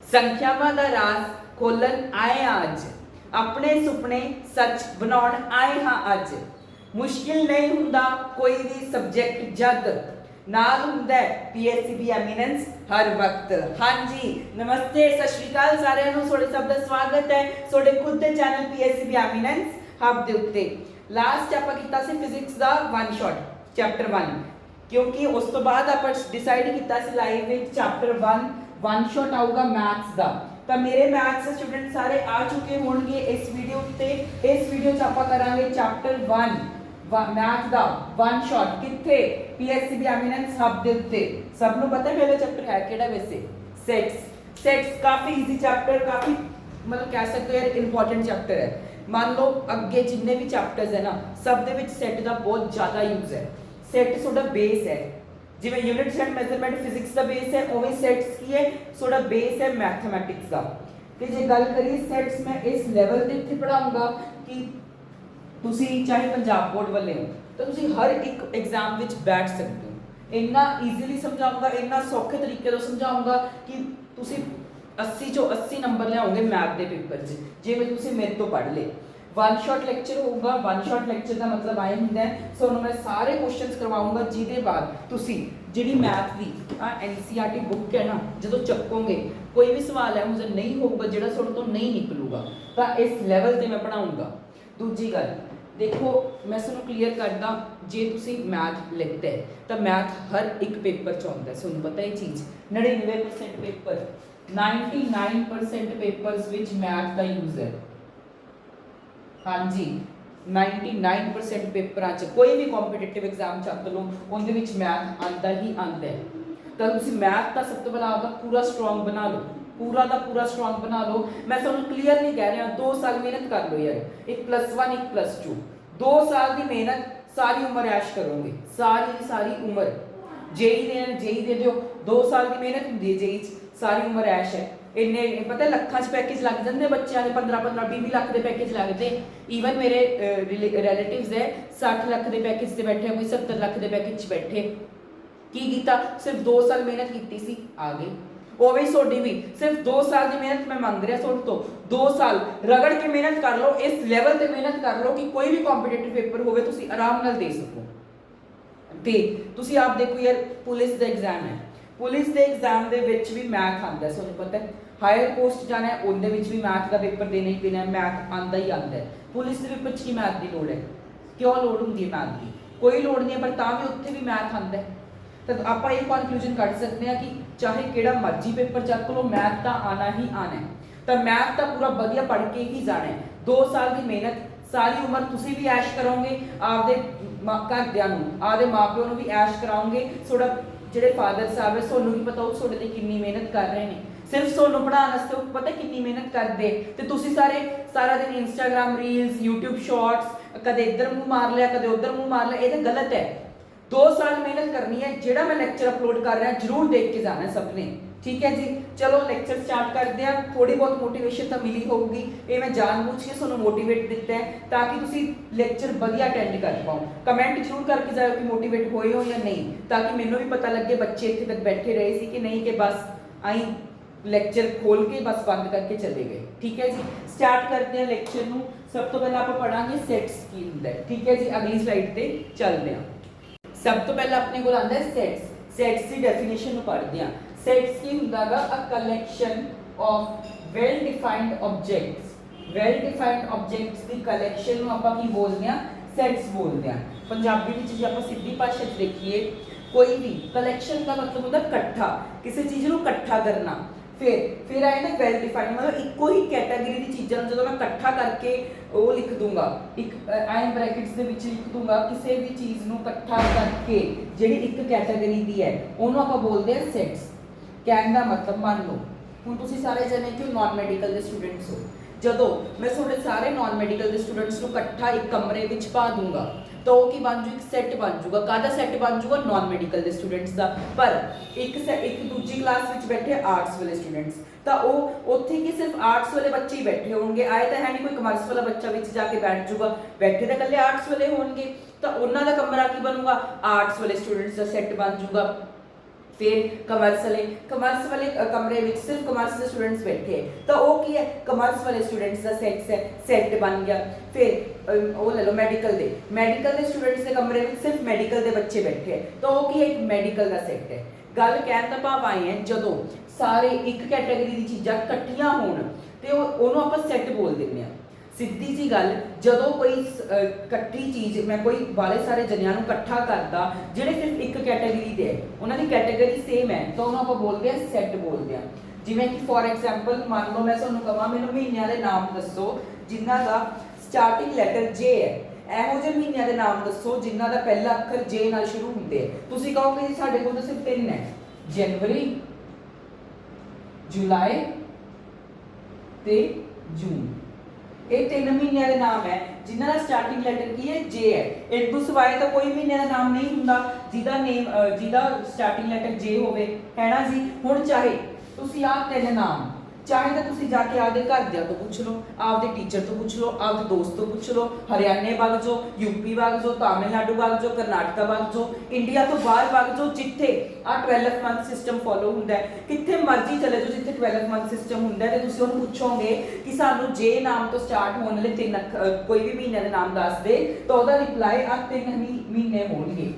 संख्यावां दा राज खोलन आए अज, अपने सुपने सच बनाउण आए हाँ अज। मुश्किल नहीं हुंदा कोई भी सबजैक्ट जद नाल हुंदा है PSCB एमिनेंस हर वक्त। हाँ जी, नमस्ते सत श्री अकाल सारिਆਂ ਨੂੰ, ਤੁਹਾਡੇ ਸਭ ਦਾ ਸਵਾਗਤ ਹੈ ਤੁਹਾਡੇ ਖੁਦ ਦੇ ਚੈਨਲ PSCB एमिनेंस हब ਦੇ ਉੱਤੇ। ਲਾਸਟ ਆਪਾਂ ਕੀਤਾ ਸੀ ਫਿਜ਼ਿਕਸ ਦਾ ਵਨ ਸ਼ਾਟ ਚੈਪਟਰ 1, क्योंकि उस तो बाद आप डिसाइड किया लाइव में चैप्टर 1 वन शॉट आऊगा मैथ्स का। तो मेरे मैथ्स स्टूडेंट सारे आ चुके होंगे इस वीडियो ते। इस वीडियो च आप करांगे चैप्टर 1 मैथ का वन शॉट किथे PSCB एमिनेंस हब दे उत्ते। सब नु पता है पहला चैप्टर है केड़ा वैसे सेट्स। सेट्स काफी इजी चैप्टर, काफी मतलब कह सकते हो यार इंपॉर्टेंट चैप्टर है। मान लो अगे जिन्ने भी चैप्टर्स है ना सब दे विच सेट का बहुत ज़्यादा यूज है। सेट थोड़ा बेस है, जिवें यूनिट्स एंड मेजरमेंट फिजिक्स का बेस है उवें सेट्स की है थोड़ा बेस है मैथमेटिक्स का। तो जे गल करिए सेट्स मैं इस लेवल ते इत्थे पढ़ाऊंगा कि तुसी चाहे पंजाब बोर्ड वाले हो तो तुसी हर एक एग्जाम विच बैठ सकते हो। इन्ना ईजीली समझाऊंगा, इन्ना सौखे तरीके तो समझाऊंगा कि तुसी 80 चो 80 नंबर लियाओगे मैथ के पेपर च, जिवें तुसी मेरे तो पढ़ ले। वन शॉट लैक्चर होगा। वन शॉट लैक्चर का मतलब आए होंगे सोनू मैं सारे क्वेश्चंस करवाऊंगा जिहदे बाद तुसी जिहड़ी मैथ की NCERT बुक है ना जो चकोगे कोई भी सवाल है मुझे नहीं होगा जिहड़ा तुहाडे तो नहीं निकलूगा, तो इस लैवल ते मैं पढ़ाऊंगा। दूजी गल देखो मैं तुहानूं क्लीयर करदा, जे तुसी मैथ लिखते है तो मैथ हर एक पेपर च आउंदा है। तुहानूं पता है चीज़ 99% पेपर 99% पेपर्स विच मैथ का यूज है। हाँ जी 99% पेपर कोई भी कॉम्पीटिटिव एग्जाम चक लो उनके विच मैथ आता ही आता है। तो तुसी मैथ का सब तो पहले आपका पूरा स्ट्रॉन्ग बना लो, पूरा का पूरा स्ट्रॉन्ग बना लो। मैं तुहानूं क्लीयर नहीं कह रहा 2 साल मेहनत कर लो यार, एक +1 एक +2 2 साल की मेहनत सारी उम्र ऐश करोगे, सारी उम्र। जेई दे दो 2 साल की मेहनत होंदी है, जेई सारी उम्र ऐश है। इन्ने पता लखां च पैकेज लग जाते बच्चों के 15-20 लाख के पैकेज लगते। ईवन मेरे रिलेटिव्स है 60 लाख के पैकेज से बैठे, कोई 70 लाख के पैकेज बैठे। की कीता सिर्फ 2 साल मेहनत की सी आ गई। ओवे सोडी भी सिर्फ 2 साल की मेहनत मैं मांग रहा सोड तो 2 साल रगड़ के मेहनत कर लो, इस लेवल पे मेहनत कर लो कि कोई भी कॉम्पीटिटिव पेपर होवे तुसी आराम नाल दे सको। ते तुसी आप देखो यार पुलिस का एग्जाम है, पुलिस के एग्जाम के भी मैथ आता है, तुहानूं पता है हायर पोस्ट जाना है उनके भी मैथ का पेपर देना ही देना है, मैथ आता ही आता है। पुलिस के पेपर की मैथ की लोड़ है, क्यों लोड़ होंगी है मैथ की? कोई लोड़ नहीं है, पर तां भी उत्थे भी मैथ आता है। तो आप ये कॉन्क्लूजन कट सकते हैं कि चाहे केड़ा मर्जी पेपर चक लो मैथ तो आना ही आना है। तो मैथ तो पूरा वधिया पढ़ के ही जाना है। 2 साल की मेहनत सारी उम्र तुसी भी ऐश करोगे, आपदे घरदियां नूं आपदे माँ प्यो नूं भी ऐश कराओगे। थोड़ा जिहड़े फादर साहब है सोनू भी पता वो थोड़े ते कितनी मेहनत कर रहे हैं, सिर्फ सोनू पढ़ाने वास्ते पता कितनी मेहनत करते। तो तुसी सारा दिन इंस्टाग्राम रील्स यूट्यूब शॉर्ट्स कदे इधर मुँह मार लिया कदे उधर मुँह मार लिया, ये तो गलत है। 2 साल मेहनत करनी है, जिहड़ा मैं लेक्चर अपलोड कर रहा जरूर देख के जाना है सबने, ठीक है जी। चलो लेक्चर स्टार्ट करते हैं। थोड़ी बहुत मोटिवेशन तो मिली होगी, ये मैं जानबूझ के तुहानूं मोटिवेट दिता है ताकि तुसी लेक्चर वधिया अटेंड कर पाओ। कमेंट जरूर करके जाओ कि मोटिवेट होए हो या नहीं, ताकि मैनूं भी पता लगे बच्चे इत्थे तक बैठे रहे सी कि नहीं कि बस आई लेक्चर खोल के बस बंद करके चले गए। ठीक है जी, स्टार्ट करते हैं लेक्चर नूं। सब तो पहले आप पढ़ांगे सेट्स की हुंदा है, ठीक है जी। अगली स्लाइड पे चलते हैं। सब तो पहले अपने को आंदा है सेट्स। सेट्स की डेफिनेशन पढ़ते हैं। सेट्स की हुंदा गा a collection of well defined objects. Well defined objects की कलेक्शन नूं आपां की बोलते हैं, सेट्स बोलते हैं। पंजाबी विच जे आपां सीधी भाषा च देखिए कोई भी कलेक्शन का मतलब होता इकट्ठा, किसी चीज़ को इकट्ठा करना। फिर आए ना वेल डिफाइंड मतलब इको ही कैटेगरी की चीज़ों जो मैं इकट्ठा करके वो लिख दूंगा, एक आइन ब्रैकेट्स के विच लिख दूंगा किसी भी चीज़ को इकट्ठा करके जी एक कैटेगरी की है उन्होंने आप बोलते हैं सेट्स। कहने का मतलब मान लो हुण तुसीं सारे जने क्यों नॉन मैडिकल के स्टूडेंट्स हो, जदों मैं थोड़े सारे नॉन मैडिकल के स्टूडेंट्स को इकट्ठा एक कमरे में पा दूंगा तो वो की बन जू एक सैट बन जूगा। काहदा सैट बन जूगा? नॉन मैडिकल के स्टूडेंट्स का। पर एक दूजी क्लास में बैठे आर्ट्स वाले स्टूडेंट्स, तो वो उत्थे की सिर्फ आर्ट्स वाले बच्चे ही बैठे होंगे। आए तो है नहीं कोई कमर्स वाला बच्चा विच जाके बैठ जूगा, बैठे तो कल्ले आर्ट्स वाले होंगे। तो उन्हों का कमरा की बनूगा? आर्ट्स वाले स्टूडेंट्स का सैट बन जूगा। फिर कमर्स वाले कमरे में सिर्फ कमर्स के स्टूडेंट्स बैठे हैं, तो वो की है कमर्स वाले स्टूडेंट्स का सैट बन गया। फिर वो ले लो मेडिकल के स्टूडेंट्स के कमरे में सिर्फ मेडिकल के बच्चे बैठे हैं, तो वो की एक मेडिकल का सैट है। गल कहण दा भाव आई है जो सारे एक कैटेगरी की चीज़ां इकट्ठियां होण ते ओनू आपां सैट बोल दिंदे आ। सीधी जी गल जो कोई इकट्ठी चीज़ मैं कोई बाले सारे जनियां नूं इकट्ठा करदा जिहड़े सिर्फ एक कैटेगरी दे उन्हां दी कैटेगरी सेम है, तो उन्होंने आपां बोलते हैं सैट बोलते हैं। जिवें कि फॉर एग्जाम्पल मान लो मैं तुहानूं कहां मैनूं महीनिਆਂ दे नाम दसो जिन्हां दा स्टार्टिंग लैटर जे है, ਇਹੋ ਜਿਹੇ ਮਹੀਨਿਆਂ ਦੇ ਨਾਮ ਦੱਸੋ ਜਿਨ੍ਹਾਂ ਦਾ ਪਹਿਲਾ ਅੱਖਰ ਜੇ ਨਾਲ ਸ਼ੁਰੂ ਹੁੰਦੇ ਹੈ। ਤੁਸੀਂ ਕਹੋਗੇ ਜੀ ਸਾਡੇ ਕੋਲ ਤਾਂ ਸਿਰਫ 3 ਹੈ, ਜਨਵਰੀ, ਜੁਲਾਈ ਤੇ ਜੂਨ। ਇਹ 3 ਮਹੀਨਿਆਂ ਦੇ ਨਾਮ ਹੈ ਜਿਨ੍ਹਾਂ ਦਾ ਸਟਾਰਟਿੰਗ ਲੈਟਰ ਕੀ ਹੈ ਜੇ ਹੈ। ਇਸ ਤੋਂ ਸਿਵਾਏ ਤਾਂ ਕੋਈ ਮਹੀਨੇ ਦਾ ਨਾਮ ਨਹੀਂ ਹੁੰਦਾ ਜਿਹਦਾ ਸਟਾਰਟਿੰਗ ਲੈਟਰ ਜੇ ਹੋਵੇ, ਹੈ ਨਾ ਜੀ। ਹੁਣ ਚਾਹੇ ਤੁਸੀਂ ਆਹ 3 ਨਾਮ चाहे तो तुसी जाके आपदे घरदियां तो पूछ लो, आपदे टीचर तो पूछ लो, आपदे दोस्त तो पूछ लो, हरियाणे वग जाओ, यूपी वग जाओ, तमिलनाडु वग जाओ, कर्नाटका वग जाओ, इंडिया तो बाहर वग जाओ, जिथे आ 12 मंथ सिस्टम फॉलो हुंदा है, किथे मर्जी चले जाओ जिथे 12 मंथ सिस्टम हुंदा है, ते तुसी उहनूं पूछोगे कि सानू जे नाम तो स्टार्ट होने वाले 3 कोई भी महीने दे नाम दस दे, तो उहदा रिप्लाई आ 3 महीने होणगे।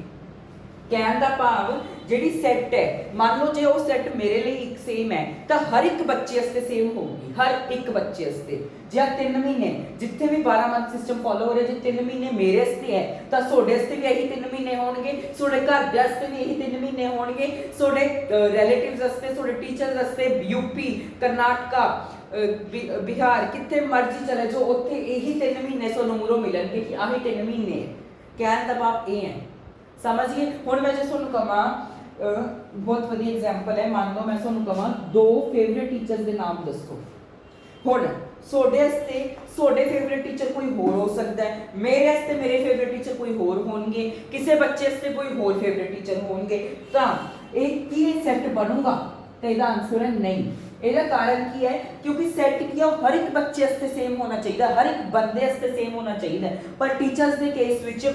कहण दा भाव जिहड़ी सैट है, मान लो जे वो सैट मेरे लिए एक सेम है तो हर एक बच्चे वास्ते सेम होगी, हर एक बच्चे वास्ते। जे 3 महीने जिथे भी 12 मंथ सिस्टम फॉलो हो रहा है, जे 3 महीने मेरे वास्ते है तो सोडे वास्ते भी यही 3 महीने होणगे, सोडे घर दे वास्ते भी यही 3 महीने होणगे, सोडे रिलेटिव्स वास्ते, सोडे टीचर्स वास्ते, यूपी, कर्नाटका, बिहार, किथे मर्जी चले जाओ उत्थे यही 3 महीने सोनू मूरों मिलणगे कि आही 3 महीने। कहण दा भाव ये है, समझिए। हुण मैं जे तुहानूं कहां बहुत वधिया एग्जाम्पल है, मान लो मैं तुहानूं कहां 2 फेवरेट टीचर्स के नाम दसो। हुण सोडे वास्ते सोडे फेवरेट टीचर कोई होर हो सकता है, मेरे वास्ते मेरे फेवरेट टीचर कोई होर होणगे, किसी बच्चे वास्ते कोई होर फेवरेट टीचर होणगे, तां एक सैट बनूगा? तो इसका आंसर है नहीं। ਇਹਦਾ कारण की है क्योंकि सैट की हर एक बच्चे वास्ते सेम होना चाहिए, हर एक बंदे वास्ते सेम होना चाहिए, पर टीचर्स के केस विच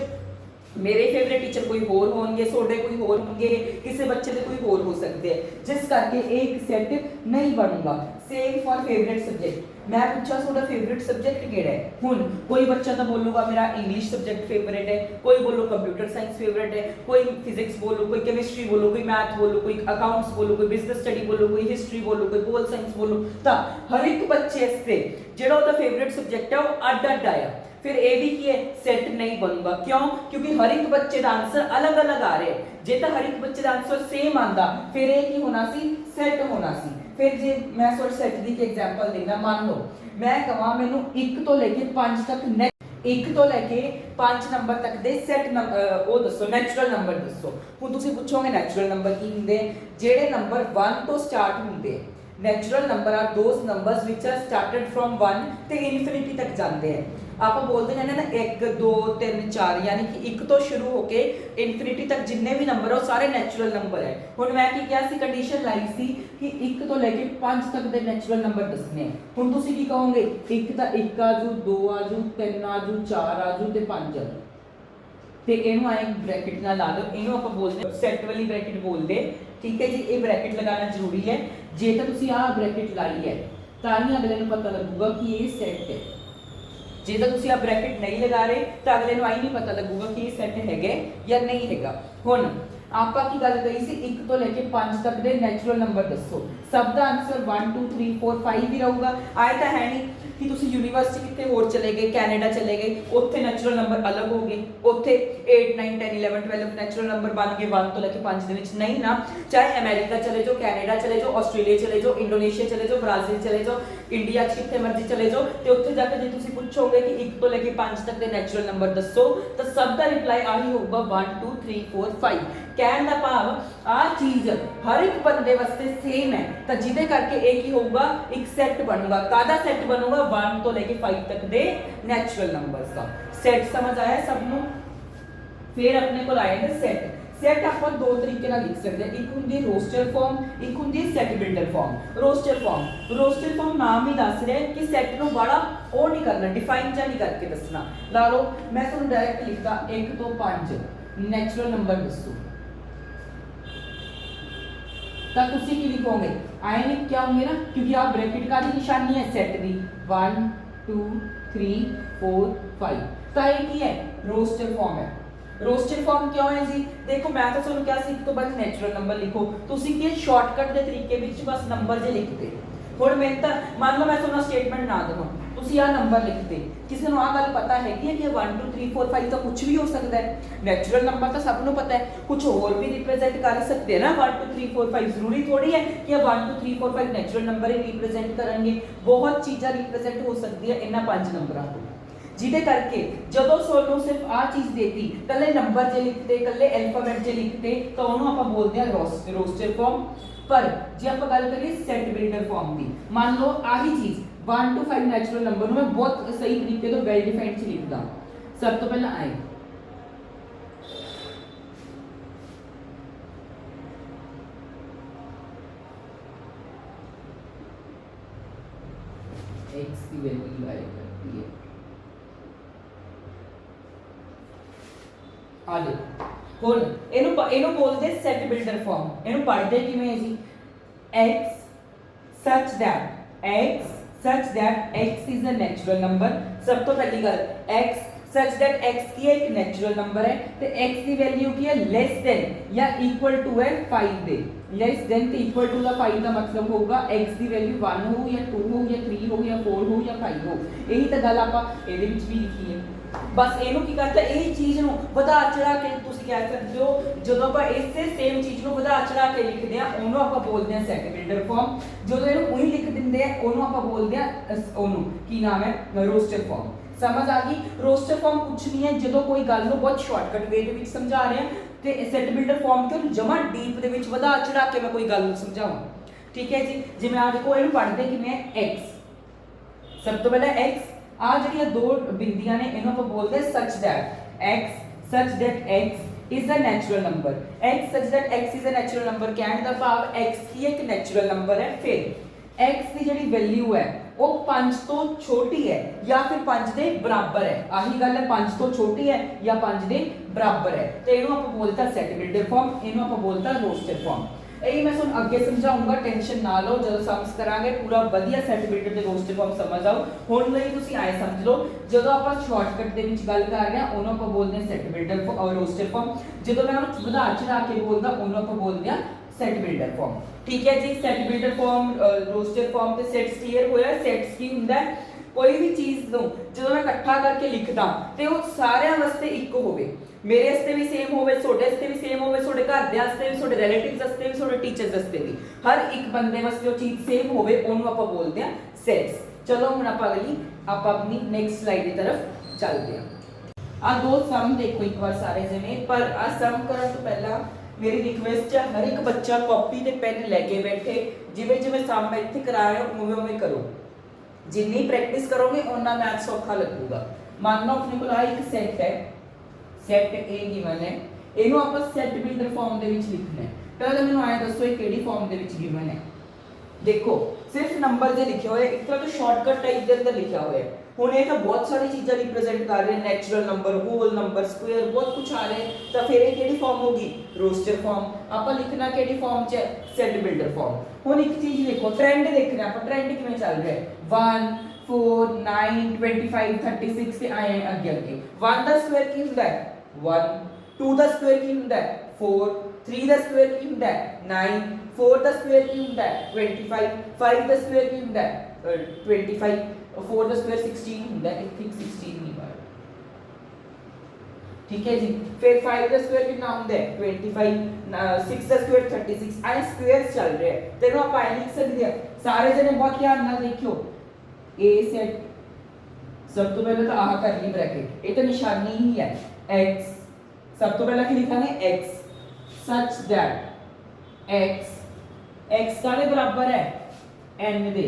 मेरे फेवरेट टीचर कोई होर होंगे, सोडे कोई होर होंगे, किसी बच्चे के कोई होर हो सकते हैं, जिस करके एक सैट नहीं बनूंगा। सेम फॉर फेवरेट सब्जेक्ट, मैं पूछा सोडा फेवरेट सब्जेक्ट केड़ा है, हुण कोई बच्चा तो बोलूगा मेरा इंग्लिश सब्जेक्ट फेवरेट है, कोई बोलो कंप्यूटर साइंस फेवरेट है, कोई फिजिक्स बोलो, कोई केमिस्ट्री बोलो, कोई मैथ बोलो, कोई अकाउंट्स बोलो, कोई बिजनेस स्टडी बोलो, कोई हिस्ट्री बोलो, कोई पोल साइंस बोलो, तो हर एक बच्चे से जिहड़ा उहदा फेवरेट सब्जेक्ट है वो अड अड आया। फिर ये भी की है सैट नहीं बनूगा, क्यों? क्योंकि हर एक बच्चे का आंसर अलग अलग आ रहे, जे तो हर एक बच्चे का आंसर सेम आता फिर ये की होना सी, सैट होना सी। फिर जे मैं सैट की एग्जाम्पल देना, मान लो मैं कहां मैनू 1 तो लेके 5 तक 1 तो लेके 5 नंबर तक दे सैट वो दसो, नैचुरल नंबर दसो। हुण तुसीं पुछोगे नैचुरल नंबर की हुंदे, जिहड़े नंबर 1 तो स्टार्ट हुंदे, natural number are those numbers which are started from 1 ते इनफिनिटी तक जाते हैं। आप बोलते हैं ना 1 2 3 4, यानी कि 1 तो शुरू होके इनफिनिटी तक जिन्ने भी नंबर है वो सारे नैचुरल नंबर है। हुण मैं की किया सी, कंडीशन लाई सी कि 1 तो लेके 5 तक दे नैचुरल नंबर दसने हैं। हुण तुसीं की कहोगे 1 दा 1 आजू, 2 आजू, 3 आजू, 4 आजू ते 5 आजू, ते इहनूं आए ब्रैकेट नाल ला दो, इहनूं आपां बोलदे सैट वाली ब्रैकेट बोलदे, ठीक है जी। ये ब्रैकेट लगाना जरूरी है, जे तो तुसीं आ ब्रैकेट लाई है तां ही अगले नूं पता लगूगा कि ये सैट है, जे तो तुसीं आ ब्रैकेट नहीं लगा रहे तो अगले नूं आई नहीं पता लगूगा कि ये सैट है या नहीं है। हुण आपां की गल कही सी 1 तो लेके 5 तक दे नैचुरल नंबर दसो, सब दा आंसर 1 2 3 4 5 ही रहूगा। आए तो है नहीं कि तुसीं यूनीवर्सिटी कितने होर चले गए, कैनेडा चले गए, उत्थे नैचुरल नंबर अलग हो गए, उत्थे 8 9 10 11 12 नैचुरल नंबर बन गए 1 तो लेके 5 दे विच नहीं ना। चाहे अमेरिका चले जाओ, कैनेडा चले जाओ, आस्ट्रेलिया चले जाओ, इंडोनेशिया चले जाओ, ब्राजील चले जाओ, इंडिया जिथे मर्जी चले जाओ, तो उत्थे जाके जे तुसीं पुछोगे कि 1 तो लेके 5 तक दे नैचुरल नंबर दसो, तो सब दा रिप्लाई आही होगा 1 2 3 4 5। कहण दा भाव आ चीज हर एक बंदे वास्ते सेम है, तो जिदे करके एक ही होगा, एक सैट बनूगा। कादा सैट बनूगा? 1 तो लेके 5 तक दे नैचुरल नंबर्स का सैट। समझ आया सबनों? फिर अपने को आएगा सैट। सैट आप 2 तरीके नाल लिख सकते हैं, एक हुंदी रोस्टर फॉर्म, एक हुंदी set builder form. Roster form नाम ही दस रहा है कि सैट नूं बड़ा ओ नहीं करना, डिफाइन जा नहीं करके दसना। ला लो मैं तुहानूं डायरेक्ट लिखता 1 तो 5 नैचुरल नंबर दसो, तो तुसी की लिखोगे आए लिख क्या होंगे ना, क्योंकि आप ब्रैकेट का निशानी है सेट दी 1 2 3 4 5, तो ये की है रोस्टर फॉर्म है। रोस्टर फॉर्म क्यों है जी, देखो मैं तो ਤੁਹਾਨੂੰ ਕਿਹਾ ਸੀ ਇੱਕ ਤੋਂ ਬਾਅਦ ਨੈਚੁਰਲ ਨੰਬਰ ਲਿਖੋ, ਤੁਸੀਂ ਕੀ ਸ਼ਾਰਟਕਟ ਦੇ ਤਰੀਕੇ ਵਿੱਚ ਬਸ ਨੰਬਰ ਜੇ ਲਿਖਦੇ। ਹੁਣ ਮੈਂ ਤਾਂ ਮੰਨ ਲਓ ਮੈਂ ਤੁਹਾਨੂੰ ਸਟੇਟਮੈਂਟ ਨਾ ਦਵਾਂ, ਤੁਸੀਂ ਆ ਨੰਬਰ ਲਿਖਦੇ, ਕਿਸੇ ਨੂੰ ਆ ਗੱਲ ਪਤਾ ਹੈਗੀ ਹੈ ਕਿ 1 2 3 4 5 ਤਾਂ ਕੁਝ ਵੀ ਹੋ ਸਕਦਾ ਹੈ, ਨੈਚੁਰਲ ਨੰਬਰ ਤਾਂ ਸਭ ਨੂੰ ਪਤਾ ਹੈ, ਕੁਝ ਹੋਰ ਵੀ ਰਿਪਰੈਜ਼ੈਂਟ ਕਰ ਸਕਦੇ ਨਾ 1 2 3 4 5, ਜ਼ਰੂਰੀ ਥੋੜੀ ਹੈ ਕਿ 1 2 3 4 5 ਨੈਚੁਰਲ ਨੰਬਰ ਹੀ ਰਿਪਰੈਜ਼ੈਂਟ ਕਰਨਗੇ, ਬਹੁਤ ਚੀਜ਼ਾਂ ਰਿਪਰੈਜ਼ੈਂਟ ਹੋ ਸਕਦੀ ਹੈ ਇਹਨਾਂ 5 ਨੰਬਰਾਂ ਤੋਂ। ਜਿਹਦੇ ਕਰਕੇ ਜਦੋਂ ਸਾਨੂੰ ਸਿਰਫ ਆ ਚੀਜ਼ ਦੇਤੀ, ਕੱਲੇ ਨੰਬਰ ਜੇ ਲਿਖਤੇ, ਕੱਲੇ ਐਲਫਾਬੈਟ ਜੇ ਲਿਖਤੇ, ਤਾਂ ਉਹਨੂੰ ਆਪਾਂ ਬੋਲਦੇ ਆ ਰੋਸਟਰ ਫਾਰਮ। ਪਰ ਜੇ ਆਪਾਂ ਗੱਲ ਕਰੀਏ ਸੈਟ ਬਿਲਡਰ ਫਾਰਮ ਦੀ, ਮੰਨ ਲਓ ਆਹੀ ਚੀਜ਼ 1 to 5 ਨੈਚੁਰਲ ਨੰਬਰ ਨੂੰ ਮੈਂ ਬਹੁਤ ਸਹੀ ਤਰੀਕੇ ਤੋਂ ਵੈਲ ਡਿਫਾਈਨਡ ਚ ਲਿਖਦਾ। ਸਭ ਤੋਂ ਪਹਿਲਾਂ ਆਏ x की वैल्यू आए करती है ਆ ਦੇ। ਹੁਣ ਇਹਨੂੰ ਬੋਲਦੇ ਸੈਟ ਬਿਲਡਰ ਫਾਰਮ। ਇਹਨੂੰ ਪੜ੍ਹਦੇ ਕਿਵੇਂ ਹੈ ਜੀ, x such that x is a natural number। ਸਭ ਤੋਂ ਪਹਿਲੀ ਗੱਲ x such that x ਕੀ ਹੈ, ਇੱਕ ਨੈਚੁਰਲ ਨੰਬਰ ਹੈ, ਤੇ x ਦੀ ਵੈਲਿਊ ਕੀ ਹੈ, ਲੈਸ ਦੈਨ ਜਾਂ ਇਕੁਅਲ ਟੂ ਹੈ 5 ਦੇ। ਲੈਸ ਦੈਨ ਤੇ ਇਕੁਅਲ ਟੂ ਦਾ 5 ਦਾ ਮਤਲਬ ਹੋਊਗਾ x ਦੀ ਵੈਲਿਊ 1 ਹੋ ਜਾਂ 2 ਹੋ ਜਾਂ 3 ਹੋ ਜਾਂ 4 ਹੋ ਜਾਂ 5 ਹੋ। ਇਹੀ ਤਾਂ ਗੱਲ ਆਪਾਂ ਇਹਦੇ ਵਿੱਚ ਵੀ ਲਿਖੀ ਹੈ। ਬਸ ਇਹਨੂੰ ਕੀ ਕਰਦਾ, ਇਹ ਚੀਜ਼ ਨੂੰ ਵਧਾ ਚੜਾ ਕੇ ਤੁਸੀਂ ਕਹਿ ਸਕਦੇ ਹੋ, ਜਦੋਂ ਆਪਾਂ ਇਸੇ ਸੇਮ ਚੀਜ਼ ਨੂੰ ਵਧਾ ਚੜਾ ਕੇ ਲਿਖਦੇ ਆ ਉਹਨੂੰ ਆਪਾਂ ਬੋਲਦੇ ਆ ਸੈਟ ਬਿਲਡਰ ਫਾਰਮ। ਜਦੋਂ ਇਹਨੂੰ ਉਹੀ ਲਿਖ ਦਿੰਦੇ ਆ ਉਹਨੂੰ ਆਪਾਂ ਬੋਲਦੇ ਆ ਉਹਨੂੰ ਕੀ ਨਾਮ ਹੈ, ਰੋਸਟਰ ਫਾਰਮ। ਸਮਝ ਆ ਗਈ। ਰੋਸਟਰ ਫਾਰਮ ਕੁਝ ਨਹੀਂ ਹੈ, ਜਦੋਂ ਕੋਈ ਗੱਲ ਨੂੰ ਬਹੁਤ ਸ਼ਾਰਟਕਟ ਵੇ ਦੇ ਵਿੱਚ ਸਮਝਾ ਰਹੇ ਆ, ਤੇ ਸੈਟ ਬਿਲਡਰ ਫਾਰਮ ਕਿ ਜਮਾ ਡੀਪ ਦੇ ਵਿੱਚ ਵਧਾ ਚੜਾ ਕੇ ਮੈਂ ਕੋਈ ਗੱਲ ਨੂੰ ਸਮਝਾਵਾਂ। ਠੀਕ ਹੈ ਜੀ, ਜਿਵੇਂ ਆ ਦੇਖੋ ਇਹਨੂੰ ਪੜ੍ਹਦੇ ਕਿਵੇਂ ਹੈ, x। ਸਭ ਤੋਂ ਪਹਿਲਾਂ x ਆ ਜਿਹੜੀਆਂ ਦੋ ਬਿੰਦੀਆਂ ਨੇ ਇਹਨੂੰ ਆਪਾਂ ਬੋਲਦੇ such that x is a natural number। x such that x is a natural number ਕਹਿਣ ਦਾ ਭਾਵ x ਕੀ ਇੱਕ ਨੈਚੁਰਲ ਨੰਬਰ ਹੈ। ਫਿਰ x ਦੀ ਜਿਹੜੀ ਵੈਲਿਊ ਹੈ ਉਹ 5 ਤੋਂ ਛੋਟੀ ਹੈ ਜਾਂ ਫਿਰ 5 ਦੇ ਬਰਾਬਰ ਹੈ। ਆਹੀ ਗੱਲ ਹੈ, 5 ਤੋਂ ਛੋਟੀ ਹੈ ਜਾਂ 5 ਦੇ ਬਰਾਬਰ ਹੈ, ਤੇ ਇਹਨੂੰ ਆਪਾਂ ਬੋਲਦਾ ਸੈਟ ਬਿਲਡਰ ਫਾਰਮ, ਇਹਨੂੰ ਆਪਾਂ ਬੋਲਦਾ ਰੋਸਟਰ ਫਾਰਮ। ਇਹ ਮੈਂ ਤੁਹਾਨੂੰ ਅੱਗੇ ਸਮਝਾਉਂਗਾ, ਟੈਨਸ਼ਨ ਨਾ ਲਓ, ਜਦੋਂ ਸਮਝ ਕਰਾਂਗੇ ਪੂਰਾ ਵਧੀਆ ਸੈਟ ਬਿਲਡਰ ਤੇ ਰੋਸਟਰ ਫਾਰਮ ਸਮਝ ਆਓ। ਹੁਣ ਲਈ ਤੁਸੀਂ ਆਏ ਸਮਝ ਲਓ, ਜਦੋਂ ਆਪਾਂ ਸ਼ਾਰਟਕਟ ਦੇ ਵਿੱਚ ਗੱਲ ਕਰ ਰਹੇ ਹਾਂ ਉਹਨੂੰ ਆਪਾਂ ਬੋਲਦੇ ਹਾਂ ਸੈਟ ਬਿਲਡਰ ਔਰ ਰੋਸਟਰ ਫਾਰਮ। ਜਦੋਂ ਮੈਂ ਉਹਨੂੰ ਵਧਾ ਚੜਾ ਕੇ ਬੋਲਦਾ ਉਹਨੂੰ ਆਪਾਂ ਬੋਲਦੇ ਹਾਂ ਸੈਟ ਬਿਲਡਰ ਫਾਰਮ। ਠੀਕ ਹੈ ਜੀ, set builder form, roster form ਤੇ ਸੈਟਸ ਕਲੀਅਰ ਹੋਇਆ। ਸੈਟਸ ਕੀ ਹੁੰਦਾ ਹੈ, ਕੋਈ ਵੀ ਚੀਜ਼ ਨੂੰ ਜਦੋਂ ਮੈਂ ਇਕੱਠਾ ਕਰਕੇ ਲਿਖਦਾ ਤੇ ਉਹ ਸਾਰਿਆਂ ਵਾਸਤੇ ਇੱਕ ਹੋਵੇ, ਮੇਰੇ ਵਾਸਤੇ ਵੀ ਸੇਮ ਹੋਵੇ, ਤੁਹਾਡੇ ਵਾਸਤੇ ਵੀ ਸੇਮ ਹੋਵੇ, ਤੁਹਾਡੇ ਘਰਦਿਆਂ ਵਾਸਤੇ ਵੀ, ਤੁਹਾਡੇ ਰਿਲੇਟਿਵਸ ਵਾਸਤੇ ਵੀ, ਤੁਹਾਡੇ ਟੀਚਰਸ ਵਾਸਤੇ ਵੀ, ਹਰ ਇੱਕ ਬੰਦੇ ਵਾਸਤੇ ਉਹ ਚੀਜ਼ ਸੇਮ ਹੋਵੇ, ਉਹਨੂੰ ਆਪਾਂ ਬੋਲਦੇ ਹਾਂ ਸੈਟਸ। ਚਲੋ ਹੁਣ ਆਪਾਂ ਆਪਣੀ ਨੈਕਸਟ ਸਲਾਈਡ ਦੀ ਤਰਫ ਚੱਲਦੇ ਹਾਂ। ਆ ਦੋ ਸਮ ਦੇਖੋ ਇੱਕ ਵਾਰ ਸਾਰੇ ਜਣੇ, ਪਰ ਆ ਸਮ ਕਰਨ ਤੋਂ ਪਹਿਲਾਂ ਮੇਰੀ ਰਿਕੁਐਸਟ ਹੈ ਹਰ ਇੱਕ ਬੱਚਾ ਕਾਪੀ ਤੇ ਪੈਨ ਲੈ ਕੇ ਬੈਠੇ, ਜਿਵੇਂ ਜਿਵੇਂ ਸਮ ਮੈਂ ਇੱਥੇ ਕਰਾ ਰਿਹਾ ਉਵੇਂ ਉਵੇਂ ਕਰੋ। ਜਿੰਨੀ ਪ੍ਰੈਕਟਿਸ ਕਰੋਗੇ ਉਨਾ ਮੈਥ ਸੌਖਾ ਲੱਗੂਗਾ। ਮੰਨ ਲਓ ਆਪਣੇ ਕੋਲ ਆ ਇੱਕ ਸੈਟ ਹੈ, ਸੈਟ A ਗਿਵਨ ਹੈ, ਇਹਨੂੰ ਆਪਾਂ ਸੈਟ ਬਿਲਡਰ ਫਾਰਮ ਦੇ ਵਿੱਚ ਲਿਖਣਾ ਹੈ। ਪਹਿਲਾਂ ਮੈਨੂੰ ਆਏ ਦੱਸੋ ਇਹ ਕਿਹੜੀ ਫਾਰਮ ਦੇ ਵਿੱਚ ਗਿਵਨ ਹੈ। ਦੇਖੋ ਸਿਰਫ ਨੰਬਰ ਜੇ ਲਿਖੇ ਹੋਏ, ਇੱਕ ਤਰ੍ਹਾਂ ਤੋਂ ਸ਼ਾਰਟਕਟ ਟਾਈਪ ਦੇ ਅੰਦਰ ਲਿਖਿਆ ਹੋਇਆ ਹੈ। ਹੁਣ ਇਹ ਤਾਂ ਬਹੁਤ ਸਾਰੀ ਚੀਜ਼ਾਂ ਰਿਪਰੈਜ਼ੈਂਟ ਕਰ ਰਹੇ, natural number, whole number, square, ਬਹੁਤ ਕੁਝ ਆ ਰਿਹਾ, ਤਾਂ ਫਿਰ ਇਹ ਕਿਹੜੀ ਫਾਰਮ ਹੋਗੀ, ਰੋਸਟਰ ਫਾਰਮ। ਆਪਾਂ ਲਿਖਣਾ ਕਿਹੜੀ ਫਾਰਮ 'ਚ, ਸੈਟ ਬਿਲਡਰ ਫਾਰਮ। ਹੁਣ ਇੱਕ ਚੀਜ਼ ਦੇਖੋ, ਟ੍ਰੈਂਡ ਦੇਖਣਾ ਆਪਾਂ, ਟ੍ਰੈਂਡ ਕਿਵੇਂ ਚੱਲ ਰਿਹਾ ਹੈ, 1 4 9 25 36 ਤੇ ਆਏ ਅੱਗੇ ਅੱਗੇ। 1 ਦਾ ਸਕੁਅਰ ਕੀ ਹੁੰਦਾ ਹੈ, 1, 2 ਦਾ ਸਕੁਅਰ ਕੀ ਹੁੰਦਾ ਹੈ, 4, 3 ਦਾ ਸਕੁਅਰ ਕੀ ਹੁੰਦਾ ਹੈ, 9, 4 ਦਾ ਸਕੁਅਰ ਕੀ ਹੁੰਦਾ ਹੈ, 25, 5 ਦਾ ਸਕੁਅਰ ਕੀ ਹੁੰਦਾ ਹੈ, 25, 4 ਦਾ ਸਕੁਅਰ 16 ਹੁੰਦਾ ਹੈ, ਇੱਥੇ 16 ਨਹੀਂ ਪਾਇਆ। ਠੀਕ ਹੈ ਜੀ, ਫਿਰ 5 ਦਾ ਸਕੁਅਰ ਕਿੰਨਾ ਹੁੰਦਾ ਹੈ, 25, 6 ਦਾ ਸਕੁਅਰ 36। ਆਏ ਸਕੁਅਰਸ ਚੱਲ ਰਿਹਾ ਹੈ, ਤੈਨੂੰ ਆਪਾਂ ਇਹ ਲਿਖ ਸਕਦੇ ਹਾਂ। ਸਾਰੇ ਜਣੇ ਬਹੁਤ ਧਿਆਨ ਨਾਲ ਦੇਖਿਓ, A ਸੈਟ ਸਭ ਤੋਂ ਪਹਿਲਾਂ ਤਾਂ ਆਹ ਕਰਲੀ ਬ੍ਰੈਕਟ, ਇਹ ਤਾਂ ਨਿਸ਼ਾਨੀ ਹੀ ਹੈ x। ਸਭ ਤੋਂ ਪਹਿਲਾਂ ਕੀ ਲਿਖਾਂਗੇ, x such that x ਕਾਦੇ ਬਰਾਬਰ ਹੈ, n ਦੇ।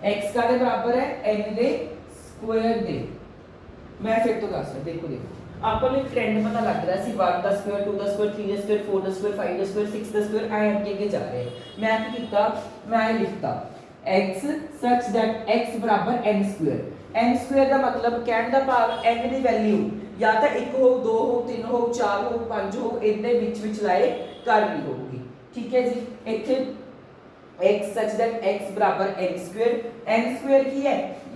x ਕਾਦੇ ਬਰਾਬਰ ਹੈ, n ਦੇ ਸਕੁਅਰ ਦੇ। ਮੈਂ ਫਿਰ ਤੋਂ ਦੱਸ ਰਿਹਾ, ਦੇਖੋ ਆਪਾਂ ਨੂੰ ਇੱਕ ਟ੍ਰੈਂਡ ਪਤਾ ਲੱਗ ਰਿਹਾ ਸੀ, 1 ਦਾ ਸਕੁਅਰ, 2 ਦਾ ਸਕੁਅਰ, 3 ਦਾ ਸਕੁਅਰ, 4 ਦਾ ਸਕੁਅਰ, 5 ਦਾ ਸਕੁਅਰ, 6 ਦਾ ਸਕੁਅਰ, ਆਏ ਅੱਗੇ ਅੱਗੇ ਜਾ ਰਹੇ। ਮੈਂ ਕੀ ਕੀਤਾ, ਮੈਂ ਇਹ ਲਿਖਤਾ x such that x ਬਰਾਬਰ n ਸਕੁਅਰ। n ਸਕੁਅਰ ਦਾ ਮਤਲਬ ਕਹਿਣ ਦਾ ਭਾਵ n ਦੀ ਵੈਲਿਊ ਜਾਂ ਤਾਂ 1 ਹੋ, 2 ਹੋ, 3 ਹੋ, 4 ਹੋ, 5 ਹੋ, ਇਹਦੇ ਵਿੱਚ ਲਾਏ ਕਰਨੀ ਹੋਊਗੀ। ठीक है जी। इथे x such that x बराबर n स्क्वायर की है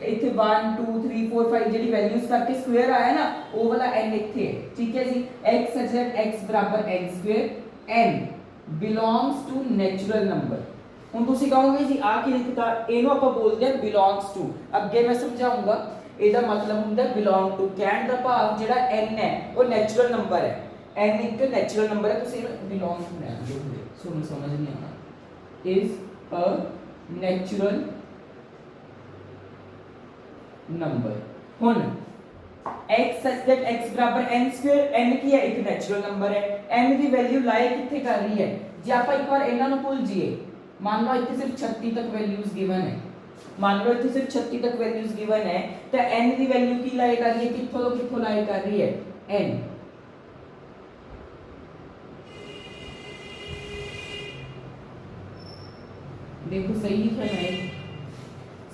इथे 1 2 3 4 5 ਜਿਹੜੀ ਵੈਲਿਊਜ਼ ਕਰਕੇ ਸਕੁਅਰ ਆਇਆ ਨਾ ਉਹ ਵਾਲਾ n ਇੱਥੇ ਹੈ ਠੀਕ ਹੈ ਜੀ। x such that x ਬਰਾबर n square n belongs to natural number। ਹੁਣ ਤੁਸੀਂ ਕਹੋਗੇ ਜੀ ਆ ਕੀ ਲਿਖਤਾ ਇਹਨੂੰ ਆਪਾਂ ਬੋਲਦੇ ਆ belongs to। ਅੱਗੇ ਮੈਂ ਸਮਝਾਉਂਗਾ ਇਹਦਾ ਮਤਲਬ ਹੁੰਦਾ belong to। ਕਹਿਣ ਦਾ ਭਾਵ ਜਿਹੜਾ n ਹੈ ਉਹ ਨੈਚੁਰਲ ਨੰਬਰ ਹੈ। n ਇੱਕ ਨੈਚੁਰਲ ਨੰਬਰ ਹੈ ਤੁਸੀਂ ਇਹਨੂੰ belong to ਲੈ ਲਓ। ਤੁਹਾਨੂੰ ਸਮਝ ਨਹੀਂ ਆਉਣਾ is a natural number। ਹੁਣ x such that x बराबर n स्क्वायर n ਕੀ ਹੈ ਇੱਕ ਨੈਚੁਰਲ ਨੰਬਰ ਹੈ। n ਦੀ ਵੈਲਿਊ ਲਾਏ ਕਿੱਥੇ ਕਰ ਰਹੀ ਹੈ ਜੇ ਆਪਾਂ ਇੱਕ ਵਾਰ ਇਹਨਾਂ ਨੂੰ ਭੁੱਲ ਜਾਈਏ ਮੰਨ ਲਓ ਇੱਥੇ ਸਿਰਫ 36 ਤੱਕ ਵੈਲਿਊਜ਼ ਗਿਵਨ ਹੈ ਮੰਨ ਲਓ ਇੱਥੇ ਸਿਰਫ 36 ਤੱਕ ਵੈਲਿਊਜ਼ ਗਿਵਨ ਹੈ ਤਾਂ n ਦੀ ਵੈਲਿਊ ਕੀ ਲਾਏ ਕਰ ਰਹੀ ਹੈ ਕਿੱਥੋਂ ਤੋਂ ਕਿੱਥੋਂ ਲਾਏ ਕਰ ਰਹੀ ਹੈ n। देखो सही लिखा है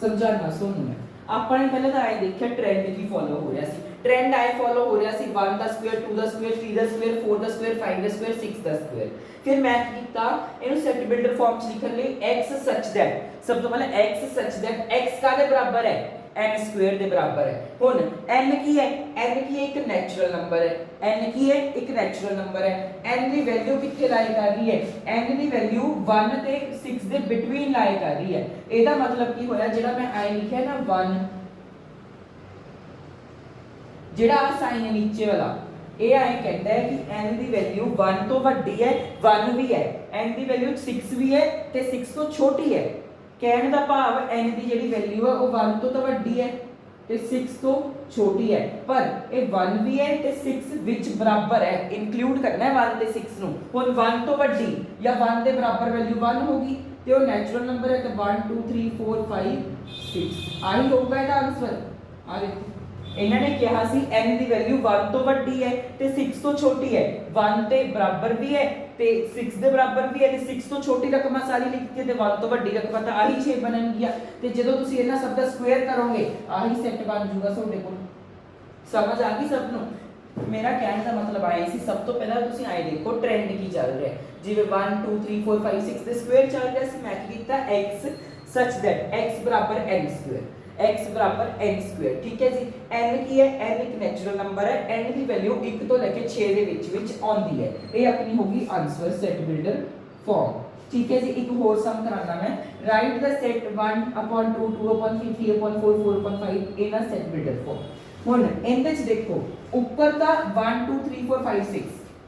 समझाना सुनो मैं ਆਪਾਂ ਨੇ ਪਹਿਲਾਂ ਤਾਂ ਆਏ ਦੇਖਿਆ ਟ੍ਰੈਂਡ ਕੀ ਫੋਲੋ ਹੋ ਰਿਹਾ ਸੀ। ਟ੍ਰੈਂਡ ਆਏ ਫੋਲੋ ਹੋ ਰਿਹਾ ਸੀ 1 ਦਾ ਸਕੁਅਰ 2 ਦਾ ਸਕੁਅਰ 3 ਦਾ ਸਕੁਅਰ 4 ਦਾ ਸਕੁਅਰ 5 ਦਾ ਸਕੁਅਰ 6 ਦਾ ਸਕੁਅਰ। ਫਿਰ ਮੈਂ ਕੀ ਕੀਤਾ ਇਹਨੂੰ ਸੈਟ ਬਿਲਡਰ ਫਾਰਮ ਚ ਲਿਖਣ ਲਈ x such that ਸਭ ਤੋਂ ਪਹਿਲਾਂ x such that x ਕਾਦੇ ਬਰਾਬਰ ਹੈ n ਸਕੁਅਰ ਦੇ ਬਰਾਬਰ ਹੈ। ਹੁਣ n ਕੀ ਹੈ n ਕੀ ਹੈ ਇੱਕ ਨੈਚੁਰਲ ਨੰਬਰ ਹੈ n ਕੀ ਹੈ ਇੱਕ ਨੈਚੁਰਲ ਨੰਬਰ ਹੈ। n ਦੀ ਵੈਲਿਊ ਕਿੱਥੇ ਲਾਈ ਕਰ ਰਹੀ ਹੈ n ਦੀ ਵੈਲਿਊ 1 ਤੇ 6 ਦੇ ਬਿਟਵੀਨ ਲਾਈ ਕਰ ਰਹੀ ਹੈ। ਇਹਦਾ ਮਤਲਬ ਕੀ ਹੋਇਆ ਜਿਹੜਾ ਮੈਂ ਆਈ ਲਿਖਿਆ ਨਾ 1 ਜਿਹੜਾ ਆ ਸਾਈਨ ਹੈ ਨੀਚੇ ਵਾਲਾ ਇਹ ਆਏ ਕਹਿੰਦਾ ਹੈ ਕਿ n ਦੀ ਵੈਲਿਊ 1 ਤੋਂ ਵੱਡੀ ਹੈ 1 ਵੀ ਹੈ n ਦੀ ਵੈਲਿਊ 6 ਵੀ ਹੈ ਤੇ 6 ਤੋਂ ਛੋਟੀ ਹੈ। ਕਹਿਣ ਦਾ ਭਾਵ n ਦੀ ਜਿਹੜੀ ਵੈਲਿਊ ਹੈ ਉਹ 1 ਤੋਂ ਤਾਂ ਵੱਡੀ ਹੈ ਤੇ 6 ਤੋਂ ਛੋਟੀ ਹੈ ਪਰ ਇਹ 1 ਵੀ ਹੈ ਤੇ 6 ਵਿੱਚ ਬਰਾਬਰ ਹੈ ਇਨਕਲੂਡ ਕਰਨਾ ਹੈ 1 ਤੇ 6 ਨੂੰ। ਹੁਣ 1 ਤੋਂ ਵੱਡੀ ਜਾਂ 1 ਦੇ ਬਰਾਬਰ ਵੈਲਿਊ 1 ਹੋਗੀ ਤੇ ਉਹ ਨੈਚੁਰਲ ਨੰਬਰ ਹੈ ਤੇ 1 2 3 4 5 6 ਆਹੀ ਹੋਊਗਾ ਇਹਦਾ ਆਨਸਰ। ਆ ਦੇਖੋ ਇਹਨਾਂ ਨੇ ਕਿਹਾ ਸੀ n ਦੀ ਵੈਲਿਊ 1 ਤੋਂ ਵੱਡੀ ਹੈ ਤੇ 6 ਤੋਂ ਛੋਟੀ ਹੈ 1 ਦੇ ਬਰਾਬਰ ਵੀ ਹੈ ਤੇ 6 ਦੇ ਬਰਾਬਰ ਵੀ ਹੈ ਤੇ 6 ਤੋਂ ਛੋਟੀ ਰਕਮਾਂ ਸਾਰੀ ਲਿਖਤੀ ਤੇ 1 ਤੋਂ ਵੱਡੀ ਰਕਮਾਂ ਤਾਂ ਆਹੀ 6 ਬਣਨਗੀਆਂ ਤੇ ਜਦੋਂ ਤੁਸੀਂ ਇਹਨਾਂ ਸਭ ਦਾ ਸਕੁਅਰ ਕਰੋਗੇ ਆਹੀ ਸੈੱਟ ਬਣ ਜਾਊਗਾ ਤੁਹਾਡੇ ਕੋਲ। ਸਮਝ ਆ ਗਈ ਸਭ ਨੂੰ। ਮੇਰਾ ਕਹਿਣ ਦਾ ਮਤਲਬ ਆਇਆ ਸੀ ਸਭ ਤੋਂ ਪਹਿਲਾਂ ਤੁਸੀਂ ਆਏ ਦੇਖੋ ਟ੍ਰੈਂਡ ਕੀ ਚੱਲ ਰਿਹਾ ਜਿਵੇਂ 1 2 3 4 5 6 ਦੇ ਸਕੁਅਰ ਚੱਲ ਰਿਹਾ ਸੀ ਮੈਂ ਕੀ ਕੀਤਾ x such that x ਬਰਾबर n square x बराबर n स्क्वायर ठीक है जी। n की है n एक नेचुरल नंबर है n की वैल्यू 1 ਤੋਂ ਲੈ ਕੇ 6 ਦੇ ਵਿੱਚ ਆਉਂਦੀ ਹੈ। ਇਹ ਆਪਣੀ ਹੋਗੀ ਆਨਸਰ ਸੈਟ ਬਿਲਡਰ ਫਾਰਮ ठीक है जी। एक और सम कराना मैं right the set 1/2 2/3 3/4 4/5 in a set builder form. ਹੁਣ ਇਹਦੇ ਚ ਦੇਖੋ ਉੱਪਰ ਤਾਂ 1 2 3 4 5 6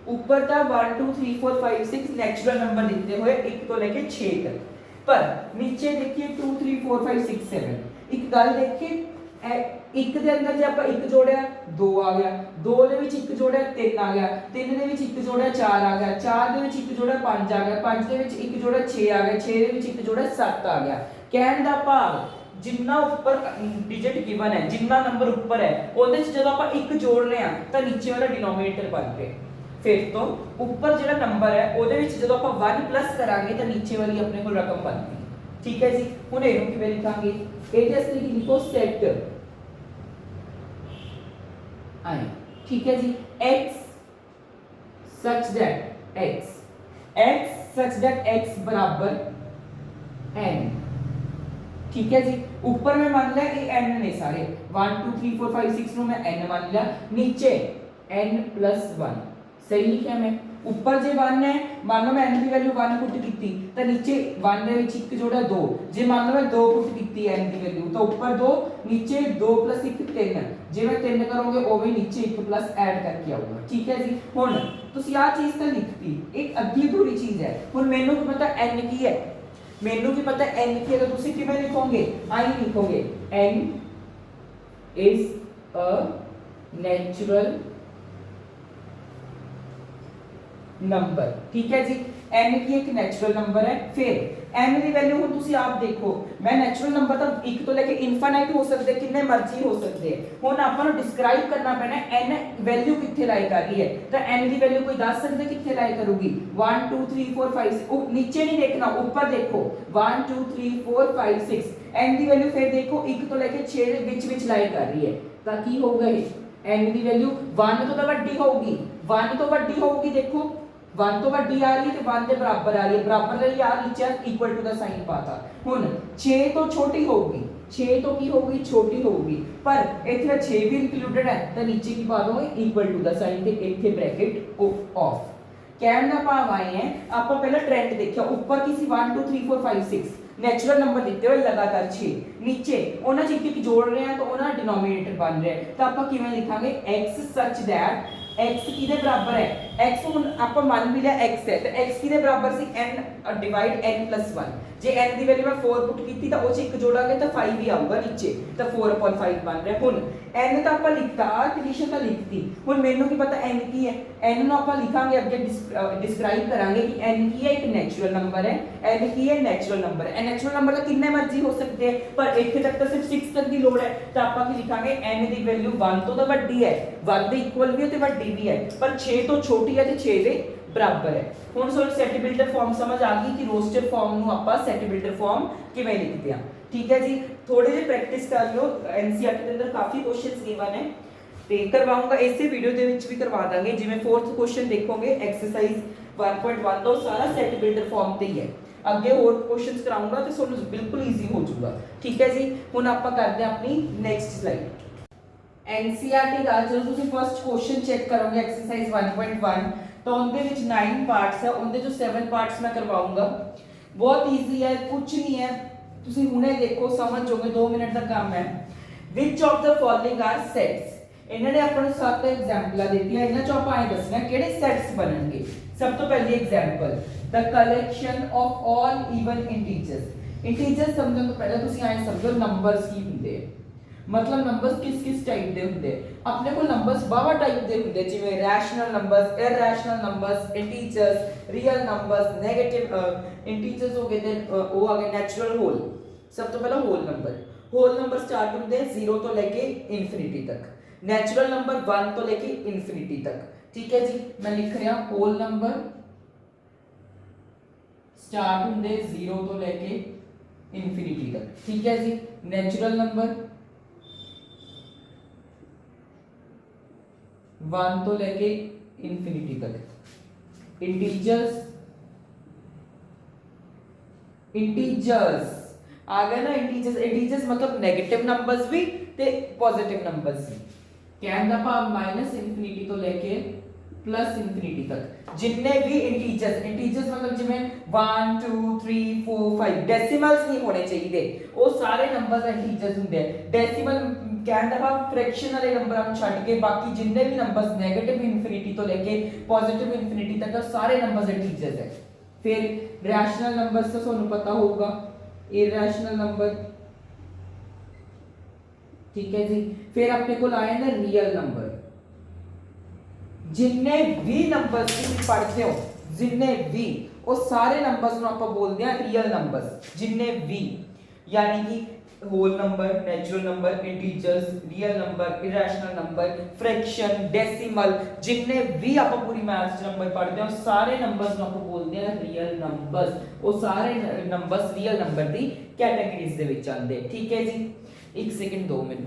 ਉੱਪਰ ਤਾਂ 1 2 3 4 5 6 ਨੈਚੁਰਲ ਨੰਬਰ ਦਿੱਤੇ ਹੋਏ 1 ਤੋਂ ਲੈ ਕੇ 6 ਤੱਕ ਪਰ ਨੀਚੇ ਦੇਖिए 2 3 4 5 6 7 ਇੱਕ ਗੱਲ ਦੇਖੀ ਇੱਕ ਦੇ ਅੰਦਰ ਜੇ ਆਪਾਂ ਇੱਕ ਜੋੜਿਆ 2 ਆ ਗਿਆ 2 ਦੇ ਵਿੱਚ ਇੱਕ ਜੋੜਿਆ 3 ਆ ਗਿਆ 3 ਦੇ ਵਿੱਚ ਇੱਕ ਜੋੜਿਆ 4 ਆ ਗਿਆ 4 ਦੇ ਵਿੱਚ ਇੱਕ ਜੋੜਿਆ 5 ਆ ਗਿਆ 5 ਦੇ ਵਿੱਚ ਇੱਕ ਜੋੜਿਆ 6 ਆ ਗਿਆ 6 ਦੇ ਵਿੱਚ ਇੱਕ ਜੋੜਿਆ 7 ਆ ਗਿਆ। ਕਹਿਣ ਦਾ ਭਾਵ ਜਿੰਨਾ ਉੱਪਰ ਡਿਜਿਟ ਗਿਵਨ ਹੈ ਜਿੰਨਾ ਨੰਬਰ ਉੱਪਰ ਹੈ ਉਹਦੇ ਚ ਜਦੋਂ ਆਪਾਂ ਇੱਕ ਜੋੜ ਰਹੇ ਆ ਤਾਂ ਨੀਚੇ ਵਾਲਾ ਡਿਨੋਮੀਨੇਟਰ ਬਣ ਗਿਆ। ਫਿਰ ਤੋਂ ਉੱਪਰ ਜਿਹੜਾ ਨੰਬਰ ਹੈ ਉਹਦੇ ਵਿੱਚ ਜਦੋਂ ਆਪਾਂ 1 ਪਲੱਸ ਕਰਾਂਗੇ ਤਾਂ ਨੀਚੇ ਵਾਲੀ ਆਪਣੇ ਕੋਲ ਰਕਮ ਬਣਦੀ ਠੀਕ ਹੈ ਜੀ। ਹੁਣ ਇਹਨੂੰ ਕਿਵੇਂ ਲਿਖਾਂਗੇ ਇਹਦੇ ਅਸਲੀ ਕੀ ਲਿਖੋ ਸੈਟ ਆਈ ਠੀਕ ਹੈ ਜੀ x such that x such that x बराबर n ठीक है जी। ऊपर में मान लिया ये n ने सारे 1 2 3 4 5 6 ਨੂੰ ਮੈਂ n मान लिया नीचे n + 1 सही लिखा मैं। ऊपर जे 1 है मान लो मैं n की वैल्यू 1 पुट कीती तो नीचे 1 ਦੇ ਵਿੱਚ ਇੱਕ ਜੋੜਾ 2 ਜੇ ਮੰਨ ਲਓ ਮੈਂ 2 ਪੁਟ ਕੀਤੀ n ਦੀ ਵੈਲਿਊ ਤਾਂ ਉੱਪਰ 2 नीचे 2 + 1 3 ਜੇ ਮੈਂ 3 ਕਰੋਗੇ ਉਹ ਵੀ नीचे 1 + ਐਡ ਕਰਕੇ ਆਊਗਾ ਠੀਕ ਹੈ ਜੀ। ਹੁਣ ਤੁਸੀਂ ਆ ਚੀਜ਼ ਤਾਂ ਲਿਖਤੀ ਇੱਕ ਅੱਧੀ ਥੋੜੀ ਚੀਜ਼ ਹੈ। ਹੁਣ ਮੈਨੂੰ ਕੀ ਪਤਾ n ਕੀ ਹੈ ਮੈਨੂੰ ਕੀ ਪਤਾ n ਕੀ ਹੈ ਤਾਂ ਤੁਸੀਂ ਕਿਵੇਂ ਲਿਖੋਗੇ ਆਈ ਲਿਖੋਗੇ n is a natural number ठीक है जी। n की एक नेचुरल नंबर है फिर n ਦੀ ਵੈਲਿਊ ਹੁਣ ਤੁਸੀਂ ਆਪ ਦੇਖੋ ਮੈਂ ਨੈਚੁਰਲ ਨੰਬਰ ਤਾਂ 1 ਤੋਂ ਲੈ ਕੇ ਇਨਫਾਈਨਾਈਟ ਹੋ ਸਕਦੇ ਕਿੰਨੇ ਮਰਜ਼ੀ ਹੋ ਸਕਦੇ ਹੁਣ ਆਪਾਂ ਨੂੰ ਡਿਸਕ੍ਰਾਈਬ ਕਰਨਾ ਪੈਣਾ n ਵੈਲਿਊ ਕਿੱਥੇ ਲਾਈ ਕਰ ਰਹੀ ਹੈ ਤਾਂ n ਦੀ ਵੈਲਿਊ ਕੋਈ ਦੱਸ ਸਕਦਾ ਕਿੱਥੇ ਲਾਈ ਕਰੂਗੀ 1 2 3 4 5 ਉਹ ਨੀਚੇ ਨਹੀਂ ਦੇਖਣਾ ਉੱਪਰ ਦੇਖੋ 1 2 3 4 5 6 n ਦੀ ਵੈਲਿਊ ਫਿਰ ਦੇਖੋ 1 ਤੋਂ ਲੈ ਕੇ 6 ਦੇ ਵਿੱਚ ਲਾਈ ਕਰ ਰਹੀ ਹੈ ਤਾਂ ਕੀ ਹੋਊਗਾ ਇਹ n ਦੀ ਵੈਲਿਊ 1 ਤੋਂ ਤਾਂ ਵੱਡੀ ਹੋਊਗੀ 1 ਤੋਂ ਵੱਡੀ ਹੋਊਗੀ ਦੇਖੋ 1 ਤੋਂ ਵੱਡੀ ਆ ਰਹੀ ਹੈ ਤੇ 1 ਦੇ ਬਰਾਬਰ ਆ ਰਹੀ ਹੈ, ਬਰਾਬਰ ਲਈ ਆ ਨੀਚੇ ਇਕੁਅਲ ਟੂ ਦਾ ਸਾਈਨ ਪਾਤਾ। ਹੁਣ 6 ਤੋਂ ਛੋਟੀ ਹੋਊਗੀ, 6 ਤੋਂ ਕੀ ਹੋਊਗੀ, ਛੋਟੀ ਹੋਊਗੀ, ਪਰ ਇੱਥੇ 6 ਵੀ ਇਨਕਲੂਡਡ ਹੈ ਤਾਂ ਨੀਚੇ ਕੀ ਪਾ ਦੋਗੇ, ਇਕੁਅਲ ਟੂ ਦਾ ਸਾਈਨ ਤੇ ਇੱਥੇ ਬ੍ਰੈਕਟ ਆਫ। ਕਹਿਣ ਦਾ ਭਾਵ ਆਏ ਹੈ ਆਪਾਂ ਪਹਿਲਾਂ ਟ੍ਰੈਂਡ ਦੇਖਿਆ, ਉੱਪਰ ਕੀ ਸੀ 1 2 3 4 5 6 ਨੈਚੁਰਲ ਨੰਬਰ ਦਿੱਤੇ ਹੋਏ ਲਗਾਤਾਰ 6, ਨੀਚੇ ਉਹਨਾਂ ਚ ਇੱਕ ਜੋੜ ਰਹੇ ਆ ਤਾਂ ਉਹਨਾਂ ਦਾ ਡਿਨੋਮੀਨੇਟਰ ਬਣ ਰਿਹਾ ਤਾਂ ਆਪਾਂ ਕਿਵੇਂ ਲਿਖਾਂਗੇ x such that x ਕਿਹਦੇ ਬਰਾਬਰ ਹੈ, x ਹੁਣ ਆਪਾਂ ਮੰਨ ਵੀ ਲਿਆ x ਹੈ ਤਾਂ x ਕਿਹਦੇ ਬਰਾਬਰ ਸੀ n ਡਿਵਾਈਡ n 1। ਜੇ n ਦੀ ਵੈਲਿਊ ਮੈਂ 4 ਪੁੱਟ ਕੀਤੀ ਤਾਂ ਉਹ ਚ ਇੱਕ ਜੋੜਾਂਗੇ ਤਾਂ 5 ਹੀ ਆਊਗਾ ਨੀਚੇ, ਤਾਂ 4/5 ਬਣ ਰਿਹਾ। ਹੁਣ n ਤਾਂ ਆਪਾਂ ਲਿਖਤਾ, ਕੰਡੀਸ਼ਨ ਤਾਂ ਲਿਖਤੀ, ਹੁਣ ਮੈਨੂੰ ਕੀ ਪਤਾ n ਕੀ ਹੈ, n ਨੂੰ ਆਪਾਂ ਲਿਖਾਂਗੇ ਅੱਗੇ ਡਿਸਕ੍ਰਾਈਬ ਕਰਾਂਗੇ ਕਿ n ਕੀ ਹੈ, ਇੱਕ ਨੈਚੁਰਲ ਨੰਬਰ ਹੈ। n ਕੀ ਹੈ, ਨੈਚੁਰਲ ਨੰਬਰ ਹੈ। ਨੈਚੁਰਲ ਨੰਬਰ ਤਾਂ ਕਿੰਨੇ ਮਰਜ਼ੀ ਹੋ ਸਕਦੇ ਹੈ, ਪਰ ਇੱਥੇ ਤੱਕ ਤਾਂ ਸਿਰਫ 6 ਤੱਕ ਦੀ ਲੋੜ ਹੈ ਤਾਂ ਆਪਾਂ ਕੀ ਲਿਖਾਂਗੇ, n ਦੀ ਵੈਲਿਊ 1 ਤੋਂ ਤਾਂ ਵੱਡੀ ਹੈ, 1 ਦੇ ਇਕੁਅਲ ਵੀ ਹੈ ਤੇ ਵੱਡੀ ਵੀ ਹੈ, ਪਰ 6 ਤੋਂ ਛੋਟੀ ਹੈ ਤੇ 6 ਦੇ ਬਰਾਬਰ ਹੈ। ਹੁਣ ਸਾਨੂੰ ਸੈਟ ਬਿਲਡਰ ਫਾਰਮ ਸਮਝ ਆ ਗਈ ਕਿ ਰੋਸਟਰ ਫਾਰਮ ਨੂੰ ਆਪਾਂ ਸੈਟ ਬਿਲਡਰ ਫਾਰਮ ਕਿਵੇਂ ਲਿਖਦੇ ਆ। ਠੀਕ ਹੈ ਜੀ, ਥੋੜੇ ਜਿਹੇ ਪ੍ਰੈਕਟਿਸ ਕਰ ਲਿਓ, ਐਨਸੀਈਆਰਟੀ ਦੇ ਅੰਦਰ ਕਾਫੀ ਕੁਐਸਚਨਸ ਗਿਵਨ ਹੈ ਤੇ ਕਰਵਾਉਂਗਾ, ਇਸੇ ਵੀਡੀਓ ਦੇ ਵਿੱਚ ਵੀ ਕਰਵਾ ਦਾਂਗੇ। ਜਿਵੇਂ 4th ਕੁਐਸਚਨ ਦੇਖੋਗੇ ਐਕਸਰਸਾਈਜ਼ 1.1 ਦਾ ਸਾਰਾ ਸੈਟ ਬਿਲਡਰ ਫਾਰਮ ਤੇ ਹੀ ਹੈ, ਅੱਗੇ ਹੋਰ ਕੁਐਸਚਨਸ ਕਰਾਉਂਗਾ ਤੇ ਤੁਹਾਨੂੰ ਬਿਲਕੁਲ ਈਜ਼ੀ ਹੋ ਜਾਊਗਾ। ਠੀਕ ਹੈ ਜੀ, ਹੁਣ ਆਪਾਂ ਕਰਦੇ ਹਾਂ ਆਪਣੀ ਨੈਕਸਟ ਸਲਾਈਡ। ਐਨਸੀਈਆਰਟੀ ਦਾ ਜਦੋਂ ਤੁਸੀਂ ਫਸਟ ਕੁਐਸਚਨ ਚੈੱਕ ਕਰੋਗੇ ਐਕਸਰਸਾਈਜ਼ 1.1 ਤਾਂ ਉਹਦੇ ਵਿੱਚ 9 ਪਾਰਟਸ ਹੈ, ਉਹਦੇ ਜੋ 7 ਪਾਰਟਸ ਮੈਂ ਕਰਵਾਉਂਗਾ। ਬਹੁਤ ਈਜ਼ੀ ਹੈ, ਕੁਝ ਨਹੀਂ ਹੈ, ਤੁਸੀਂ ਹੁਣੇ ਦੇਖੋ ਸਮਝ ਜਾਓਗੇ, 2 ਮਿੰਟ ਦਾ ਕੰਮ ਹੈ। Which of the following are sets, ਇਹਨਾਂ ਨੇ ਆਪਾਂ ਨੂੰ 7 ਐਗਜ਼ਾਮਪਲਾਂ ਦਿੱਤੀਆਂ, ਇਹਨਾਂ ਚੋਂ ਆਪਾਂ ਇਹ ਦੱਸਣਾ ਕਿਹੜੇ ਸੈਟਸ ਬਣਨਗੇ। ਸਭ ਤੋਂ ਪਹਿਲੀ example, the collection of all even integers. Integers ਸਮਝਣ ਤੋਂ ਪਹਿਲਾਂ ਤੁਸੀਂ ਐਂ ਸਮਝੋ ਨੰਬਰਸ ਕੀ ਹੁੰਦੇ ਆ, मतलब नंबर्स किस टाइप ਦੇ ਹੁੰਦੇ ਆਪਣੇ ਕੋਲ ਨੰਬਰਸ ਬਾਵਾ ਟਾਈਪ ਦੇ ਹੁੰਦੇ, ਜਿਵੇਂ rational numbers, irrational numbers, integers, real numbers, negative integers ਹੋ ਗਏ ਤੇ ਉਹ ਆ ਗਏ ਨੈਚੁਰਲ ਹੋਲ। ਸਭ ਤੋਂ ਪਹਿਲਾਂ ਹੋਲ ਨੰਬਰ ਸਟਾਰਟ ਹੁੰਦੇ 0 ਤੋਂ ਲੈ ਕੇ ਇਨਫਿਨਿਟੀ ਤੱਕ, ਨੈਚੁਰਲ ਨੰਬਰ 1 ਤੋਂ ਲੈ ਕੇ ਇਨਫਿਨਿਟੀ ਤੱਕ। ਠੀਕ ਹੈ ਜੀ, ਮੈਂ ਲਿਖ ਰਿਹਾ ਹੋਲ ਨੰਬਰ ਸਟਾਰਟ ਹੁੰਦੇ 0 ਤੋਂ ਲੈ ਕੇ ਇਨਫਿਨਿਟੀ ਤੱਕ। ਠੀਕ ਹੈ ਜੀ, ਨੈਚੁਰਲ ਨੰਬਰ 1 ਤੋਂ ਲੈ ਕੇ ਇਨਫਿਨਿਟੀ ਤੱਕ। ਇੰਟੀਜਰਸ ਆ ਗਏ ਨਾ, ਇੰਟੀਜਰਸ मतलब नेगेटिव नंबर्स भी ਤੇ ਪੋਜ਼ਿਟਿਵ ਨੰਬਰਸ ਵੀ। ਕਹਿਣ ਦਾ ਭਾਵ ਮਾਈਨਸ ਇਨਫਿਨਿਟੀ ਤੋਂ ਲੈ ਕੇ ਪਲੱਸ ਇਨਫਿਨਿਟੀ ਤੱਕ ਜਿੰਨੇ ਵੀ ਇੰਟੀਜਰਸ मतलब ਜਿਵੇਂ 1 2 3 4 5 ਡੈਸੀਮਲਸ ਨਹੀਂ ਹੋਣੇ ਚਾਹੀਦੇ, ਉਹ ਸਾਰੇ ਨੰਬਰਸ ਇੰਟੀਜਰਸ ਹੁੰਦੇ ਆ। ਡੈਸੀਮਲ ਕਹਿਣ ਦਾ ਭਾਵ ਫ੍ਰੈਕਸ਼ਨ ਵਾਲੇ ਨੰਬਰਾਂ ਨੂੰ ਛੱਡ ਕੇ ਬਾਕੀ ਜਿੰਨੇ ਵੀ ਨੰਬਰਸ 네ਗੇਟਿਵ ਇਨਫਿਨਿਟੀ ਤੋਂ ਲੈ ਕੇ ਪੋਜ਼ਿਟਿਵ ਇਨਫਿਨਿਟੀ ਤੱਕ ਸਾਰੇ ਨੰਬਰਸ ਇੰਟੀਜਰਸ ਹੈ। ਫਿਰ ਰੈਸ਼ਨਲ ਨੰਬਰਸ ਤਾਂ ਤੁਹਾਨੂੰ ਪਤਾ ਹੋਊਗਾ, ਇਰੈਸ਼ਨਲ ਨੰਬਰ। ਠੀਕ ਹੈ ਜੀ, ਫਿਰ ਆਪਣੇ ਕੋਲ ਆਏ ਨੇ ਰੀਅਲ ਨੰਬਰ। ਜਿੰਨੇ ਵੀ ਨੰਬਰਸ ਤੁਸੀਂ ਪੜ੍ਹਦੇ ਹੋ, ਜਿੰਨੇ ਵੀ, ਉਹ ਸਾਰੇ ਨੰਬਰਸ ਨੂੰ ਆਪਾਂ ਬੋਲਦੇ ਆ ਰੀਅਲ ਨੰਬਰਸ। ਜਿੰਨੇ ਵੀ यानी कि whole number, natural number, integers, real number, irrational number, fraction, decimal, जिन्ने भी आप पूरी मैथ्स नंबर पढ़ते हैं सारे नंबर्स ਨੂੰ ਆਪਾਂ ਬੋਲਦੇ ਆ ਰੀਅਲ ਨੰਬਰਸ। ਉਹ ਸਾਰੇ ਨੰਬਰਸ ਰੀਅਲ ਨੰਬਰ ਦੀ ਕੈਟਾਗਰੀਜ਼ ਦੇ ਵਿੱਚ ਆਉਂਦੇ। ਠੀਕ ਹੈ ਜੀ, 1 ਸੈਕਿੰਡ 2 ਮਿੰਟ।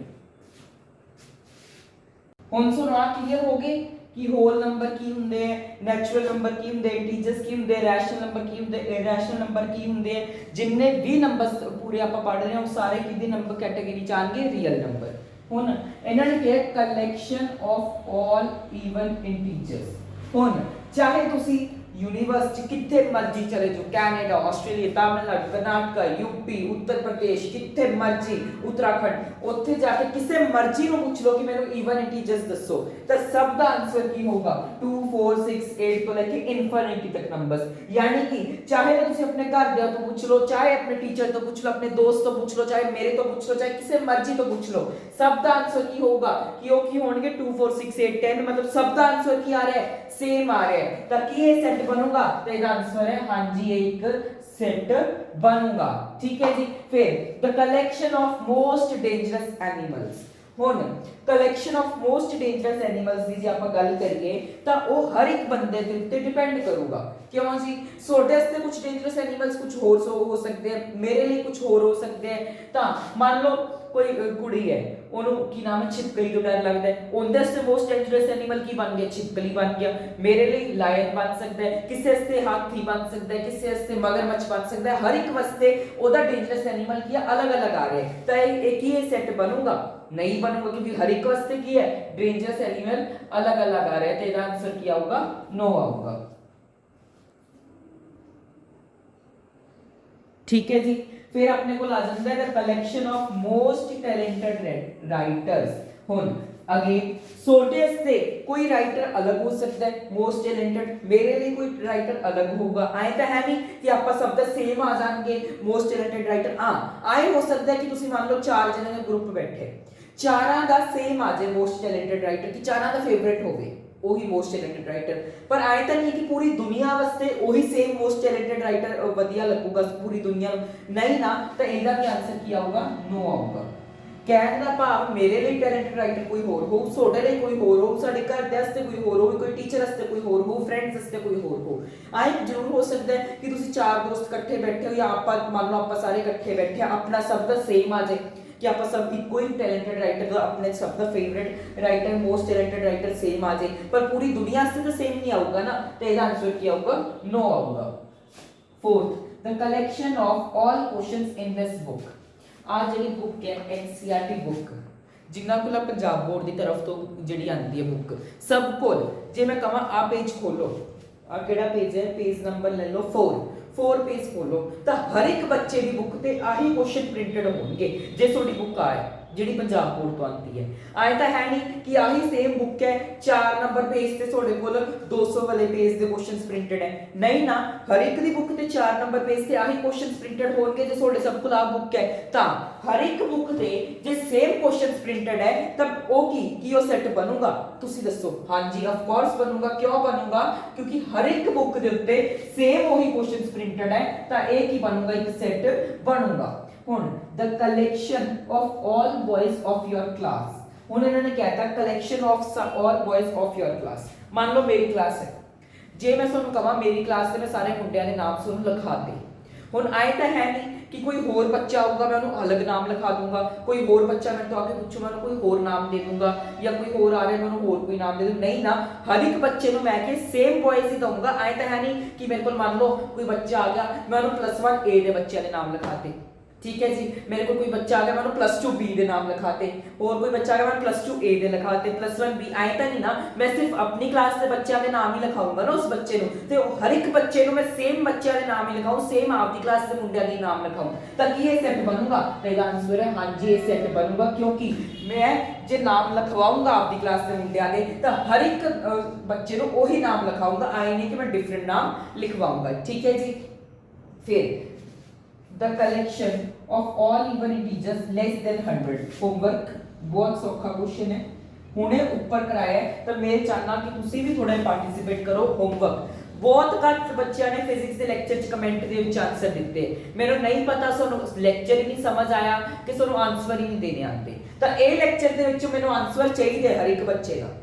ਹੁਣ ਸੁਣੋ ਆ ਕਲੀਅਰ ਹੋ ਗਏ कि होल नंबर की ਹੁੰਦੇ ਹੈ, ਨੈਚੁਰਲ ਨੰਬਰ ਕੀ ਹੁੰਦੇ, ਇੰਟੀਜਰਸ ਕੀ ਹੁੰਦੇ, ਰੈਸ਼ਨਲ ਨੰਬਰ ਕੀ ਹੁੰਦੇ, ਇਰੈਸ਼ਨਲ ਨੰਬਰ ਕੀ ਹੁੰਦੇ। ਜਿੰਨੇ ਵੀ ਨੰਬਰਸ ਪੂਰੇ ਆਪਾਂ ਪੜ ਰਹੇ ਹਾਂ ਉਹ ਸਾਰੇ ਕਿਹਦੀ ਨੰਬਰ ਕੈਟਾਗਰੀ ਚ ਆਣਗੇ, ਰੀਅਲ ਨੰਬਰ। ਹੁਣ ਇਹਨਾਂ ਨੇ ਕਿਹਾ collection of all even integers. ਹੁਣ ਚਾਹੇ ਤੁਸੀਂ यूनिवर्सिटी कितने मर्जी चले जाओ, Canada, Australia, Tamil Nadu, Karnataka, UP, Uttar Pradesh, कितने मर्जी, उत्तराखंड, ਉੱਥੇ ਜਾ ਕੇ ਕਿਸੇ ਮਰਜ਼ੀ ਨੂੰ ਪੁੱਛ ਲਓ ਕਿ ਮੈਨੂੰ ਈਵਨ ਇੰਟੀਜਰਸ ਦੱਸੋ ਤਾਂ ਸਭ ਦਾ ਆਨਸਰ ਕੀ ਹੋਗਾ 2 4 6 8 ਤੋਂ ਲੈ ਕੇ ਇਨਫਿਨਿਟੀ ਤੱਕ ਨੰਬਰਸ। ਯਾਨੀ ਕਿ ਚਾਹੇ ਤਾਂ ਤੁਸੀਂ ਆਪਣੇ ਘਰਦਿਆਂ ਤੋਂ ਪੁੱਛ ਲਓ, ਚਾਹੇ ਆਪਣੇ ਟੀਚਰ ਤੋਂ ਪੁੱਛ ਲਓ, ਆਪਣੇ ਦੋਸਤ ਤੋਂ ਪੁੱਛ ਲਓ, ਚਾਹੇ ਮੇਰੇ ਤੋਂ ਪੁੱਛ ਲਓ, ਚਾਹੇ ਕਿਸੇ ਮਰਜ਼ੀ ਤੋਂ ਪੁੱਛ ਲਓ, ਸਭ ਦਾ ਆਨਸਰ ਕੀ ਹੋਊਗਾ ਕਿ ਉਹ ਕੀ ਹੋਣਗੇ 2 4 6 8 10। मतलब ਸਭ ਦਾ ਆਨਸਰ ਕੀ ਆ ਰਿਹਾ ਹੈ, सेम आ रहा है। तो की ये सेट बनूंगा तो इसका आंसर है हाँ जी एक सेट बनूंगा। ठीक है जी। फिर the collection of most dangerous animals. ਹੁਣ collection of most dangerous animals ਦੀ ਜੇ ਆਪਾਂ ਗੱਲ ਕਰੀਏ ਤਾਂ ਉਹ ਹਰ ਇੱਕ ਬੰਦੇ ਦੇ ਉੱਤੇ ਡਿਪੈਂਡ ਕਰੂਗਾ क्यों जी सोडे वास्ते कुछ डेंजरस एनिमल्स कुछ होर हो सकते हैं, मेरे लिए कुछ होर हो सकते हैं। तो मान लो कोई कुड़ी है ਉਹਨੂੰ ਕੀ ਨਾਮ ਹੈ छिपकली तो डर लगता है, ਉਹਦੇ ਵਾਸਤੇ मोस्ट डेंजरस एनिमल की बन गया छिपकली बन गया। मेरे लिए लायन बन सकता है, किसी वास्ते हाथी बन सकता है, किसी वास्ते मगरमच्छ बन सकता है। हर एक वास्ते ਉਹਦਾ डेंजरस एनिमल की अलग अलग आ रहे हैं। तो एक ही सेट बनूंगा नहीं बनूंगा, क्योंकि हर एक वास्ते की है डेंजरस एनिमल अलग अलग आ रहे हैं। तो इसका आंसर क्या होगा? नो आऊगा। ठीक है जी। फिर अपने को आ जाता है collection of most talented writers. हुन अगेन सोडे से कोई राइटर अलग हो सकता है मोस्ट टैलेंटेड, मेरे लिए कोई राइटर अलग होगा। आए तो है नहीं कि आप सब सेम आ जाएंगे मोस्ट टैलेंटेड राइटर। हाँ आए हो सकता है कि तुसी मान लो 4 जने का ग्रुप बैठे, चारां दा सेम आ जाए मोस्ट टैलेंटेड राइटर कि चारां दा फेवरेट होवे ਉਹੀ ਮੋਸਟ ਟੈਲੈਂਟਡ ਰਾਈਟਰ। ਪਰ ਆਏ ਤਾਂ ਨਹੀਂ ਕਿ ਪੂਰੀ ਦੁਨੀਆ ਵਾਸਤੇ ਉਹੀ ਸੇਮ ਮੋਸਟ ਟੈਲੈਂਟਡ ਰਾਈਟਰ ਵਧੀਆ ਲੱਗੂਗਾ ਪੂਰੀ ਦੁਨੀਆ ਨੂੰ, ਨਹੀਂ ਨਾ। ਤਾਂ ਇਹਦਾ ਵੀ ਆਨਸਰ ਕੀ ਆਊਗਾ? ਨੋ ਆਊਗਾ। ਕਹਿਣ ਦਾ ਭਾਵ ਮੇਰੇ ਲਈ ਟੈਲੈਂਟਡ ਰਾਈਟਰ ਕੋਈ ਹੋਰ ਹੋ, ਤੁਹਾਡੇ ਲਈ ਕੋਈ ਹੋਰ ਹੋ, ਸਾਡੇ ਘਰ ਦੇ ਵਾਸਤੇ ਕੋਈ ਹੋਰ ਹੋ, ਕੋਈ ਟੀਚਰ ਵਾਸਤੇ ਕੋਈ ਹੋਰ ਹੋ, ਫਰੈਂਡਸ ਵਾਸਤੇ ਕੋਈ ਹੋਰ ਹੋ। ਆਏ ਜ਼ਰੂਰ ਹੋ ਸਕਦਾ ਹੈ ਕਿ ਤੁਸੀਂ 4 ਦੋਸਤ ਇਕੱਠੇ ਬੈਠੇ ਹੋ, ਜਾਂ ਆਪਾਂ ਮੰਨ ਲਓ ਆਪਾਂ ਸਾਰੇ ਇਕੱਠੇ ਬੈਠੇ ਆ, ਆਪਣਾ ਸਭ ਦਾ ਸੇਮ ਆ ਜਾਏ कि आप सब इको ही टैलेंटेड राइटर का अपने सब का favourite writer most talented writer same आ जाए, पर पूरी दुनिया से तो सेम नहीं आऊगा ना। तो इसका आंसर क्या होगा? नो आऊगा। Fourth, the collection of all questions in this book. आ ਜਿਹੜੀ बुक है एनसीईआरटी बुक जिन्ना कोल पंजाब बोर्ड की तरफ तो ਜਿਹੜੀ आती है बुक सब कोल, जे मैं कहां आ पेज खोलो, आ केड़ा पेज है, पेज नंबर ले लो 4 पेज खोलो, तो हर एक बच्चे की बुक ते आही क्वेश्चन प्रिंटेड होंगे। जे थोड़ी बुक आए जिहड़ी पंजाब बोर्ड तो आती है, आए तो है नहीं कि आही सेम बुक है 4 नंबर पेज ते थोड़े कोल 200 वाले पेज दे क्वेश्चंस प्रिंटेड है, नहीं ना। हर एक दी बुक ते 4 नंबर पेज ते आही क्वेश्चंस प्रिंटेड होंगे। जे थोड़े सब कोल आ बुक है तो हर एक बुक ते जे सेम क्वेश्चंस प्रिंटेड है तब ओ की ओ सेट बनूगा? तुसी दसो। हां जी ऑफ कोर्स बनूगा। क्यों बनूगा? क्योंकि हर एक बुक दे उत्ते सेम वही क्वेश्चंस प्रिंटेड है, तो ए की बनूगा? एक सेट बनूगा। हुन the collection of all boys of your class, हुन इन्होंने कहता collection of all boys of your class. मान लो मेरी क्लास है, जे मैं तुहानू कहां मेरी क्लास से मैं सारे मुंडियां दे नाम तुहानू लिखा दे, हुन आए तो है नहीं कि कोई होर बच्चा आऊगा मैं उन्हें अलग नाम लिखा दूंगा, कोई होर बच्चा मैं तो आके पूछूं मैं कोई होर नाम दे दूंगा, या कोई होर आ रहा है मैं उन्हें होर कोई नाम दे दूं, नहीं ना। हर एक बच्चे को मैं के सेम बॉयज ही दूंगा। आए तो है नहीं कि मेरे को मान लो कोई बच्चा आ गया मैं उन्हें +1 ए दे बच्चे के नाम लिखाते, ठीक है जी। मेरे को कोई बच्चा आ गया मैं +2 बी दे नाम लिखाते, और कोई बच्चा आ गया मैं +2 ए दे लिखाते, +1 बी। आए तो नहीं ना, मैं सिर्फ अपनी क्लास के बच्चों के नाम ही लिखाऊंगा ना उस बच्चे को, तो हर एक बच्चे को मैं सेम बच्चों के नाम ही लिखाऊं, सेम आपकी क्लास के मुंडिया के नाम लिखाऊं, ताकि ये सेट बनूगा। तो इसका आंसर है हां जी ये सेट बनूगा, क्योंकि मैं जे नाम लिखवाऊंगा आपकी क्लास के मुंडिया के तो हर एक बच्चे को वही नाम लिखाऊंगा, आए नहीं कि मैं डिफरेंट नाम लिखवाऊंगा, ठीक है जी। फिर the collection of all even integers less than 100। Homework बहुत सौखा क्वेश्चन है, हुणे ऊपर कराया है, तो मैं चाहना कि तुसी भी थोड़ा पार्टिसिपेट करो। होमवर्क बहुत घट बच्चों ने फिजिक्स के लेक्चर च कमेंट दे विच आंसर दिते, मेरे नहीं पता सोनू लेक्चर ही नहीं समझ आया कि सोनू आंसर ही नहीं देने आते, तो ए लेक्चर दे विच मेनू आंसर चाहिए हर एक बच्चे का,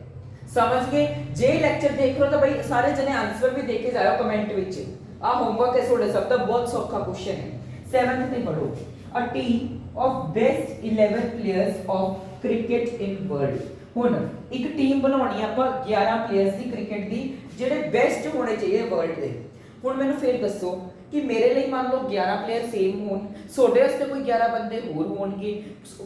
समझ गए। जे लेक्चर देख लो तो भाई सारे जने आंसर भी देके जाओ कमेंट विच। आ होमवर्क है थोड़े सब का बहुत सौखा क्वेश्चन है। 7th में पढ़ो a team of best 11 players of cricket in world. हुन एक टीम बनानी है ਆਪਾਂ 11 प्लेयर्स ਦੀ क्रिकेट ਦੀ ਜਿਹੜੇ बेस्ट होने चाहिए वर्ल्ड ਦੇ। हुन ਮੈਨੂੰ फिर दसो कि मेरे लिए मान लो 11 प्लेयर सेम होन, ਤੁਹਾਡੇ ਵਾਸਤੇ ਕੋਈ 11 ਬੰਦੇ ਹੋਰ ਹੋਣਗੇ,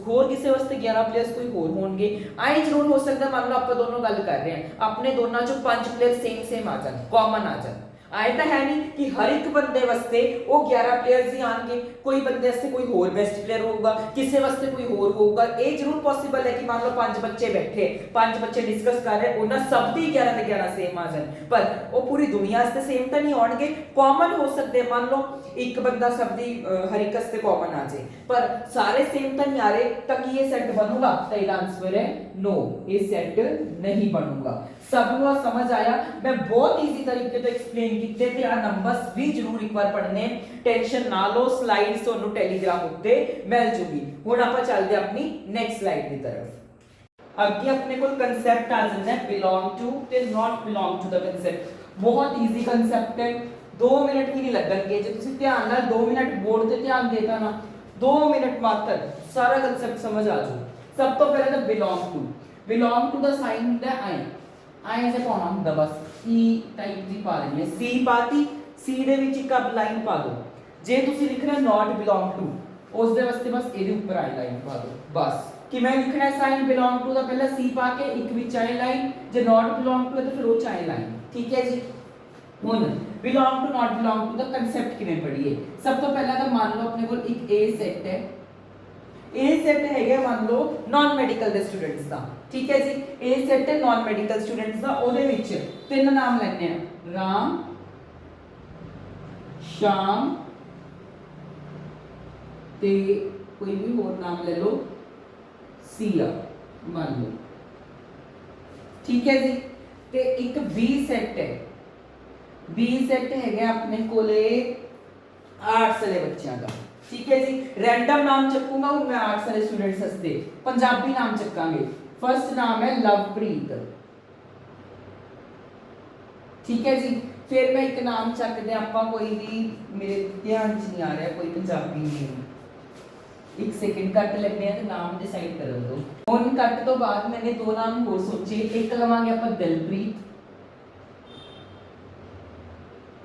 ਹੋਰ ਕਿਸੇ ਵਾਸਤੇ 11 प्लेयर्स कोई ਹੋਰ ਹੋਣਗੇ। ਆਏ ਜ਼ਰੂਰ ਹੋ ਸਕਦਾ ਮੰਨ ਲਓ ਆਪਾਂ ਦੋਨੋਂ ਗੱਲ ਕਰ ਰਹੇ ਹਾਂ, ਆਪਣੇ ਦੋਨਾਂ ਚੋਂ 5 प्लेयर सेम आ जाਣ, कॉमन आ जाਣ। आए तो है नहीं कि हर एक बंदे वास्ते वो 11 प्लेयर्स ही आएंगे, कोई बंदे वास्ते कोई होर बेस्ट प्लेयर होगा, किसी वास्ते कोई होर होगा। ये जरूर पॉसिबल है कि मान लो 5 बच्चे बैठे, 5 बच्चे डिस्कस कर रहे हैं, उन्हें सब दी 11 के 11 सेम आ जाए, पर वो पूरी दुनिया वास्ते सेम तो नहीं आएंगे, कॉमन हो सकते हैं। मान लो एक बंदा सब दी हर एक वास्ते कॉमन आ जाए, पर सारे सेम तो नहीं आ रहे, तक ये सेट बनूगा? तो इसका आंसर है नो, ये सेट नहीं बनूगा। सबको समझ आया? मैं बहुत इजी तरीके से एक्सप्लेन किए थे, आ नंबर्स भी जरूर एक बार पढ़ने, टेंशन ना लो, स्लाइड्स ਤੁਹਾਨੂੰ टेलीग्राम ਉੱਤੇ मिल जूगी। ਹੁਣ ਆਪਾਂ ਚੱਲਦੇ ਆਪਣੀ नेक्स्ट स्लाइड ਦੀ तरफ। ਅੱਗੇ ਆਪਣੇ ਕੋਲ ਕਨਸੈਪਟ ਆ ਜਾਂਦਾ ਹੈ ਬਿਲੋਂਗ ਟੂ ਤੇ ਨਾਟ ਬਿਲੋਂਗ ਟੂ ਦਾ ਕਨਸੈਪਟ। बहुत इजी कंसेप्ट है, 2 ਮਿੰਟ ਵੀ ਨਹੀਂ ਲੱਗਣਗੇ ਜੇ ਤੁਸੀਂ ਧਿਆਨ ਨਾਲ 2 ਮਿੰਟ ਬੋਰਡ ਤੇ ਧਿਆਨ ਦੇਤਾ ਨਾ 2 ਮਿੰਟ ਮਾਤਰ ਸਾਰਾ ਕਨਸੈਪਟ ਸਮਝ ਆ ਜਾਊ। ਸਭ ਤੋਂ ਪਹਿਲਾਂ ਤਾਂ ਬਿਲੋਂਗ ਟੂ ਦਾ ਸਾਈਨ ਹੁੰਦਾ ਹੈ ਆਏ ਜੇ ਪਾਉਣਾ ਹੁੰਦਾ ਬਸ ਈ ਟਾਈਪ ਦੀ ਪਾ ਲੈਣੀ ਹੈ ਸੀ ਪਾਤੀ ਸੀ ਦੇ ਵਿੱਚ ਇੱਕ ਅਬ ਲਾਈਨ ਪਾ ਦਿਓ। ਜੇ ਤੁਸੀਂ ਲਿਖਣਾ ਨਾਟ ਬਿਲੋਂਗ ਟੂ ਉਸ ਦੇ ਵਾਸਤੇ ਬਸ ਇਹਦੇ ਉੱਪਰ ਆਈ ਲਾਈਨ ਪਾ ਦਿਓ ਬਸ। ਕਿਵੇਂ ਲਿਖਣਾ ਹੈ ਸਾਈਨ ਬਿਲੋਂਗ ਟੂ ਦਾ ਪਹਿਲਾਂ ਸੀ ਪਾ ਕੇ ਇੱਕ ਵਿੱਚ ਆਏ ਲਾਈਨ ਜੇ ਨਾਟ ਬਿਲੋਂਗ ਟੂ ਹੈ ਤਾਂ ਫਿਰ ਉਹ ਚ ਆਏ ਲਾਈਨ ਠੀਕ ਹੈ ਜੀ। ਹੁਣ belong to not belong to ਦਾ ਕਨਸੈਪਟ ਕਿਵੇਂ ਪੜ੍ਹੀਏ। ਸਭ ਤੋਂ ਪਹਿਲਾਂ ਤਾਂ ਮੰਨ ਲਓ ਆਪਣੇ ਕੋਲ ਇੱਕ A ਸੈੱਟ ਹੈ A ਸੈੱਟ ਹੈਗਾ ਮੰਨ ਲਓ ਨਾਨ ਮੈਡੀਕਲ ਦੇ ਸਟੂਡੈਂਟਸ ਦਾ ਠੀਕ ਹੈ ਜੀ। A ਸੈੱਟ ਹੈ ਨਾਨ ਮੈਡੀਕਲ ਸਟੂਡੈਂਟਸ ਦਾ ਉਹਦੇ ਵਿੱਚ ਤਿੰਨ ਨਾਮ ਲੈਣੇ ਆ ਰਾਮ ਸ਼ਾਮ ਤੇ ਕੋਈ ਵੀ ਹੋਰ ਨਾਮ ਲੈ ਲਓ ਸੀਆ ਮੰਨ ਲਓ ਠੀਕ ਹੈ ਜੀ। ਤੇ ਇੱਕ B ਸੈੱਟ ਹੈ B ਸੈੱਟ ਹੈਗਾ ਆਪਣੇ ਕੋਲੇ ਆਰਟਸ ਵਾਲੇ ਬੱਚਿਆਂ ਦਾ ਠੀਕ ਹੈ ਜੀ। ਰੈਂਡਮ ਨਾਮ ਚੱਕੂਗਾ ਹੁਣ ਮੈਂ ਆਰਟਸ ਵਾਲੇ ਸਟੂਡੈਂਟਸ ਵਾਸਤੇ ਪੰਜਾਬੀ ਨਾਮ ਚੱਕਾਂਗੇ। ਫਰਸਟ ਨਾਮ ਹੈ ਲਵਪ੍ਰੀਤ ਠੀਕ ਹੈ ਜੀ। ਫਿਰ ਮੈਂ ਇੱਕ ਨਾਮ ਚੱਕਦੇ ਆਪਾਂ ਕੋਈ ਵੀ ਮੇਰੇ ਧਿਆਨ 'ਚ ਨਹੀਂ ਆ ਰਿਹਾ ਕੋਈ ਪੰਜਾਬੀ ਨੇਮ ਇੱਕ ਸੈਕਿੰਡ ਕੱਟ ਲੈਣੇ ਆ ਤੇ ਨਾਮ ਡਿਸਾਈਡ ਕਰਨ ਦੋ। ਹੁਣ ਕੱਟ ਤੋਂ ਬਾਅਦ ਮੈंने ਦੋ ਨਾਮ ਹੋਰ ਸੋਚੇ ਇੱਕ ਲਵਾਂਗੇ ਆਪਾਂ ਦਿਲਪ੍ਰੀਤ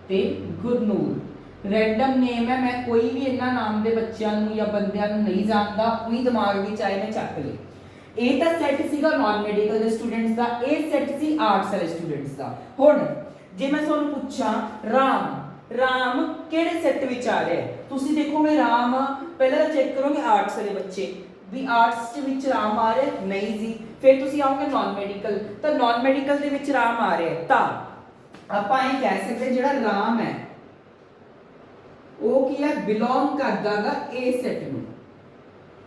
ਤੇ ਗੁਰਨੂਰ। ਰੈਂਡਮ ਨੇਮ ਹੈ ਮੈਂ ਕੋਈ ਵੀ ਇਹਨਾਂ ਨਾਮ ਦੇ ਬੱਚਿਆਂ ਨੂੰ ਜਾਂ ਬੰਦਿਆਂ ਨੂੰ ਨਹੀਂ ਜਾਣਦਾ ਉਹੀ ਦਿਮਾਗ ਵਿੱਚ ਆਏ ਮੈਂ ਚੱਕ ਲਏ। ਇਹ ਤਾਂ ਸੈੱਟ ਸੀਗਾ ਨਾਨ ਮੈਡੀਕਲ ਦੇ ਸਟੂਡੈਂਟਸ ਦਾ ਇਹ ਸੈੱਟ ਸੀ ਆਰਟਸ ਵਾਲੇ ਸਟੂਡੈਂਟਸ ਦਾ। ਹੁਣ ਜੇ ਮੈਂ ਤੁਹਾਨੂੰ ਪੁੱਛਾਂ ਰਾਮ ਕਿਹੜੇ ਸੈੱਟ ਵਿੱਚ ਆ ਰਿਹਾ ਹੈ ਤੁਸੀਂ ਦੇਖੋਗੇ ਰਾਮ ਪਹਿਲਾਂ ਚੈੱਕ ਕਰੋਗੇ ਆਰਟਸ ਵਾਲੇ ਬੱਚੇ ਵੀ ਆਰਟਸ ਦੇ ਵਿੱਚ ਰਾਮ ਆ ਰਿਹਾ ਨਹੀਂ ਜੀ। ਫਿਰ ਤੁਸੀਂ ਆਓਗੇ ਨਾਨ ਮੈਡੀਕਲ ਤਾਂ ਨਾਨ ਮੈਡੀਕਲ ਦੇ ਵਿੱਚ ਰਾਮ ਆ ਰਿਹਾ ਤਾਂ ਆਪਾਂ ਇਹ ਕਹਿ ਸਕਦੇ ਜਿਹੜਾ ਰਾਮ ਹੈ ਉਹ ਕੀ ਹੈ ਬਿਲੋਂਗ ਕਰਦਾਗਾ A ਸੈੱਟ ਨੂੰ।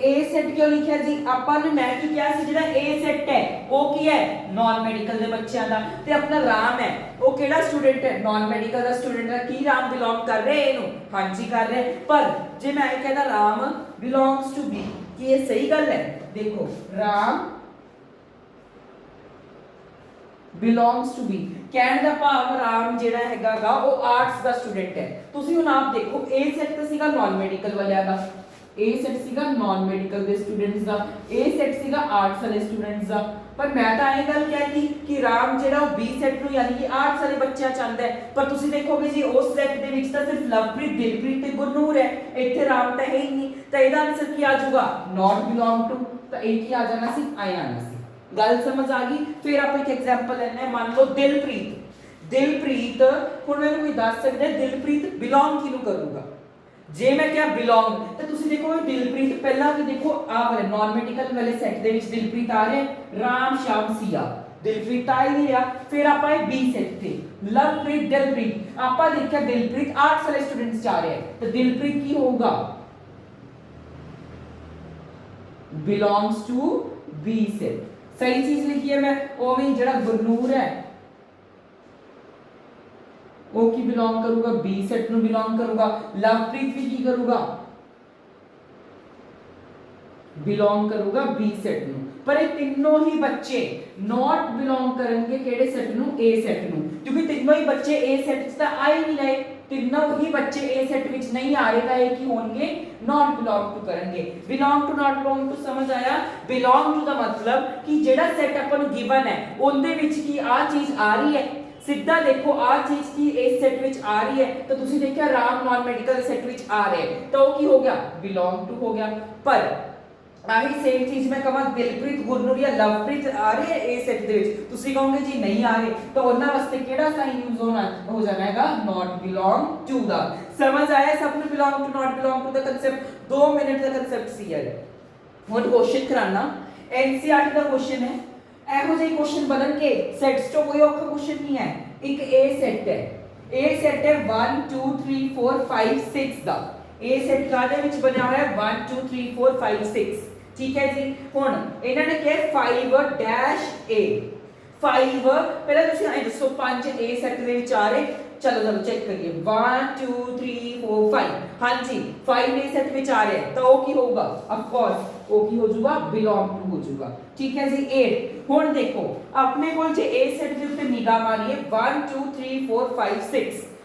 A ਸੈੱਟ ਕਿਉਂ ਲਿਖਿਆ ਜੀ ਆਪਾਂ ਨੇ ਮੈਂ ਕੀ ਕਿਹਾ ਸੀ ਜਿਹੜਾ A ਸੈੱਟ ਹੈ ਉਹ ਕੀ ਹੈ ਨਾਨ ਮੈਡੀਕਲ ਦੇ ਬੱਚਿਆਂ ਦਾ ਤੇ ਆਪਣਾ ਰਾਮ ਹੈ ਉਹ ਕਿਹੜਾ ਸਟੂਡੈਂਟ ਹੈ ਨਾਨ ਮੈਡੀਕਲ ਦਾ ਸਟੂਡੈਂਟ ਹੈ। ਕੀ ਰਾਮ ਬਿਲੋਂਗ ਕਰ ਰਿਹਾ ਇਹਨੂੰ ਹਾਂਜੀ ਕਰ ਰਿਹਾ ਪਰ ਜੇ ਮੈਂ ਇਹ ਕਹਿੰਦਾ ਰਾਮ ਬਿਲੋਂਗਸ ਟੂ B ਕੀ ਇਹ ਸਹੀ ਗੱਲ ਹੈ। ਦੇਖੋ ਰਾਮ ਬਿਲੋਂਗਸ ਟੂ B ਕਹਿਣ ਦਾ ਭਾਵ ਰਾਮ ਜਿਹੜਾ ਹੈਗਾਗਾ ਉਹ ਆਰਟਸ ਦਾ ਸਟੂਡੈਂਟ ਹੈ। ਤੁਸੀਂ ਹੁਣ ਆਪ ਦੇਖੋ A ਸੈੱਟ ਸੀਗਾ ਨਾਨ ਮੈਡੀਕਲ ਵਾਲਿਆਂ ਦਾ A ਸੈੱਟ ਸੀਗਾ ਨਾਨ ਮੈਡੀਕਲ ਦੇ ਸਟੂਡੈਂਟਸ ਦਾ A ਸੈੱਟ ਸੀਗਾ ਆਰਟਸ ਵਾਲੇ ਸਟੂਡੈਂਟਸ ਦਾ ਪਰ ਮੈਂ ਤਾਂ ਇਹ ਗੱਲ ਕਹਿਤੀ ਕਿ ਰਾਮ ਜਿਹੜਾ ਉਹ B ਸੈੱਟ ਨੂੰ ਯਾਨੀ ਕਿ ਆਰਟਸ ਵਾਲੇ ਬੱਚਿਆਂ ਚਾਹੁੰਦਾ ਹੈ ਪਰ ਤੁਸੀਂ ਦੇਖੋਗੇ ਜੀ ਉਸ ਸੈੱਟ ਦੇ ਵਿੱਚ ਤਾਂ ਸਿਰਫ ਲਵਪ੍ਰੀਤ ਦਿਲਪ੍ਰੀਤ ਤੇ ਗੁਰਨੂਰ ਹੈ ਇੱਥੇ ਰਾਮ ਤਾਂ ਹੈ ਹੀ ਨਹੀਂ ਤਾਂ ਇਹਦਾ ਆਨਸਰ ਕੀ ਆ ਜਾਊਗਾ ਨਾਟ ਬਿਲੋਂਗ ਟੂ ਤਾਂ ਇਹ ਕੀ ਆ ਜਾਣਾ ਸੀ ਆਈ ਆਣਾ ਸੀ। ਗੱਲ ਸਮਝ ਆ ਗਈ। ਫਿਰ ਆਪਾਂ ਇੱਕ ਐਗਜ਼ਾਮਪਲ ਲੈਣੇ ਆ ਮੰਨ ਲਓ ਦਿਲਪ੍ਰੀਤ ਹੁਣ ਮੈਨੂੰ ਕੋਈ ਦੱਸ ਸਕਦਾ ਦਿਲਪ੍ਰੀਤ ਬਿਲੋਂਗ ਕਿਹਨੂੰ ਕਰੂਗਾ। ਜੇ ਮੈਂ ਕਿਹਾ ਬਿਲੋਂਗ ਤਾਂ ਤੁਸੀਂ ਦੇਖੋ ਦਿਲਪ੍ਰੀਤ ਪਹਿਲਾਂ ਵੀ ਦੇਖੋ ਆ ਵਾਲੇ ਨਾਨ ਮੈਡੀਕਲ ਵਾਲੇ ਸੈੱਟ ਦੇ ਵਿੱਚ ਦਿਲਪ੍ਰੀਤ ਆ ਰਿਹਾ ਰਾਮ ਸ਼ਾਮ ਸੀਆ ਦਿਲਪ੍ਰੀਤ ਆ ਹੀ ਨਹੀਂ ਰਿਹਾ। ਫਿਰ ਆਪਾਂ ਇਹ B ਸੈੱਟ ਤੇ ਲਵਪ੍ਰੀਤ ਦਿਲਪ੍ਰੀਤ ਆਪਾਂ ਦੇਖਿਆ ਦਿਲਪ੍ਰੀਤ ਆਰਟਸ ਵਾਲੇ ਸਟੂਡੈਂਟਸ ਚ ਆ ਰਿਹਾ ਤਾਂ ਦਿਲਪ੍ਰੀਤ ਕੀ ਹੋਊਗਾ ਬਿਲੋਂਗਸ ਟੂ B ਸੈੱਟ। ਸਹੀ ਚੀਜ਼ ਲਿਖੀ ਹੈ ਮੈਂ ਉਹ ਵੀ ਜਿਹੜਾ ਗੁਰਨੂਰ ਹੈ ਉਹ ਕੀ ਬਿਲੋਂਗ ਕਰੂਗਾ B ਸੈੱਟ ਨੂੰ ਬਿਲੋਂਗ ਕਰੂਗਾ। ਲਵਪ੍ਰੀਤ ਵੀ ਕੀ ਕਰੂਗਾ ਬਿਲੋਂਗ ਕਰੂਗਾ B ਸੈੱਟ ਨੂੰ ਪਰ ਇਹ ਤਿੰਨੋਂ ਹੀ ਬੱਚੇ ਨਾਟ ਬਿਲੋਂਗ ਕਰਨਗੇ ਕਿਹੜੇ ਸੈੱਟ ਨੂੰ A ਸੈੱਟ ਨੂੰ ਕਿਉਂਕਿ ਤਿੰਨੋਂ ਹੀ ਬੱਚੇ A ਸੈੱਟ 'ਚ ਤਾਂ ਆਏ ਨਹੀਂ ਰਹੇ ਤਿੰਨੋਂ ਹੀ ਬੱਚੇ A ਸੈੱਟ ਵਿੱਚ ਨਹੀਂ ਆ ਰਹੇ ਤਾਂ ਇਹ ਕੀ ਹੋਣਗੇ ਨਾਟ ਬਿਲੋਂਗ ਟੂ ਕਰਨਗੇ। Belong to not belong to ਸਮਝ ਆਇਆ। ਬਿਲੋਂਗ ਟੂ ਦਾ ਮਤਲਬ ਕਿ ਜਿਹੜਾ ਸੈੱਟ ਆਪਾਂ ਨੂੰ ਗਿਵਨ ਹੈ ਉਹਦੇ ਵਿੱਚ ਕੀ ਆ ਚੀਜ਼ ਆ ਰਹੀ ਹੈ ਸਿੱਧਾ ਦੇਖੋ ਆ ਚੀਜ਼ ਕੀ ਇਸ ਸੈੱਟ ਵਿੱਚ ਆ ਰਹੀ ਹੈ ਤਾਂ ਤੁਸੀਂ ਦੇਖਿਆ ਰਾਮ ਨਾਨ ਮੈਡੀਕਲ ਸੈੱਟ ਵਿੱਚ ਆ ਰਿਹਾ ਹੈ ਤਾਂ ਉਹ ਕੀ ਹੋ ਗਿਆ ਬਿਲੋਂਗ ਟੂ ਹੋ ਗਿਆ। ਪਰ ਆਹੀ ਸੇਮ ਚੀਜ਼ ਮੈਂ ਕਹਾਂ ਦਿਲਪ੍ਰੀਤ ਗੁਰਨੂਰ ਜਾਂ ਲਵਪ੍ਰੀਤ ਆ ਰਹੇ ਹੈ A ਸੈੱਟ ਦੇ ਵਿੱਚ ਤੁਸੀਂ ਕਹੋਗੇ ਜੀ ਨਹੀਂ ਆ ਰਹੇ ਤਾਂ ਉਹਨਾਂ ਵਾਸਤੇ ਕਿਹੜਾ ਸਾਈਨ ਯੂਜ਼ ਹੋ ਜਾਣਾ ਹੈਗਾ ਨਾਟ ਬਿਲੋਂਗ ਟੂ ਦਾ। ਸਮਝ ਆਇਆ ਸਭ ਨੂੰ belong to not belong to ਦਾ ਕਨਸੈਪਟ 2 ਮਿੰਟ ਦਾ ਕਨਸੈਪਟ ਸੀ ਯਾਰ। ਹੁਣ ਕੁਐਸਚਨ ਕਰਾਣਾ NCERT ਦਾ ਕੁਐਸਚਨ ਹੈ ਇਹੋ ਜਿਹੇ ਕੁਐਸਚਨ ਬਣਨਗੇ ਸੈਟਸ ਤੋਂ ਕੋਈ ਔਖਾ ਕੁਐਸਚਨ ਨਹੀਂ ਹੈ। ਇੱਕ A ਸੈੱਟ ਹੈ 1 2 3 4 5 6 ਦਾ A ਸੈੱਟ ਕਾਦੇ ਵਿੱਚ ਬਣਿਆ ਹੋਇਆ ਹੈ 1 2 3 4 5 6 ਠੀਕ ਹੈ ਜੀ। ਹੁਣ ਇਹਨਾਂ ਨੇ ਕਿਹਾ 5 A 5 ਪਹਿਲਾਂ ਤੁਸੀਂ ਐਂ ਦੱਸੋ 5 A ਸੈੱਟ ਦੇ ਵਿੱਚ ਆ ਰਹੇ ਚਲੋ ਚੈੱਕ ਕਰੀਏ 1 2 3 4 5 ਹਾਂਜੀ 5 A ਸੈੱਟ ਵਿੱਚ ਆ ਰਿਹਾ ਤਾਂ ਉਹ ਕੀ ਹੋਊਗਾ ਆਫ ਕੋਰਸ ਉਹ ਕੀ ਹੋ ਜਾਊਗਾ ਬਿਲੋਂਗ ਟੂ ਹੋ ਜਾਊਗਾ ਠੀਕ ਹੈ ਜੀ 8। ਹੁਣ ਦੇਖੋ ਆਪਣੇ ਕੋਲ ਜੇ A ਸੈੱਟ ਦੇ ਉੱਤੇ ਨਿਗਾਹ ਮਾਰੀਏ 1 2 3 4 5 6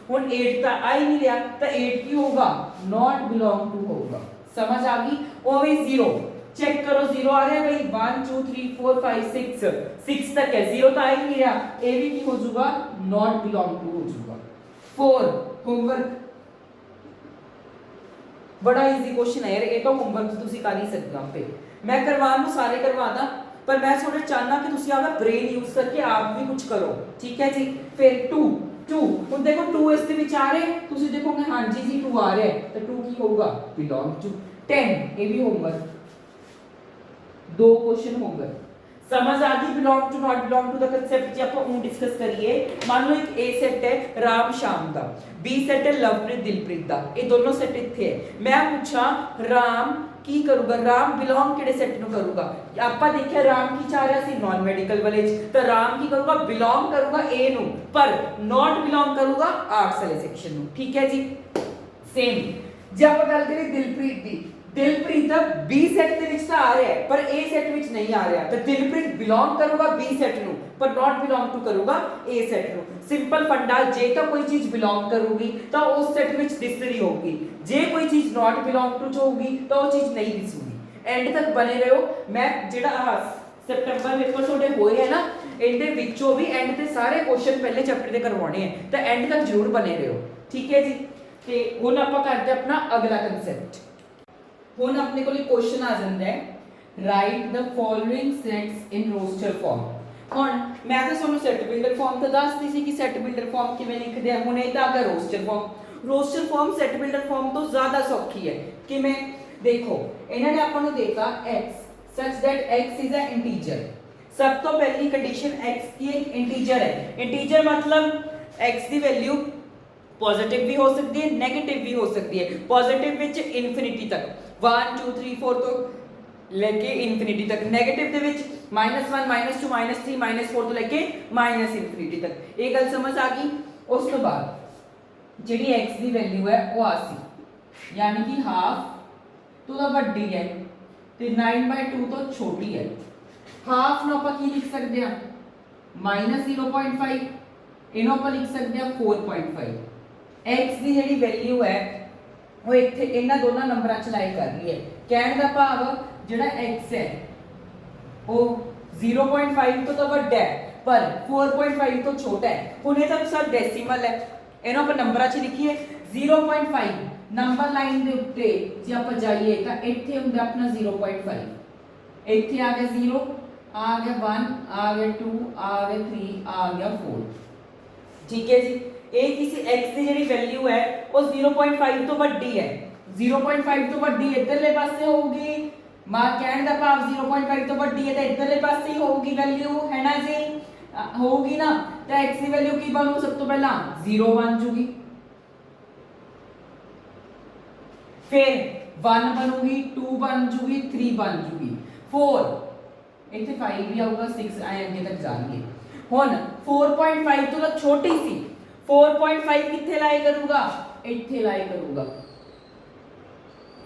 हुण 8 तो आ ही नहीं रहा, तो 8 की होगा नॉट बिलोंग टू होगा। समझ आ गई। ओवे 0 चेक करो, 0 आ रहा है भाई, 1 2 3 4 5 6 तक है, 0 तो आ ही नहीं रहा, ए भी की हो जाऊगा नॉट बिलोंग टू हो जाऊगा। 4 होमवर्क बड़ा इजी क्वेश्चन है यार, ये तो होमवर्क तुसी कर ही सकते हो आपे, मैं करवान ਨੂੰ ਸਾਰੇ ਕਰਵਾਦਾ, पर मैं थोड़ा चाहना कि तुसी आपका ब्रेन यूज करके आप भी कुछ करो, ठीक है जी। फिर 2 ਹੁਣ देखो 2 ਇਸ ਦੇ ਵਿੱਚ ਆ ਰਿਹਾ, ਤੁਸੀਂ ਦੇਖੋਗੇ हाँ जी जी 2 आ रहा है, तो 2 की होगा बिलोंग टू। 10 ये भी होमवर्क, 2 क्वेश्चन होमवर्क। समझ आ गई belong to not belong to दा कांसेप्ट जी ਆਪਾਂ ਉਹ डिस्कस करिए। मान लो एक ए सेट है राम श्याम ਦਾ, बी सेट है लवप्रीत दिलप्रीत ਦਾ, ਇਹ ਦੋਨੋਂ सेट ਇੱਥੇ ਹੈ। मैं पूछा राम ਕੀ ਕਰੂਗਾ, ਰਾਮ ਬਿਲੋਂਗ ਕਿਹੜੇ ਸੈੱਟ ਨੂੰ ਕਰੂਗਾ। ਆਪਾਂ ਦੇਖਿਆ ਰਾਮ ਕੀ ਚਾਹ ਰਿਹਾ ਸੀ, ਨਾਨ ਮੈਡੀਕਲ ਵਾਲੇ ਚ, ਤਾਂ ਰਾਮ ਕੀ ਕਰੂਗਾ, ਬਿਲੋਂਗ ਕਰੂਗਾ ਏ ਨੂੰ, ਪਰ ਨਾਟ ਬਿਲੋਂਗ ਕਰੂਗਾ ਆਰਟਸ ਵਾਲੇ ਸੈਕਸ਼ਨ ਨੂੰ, ਠੀਕ ਹੈ ਜੀ। ਸੇਮ ਜੇ ਆਪਾਂ ਗੱਲ ਕਰੀਏ ਦਿਲਪ੍ਰੀਤ ਦੀ, ਦਿਲਪ੍ਰੀਤ ਬੀ ਸੈੱਟ ਦੇ ਵਿੱਚ ਤਾਂ ਆ ਰਿਹਾ ਹੈ, ਪਰ ਏ ਸੈੱਟ ਵਿੱਚ ਨਹੀਂ ਆ ਰਿਹਾ, ਤਾਂ ਦਿਲਪ੍ਰੀਤ ਬਿਲੋਂਗ ਕਰੂਗਾ ਬੀ ਸੈੱਟ ਨੂੰ, ਪਰ ਨਾਟ ਬਿਲੋਂਗ ਟੂ ਕਰੂਗਾ ਏ ਸੈੱਟ ਨੂੰ। ਸਿੰਪਲ ਫੰਡਾ, ਜੇ ਤਾਂ ਕੋਈ ਚੀਜ਼ ਬਿਲੋਂਗ ਕਰੂਗੀ ਤਾਂ ਉਸ ਸੈੱਟ ਵਿੱਚ ਦਿਸ ਰਹੀ ਹੋਊਗੀ, ਜੇ ਕੋਈ ਚੀਜ਼ ਨਾਟ ਬਿਲੋਂਗ ਟੂ ਚ ਹੋਊਗੀ ਤਾਂ ਉਹ ਚੀਜ਼ ਨਹੀਂ ਦਿਸੂਗੀ। ਐਂਡ ਤੱਕ ਬਨੇ ਰਹੋ। ਮੈਂ ਜਿਹੜਾ ਸੈਪਟੈਂਬਰ ਪੇਪਰ ਤੁਹਾਡੇ ਹੋਏ ਹੈ ਨਾ, ਇਹਦੇ ਵਿੱਚੋਂ ਵੀ ਐਂਡ ਤੇ ਸਾਰੇ ਕੁਐਸਚਨ ਪਹਿਲੇ ਚੈਪਟਰ ਦੇ ਕਰਵਾਉਣੇ ਆ, ਤਾਂ ਐਂਡ ਤੱਕ ਜ਼ਰੂਰ ਬਨੇ ਰਹੋ, ਠੀਕ ਹੈ ਜੀ। ਤੇ ਹੁਣ ਆਪਾਂ ਕਰਦੇ ਆਪਣਾ ਅਗਲਾ ਕਨਸੈਪਟ। ਹੁਣ ਆਪਣੇ ਕੋਲ ਕੁਐਸਚਨ ਆ ਜਾਂਦਾ ਹੈ, ਰਾਈਟ ਦ ਫੋਲੋਇੰਗ ਸੈਟਸ ਇਨ ਰੋਸਟਰ ਫਾਰਮ। ਹੁਣ ਮੈਂ ਤਾਂ ਤੁਹਾਨੂੰ ਸੈਟ ਬਿਲਡਰ ਫਾਰਮ ਤਾਂ ਦੱਸਦੀ ਸੀ ਕਿ ਸੈਟ ਬਿਲਡਰ ਫਾਰਮ ਕਿਵੇਂ ਲਿਖਦੇ ਆ, ਹੁਣ ਇਹ ਤਾਂ ਅਗਰ roster form. Roster form set builder form ਤੋਂ ਜ਼ਿਆਦਾ ਸੌਖੀ ਹੈ। ਕਿਵੇਂ ਦੇਖੋ, ਇਹਨਾਂ ਨੇ ਆਪਾਂ ਨੂੰ ਦੇਤਾ x such that x is a integer। ਸਭ ਤੋਂ ਪਹਿਲੀ ਕੰਡੀਸ਼ਨ x की एक इंटीजर है। इंटीजर मतलब x ਦੀ ਵੈਲਿਊ पॉजिटिव भी हो सकती है, नेगेटिव भी हो सकती है। पॉजिटिव विच इनफिनिटी तक 1 2 3 4 तो लेके इनफिनिटी तक, नेगेटिव दे विच -1 -2 -3 -4 तो लेके -इनफिनिटी तक। ये गल समझ आ गई। उस तो बाद जिहड़ी x दी वैल्यू है वो आसी, यानी कि हाफ तो दा वड्डी है ते 9/2 तो छोटी है। हाफ ਨੂੰ ਆਪਾਂ ਕੀ ਲਿਖ ਸਕਦੇ ਹਾਂ, -0.5, ਇਹਨੂੰ ਆਪਾਂ ਲਿਖ ਸਕਦੇ ਹਾਂ 4.5। x ਦੀ ਜਿਹੜੀ ਵੈਲਿਊ ਹੈ ਉਹ ਇੱਥੇ ਇਹਨਾਂ ਦੋਨਾਂ ਨੰਬਰਾਂ 'ਚ ਲਾਈ ਕਰ ਰਹੀ ਹੈ। ਕਹਿਣ ਦਾ ਭਾਵ ਜਿਹੜਾ x ਹੈ ਉਹ 0.5 ਤੋਂ ਤਾਂ ਵੱਡਾ ਹੈ ਪਰ 4.5 ਤੋਂ ਛੋਟਾ ਹੈ। ਹੁਣ ਇਹ ਤਾਂ ਸਰ ਡੈਸੀਮਲ ਹੈ, ਇਹਨੂੰ ਆਪਾਂ ਨੰਬਰਾਂ 'ਚ ਲਿਖੀਏ 0.5। ਨੰਬਰ ਲਾਈਨ ਦੇ ਉੱਤੇ ਜੇ ਆਪਾਂ ਜਾਈਏ ਤਾਂ ਇੱਥੇ ਹੁੰਦਾ ਆਪਣਾ 0.5, ਇੱਥੇ ਆ ਗਿਆ 0, ਆ ਗਿਆ 1, ਆ ਗਿਆ 2, ਆ ਗਿਆ 3, ਆ ਗਿਆ 4, ठीक है जी। ਇਹ ਕਿਸੇ x ਦੀ ਜਿਹੜੀ ਵੈਲਿਊ ਹੈ ਉਹ 0.5 ਤੋਂ ਵੱਡੀ ਹੈ, 0.5 ਤੋਂ ਵੱਡੀ ਇੱਧਰਲੇ ਪਾਸੇ ਹੋਊਗੀ। ਮਾਂ ਕਹਿਣ ਦਾ ਭਾਵ 0.5 ਤੋਂ ਵੱਡੀ ਹੈ ਤਾਂ ਇੱਧਰਲੇ ਪਾਸੇ ਹੀ ਹੋਊਗੀ ਵੈਲਿਊ, ਹੈ ਨਾ ਜੀ, ਹੋਊਗੀ ਨਾ। ਤਾਂ x ਦੀ ਵੈਲਿਊ ਕੀ ਬਣੂ, ਸਭ ਤੋਂ ਪਹਿਲਾਂ 0 ਬਣ ਜੂਗੀ, फिर 1 बनूगी, 2 बन जूगी, 3 बन जूगी, 4 ਇੱਥੇ 5 भी आऊगा, 6 आए ਅੱਗੇ तक जाएंगे। ਹੁਣ 4.5 ਤੋਂ ਤਾਂ ਛੋਟੀ ਸੀ, 4.5 ਕਿੱਥੇ ਲਾਈ ਕਰੂਗਾ, ਇੱਥੇ ਲਾਈ ਕਰੂਗਾ,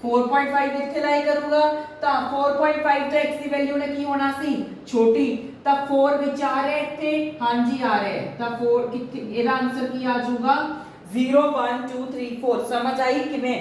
4.5 ਇੱਥੇ ਲਾਈ ਕਰੂਗਾ। ਤਾਂ 4.5 ਤੋਂ x ਦੀ ਵੈਲਿਊ ਨੇ ਕੀ ਹੋਣਾ ਸੀ, ਛੋਟੀ, ਤਾਂ 4 ਵਿੱਚ ਆ ਰਿਹਾ ਇੱਥੇ, ਹਾਂਜੀ ਆ ਰਿਹਾ ਹੈ, ਤਾਂ 4 ਕਿੱਥੇ, ਇਹਦਾ ਆਨਸਰ ਕੀ ਆ ਜਾਊਗਾ 0 1 2 3 4। ਸਮਝ ਆਈ ਕਿਵੇਂ।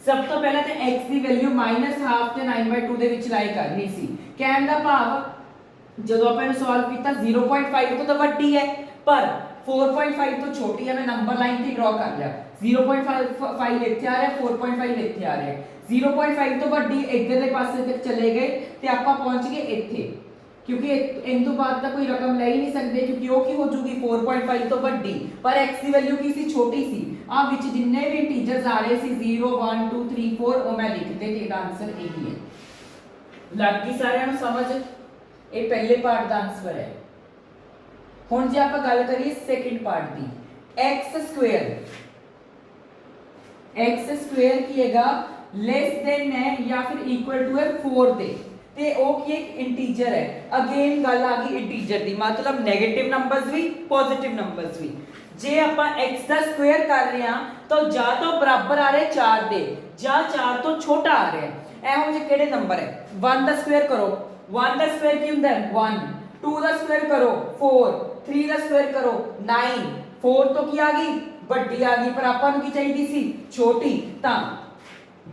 ਸਭ ਤੋਂ ਪਹਿਲਾਂ ਤੇ x ਦੀ ਵੈਲਿਊ -1/2 ਤੇ 9/2 ਦੇ ਵਿੱਚ ਲਾਈ ਕਰਨੀ ਸੀ। ਕਹਿਣ ਦਾ ਭਾਵ ਜਦੋਂ ਆਪਾਂ ਇਹਨੂੰ ਸੋਲਵ ਕੀਤਾ 0.5 ਤੋਂ ਤਾਂ ਵੱਡੀ ਹੈ ਪਰ 4.5 ਤੋਂ ਛੋਟੀ ਹੈ। ਮੈਂ ਨੰਬਰ ਲਾਈਨ ਤੇ ਡਰਾ ਕਰ ਲਿਆ, 0.5 ਇੱਥੇ ਆ ਰਿਹਾ, 4.5 ਇੱਥੇ ਆ ਰਿਹਾ, 0.5 ਤੋਂ ਵੱਡੀ ਇਧਰਲੇ ਪਾਸੇ ਤੱਕ ਚਲੇ ਗਏ ਤੇ ਆਪਾਂ ਪਹੁੰਚ ਗਏ ਇੱਥੇ, क्योंकि इन तो बाद तक कोई रकम ले ही नहीं सकते क्योंकि वो की हो जूगी 4.5 तो बड़ी, पर x की वैल्यू की सी छोटी सी। आ विच जिन्ने भी इंटीजर्स आ रहे सी 0 1 2 3 4 वो मैं लिख दे, तेरा आंसर यही है। लग गई सारिਆਂ ਨੂੰ समझ। ये पहले पार्ट ਦਾ आंसर है। ਹੁਣ ਜੇ ਆਪਾਂ ਗੱਲ ਕਰੀਏ ਸੈਕਿੰਡ ਪਾर्ट ਦੀ, x स्क्वायर ਕੀ ਹੈਗਾ, ਲੈਸ ਦੇਨ ਹੈ ਜਾਂ ਫਿਰ ਇਕੁਅਲ ਟੂ ਹੈ 4 ਦੇ, ਤੇ ਉਹ ਕੀ ਇੱਕ ਇੰਟੀਜਰ ਹੈ। ਅਗੇਨ ਗੱਲ ਆ ਗਈ ਇੰਟੀਜਰ ਦੀ, ਮਤਲਬ 네ਗੇਟਿਵ ਨੰਬਰਸ ਵੀ ਪੋਜ਼ਿਟਿਵ ਨੰਬਰਸ ਵੀ। ਜੇ ਆਪਾਂ x ਦਾ ਸਕੁਅਰ ਕਰ ਰਹੇ ਹਾਂ ਤਾਂ ਜਾਂ ਤਾਂ ਬਰਾਬਰ ਆ ਰਿਹਾ 4 ਦੇ ਜਾਂ 4 ਤੋਂ ਛੋਟਾ ਆ ਰਿਹਾ। ਇਹੋ ਜਿਹੇ ਕਿਹੜੇ ਨੰਬਰ ਹੈ। 1 ਦਾ ਸਕੁਅਰ ਕਰੋ, 1 ਦਾ ਸਕੁਅਰ ਕੀ ਹੁੰਦਾ ਹੈ 1, 2 ਦਾ ਸਕੁਅਰ ਕਰੋ 4, 3 ਦਾ ਸਕੁਅਰ ਕਰੋ 9, 4 ਤੋਂ ਕੀ ਆ ਗਈ ਵੱਡੀ ਆ ਗਈ, ਪਰ ਆਪਾਂ ਨੂੰ ਕੀ ਚਾਹੀਦੀ ਸੀ ਛੋਟੀ। ਤਾਂ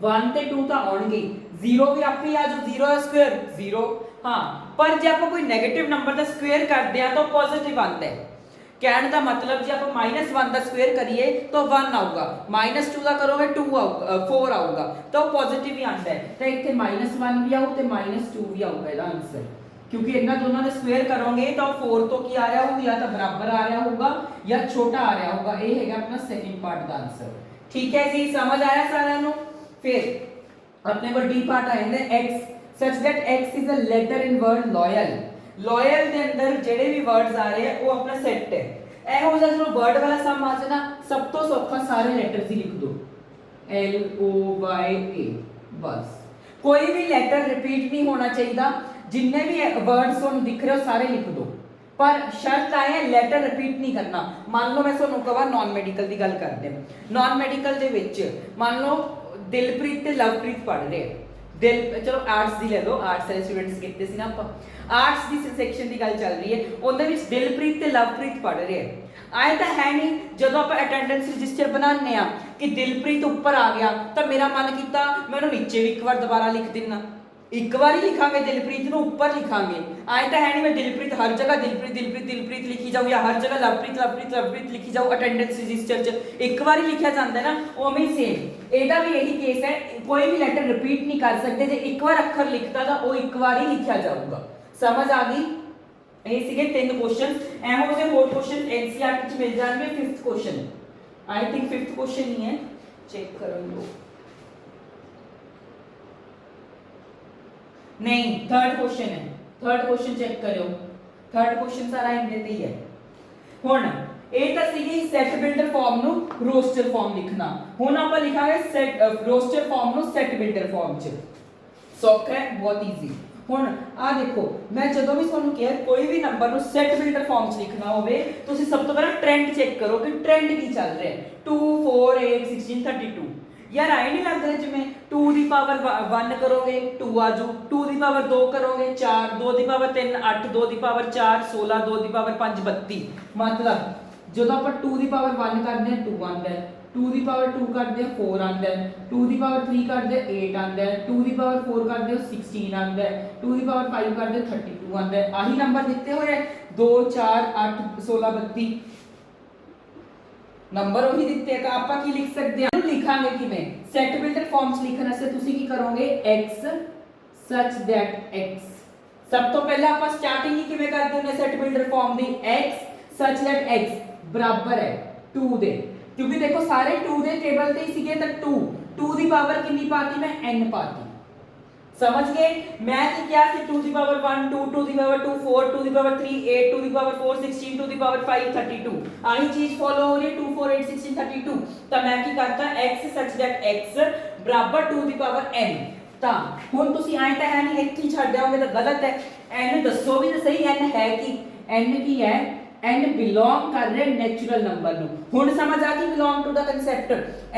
1 ਤੇ 2 ਤਾਂ ਆਉਣਗੇ, 0 ਵੀ ਆਪੇ ਆ ਜਾਓ, 0 ਦਾ ਸਕੁਅਰ 0। ਹਾਂ, ਪਰ ਜੇ ਆਪਾਂ ਕੋਈ 네ਗੇਟਿਵ ਨੰਬਰ ਦਾ ਸਕੁਅਰ ਕਰਦੇ ਆ ਤਾਂ ਪੋਜ਼ਿਟਿਵ ਆਉਂਦਾ ਹੈ। ਕਹਿਣ ਦਾ ਮਤਲਬ ਜੇ ਆਪਾਂ -1 ਦਾ ਸਕੁਅਰ ਕਰੀਏ ਤਾਂ 1 ਆਊਗਾ, -2 ਦਾ ਕਰੋਗੇ 2 ਆਊਗਾ, 4 ਆਊਗਾ, ਤਾਂ ਉਹ ਪੋਜ਼ਿਟਿਵ ਹੀ ਆਉਂਦਾ ਹੈ। ਤਾਂ ਇੱਥੇ -1 ਵੀ ਆਊ ਤੇ -2 ਵੀ ਆਊਗਾ ਇਹਦਾ ਆਨਸਰ, ਕਿਉਂਕਿ ਇਹਨਾਂ ਦੋਨਾਂ ਦੇ ਸਕੁਅਰ ਕਰੋਗੇ ਤਾਂ 4 ਤੋਂ ਕੀ ਆ ਰਿਹਾ ਹੋਊਗਾ, ਜਾਂ ਤਾਂ ਬਰਾਬਰ ਆ ਰਿਹਾ ਹੋਊਗਾ ਜਾਂ ਛੋਟਾ ਆ ਰਿਹਾ ਹੋਊਗਾ। ਇਹ ਹੈਗਾ ਆਪਣਾ ਸੈਕਿੰਡ ਪਾਰਟ ਦਾ ਆਨਸਰ। ਠੀਕ ਹੈ ਜੀ, ਸਮਝ ਆਇਆ ਸਾਰਿਆਂ ਨੂੰ। ਫਿਰ ਆਪਣੇ ਕੋਲ ਡੀ ਪਾਰਟ ਆ ਜਾਂਦਾ x, such that x is a letter in word loyal। loyal ਦੇ ਅੰਦਰ ਜਿਹੜੇ ਵੀ ਵਰਡਸ ਆ ਰਹੇ ਆ ਉਹ ਆਪਣਾ ਸੈੱਟ ਹੈ। ਇਹੋ ਜਿਹਾ ਜਦੋਂ ਵਰਡ ਵਾਲਾ ਸਮ ਆ ਜਾਣਾ, ਸਭ ਤੋਂ ਸੌਖਾ ਸਾਰੇ ਲੈਟਰਸ ਹੀ ਲਿਖ ਦੋ, LOYA, ਬਸ ਕੋਈ ਵੀ ਲੈਟਰ ਰਿਪੀਟ ਨਹੀਂ ਹੋਣਾ ਚਾਹੀਦਾ। ਜਿੰਨੇ ਵੀ ਵਰਡਸ ਤੁਹਾਨੂੰ ਦਿਖ ਰਹੇ ਹੋ ਸਾਰੇ ਲਿਖ ਦੋ, ਪਰ ਸ਼ਰਤ ਹੈ ਲੈਟਰ ਰਿਪੀਟ ਨਹੀਂ ਕਰਨਾ। ਮੰਨ ਲਓ ਮੈਂ ਤੁਹਾਨੂੰ ਕਹਾਂ ਨਾਨ ਮੈਡੀਕਲ ਦੀ ਗੱਲ ਕਰਦੇ ਹਾਂ, ਨਾਨ ਮੈਡੀਕਲ ਦੇ ਵਿੱਚ ਮੰਨ ਲਓ ਦਿਲਪ੍ਰੀਤ ਤੇ ਲਵਪ੍ਰੀਤ ਪੜ੍ਹ ਰਹੇ, ਚਲੋ ਆਰਟਸ ਦੀ ਲੈ ਲਓ, ਆਰਟਸ ਦੇ ਸਟੂਡੈਂਟਸ ਕਿਤੇ ਸੀ ਨਾ ਆਪਾਂ, ਆਰਟਸ ਦੀ ਸੈਕਸ਼ਨ ਦੀ ਗੱਲ ਚੱਲ ਰਹੀ ਹੈ, ਉਹਦੇ ਵਿੱਚ ਦਿਲਪ੍ਰੀਤ ਤੇ ਲਵਪ੍ਰੀਤ ਪੜ੍ਹ ਰਹੇ ਆਏ ਤਾਂ ਹੈ ਨਹੀਂ। ਜਦੋਂ ਆਪਾਂ ਅਟੈਂਡੈਂਸ ਰਜਿਸਟਰ ਬਣਾਉਂਦੇ ਆ ਕਿ ਦਿਲਪ੍ਰੀਤ ਉੱਪਰ ਆ ਗਿਆ ਤਾਂ ਮੇਰਾ ਮਨ ਕੀਤਾ ਮੈਂ ਉਹਨੂੰ ਨੀਚੇ ਵੀ ਇੱਕ ਵਾਰ ਦੁਬਾਰਾ ਲਿਖ ਦਿੰਨਾ, ਇੱਕ ਵਾਰ ਹੀ ਲਿਖਾਂਗੇ ਦਿਲਪ੍ਰੀਤ ਨੂੰ ਉੱਪਰ ਲਿਖਾਂਗੇ। ਆਏ ਤਾਂ ਹੈ ਨਹੀਂ ਮੈਂ ਦਿਲਪ੍ਰੀਤ ਹਰ ਜਗ੍ਹਾ ਦਿਲਪ੍ਰੀਤ ਦਿਲਪ੍ਰੀਤ ਦਿਲਪ੍ਰੀਤ ਲਿਖੀ ਜਾਊ, ਜਾਂ ਹਰ ਜਗ੍ਹਾ ਲਵਪ੍ਰੀਤ ਲਵਪ੍ਰੀਤ ਲਵਪ੍ਰੀਤ ਲਿਖੀ ਜਾਊ। ਅਟੈਂਡੈਂਸ ਰਜਿਸਟਰ 'ਚ ਇੱਕ ਵਾਰ ਹੀ ਲਿਖਿਆ ਜਾਂਦਾ ਨਾ, ਉਵੇਂ ਹੀ ਸੇਮ ਇਹਦਾ ਵੀ ਇਹੀ ਕੇਸ ਹੈ। ਕੋਈ ਵੀ ਲੈਟਰ ਰਿਪੀਟ ਨਹੀਂ ਕਰ ਸਕਦੇ, ਜੇ ਇੱਕ ਵਾਰ ਅੱਖਰ ਲਿਖਤਾ ਤਾਂ ਉਹ ਇੱਕ ਵਾਰ ਹੀ ਲਿਖਿਆ ਜਾਊਗਾ। ਸਮਝ ਆ ਗਈ। ਇਹ ਸੀਗੇ 3 ਕੁਐਸਚਨ। ਇਹੋ ਜਿਹੇ ਹੋਰ ਕੁਐਸਚਨ ਐਨਸੀਈਆਰਟੀ 'ਚ ਮਿਲ ਜਾਣਗੇ। 5th question, I think 5th question ਹੀ ਹੈ, ਚੈੱਕ ਕਰਨ ਦੋ। नहीं, 3rd क्वेश्चन है, 3rd क्वेश्चन चेक करो। 3rd क्वेश्चन सारा इनके ते ही है। हुन ਇਹ ਤਾਂ ਸੀਗੀ ਸੈਟ ਬਿਲਡਰ ਫਾਰਮ ਨੂੰ ਰੋਸਟਰ ਫਾਰਮ ਲਿਖਣਾ। ਹੁਣ ਆਪਾਂ ਲਿਖਾਂਗੇ ਸੈਟ ਰੋਸਟਰ ਫਾਰਮ ਨੂੰ ਸੈਟ ਬਿਲਡਰ ਫਾਰਮ 'ਚ। ਸੌਖਾ ਹੈ, ਬਹੁਤ ਈਜ਼ੀ। ਹੁਣ ਆ ਦੇਖੋ, ਮੈਂ ਜਦੋਂ ਵੀ ਤੁਹਾਨੂੰ ਕਿਹਾ ਕੋਈ ਵੀ ਨੰਬਰ ਨੂੰ ਸੈਟ ਬਿਲਡਰ ਫਾਰਮ 'ਚ ਲਿਖਣਾ ਹੋਵੇ, ਤੁਸੀਂ ਸਭ ਤੋਂ ਪਹਿਲਾਂ ਟ੍ਰੈਂਡ ਚੈੱਕ ਕਰੋ ਕਿ ਟ੍ਰੈਂਡ ਕੀ ਚੱਲ ਰਿਹਾ ਹੈ। 2 4 8 16 32। यार आए नहीं लग रहा जिमें 2 ਦੀ ਪਾਵਰ 1 ਕਰੋਗੇ 2 ਆਜੂ, 2 ਦੀ ਪਾਵਰ 2 ਕਰੋਗੇ 4, 2 ਦੀ ਪਾਵਰ 3 8, 2 ਦੀ ਪਾਵਰ 4 16, 2 ਦੀ ਪਾਵਰ 5 32। मतलब ਜਦੋਂ ਆਪਾਂ 2 ਦੀ ਪਾਵਰ 1 ਕਰਦੇ ਹਾਂ 2 ਆਉਂਦਾ ਹੈ, 2 ਦੀ ਪਾਵਰ 2 ਕਰਦੇ ਹਾਂ 4 ਆਉਂਦਾ ਹੈ, 2 ਦੀ ਪਾਵਰ 3 ਕਰਦੇ ਹਾਂ 8 ਆਉਂਦਾ ਹੈ, 2 ਦੀ ਪਾਵਰ 4 ਕਰਦੇ ਹਾਂ 16 ਆਉਂਦਾ ਹੈ, 2 ਦੀ ਪਾਵਰ 5 ਕਰਦੇ ਹਾਂ 32 ਆਉਂਦਾ ਹੈ। ਆਹੀ ਨੰਬਰ ਦਿੱਤੇ ਹੋਏ 2 4 8 16 32 ਨੰਬਰ ਉਹੀ ਦਿੱਤੇ ਤਾਂ ਆਪਾਂ ਕੀ ਲਿਖ ਸਕਦੇ ਹਾਂ, ਲਿਖਾਂਗੇ ਕਿਵੇਂ ਸੈਟ ਬਿਲਡਰ ਫਾਰਮ 'ਚ ਲਿਖਣ ਵਾਸਤੇ ਤੁਸੀਂ ਕੀ ਕਰੋਗੇ x such that x। ਸਭ ਤੋਂ ਪਹਿਲਾਂ ਆਪਾਂ ਸਟਾਰਟਿੰਗ ਹੀ ਕਿਵੇਂ ਕਰਦੇ ਹੁੰਦੇ set builder farm the, x such that x ਬਰਾਬਰ ਹੈ 2 ਦੇ, ਕਿਉਂਕਿ ਦੇਖੋ ਸਾਰੇ 2 ਦੇ ਟੇਬਲ ਤੇ ਹੀ ਸੀਗੇ ਤਾਂ 2 ਦੀ ਪਾਵਰ ਕਿੰਨੀ ਪਾਤੀ ਮੈਂ n ਪਾਤੀ। समझ गए। मैं क्या थी 2 ਦੀ ਪਾਵਰ 1 2 2 ਦੀ ਪਾਵਰ 2 4 2 ਦੀ ਪਾਵਰ 3 8 2 ਦੀ ਪਾਵਰ 4 16 2 ਦੀ ਪਾਵਰ 5 32। ਆਹੀ ਚੀਜ਼ ਫੋਲੋ ਹੋ ਰਹੀ है 2 4 8 16 32। ਤਾਂ ਮੈਂ ਕੀ ਕਰਤਾ x such that x ਬਰਾਬਰ 2 ਦੀ ਪਾਵਰ n। ਤਾਂ ਹੁਣ ਤੁਸੀਂ ਆਏ ਤਾਂ ਹੈ ਨਹੀਂ ਇੱਥੇ ਛੱਡ ਆਓਗੇ ਤਾਂ ਗਲਤ ਹੈ। n ਦੱਸੋ ਵੀ ਤਾਂ ਸਹੀ n ਹੈ ਕੀ, n ਕੀ ਹੈ, n ਬਿਲੋਂਗ ਕਰ ਰਿਹਾ ਨੈਚੁਰਲ ਨੰਬਰ ਨੂੰ। ਹੁਣ ਸਮਝ ਆ ਗਈ ਬਿਲੋਂਗ ਟੂ ਦਾ ਕਨਸੈਪਟ।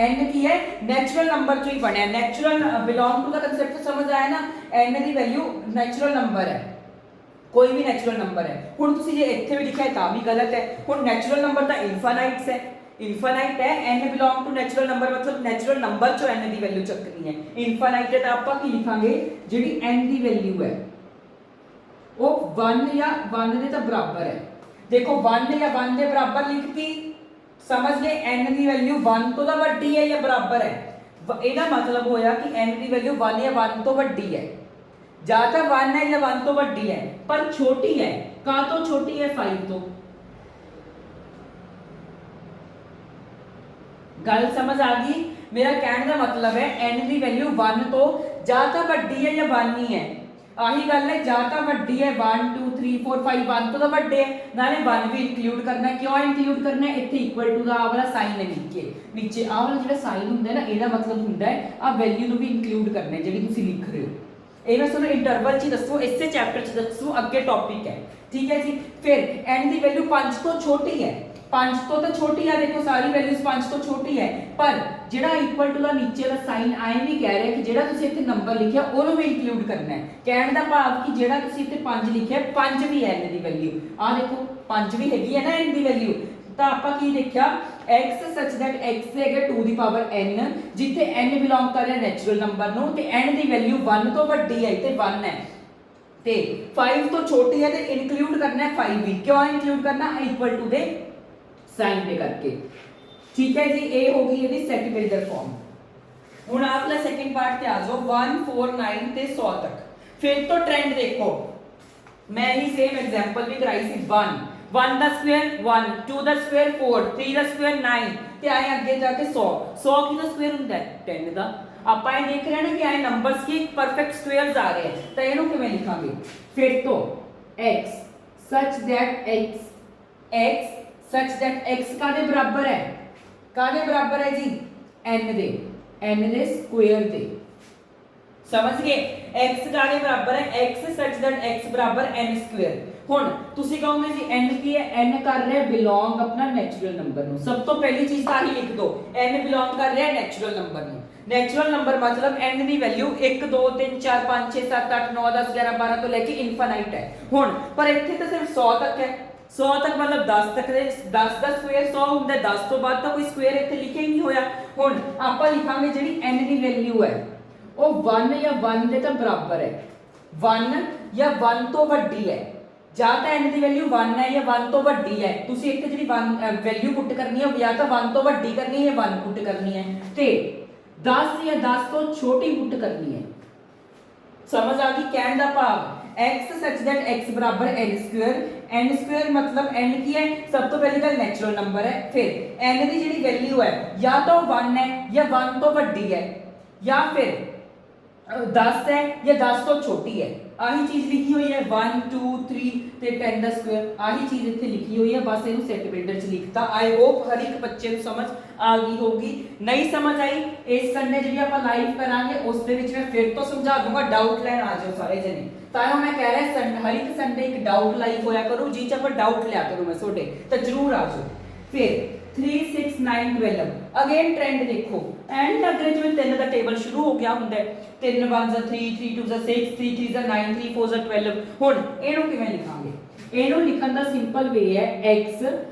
n ਕੀ ਹੈ, ਨੈਚੁਰਲ ਨੰਬਰ ਚੋਂ ਹੀ ਬਣਿਆ। ਨੈਚੁਰਲ ਬਿਲੋਂਗ ਟੂ ਦਾ ਕਨਸੈਪਟ ਸਮਝ ਆਇਆ ਨਾ। n ਦੀ ਵੈਲਿਊ ਨੈਚੁਰਲ ਨੰਬਰ ਹੈ, ਕੋਈ ਵੀ ਨੈਚੁਰਲ ਨੰਬਰ ਹੈ। ਹੁਣ ਤੁਸੀਂ ਜੇ ਇੱਥੇ ਵੀ ਲਿਖਿਆ ਤਾਂ ਵੀ ਗਲਤ ਹੈ। ਹੁਣ ਨੈਚੁਰਲ ਨੰਬਰ ਤਾਂ ਇਨਫਾਈਨਾਈਟਸ ਹੈ, ਇਨਫਾਈਨਾਈਟ ਹੈ। n belong to natural number ਮਤਲਬ ਨੈਚੁਰਲ ਨੰਬਰ ਚੋਂ n ਦੀ ਵੈਲਿਊ ਚੱਕਣੀ ਹੈ। ਇਨਫਾਈਨਾਈਟ ਹੈ ਤਾਂ ਆਪਾਂ ਕੀ ਲਿਖਾਂਗੇ, ਜਿਹੜੀ n ਦੀ ਵੈਲਿਊ ਹੈ ਉਹ 1 ਜਾਂ 1 ਦੇ ਤਾਂ ਬਰਾਬਰ ਹੈ। देखो 1 या 1 के बराबर लिखती, समझ गए। n की वैल्यू 1 तो दा वड्डी है या बराबर है, ਇਹਦਾ मतलब होया कि n की वैल्यू 1 या 1 तो वड्डी है, या तो 1 है या 1 तो वड्डी है, पर छोटी है। कहां तो छोटी है, 5 तो। गल समझ आ गई। मेरा कहने का मतलब है n की वैल्यू 1 तो या तो वड्डी है या 1 ही है। ਆਹੀ ਗੱਲ ਹੈ, ਜਾਂ ਤਾਂ ਵੱਡੀ ਹੈ 1 2 3 4 5 1 ਤੋਂ ਤਾਂ ਵੱਡੇ ਹੈ, ਨਾਲੇ 1 ਵੀ ਇਨਕਲੂਡ ਕਰਨਾ। ਕਿਉਂ ਇਨਕਲੂਡ ਕਰਨਾ, ਇੱਥੇ ਇਕੁਅਲ ਟੂ ਦਾ ਆ ਵਾਲਾ ਸਾਈਨ ਹੈ ਨੀਚੇ ਆਹ ਵਾਲਾ ਜਿਹੜਾ ਸਾਈਨ ਹੁੰਦਾ ਨਾ, ਇਹਦਾ ਮਤਲਬ ਹੁੰਦਾ ਹੈ ਆ ਵੈਲਿਊ ਨੂੰ ਵੀ ਇਨਕਲੂਡ ਕਰਨਾ ਜਿਹੜੀ ਤੁਸੀਂ ਲਿਖ ਰਹੇ ਹੋ। ਇਹ ਮੈਂ ਤੁਹਾਨੂੰ ਇੰਟਰਵਲ 'ਚ ਦੱਸੋ, ਇਸੇ ਚੈਪਟਰ 'ਚ ਦੱਸੋ, ਅੱਗੇ ਟੌਪਿਕ ਹੈ। ਠੀਕ ਹੈ ਜੀ। ਫਿਰ n ਦੀ ਵੈਲਿਊ 5 ਤੋਂ ਛੋਟੀ ਹੈ, 5 ਤੋਂ ਤਾਂ ਛੋਟੀ ਆ। ਦੇਖੋ ਸਾਰੀ ਵੈਲਿਊਜ਼ 5 ਤੋਂ ਛੋਟੀ ਹੈ, ਪਰ ਜਿਹੜਾ ਇਕੁਅਲ ਟੂ ਦਾ ਨੀਚੇ ਦਾ ਸਾਈਨ ਆਏ ਵੀ ਕਹਿ ਰਿਹਾ ਕਿ ਜਿਹੜਾ ਤੁਸੀਂ ਇੱਥੇ ਨੰਬਰ ਲਿਖਿਆ ਉਹਨੂੰ ਵੀ ਇਨਕਲੂਡ ਕਰਨਾ ਹੈ। ਕਹਿਣ ਦਾ ਭਾਵ ਕਿ ਜਿਹੜਾ ਤੁਸੀਂ ਇੱਥੇ 5 ਲਿਖਿਆ 5 ਵੀ ਹੈ n ਦੀ ਵੈਲਿਊ। ਆਹ ਦੇਖੋ 5 ਵੀ ਹੈਗੀ ਹੈ ਨਾ n ਦੀ ਵੈਲਿਊ। ਤਾਂ ਆਪਾਂ ਕੀ ਦੇਖਿਆ x such that x ਹੈਗਾ 2 ਦੀ ਪਾਵਰ n, ਜਿੱਥੇ n ਬਿਲੋਂਗ ਕਰ ਰਿਹਾ ਨੈਚੁਰਲ ਨੰਬਰ ਨੂੰ ਤੇ n ਦੀ ਵੈਲਿਊ 1 ਤੋਂ ਵੱਡੀ ਹੈ ਤੇ 1 ਹੈ ਤੇ 5 ਤੋਂ ਛੋਟੀ ਹੈ ਤੇ ਇਨਕਲੂਡ ਕਰਨਾ ਹੈ 5 ਵੀ। ਕਿਉਂ ਇਨਕਲੂਡ ਕਰਨਾ? ਇਕੁਅਲ ਟੂ ਦੇ ਸਾਈਨ ਦੇ ਕਰਕੇ। ਠੀਕ ਹੈ ਜੀ, ਇਹ ਹੋ ਗਈ ਇਹਦੀ ਸੈਟ ਬਿਲਡਰ ਫਾਰਮ। ਹੁਣ ਆਪਲਾ ਸੈਕਿੰਡ ਪਾर्ट ਤੇ ਆ ਜਾਓ 1 4 9 ਤੇ 100 ਤੱਕ। ਫਿਰ ਤੋਂ ਟ੍ਰੈਂਡ ਦੇਖੋ, ਮੈਂ ਹੀ ਸੇਮ ਐਗਜ਼ਾਮਪਲ ਵੀ ਕਰਾਈ ਸੀ 1 ਦਾ ਸਕੁਅਰ 1 2 ਦਾ ਸਕੁਅਰ 4 3 ਦਾ ਸਕੁਅਰ 9 ਤੇ ਆਏ ਅੱਗੇ ਜਾ ਕੇ 100 ਕਿਹਦਾ ਸਕੁਅਰ ਹੁੰਦਾ ਹੈ 10 ਦਾ। ਆਪਾਂ ਇਹ ਦੇਖ ਰਹੇ ਨਾ ਕਿ ਆਏ ਨੰਬਰਸ ਕੀ ਪਰਫੈਕਟ ਸਕੁਅਰਸ ਆ ਰਹੇ ਹਨ, ਤਾਂ ਇਹਨੂੰ ਕਿਵੇਂ ਲਿਖਾਂਗੇ? ਫਿਰ ਤੋਂ x such that x ਕਾਦੇ ਬਰਾਬਰ ਹੈ? ਕਾਦੇ ਬਰਾਬਰ ਹੈ ਜੀ? n ਦੇ ਸਕੁਅਰ ਦੇ। ਸਮਝ ਗਏ? x ਕਾਦੇ ਬਰਾਬਰ ਹੈ? x such that x ਬਰਾਬਰ n ਸਕੁਅਰ। ਹੁਣ ਤੁਸੀਂ ਕਹੋਗੇ ਜੀ n ਕੀ ਹੈ? n ਕਰ ਰਿਹਾ ਬਿਲੋਂਗ ਆਪਣਾ ਨੈਚੁਰਲ ਨੰਬਰ ਨੂੰ। ਸਭ ਤੋਂ ਪਹਿਲੀ ਚੀਜ਼ ਤਾਂ ਆਹੀ ਲਿਖ ਦੋ, n ਬਿਲੋਂਗ ਕਰ ਰਿਹਾ ਨੈਚੁਰਲ ਨੰਬਰ ਨੂੰ। ਨੈਚੁਰਲ ਨੰਬਰ ਮਤਲਬ n ਦੀ ਵੈਲਿਊ 1 2 3 4 5 6 7 8 9 10 11 12 ਤੋਂ ਲੈ ਕੇ ਇਨਫਾਈਨਾਈਟ ਹੈ। ਹੁਣ ਪਰ ਇੱਥੇ ਤਾਂ ਸਿਰਫ 100 ਤੱਕ ਹੈ। 100 ਤੱਕ ਮਤਲਬ 10 ਤੱਕ ਦੇ 10 ਦਾ ਸਕੁਅਰ 100 ਹੁੰਦਾ, 10 ਤੋਂ ਬਾਅਦ ਤਾਂ ਕੋਈ ਸਕੁਅਰ ਇੱਥੇ ਲਿਖਿਆ ਹੀ ਨਹੀਂ ਹੋਇਆ। ਹੁਣ ਆਪਾਂ ਲਿਖਾਂਗੇ ਜਿਹੜੀ n ਦੀ ਵੈਲਿਊ ਹੈ ਉਹ 1 ਜਾਂ 1 ਦੇ ਤਾਂ ਬਰਾਬਰ ਹੈ, 1 ਜਾਂ 1 ਤੋਂ ਵੱਡੀ ਹੈ। ਜਾਂ ਤਾਂ n ਦੀ ਵੈਲਿਊ 1 ਹੈ ਜਾਂ 1 ਤੋਂ ਵੱਡੀ ਹੈ। ਤੁਸੀਂ ਇੱਥੇ ਜਿਹੜੀ 1 ਵੈਲਿਊ ਪੁੱਟ ਕਰਨੀ ਹੈ ਜਾਂ ਤਾਂ 1 ਤੋਂ ਵੱਡੀ ਕਰਨੀ ਹੈ ਜਾਂ 1 ਪੁੱਟ ਕਰਨੀ ਹੈ ਤੇ 10 ਜਾਂ 10 ਤੋਂ ਛੋਟੀ ਪੁੱਟ ਕਰਨੀ ਹੈ। ਸਮਝ ਆ ਗਈ ਕਹਿਣ ਦਾ ਭਾਵ? x such that x ਬਰਾਬਰ n ਸਕੁਅਰ ਮਤਲਬ n ਕੀ ਹੈ? ਸਭ ਤੋਂ ਪਹਿਲੀ ਗੱਲ ਨੈਚੁਰਲ ਨੰਬਰ ਹੈ। ਫਿਰ n ਦੀ ਜਿਹੜੀ ਵੈਲਿਊ ਹੈ ਜਾਂ ਤਾਂ 1 ਹੈ ਜਾਂ 1 ਤੋਂ ਵੱਡੀ ਹੈ ਜਾਂ ਫਿਰ 10 ਹੈ ਜਾਂ 10 ਤੋਂ ਛੋਟੀ ਹੈ। ਆਹੀ ਚੀਜ਼ ਲਿਖੀ ਹੋਈ ਹੈ 1 2 3 ਤੇ 10 ਦਾ ਸਕੁਅਰ। ਆਹੀ ਚੀਜ਼ ਇੱਥੇ ਲਿਖੀ ਹੋਈ ਹੈ, ਬਸ ਇਹਨੂੰ ਸੈਟ ਬਿਲਡਰ ਚ ਲਿਖਤਾ। ਆਈ ਹੋਪ ਹਰ ਇੱਕ ਬੱਚੇ ਨੂੰ ਸਮਝ ਆ ਗਈ ਹੋਗੀ। ਨਹੀਂ ਸਮਝ ਆਈ ਇਸ ਸੰਡੇ ਜਿਹੜੀ ਆਪਾਂ ਲਾਈਵ ਕਰਾਂਗੇ ਉਸ ਦੇ ਵਿੱਚ ਮੈਂ ਫਿਰ ਤੋਂ ਸਮਝਾ ਦੂੰਗਾ। ਡਾਊਟ ਲੈਣ ਆ ਜਾਓ ਸਾਰੇ ਜਣੇ। ਤਾਂ ਮੈਂ ਕਹਿ ਰਿਹਾ ਹਰ ਇੱਕ ਸੰਡੇ ਇੱਕ ਡਾਊਟ ਲਾਈਵ ਹੋਇਆ ਕਰੂ, ਜਿਹ ਚ ਆਪਾਂ ਡਾਊਟ ਲਿਆ ਕਰੂੰ ਮੈਂ ਤੁਹਾਡੇ, ਤਾਂ ਜਰੂਰ ਆ ਜਾਓ। ਫਿਰ 3 6 9 12 ਅਗੇਨ ਟ੍ਰੈਂਡ ਦੇਖੋ, ਐਂਡ ਲੱਗ ਰਿਹਾ ਜਿਵੇਂ 3 ਦਾ ਟੇਬਲ ਸ਼ੁਰੂ ਹੋ ਗਿਆ ਹੁੰਦਾ ਹੈ। 3 1 3 3 2 6 3 3 9 3 4 12। ਹੁਣ ਇਹਨੂੰ ਕਿਵੇਂ ਲਿਖਾਂਗੇ? ਇਹਨੂੰ ਲਿਖਣ ਦਾ ਸਿੰਪਲ ਵੇ ਹੈ x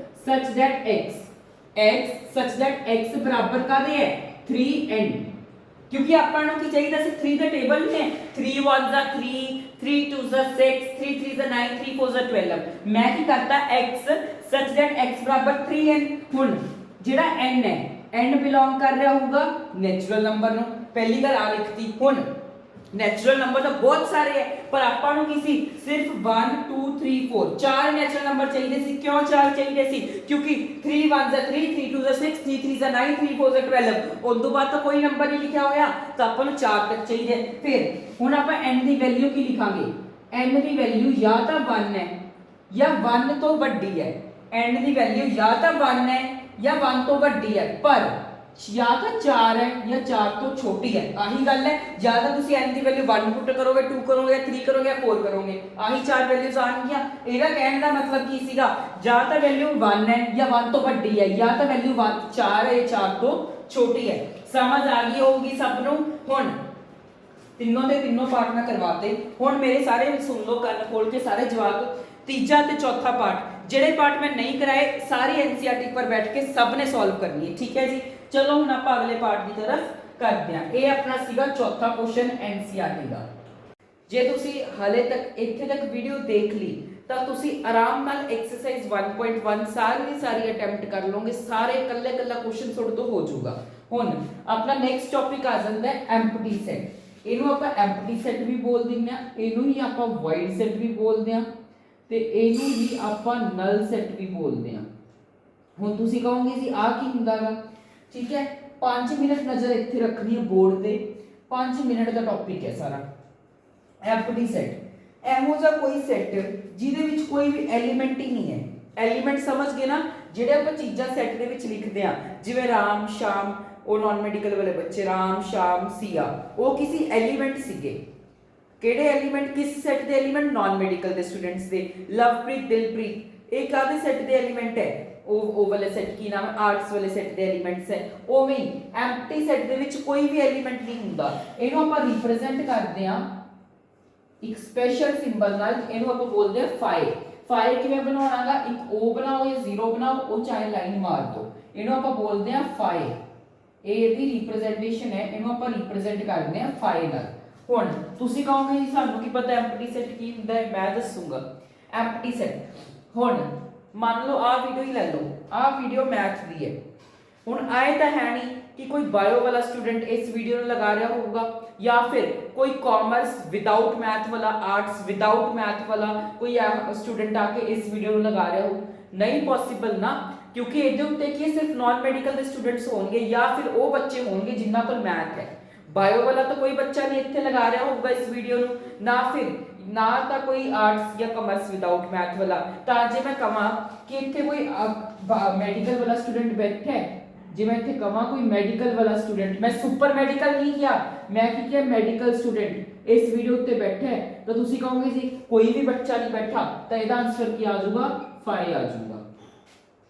such that x ਬਰਾਬਰ ਕਾਦੇ ਹੈ? 3n। ਕਿਉਂਕਿ ਆਪਾਂ ਨੂੰ ਕੀ ਚਾਹੀਦਾ ਸੀ? 3 ਦਾ ਟੇਬਲ ਨਹੀਂ ਹੈ। 3 1 ਦਾ 3 3 2 ਦਾ 6 3 3 ਦਾ 9 3 4 ਦਾ 12। ਮੈਂ ਕੀ ਕਰਤਾ x such that x ਬਰਾਬਰ 3n। ਹੁਣ ਜਿਹੜਾ n ਹੈ n ਬਿਲੋਂਗ ਕਰ ਰਿਹਾ ਹੋਊਗਾ ਨੈਚੁਰਲ ਨੰਬਰ ਨੂੰ। ਪਹਿਲੀ ਗੱਲ ਆ ਲਿਖਤੀ। ਹੁਣ ਨੈਚੁਰਲ ਨੰਬਰ ਤਾਂ ਬਹੁਤ ਸਾਰੇ ਹੈ ਪਰ ਆਪਾਂ ਨੂੰ ਕੀ ਸੀ? ਸਿਰਫ 1 2 3 4 ਚਾਰ ਨੈਚੁਰਲ ਨੰਬਰ ਚਾਹੀਦੇ ਸੀ। ਕਿਉਂ ਚਾਰ ਚਾਹੀਦੇ ਸੀ? ਕਿਉਂਕਿ 3 1 ਦਾ 3 3 2 ਦਾ 6 3 3 ਦਾ 9 3 4 ਦਾ 12। ਉਸ ਤੋਂ ਬਾਅਦ ਤਾਂ ਕੋਈ ਨੰਬਰ ਨਹੀਂ ਲਿਖਿਆ ਹੋਇਆ, ਤਾਂ ਆਪਾਂ ਨੂੰ 4 ਤੱਕ ਚਾਹੀਦੇ। ਫਿਰ ਹੁਣ ਆਪਾਂ n ਦੀ ਵੈਲਿਊ ਕੀ ਲਿਖਾਂਗੇ? n ਦੀ ਵੈਲਿਊ ਜਾਂ ਤਾਂ 1 ਹੈ ਜਾਂ 1 ਤੋਂ ਵੱਡੀ ਹੈ। n ਦੀ ਵੈਲਿਊ ਜਾਂ ਤਾਂ 1 ਹੈ ਜਾਂ 1 ਤੋਂ ਵੱਡੀ ਹੈ, ਪਰ ਜਾਂ ਤਾਂ 4 ਹੈ ਜਾਂ 4 ਤੋਂ ਛੋਟੀ ਹੈ। ਆਹੀ ਗੱਲ ਹੈ। ਜਾਂ ਤਾਂ ਤੁਸੀਂ n ਦੀ ਵੈਲਿਊ 1 ਪੁੱਟ ਕਰੋਗੇ, 2 ਕਰੋਗੇ, 3 ਕਰੋਗੇ ਜਾਂ 4 ਕਰੋਗੇ। ਆਹੀ ਚਾਰ ਵੈਲਿਊਜ਼ ਆਣਗੀਆਂ। ਇਹਦਾ ਕਹਿਣ ਦਾ ਮਤਲਬ ਕੀ ਸੀਗਾ? ਜਾਂ ਤਾਂ ਵੈਲਿਊ 1 ਹੈ ਜਾਂ 1 ਤੋਂ ਵੱਡੀ ਹੈ ਜਾਂ ਤਾਂ ਵੈਲਿਊ 4 ਹੈ ਜਾਂ 4 ਤੋਂ ਛੋਟੀ ਹੈ। ਸਮਝ ਆ ਗਈ ਹੋਊਗੀ ਸਭ ਨੂੰ? ਹੁਣ ਤਿੰਨੋਂ ਦੇ ਤਿੰਨੋਂ ਪਾਰਟ ਮੈਂ ਕਰਵਾਤੇ। ਹੁਣ ਮੇਰੇ ਸਾਰੇ ਸੁਣ ਲਓ ਕੰਨ ਖੋਲ ਕੇ ਸਾਰੇ ਜਵਾਬ। ਤੀਜਾ ਤੇ ਚੌਥਾ ਪਾर्ट ਜਿਹੜੇ ਪਾर्ट मैं नहीं कराए सारी एनसीईआरटी पर बैठ के सब ने सॉल्व करनी है। ठीक है जी, चलो हुण आपां अगले पार्ट की तरफ करते हैं। ये अपना सीगा चौथा क्वेश्चन एनसीईआरटी का। जे तुसी हाले तक इत्थे तक वीडियो देख ली तो तुसी आराम नाल एक्सरसाइज 1.1 सारी अटैम्प्ट कर लोगे। सारे कल्ले कल्ला क्वेश्चन तुहाडे तो हो जाऊगा। हुण अपना नेक्स्ट टॉपिक आ जांदा है एम्प्टी सेट। इहनूं आपां एम्प्टी सेट भी बोल दिंदे आ, इहनूं ही आपां वाइड सेट भी बोलदे आ ਤੇ ਇਹਨੂੰ ਹੀ ਆਪਾਂ ਨਲ ਸੈੱਟ ਵੀ ਬੋਲਦੇ ਆ। ਹੁਣ ਤੁਸੀਂ ਕਹੋਗੇ ਜੀ ਆ ਕੀ ਹੁੰਦਾਗਾ? ਠੀਕ ਹੈ, 5 ਮਿੰਟ ਨਜ਼ਰ ਇੱਥੇ ਰੱਖਣੀ ਹੈ ਬੋਰਡ ਤੇ। 5 ਮਿੰਟ ਦਾ ਟੌਪਿਕ ਹੈ ਸਾਰਾ ਐਫਡੀ ਸੈੱਟ। ਇਹੋ ਜਿਹਾ ਕੋਈ ਸੈੱਟ ਜਿਹਦੇ ਵਿੱਚ ਕੋਈ ਵੀ ਐਲੀਮੈਂਟ ਹੀ ਨਹੀਂ ਹੈ। ਐਲੀਮੈਂਟ ਸਮਝ ਗਏ ਨਾ, ਜਿਹੜੇ ਆਪਾਂ ਚੀਜ਼ਾਂ ਸੈੱਟ ਦੇ ਵਿੱਚ ਲਿਖਦੇ ਆ, ਜਿਵੇਂ ਰਾਮ ਸ਼ਾਮ, ਉਹ ਨਾਨ ਮੈਡੀਕਲ ਵਾਲੇ ਬੱਚੇ ਰਾਮ ਸ਼ਾਮ ਸੀਆ, ਉਹ ਕਿਸੇ ਐਲੀਮੈਂਟ ਸੀਗੇ। ਕਿਹੜੇ ਐਲੀਮੈਂਟ? ਕਿਸ ਸੈੱਟ ਦੇ ਐਲੀਮੈਂਟ? ਨਾਨ ਮੈਡੀਕਲ ਦੇ ਸਟੂਡੈਂਟਸ ਦੇ। ਲਵਪ੍ਰੀਤ ਦਿਲਪ੍ਰੀਤ ਇਹ ਕਾਹਦੇ ਸੈੱਟ ਦੇ ਐਲੀਮੈਂਟ ਹੈ? ਉਹ ਵਾਲੇ ਸੈੱਟ ਕੀ ਨਾਮ ਹੈ? ਆਰਟਸ ਵਾਲੇ ਸੈੱਟ ਦੇ ਐਲੀਮੈਂਟਸ ਹੈ। ਉਵੇਂ ਹੀ ਐਮਪਟੀ ਸੈੱਟ ਦੇ ਵਿੱਚ ਕੋਈ ਵੀ ਐਲੀਮੈਂਟ ਨਹੀਂ ਹੁੰਦਾ। ਇਹਨੂੰ ਆਪਾਂ ਰਿਪਰੈਜ਼ੈਂਟ ਕਰਦੇ ਆ ਇੱਕ ਸਪੈਸ਼ਲ ਸਿੰਬਲ ਨਾਲ। ਇਹਨੂੰ ਆਪਾਂ ਬੋਲਦੇ ਆ ਫਾਈ। फाई किवें बनाउणागा, एक ओ बनाओ या जीरो बनाओ, ओ चाहे लाइन मार दो, इहनूं आपां बोलदे आ फाई। ਇਹ ਇਹਦੀ ਰਿਪਰੈਜ਼ੈਂਟੇਸ਼ਨ ਹੈ, ਇਹਨੂੰ ਆਪਾਂ ਰਿਪਰੈਜ਼ੈਂਟ ਕਰਦੇ ਆ ਫਾਈ ਨਾਲ। ਹੁਣ ਤੁਸੀਂ ਕਹੋਗੇ ਜੀ ਸਾਨੂੰ ਕੀ ਪਤਾ ਐਮਪਟੀ ਸੈੱਟ ਕੀ ਹੁੰਦਾ ਹੈ, ਮੈਂ ਦੱਸੂਗਾ। ਐਮਪਟੀ ਸੈੱਟ ਹੁਣ ਮੰਨ ਲਓ ਆਹ ਵੀਡੀਓ ਹੀ ਲੈ ਲਓ, ਆਹ ਵੀਡੀਓ ਮੈਥ ਦੀ ਹੈ। ਹੁਣ ਆਏ ਤਾਂ ਹੈ ਨਹੀਂ ਕਿ ਕੋਈ ਬਾਇਓ ਵਾਲਾ ਸਟੂਡੈਂਟ ਇਸ ਵੀਡੀਓ ਨੂੰ ਲਗਾ ਰਿਹਾ ਹੋਊਗਾ, ਜਾਂ ਫਿਰ ਕੋਈ ਕਾਮਰਸ ਵਿਦਆਊਟ ਮੈਥ ਵਾਲਾ, ਆਰਟਸ ਵਿਦਆਊਟ ਮੈਥ ਵਾਲਾ ਕੋਈ ਸਟੂਡੈਂਟ ਆ ਕੇ ਇਸ ਵੀਡੀਓ ਨੂੰ ਲਗਾ ਰਿਹਾ ਹੋ। ਨਹੀਂ ਪੋਸੀਬਲ ਨਾ, क्योंकि ਇਹਦੇ ਉੱਤੇ ਕੀ ਸਿਰਫ ਨਾਨ ਮੈਡੀਕਲ ਦੇ ਸਟੂਡੈਂਟਸ ਹੋਣਗੇ ਜਾਂ ਫਿਰ ਉਹ ਬੱਚੇ ਹੋਣਗੇ ਜਿਨ੍ਹਾਂ ਕੋਲ ਮੈਥ ਹੈ। ਬਾਇਓ ਵਾਲਾ ਤਾਂ ਕੋਈ ਬੱਚਾ ਨਹੀਂ ਇੱਥੇ ਲਗਾ ਰਿਹਾ ਹੋਊਗਾ ਇਸ ਵੀਡੀਓ ਨੂੰ, ਨਾ ਤਾਂ ਕੋਈ ਆਰਟਸ ਜਾਂ ਕਮਰਸ ਵਿਦਆਊਟ ਮੈਥ ਵਾਲਾ। ਤਾਂ ਜੇ ਮੈਂ ਕਹਾਂ ਕਿ ਇੱਥੇ ਕੋਈ ਮੈਡੀਕਲ ਵਾਲਾ ਸਟੂਡੈਂਟ ਬੈਠਾ ਹੈ, ਜੇ ਮੈਂ ਇੱਥੇ ਕਹਾਂ ਕੋਈ ਮੈਡੀਕਲ ਵਾਲਾ ਸਟੂਡੈਂਟ, ਮੈਂ ਸੁਪਰ ਮੈਡੀਕਲ ਨਹੀਂ ਕਿਹਾ, ਮੈਂ ਕੀ ਕਿਹਾ ਮੈਡੀਕਲ ਸਟੂਡੈਂਟ ਇਸ ਵੀਡੀਓ ਉੱਤੇ ਬੈਠਾ ਹੈ, ਤਾਂ ਤੁਸੀਂ ਕਹੋਗੇ ਜੀ ਕੋਈ ਵੀ ਬੱਚਾ ਨਹੀਂ ਬੈਠਾ, ਤਾਂ ਇਹਦਾ ਆਨਸਰ ਕੀ ਆ ਜਾਊਗਾ, ਫਾਈ ਆ ਜਾਊਗਾ।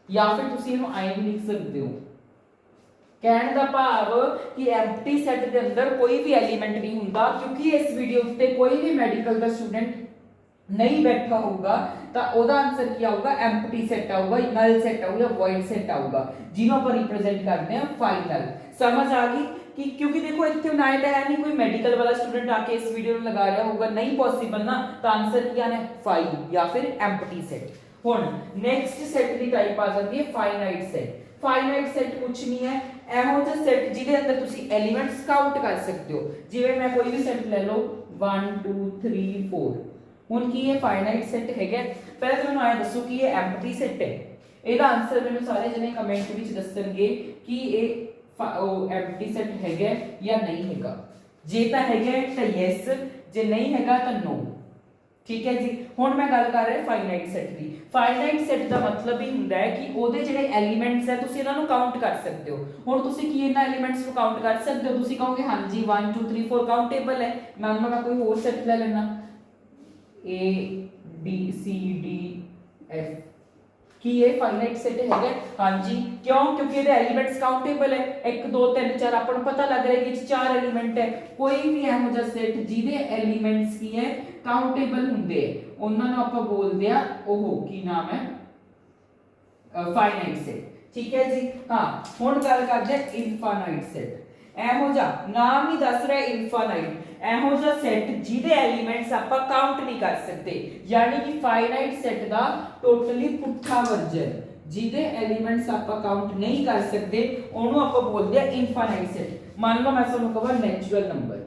या फिर तुसी इहनूं ऐ भी लिख सकते हो, कहने दा भाव कि एम्प्टी सैट दे अंदर कोई भी एलीमेंट नहीं हुंदा, क्योंकि इस वीडियो उत्ते कोई भी मेडिकल दा स्टूडेंट नहीं बैठा होगा, तो ओदा आंसर क्या आऊगा, एम्प्टी सैट आऊगा, नल सैट आऊगा, वॉइड सैट आऊगा, जिन्हों पर रिप्रेजेंट करते हैं फाइनल। समझ आ गई कि क्योंकि देखो इत्थे ना तो है नहीं कोई मेडिकल वाला स्टूडेंट आके इस वीडियो में लगा रहा होगा, नहीं पॉसिबल ना, तो आंसर क्या है, फाइव या फिर एम्प्टी सैट। ਹੁਣ ਨੈਕਸਟ ਸੈੱਟ ਦੀ ਟਾਈਪ ਆ ਜਾਂਦੀ ਹੈ ਫਾਈਨਾਈਟ ਸੈੱਟ। ਫਾਈਨਾਈਟ ਸੈੱਟ ਕੁਝ ਨਹੀਂ ਹੈ, ਇਹੋ ਜਿਹਾ ਸੈੱਟ ਜਿਹਦੇ ਅੰਦਰ ਤੁਸੀਂ ਐਲੀਮੈਂਟਸ ਕਾਊਂਟ ਕਰ ਸਕਦੇ ਹੋ। ਜਿਵੇਂ ਮੈਂ ਕੋਈ ਵੀ ਸੈੱਟ ਲੈ ਲਓ 1 2 3 4, ਹੁਣ ਕੀ ਇਹ ਫਾਈਨਾਈਟ ਸੈੱਟ ਹੈਗਾ? ਪਹਿਲਾਂ ਤਾਂ ਮੈਨੂੰ ਆਇਆ ਦੱਸੋ ਕਿ ਇਹ ਐਮਪਟੀ ਸੈੱਟ ਹੈ। ਇਹਦਾ ਆਨਸਰ ਮੈਨੂੰ ਸਾਰੇ ਜਣੇ ਕਮੈਂਟ ਵਿੱਚ ਦੱਸਣਗੇ ਕਿ ਇਹ ਉਹ ਐਮਪਟੀ ਸੈੱਟ ਹੈਗਾ ਜਾਂ ਨਹੀਂ ਹੈਗਾ। ਜੇ ਤਾਂ ਹੈਗਾ ਤਾਂ ਯੈਸ, ਜੇ ਨਹੀਂ ਹੈਗਾ ਤਾਂ ਨੋ। ठीक है जी, हुण मैं गल कर रहा फाइनाइट सैट की। फाइनाइट सैट का मतलब ही हुंदा है कि ओदे जिहड़े एलीमेंट्स है तुसीं इन्हां नूं काउंट कर सकते हो। हुण तुसीं की इन्हां एलीमेंट्स नूं काउंट कर सकते हो? तुसीं कहोगे हां जी 1 2 3 4 काउंटेबल है। मैं कोई होर सैट ले लेना A B C D F, की ये फाइनाइट सेट है? हाँ जी, क्यों? क्योंकि ये एलिमेंट्स काउंटेबल है, 1 2 3 4 अपन पता लग रहा है कि 4 एलिमेंट है। कोई भी ਇਹੋ ਜਿਹਾ सेट ਜਿਹਦੇ एलिमेंट्स की है काउंटेबल ਹੁੰਦੇ ਉਹਨਾਂ ਨੂੰ ਆਪਾਂ ਬੋਲਦੇ ਆ ਉਹ ਕੀ ਨਾਮ ਹੈ, फाइनाइट सेट। ठीक है जी। हाँ, ਹੁਣ ਗੱਲ ਕਰਦੇ ਆ इनफाइनाइट सेट। ਇਹੋ ਜਿਹਾ ਨਾਮ ਹੀ ਦੱਸ ਰਿਹਾ इनफाइनाइट, ਇਹੋ ਜਿਹਾ ਸੈੱਟ ਜਿਹਦੇ ਐਲੀਮੈਂਟਸ ਆਪਾਂ ਕਾਊਂਟ ਨਹੀਂ ਕਰ ਸਕਦੇ, ਯਾਨੀ ਕਿ ਫਾਈਨਾਈਟ ਸੈੱਟ ਦਾ ਟੋਟਲੀ ਪੁੱਠਾ ਵਰਜਨ, ਜਿਹਦੇ ਐਲੀਮੈਂਟਸ ਆਪਾਂ ਕਾਊਂਟ ਨਹੀਂ ਕਰ ਸਕਦੇ ਉਹਨੂੰ ਆਪਾਂ ਬੋਲਦੇ ਆ ਇਨਫਾਈਨਾਈਟ ਸੈੱਟ। ਮੰਨ ਲਓ ਮੈਂ ਤੁਹਾਨੂੰ ਕਹਾਂ ਨੈਚੁਰਲ ਨੰਬਰ,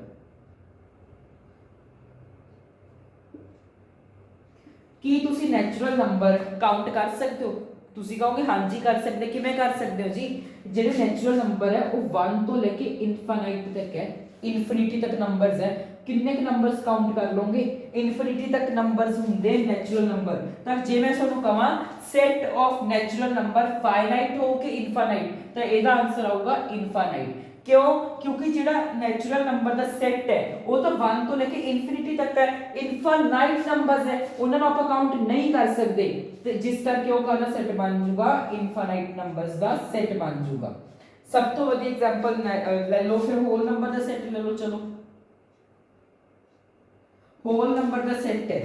ਕੀ ਤੁਸੀਂ ਨੈਚੁਰਲ ਨੰਬਰ ਕਾਊਂਟ ਕਰ ਸਕਦੇ ਹੋ? ਤੁਸੀਂ ਕਹੋਗੇ ਹਾਂਜੀ ਕਰ ਸਕਦੇ। ਕਿਵੇਂ ਕਰ ਸਕਦੇ ਹੋ ਜੀ? ਜਿਹੜੇ ਨੈਚੁਰਲ ਨੰਬਰ ਹੈ ਉਹ 1 ਤੋਂ ਲੈ ਕੇ ਇਨਫਾਈਨਾਈਟ ਤੱਕ ਹੈ, ਇਨਫਿਨਿਟੀ ਤੱਕ ਨੰਬਰਸ ਹੈ। ਕਿੰਨੇ ਕ ਨੰਬਰਸ ਕਾਊਂਟ ਕਰ ਲਓਗੇ? ਇਨਫਿਨਿਟੀ ਤੱਕ ਨੰਬਰਸ ਹੁੰਦੇ ਨੈਚੁਰਲ ਨੰਬਰ। ਤਾਂ ਜੇ ਮੈਂ ਤੁਹਾਨੂੰ ਕਹਾਂ set of natural number finite ਹੋ ਕੇ ਇਨਫਾਈਨਾਈਟ, ਤਾਂ ਇਹਦਾ ਆਨਸਰ ਆਊਗਾ ਇਨਫਾਈਨਾਈਟ। क्यों? क्योंकि जिहड़ा नेचुरल नंबर दा सेट है वो तो 1 तो लेके इनफिनिटी तक है, इनफाइनाइट नंबर्स है उन्हां नूं आपां काउंट नहीं कर सकते, ते जिस करके वो कहदा सेट बन जाऊगा इनफाइनाइट नंबर्स दा सेट बन जाऊगा। सब तो वधिया एग्जांपल ले लो फिर होल नंबर दा सेट ले लो। चलो होल नंबर दा सेट है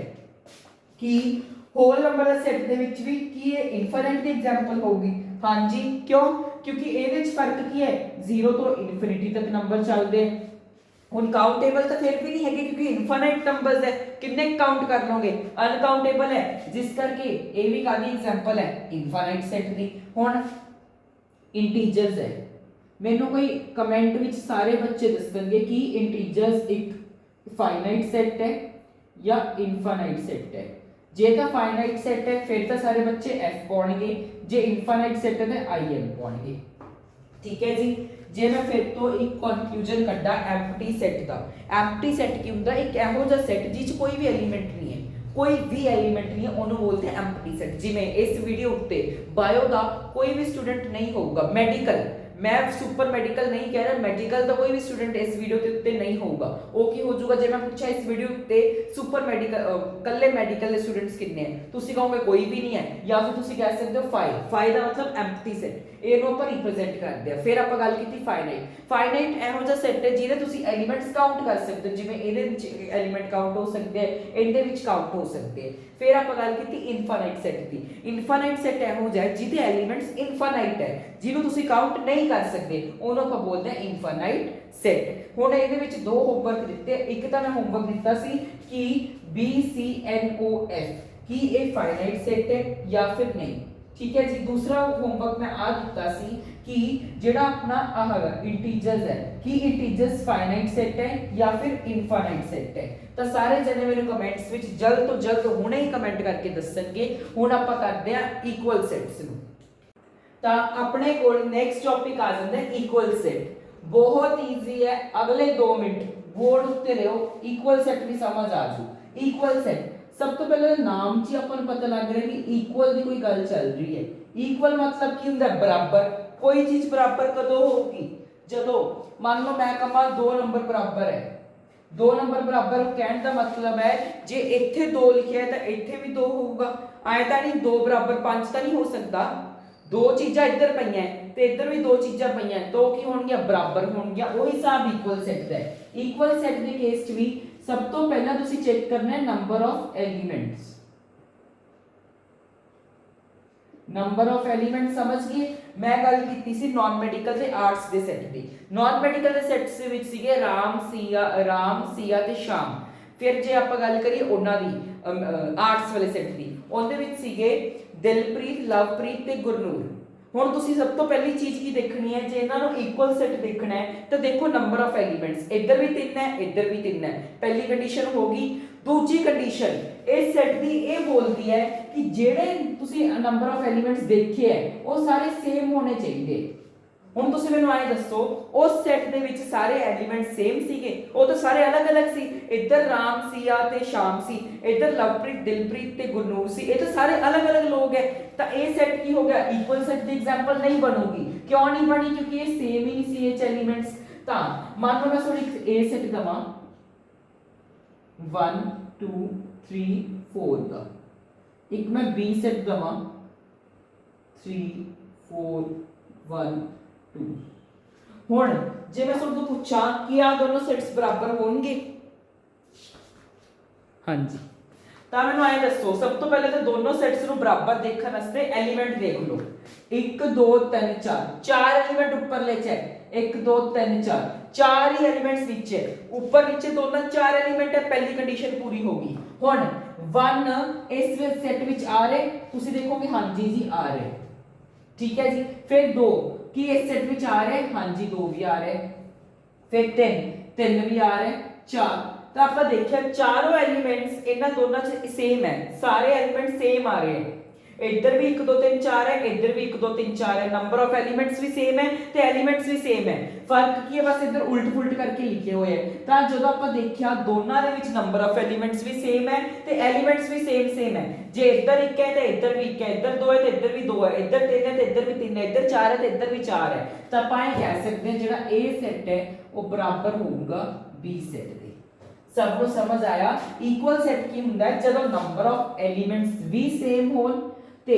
कि होल नंबर दा सेट दे विच भी की है इनफाइनाइट दी एग्जांपल होगी। हाँ जी, क्यों? क्योंकि ਇਹਦੇ ਚ ਫਰਕ ਕੀ ਹੈ, 0 ਤੋਂ ਇਨਫਿਨਿਟੀ ਤੱਕ ਨੰਬਰ ਚੱਲਦੇ। ਹੁਣ ਕਾਊਂਟੇਬਲ ਤਾਂ ਫਿਰ ਵੀ ਨਹੀਂ ਹੈਗੇ ਕਿਉਂਕਿ ਇਨਫਾਈਨਾਈਟ ਨੰਬਰਸ ਹੈ, ਕਿੰਨੇ ਕਾਊਂਟ ਕਰ ਲਓਗੇ? ਅਨਕਾਊਂਟੇਬਲ ਹੈ, ਜਿਸ ਕਰਕੇ ਇਹ ਵੀ ਕਾਦੀ ਐਗਜ਼ਾਮਪਲ ਹੈ ਇਨਫਾਈਨਾਈਟ ਸੈਟ ਦੀ। ਹੁਣ ਇੰਟੀਜਰਸ ਹੈ, ਮੈਨੂੰ ਕੋਈ ਕਮੈਂਟ ਵਿੱਚ ਸਾਰੇ ਬੱਚੇ ਦੱਸਣਗੇ ਕਿ ਇੰਟੀਜਰਸ ਇੱਕ फाइनाइट सेट है या इनफाइनाइट सेट है। जे तो फाइनाइट सेट है फिर तो सारे बच्चे F पाउणगे, जे इनफाइनाइट सेट है तो IN पाउणगे। ठीक है जी। जे मैं फिर तो एक कंक्लूजन कड्डा एम्प्टी सेट दा। एम्प्टी सेट की हुंदा एक इहो जिहा सेट जिस कोई भी एलीमेंट नहीं है, कोई भी एलीमेंट नहीं है, उन्होंने बोलते हैं एम्प्टी सेट। जिवें इस वीडियो उत्ते बायो दा कोई भी स्टूडेंट नहीं होगा, मैं सुपर मैडिकल नहीं कह रहा, मैडिकल तो कोई भी स्टूडेंट इस वीडियो के उत्ते नहीं होगा। ਉਹ ਕੀ ਹੋ ਜਾਊਗਾ ਜੇ ਮੈਂ ਪੁੱਛਿਆ ਇਸ ਵੀਡੀਓ ਉੱਤੇ ਸੁਪਰ ਮੈਡੀਕਲ ਕੱਲੇ ਮੈਡੀਕਲ ਦੇ ਸਟੂਡੈਂਟਸ ਕਿੰਨੇ ਹੈ, ਤੁਸੀਂ ਕਹੋਗੇ ਕੋਈ ਵੀ ਨਹੀਂ ਹੈ, ਜਾਂ ਫਿਰ ਤੁਸੀਂ ਕਹਿ ਸਕਦੇ ਹੋ 5 5 ਦਾ ਮਤਲਬ ਐਮਪਟੀ ਸੈਟ, ਇਹਨੂੰ ਆਪਾਂ ਰਿਪਰੈਜ਼ੈਂਟ ਕਰਦੇ ਆ। ਫਿਰ ਆਪਾਂ ਗੱਲ ਕੀਤੀ ਫਾਈਨਾਈਟ। ਫਾਈਨਾਈਟ ਇਹੋ ਜਿਹਾ ਸੈਟ ਹੈ ਜਿਹਦੇ ਤੁਸੀਂ ਐਲੀਮੈਂਟਸ ਕਾਊਂਟ ਕਰ ਸਕਦੇ ਹੋ, ਜਿਵੇਂ ਇਹਦੇ ਵਿੱਚ ਐਲੀਮੈਂਟ ਕਾਊਂਟ ਹੋ ਸਕਦੇ ਹੈ, ਇਹਦੇ ਵਿੱਚ ਕਾਊਂਟ ਹੋ ਸਕਦੇ ਹੈ। ਫਿਰ ਆਪਾਂ ਗੱਲ ਕੀਤੀ ਇਨਫਾਈਨਾਈਟ ਸੈਟ ਦੀ। ਇਨਫਾਈਨਾਈਟ ਸੈਟ ਇਹੋ ਜਿਹਾ ਜਿਹਦੇ ਐਲੀਮੈਂਟਸ ਇਨਫਾਈਨਾਈਟ ਹੈ, ਜਿਹਨੂੰ ਤੁਸੀਂ ਕਾਊਂਟ ਨਹੀਂ ਕਰ ਸਕਦੇ, ਉਹਨੂੰ ਆਪਾਂ ਬੋਲਦੇ ਹਾਂ ਇਨਫਾਈਨਾਈਟ ਸੈਟ। ਹੁਣ ਇਹਦੇ ਵਿੱਚ ਦੋ ਹੋਮਵਰਕ ਦਿੱਤੇ, ਇੱਕ ਤਾਂ ਮੈਂ ਹੋਮਵਰਕ ਦਿੱਤਾ ਸੀ ਕਿ BCNOF ਕੀ ਇਹ ਫਾਈਨਾਈਟ ਸੈਟ ਹੈ ਜਾਂ ਫਿਰ ਨਹੀਂ, ਠੀਕ ਹੈ ਜੀ। दूसरा होमवर्क मैं आ दिता सी कि जेड़ा अपना आ इंटीजर्स है कि इंटीजर्स फाइनाइट सेट है या फिर इनफाइनाइट सेट है। तो सारे जने मेरे कमेंट्स विच जल्द तो जल्द हुणे ही कमेंट करके दसणगे। हुण आपां करदे आ इक्वल सेट्स नूं। ਤਾਂ ਆਪਣੇ ਕੋਲ ਨੈਕਸਟ ਟੌਪਿਕ ਆ ਜਾਂਦਾ ਹੈ ਇਕੁਅਲ ਸੈਟ। ਬਹੁਤ ਈਜ਼ੀ ਹੈ, ਅਗਲੇ 2 ਮਿੰਟ ਬੋਰਡ ਉੱਤੇ ਲਿਓ, ਇਕੁਅਲ ਸੈਟ ਵੀ ਸਮਝ ਆ ਜੂ। ਇਕੁਅਲ ਸੈਟ ਸਭ ਤੋਂ ਪਹਿਲਾਂ ਨਾਮ 'ਚ ਆਪਾਂ ਨੂੰ ਪਤਾ ਲੱਗ ਰਿਹਾ ਕਿ ਇਕੁਅਲ ਦੀ ਕੋਈ ਗੱਲ ਚੱਲ ਰਹੀ ਹੈ। ਇਕੁਅਲ ਮਤਲਬ ਕੀ ਹੁੰਦਾ? ਬਰਾਬਰ। ਕੋਈ ਚੀਜ਼ ਬਰਾਬਰ ਕਦੋਂ ਹੋਊਗੀ? ਜਦੋਂ ਮੰਨ ਲਓ ਮੈਂ ਕਹਾਂ 2 ਨੰਬਰ ਬਰਾਬਰ ਹੈ। 2 ਨੰਬਰ ਬਰਾਬਰ ਕਹਿਣ ਦਾ ਮਤਲਬ ਹੈ ਜੇ ਇੱਥੇ 2 ਲਿਖਿਆ ਹੈ ਤਾਂ ਇੱਥੇ ਵੀ 2 ਹੋਊਗਾ। ਐ ਤਾਂ ਨਹੀਂ 2 ਬਰਾਬਰ 5 ਤਾਂ ਨਹੀਂ ਹੋ ਸਕਦਾ। 2 ਚੀਜ਼ਾਂ ਇੱਧਰ ਪਈਆਂ ਤੇ ਇੱਧਰ ਵੀ 2 ਚੀਜ਼ਾਂ ਪਈਆਂ, ਤਾਂ ਉਹ ਕੀ ਹੋਣਗੀਆਂ? ਬਰਾਬਰ ਹੋਣਗੀਆਂ। ਉਹੀ ਹਿਸਾਬ ਇਕੁਅਲ ਸੈਟ ਦਾ ਹੈ। ਇਕੁਅਲ ਸੈਟ ਦੇ ਕੇਸ 'ਚ ਵੀ ਸਭ ਤੋਂ ਪਹਿਲਾਂ ਤੁਸੀਂ ਚੈੱਕ ਕਰਨਾ ਹੈ number of elements. Number of element ਸਮਝ ਗਏ। ਮੈਂ ਗੱਲ ਕੀਤੀ ਸੀ ਨਾਨ ਮੈਡੀਕਲ ਤੇ ਆਰਟਸ ਦੇ ਸੈੱਟ ਦੀ। ਨਾਨ ਮੈਡੀਕਲ ਦੇ ਸੈੱਟਸ ਦੇ ਵਿੱਚ ਸੀਗੇ ਰਾਮ, ਸੀਆ ਤੇ ਸ਼ਾਮ। ਫਿਰ ਜੇ ਆਪਾਂ ਗੱਲ ਕਰੀਏ ਉਹਨਾਂ ਦੀ ਆਰਟਸ ਵਾਲੇ ਸੈੱਟ ਦੀ, ਉਹਦੇ ਵਿੱਚ ਸੀਗੇ ਦਿਲਪ੍ਰੀਤ, ਲਵਪ੍ਰੀਤ ਤੇ ਗੁਰਨੂਰ। ਹੁਣ ਤੁਸੀਂ ਸਭ ਤੋਂ ਪਹਿਲੀ ਚੀਜ਼ ਕੀ ਦੇਖਣੀ ਹੈ? ਜੇ ਇਹਨਾਂ ਨੂੰ ਇਕੁਅਲ ਸੈੱਟ ਦੇਖਣਾ ਹੈ ਤਾਂ ਦੇਖੋ ਨੰਬਰ ਆਫ ਐਲੀਮੈਂਟਸ। ਇੱਧਰ ਵੀ 3 ਹੈ, ਇੱਧਰ ਵੀ 3 ਹੈ। ਪਹਿਲੀ ਕੰਡੀਸ਼ਨ ਹੋ ਗਈ। ਦੂਜੀ ਕੰਡੀਸ਼ਨ ਇਸ ਸੈੱਟ ਦੀ ਇਹ ਬੋਲਦੀ ਹੈ ਕਿ ਜਿਹੜੇ ਤੁਸੀਂ ਨੰਬਰ ਆਫ ਐਲੀਮੈਂਟਸ ਦੇਖੇ ਹੈ ਉਹ ਸਾਰੇ ਸੇਮ ਹੋਣੇ ਚਾਹੀਦੇ। ਹੁਣ ਤੁਸੀਂ ਮੈਨੂੰ ਆਏ ਦੱਸੋ ਉਸ ਸੈੱਟ ਦੇ ਵਿੱਚ ਸਾਰੇ ਐਲੀਮੈਂਟ ਸੇਮ ਸੀਗੇ? ਉਹ ਤਾਂ ਸਾਰੇ ਅਲੱਗ-ਅਲੱਗ ਸੀ। ਇੱਧਰ ਰਾਮ, ਸੀਆ ਤੇ ਸ਼ਾਮ ਸੀ, ਇੱਧਰ ਲਵਪ੍ਰੀਤ, ਦਿਲਪ੍ਰੀਤ ਤੇ ਗੁਰਨੂਰ ਸੀ। ਇਹ ਤਾਂ ਸਾਰੇ ਅਲੱਗ-ਅਲੱਗ ਲੋਕ ਹੈ। ਤਾਂ ਇਹ ਸੈੱਟ ਕੀ ਹੋ ਗਿਆ? ਇਕੁਅਲ ਸੈੱਟ ਦੀ ਐਗਜ਼ਾਮਪਲ ਨਹੀਂ ਬਣੂਗੀ। ਕਿਉਂ ਨਹੀਂ ਬਣੀ? ਕਿਉਂਕਿ ਇਹ ਸੇਮ ਹੀ ਨਹੀਂ ਸੀ ਇਹ ਐਲੀਮੈਂਟਸ। ਤਾਂ ਮੰਨ ਲਓ ਮੈਂ ਤੁਹਾਨੂੰ ਇੱਕ A ਸੈੱਟ ਦਵਾਂ 1 2 3 4 ਦਾ, ਇੱਕ ਮੈਂ B ਸੈੱਟ ਦਵਾਂ 3 4 1 2। ਹੁਣ ਜੇ ਮੈਂ ਤੁਹਾਨੂੰ ਪੁੱਛਾਂ ਕਿ ਆ ਦੋਨੋਂ ਸੈਟਸ ਬਰਾਬਰ ਹੋਣਗੇ? ਹਾਂਜੀ। ਤਾਂ ਮੈਨੂੰ ਆਏ ਦੱਸੋ ਸਭ ਤੋਂ ਪਹਿਲੇ ਤਾਂ ਦੋਨੋਂ ਸੈਟਸ ਨੂੰ ਬਰਾਬਰ ਦੇਖਣ ਵਾਸਤੇ ਐਲੀਮੈਂਟ ਦੇਖ ਲਓ। 1 2 3 4 4 ਐਲੀਮੈਂਟ ਉੱਪਰਲੇ ਚ ਹੈ। 1 2 3 4 4 ਹੀ ਐਲੀਮੈਂਟਸ ਵਿੱਚ ਹੈ। ਉੱਪਰ ਨੀਚੇ ਦੋਨਾਂ 4 ਐਲੀਮੈਂਟ ਹੈ। ਪਹਿਲੀ ਕੰਡੀਸ਼ਨ ਪੂਰੀ ਹੋ ਗਈ। ਹੁਣ 1 ਇਸ ਸੈੱਟ ਵਿੱਚ ਆ ਰਹੇ, ਤੁਸੀਂ ਦੇਖੋਗੇ ਹਾਂਜੀ ਜੀ ਆ ਰਹੇ, ਠੀਕ ਹੈ ਜੀ। ਫਿਰ 2 ਕੀ ਇਸ ਸੈੱਟ ਵਿੱਚ ਆ ਰਹੇ? ਹਾਂਜੀ 2 ਵੀ ਆ ਰਹੇ। ਫਿਰ 3 ਵੀ ਆ ਰਹੇ। 4 ਤਾਂ ਆਪਾਂ ਦੇਖਿਆ ਚਾਰੋਂ ਐਲੀਮੈਂਟਸ ਇਹਨਾਂ ਦੋਨਾਂ 'ਚ ਸੇਮ ਹੈ। ਸਾਰੇ ਐਲੀਮੈਂਟ ਸੇਮ ਆ ਰਹੇ ਹੈ। ਇੱਧਰ ਵੀ 1 2 3 4 ਹੈ, ਇੱਧਰ ਵੀ 1 2 3 4 ਹੈ। ਨੰਬਰ ਆਫ ਐਲੀਮੈਂਟਸ ਵੀ ਸੇਮ ਹੈ ਤੇ ਐਲੀਮੈਂਟਸ ਵੀ ਸੇਮ ਹੈ। ਫਰਕ ਕੀ ਹੈ? ਬਸ ਇੱਧਰ ਉਲਟ ਪੁਲਟ ਕਰਕੇ ਲਿਖੇ ਹੋਏ ਹੈ। ਤਾਂ ਜਦੋਂ ਆਪਾਂ ਦੇਖਿਆ ਦੋਨਾਂ ਦੇ ਵਿੱਚ ਨੰਬਰ ਆਫ ਐਲੀਮੈਂਟਸ ਵੀ ਸੇਮ ਹੈ ਤੇ ਐਲੀਮੈਂਟਸ ਵੀ ਸੇਮ ਹੈ। ਜੇ ਇੱਧਰ 1 ਹੈ ਤੇ ਇੱਧਰ ਵੀ 1 ਹੈ, ਇੱਧਰ 2 ਹੈ ਤੇ ਇੱਧਰ ਵੀ 2 ਹੈ, ਇੱਧਰ 3 ਹੈ ਤੇ ਇੱਧਰ ਵੀ 3 ਹੈ, ਇੱਧਰ 4 ਹੈ ਤੇ ਇੱਧਰ ਵੀ 4 ਹੈ। ਤਾਂ ਆਪਾਂ ਇਹ ਕਹਿ ਸਕਦੇ ਹਾਂ ਜਿਹੜਾ A ਸੈੱਟ ਹੈ ਉਹ ਬਰਾਬਰ ਹੋਊਗਾ B ਸੈੱਟ ਦੇ। ਸਭ ਨੂੰ ਸਮਝ ਆਇਆ? ਇਕੁਅਲ ਸੈੱਟ ਕੀ ਹੁੰਦਾ ਹੈ? ਜਦੋਂ ਨੰਬਰ ਆਫ ਐਲੀਮੈਂਟਸ ਵੀ ਸੇਮ ਹੋਣ ਤੇ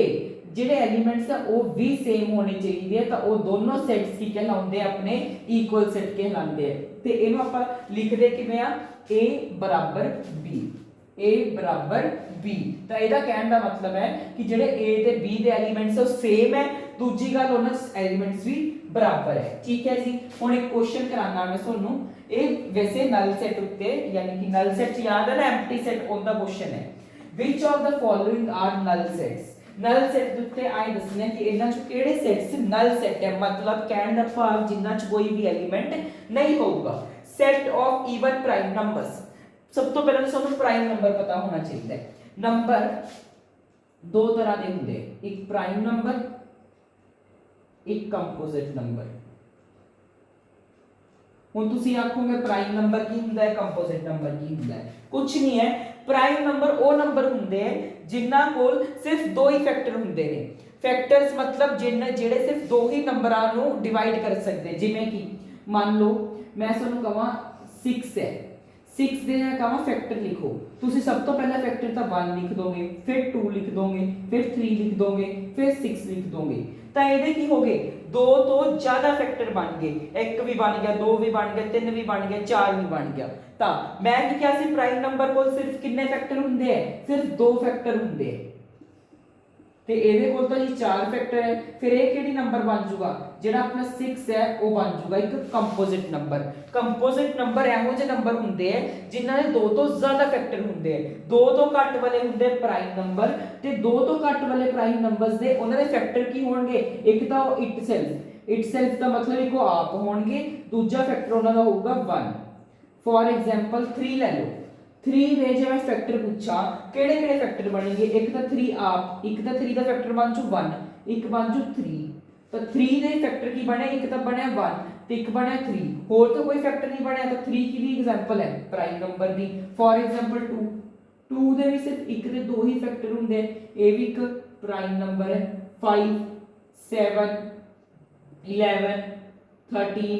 ਜਿਹੜੇ ਐਲੀਮੈਂਟਸ ਆ ਉਹ ਵੀ ਸੇਮ ਹੋਣੇ ਚਾਹੀਦੇ ਆ, ਤਾਂ ਉਹ ਦੋਨੋਂ ਸੈਟਸ ਕੀ ਕਹਿਲਾਉਂਦੇ ਆ? ਆਪਣੇ ਇਕੁਅਲ ਸੈਟ ਕਹਿਲਾਉਂਦੇ ਆ। ਤੇ ਇਹਨੂੰ ਆਪਾਂ ਲਿਖਦੇ ਕਿਵੇਂ ਆ? A ਬਰਾਬਰ B, A ਬਰਾਬਰ B। ਤਾਂ ਇਹਦਾ ਕਹਿਣ ਦਾ ਮਤਲਬ ਹੈ ਕਿ ਜਿਹੜੇ A ਤੇ B ਦੇ ਐਲੀਮੈਂਟਸ ਉਹ ਸੇਮ ਹੈ। ਦੂਜੀ ਗੱਲ ਉਹਨਾਂ ਐਲੀਮੈਂਟਸ ਵੀ ਬਰਾਬਰ ਹੈ, ਠੀਕ ਹੈ ਜੀ। ਹੁਣ ਇੱਕ ਕੁਐਸਚਨ ਕਰਾਂਗਾ ਮੈਂ ਤੁਹਾਨੂੰ। ਇਹ ਵੈਸੇ ਨਲ ਸੈਟ ਉੱਤੇ ਯਾਨੀ ਕਿ ਨਲ ਸੈਟ ਯਾਦ ਹੈ ਨਾ, ਐਮਪਟੀ ਸੈਟ ਉਹਦਾ ਕੁਐਸਚਨ ਹੈ। Which of the following are null sets? Null set ਦੇ ਉੱਤੇ ਆਏ ਦੱਸਣਾ ਕਿ ਇਹਨਾਂ ਚੋਂ ਕਿਹੜੇ ਸੈਟਸ ਨਲ ਸੈਟ ਹੈ, ਮਤਲਬ ਕਹਿਣ ਦਾ ਭਾਵ ਜਿਨ੍ਹਾਂ ਚ ਕੋਈ ਵੀ ਐਲੀਮੈਂਟ ਨਹੀਂ ਹੋਊਗਾ। Set of even prime numbers. ਸਭ ਤੋਂ ਪਹਿਲਾਂ ਸਾਨੂੰ ਪ੍ਰਾਈਮ ਨੰਬਰ ਪਤਾ ਹੋਣਾ ਚਾਹੀਦਾ ਹੈ। ਨੰਬਰ 2 ਤਰ੍ਹਾਂ ਦੇ ਹੁੰਦੇ, ਇੱਕ ਪ੍ਰਾਈਮ ਨੰਬਰ, ਇੱਕ ਕੰਪੋਜ਼ਿਟ ਨੰਬਰ। ਹੁਣ ਤੁਸੀਂ ਆਖੋਗੇ ਪ੍ਰਾਈਮ ਨੰਬਰ ਕੀ ਹੁੰਦਾ ਹੈ, ਕੰਪੋਜ਼ਿਟ ਨੰਬਰ ਕੀ ਹੁੰਦਾ ਹੈ? ਕੁਝ ਨਹੀਂ ਹੈ। ਪ੍ਰਾਈਮ ਨੰਬਰ ਉਹ ਨੰਬਰ ਹੁੰਦੇ ਹੈ ਜਿਨ੍ਹਾਂ ਕੋਲ ਸਿਰਫ 2 ਹੀ ਫੈਕਟਰ ਹੁੰਦੇ ਨੇ। फैक्टर्स मतलब ਜਿਹੜੇ सिर्फ दो ही नंबरां ਨੂੰ डिवाइड कर सकते, जिवें कि मान लो मैं ਤੁਹਾਨੂੰ ਕਹਾਂ 6 है, 6 ਦੇ ਜਾਂ ਕਹਾਂ ਫੈਕਟਰ ਲਿਖੋ, ਤੁਸੀਂ ਸਭ ਤੋਂ ਪਹਿਲਾਂ ਫੈਕਟਰ ਤਾਂ 1 ਲਿਖ ਦੋਗੇ, ਫਿਰ 2 ਲਿਖ ਦੋਗੇ, ਫਿਰ 3 ਲਿਖ ਦੋਗੇ, ਫਿਰ 6 ਲਿਖ ਦੋਗੇ। ਤਾਂ ਇਹਦੇ ਕੀ ਹੋ ਗਏ, 2 ਤੋਂ ਜ਼ਿਆਦਾ ਫੈਕਟਰ ਬਣ ਗਏ, 1 ਵੀ ਬਣ ਗਿਆ, 2 ਵੀ ਬਣ ਗਿਆ, 3 ਵੀ ਬਣ ਗਿਆ, 4 ਵੀ ਬਣ ਗਿਆ। ਤਾਂ ਮੈਂ ਕੀ ਕਿਹਾ ਸੀ, ਪ੍ਰਾਈਮ ਨੰਬਰ ਕੋਲ ਸਿਰਫ ਕਿੰਨੇ ਫੈਕਟਰ ਹੁੰਦੇ ਹੈ, ਸਿਰਫ 2 ਫੈਕਟਰ ਹੁੰਦੇ ਹੈ, ਤੇ ਇਹਦੇ ਕੋਲ ਤਾਂ ਜੀ 4 ਫੈਕਟਰ ਹੈ। ਫਿਰ ਇਹ ਕਿਹੜੀ ਨੰਬਰ ਬਣ ਜਾਊਗਾ, ਜਿਹੜਾ ਆਪਣਾ 6 ਹੈ ਉਹ ਬਣ ਜਾਊਗਾ ਇੱਕ ਕੰਪੋਜ਼ਿਟ ਨੰਬਰ। ਕੰਪੋਜ਼ਿਟ ਨੰਬਰ ਇਹੋ ਜਿਹੇ ਨੰਬਰ ਹੁੰਦੇ ਹੈ ਜਿਨ੍ਹਾਂ ਦੇ 2 ਤੋਂ ਜ਼ਿਆਦਾ ਫੈਕਟਰ ਹੁੰਦੇ ਹੈ। 2 ਤੋਂ ਘੱਟ ਵਾਲੇ ਹੁੰਦੇ ਪ੍ਰਾਈਮ ਨੰਬਰ, ਤੇ 2 ਤੋਂ ਘੱਟ ਵਾਲੇ ਪ੍ਰਾਈਮ ਨੰਬਰਸ ਦੇ ਉਹਨਾਂ ਦੇ ਫੈਕਟਰ ਕੀ ਹੋਣਗੇ, ਇੱਕ ਤਾਂ ਉਹ ਇਟਸੈਲਫ ਦਾ ਮਤਲਬ ਇੱਕੋ ਆਪ ਹੋਣਗੇ, ਦੂਜਾ ਫੈਕਟਰ ਉਹਨਾਂ ਦਾ ਹੋਊਗਾ 1। ਫॉर एग्जांपल 3 ਲੈ ਲਓ, 3 ਦੇ ਜੇ ਮੈਂ ਫੈਕਟਰ ਪੁੱਛਾਂ ਕਿਹੜੇ ਕਿਹੜੇ ਫੈਕਟਰ ਬਣਨਗੇ, ਇੱਕ ਤਾਂ 3 ਆਪ, ਇੱਕ ਤਾਂ 3 ਦਾ ਫੈਕਟਰ ਬਣ ਜੂ 1, ਇੱਕ ਬਣ ਜੂ 3। ਤਾਂ 3 ਦੇ ਫੈਕਟਰ ਕੀ ਬਣੇ, ਇੱਕ ਤਾਂ ਬਣਿਆ 1 ਤੇ ਇੱਕ ਬਣਿਆ 3, ਹੋਰ ਤਾਂ ਕੋਈ ਫੈਕਟਰ ਨਹੀਂ ਬਣਿਆ। ਤਾਂ 3 ਕਿਹਦੀ ਐਗਜ਼ਾਮਪਲ ਹੈ, prime number the. For example 2 ਦੇ ਵੀ ਸਿਰਫ ਇੱਕ ਤੇ ਦੋ ਹੀ ਫੈਕਟਰ ਹੁੰਦੇ, ਇਹ ਵੀ ਇੱਕ ਪ੍ਰਾਈਮ ਨੰਬਰ ਹੈ। 5 7 11 13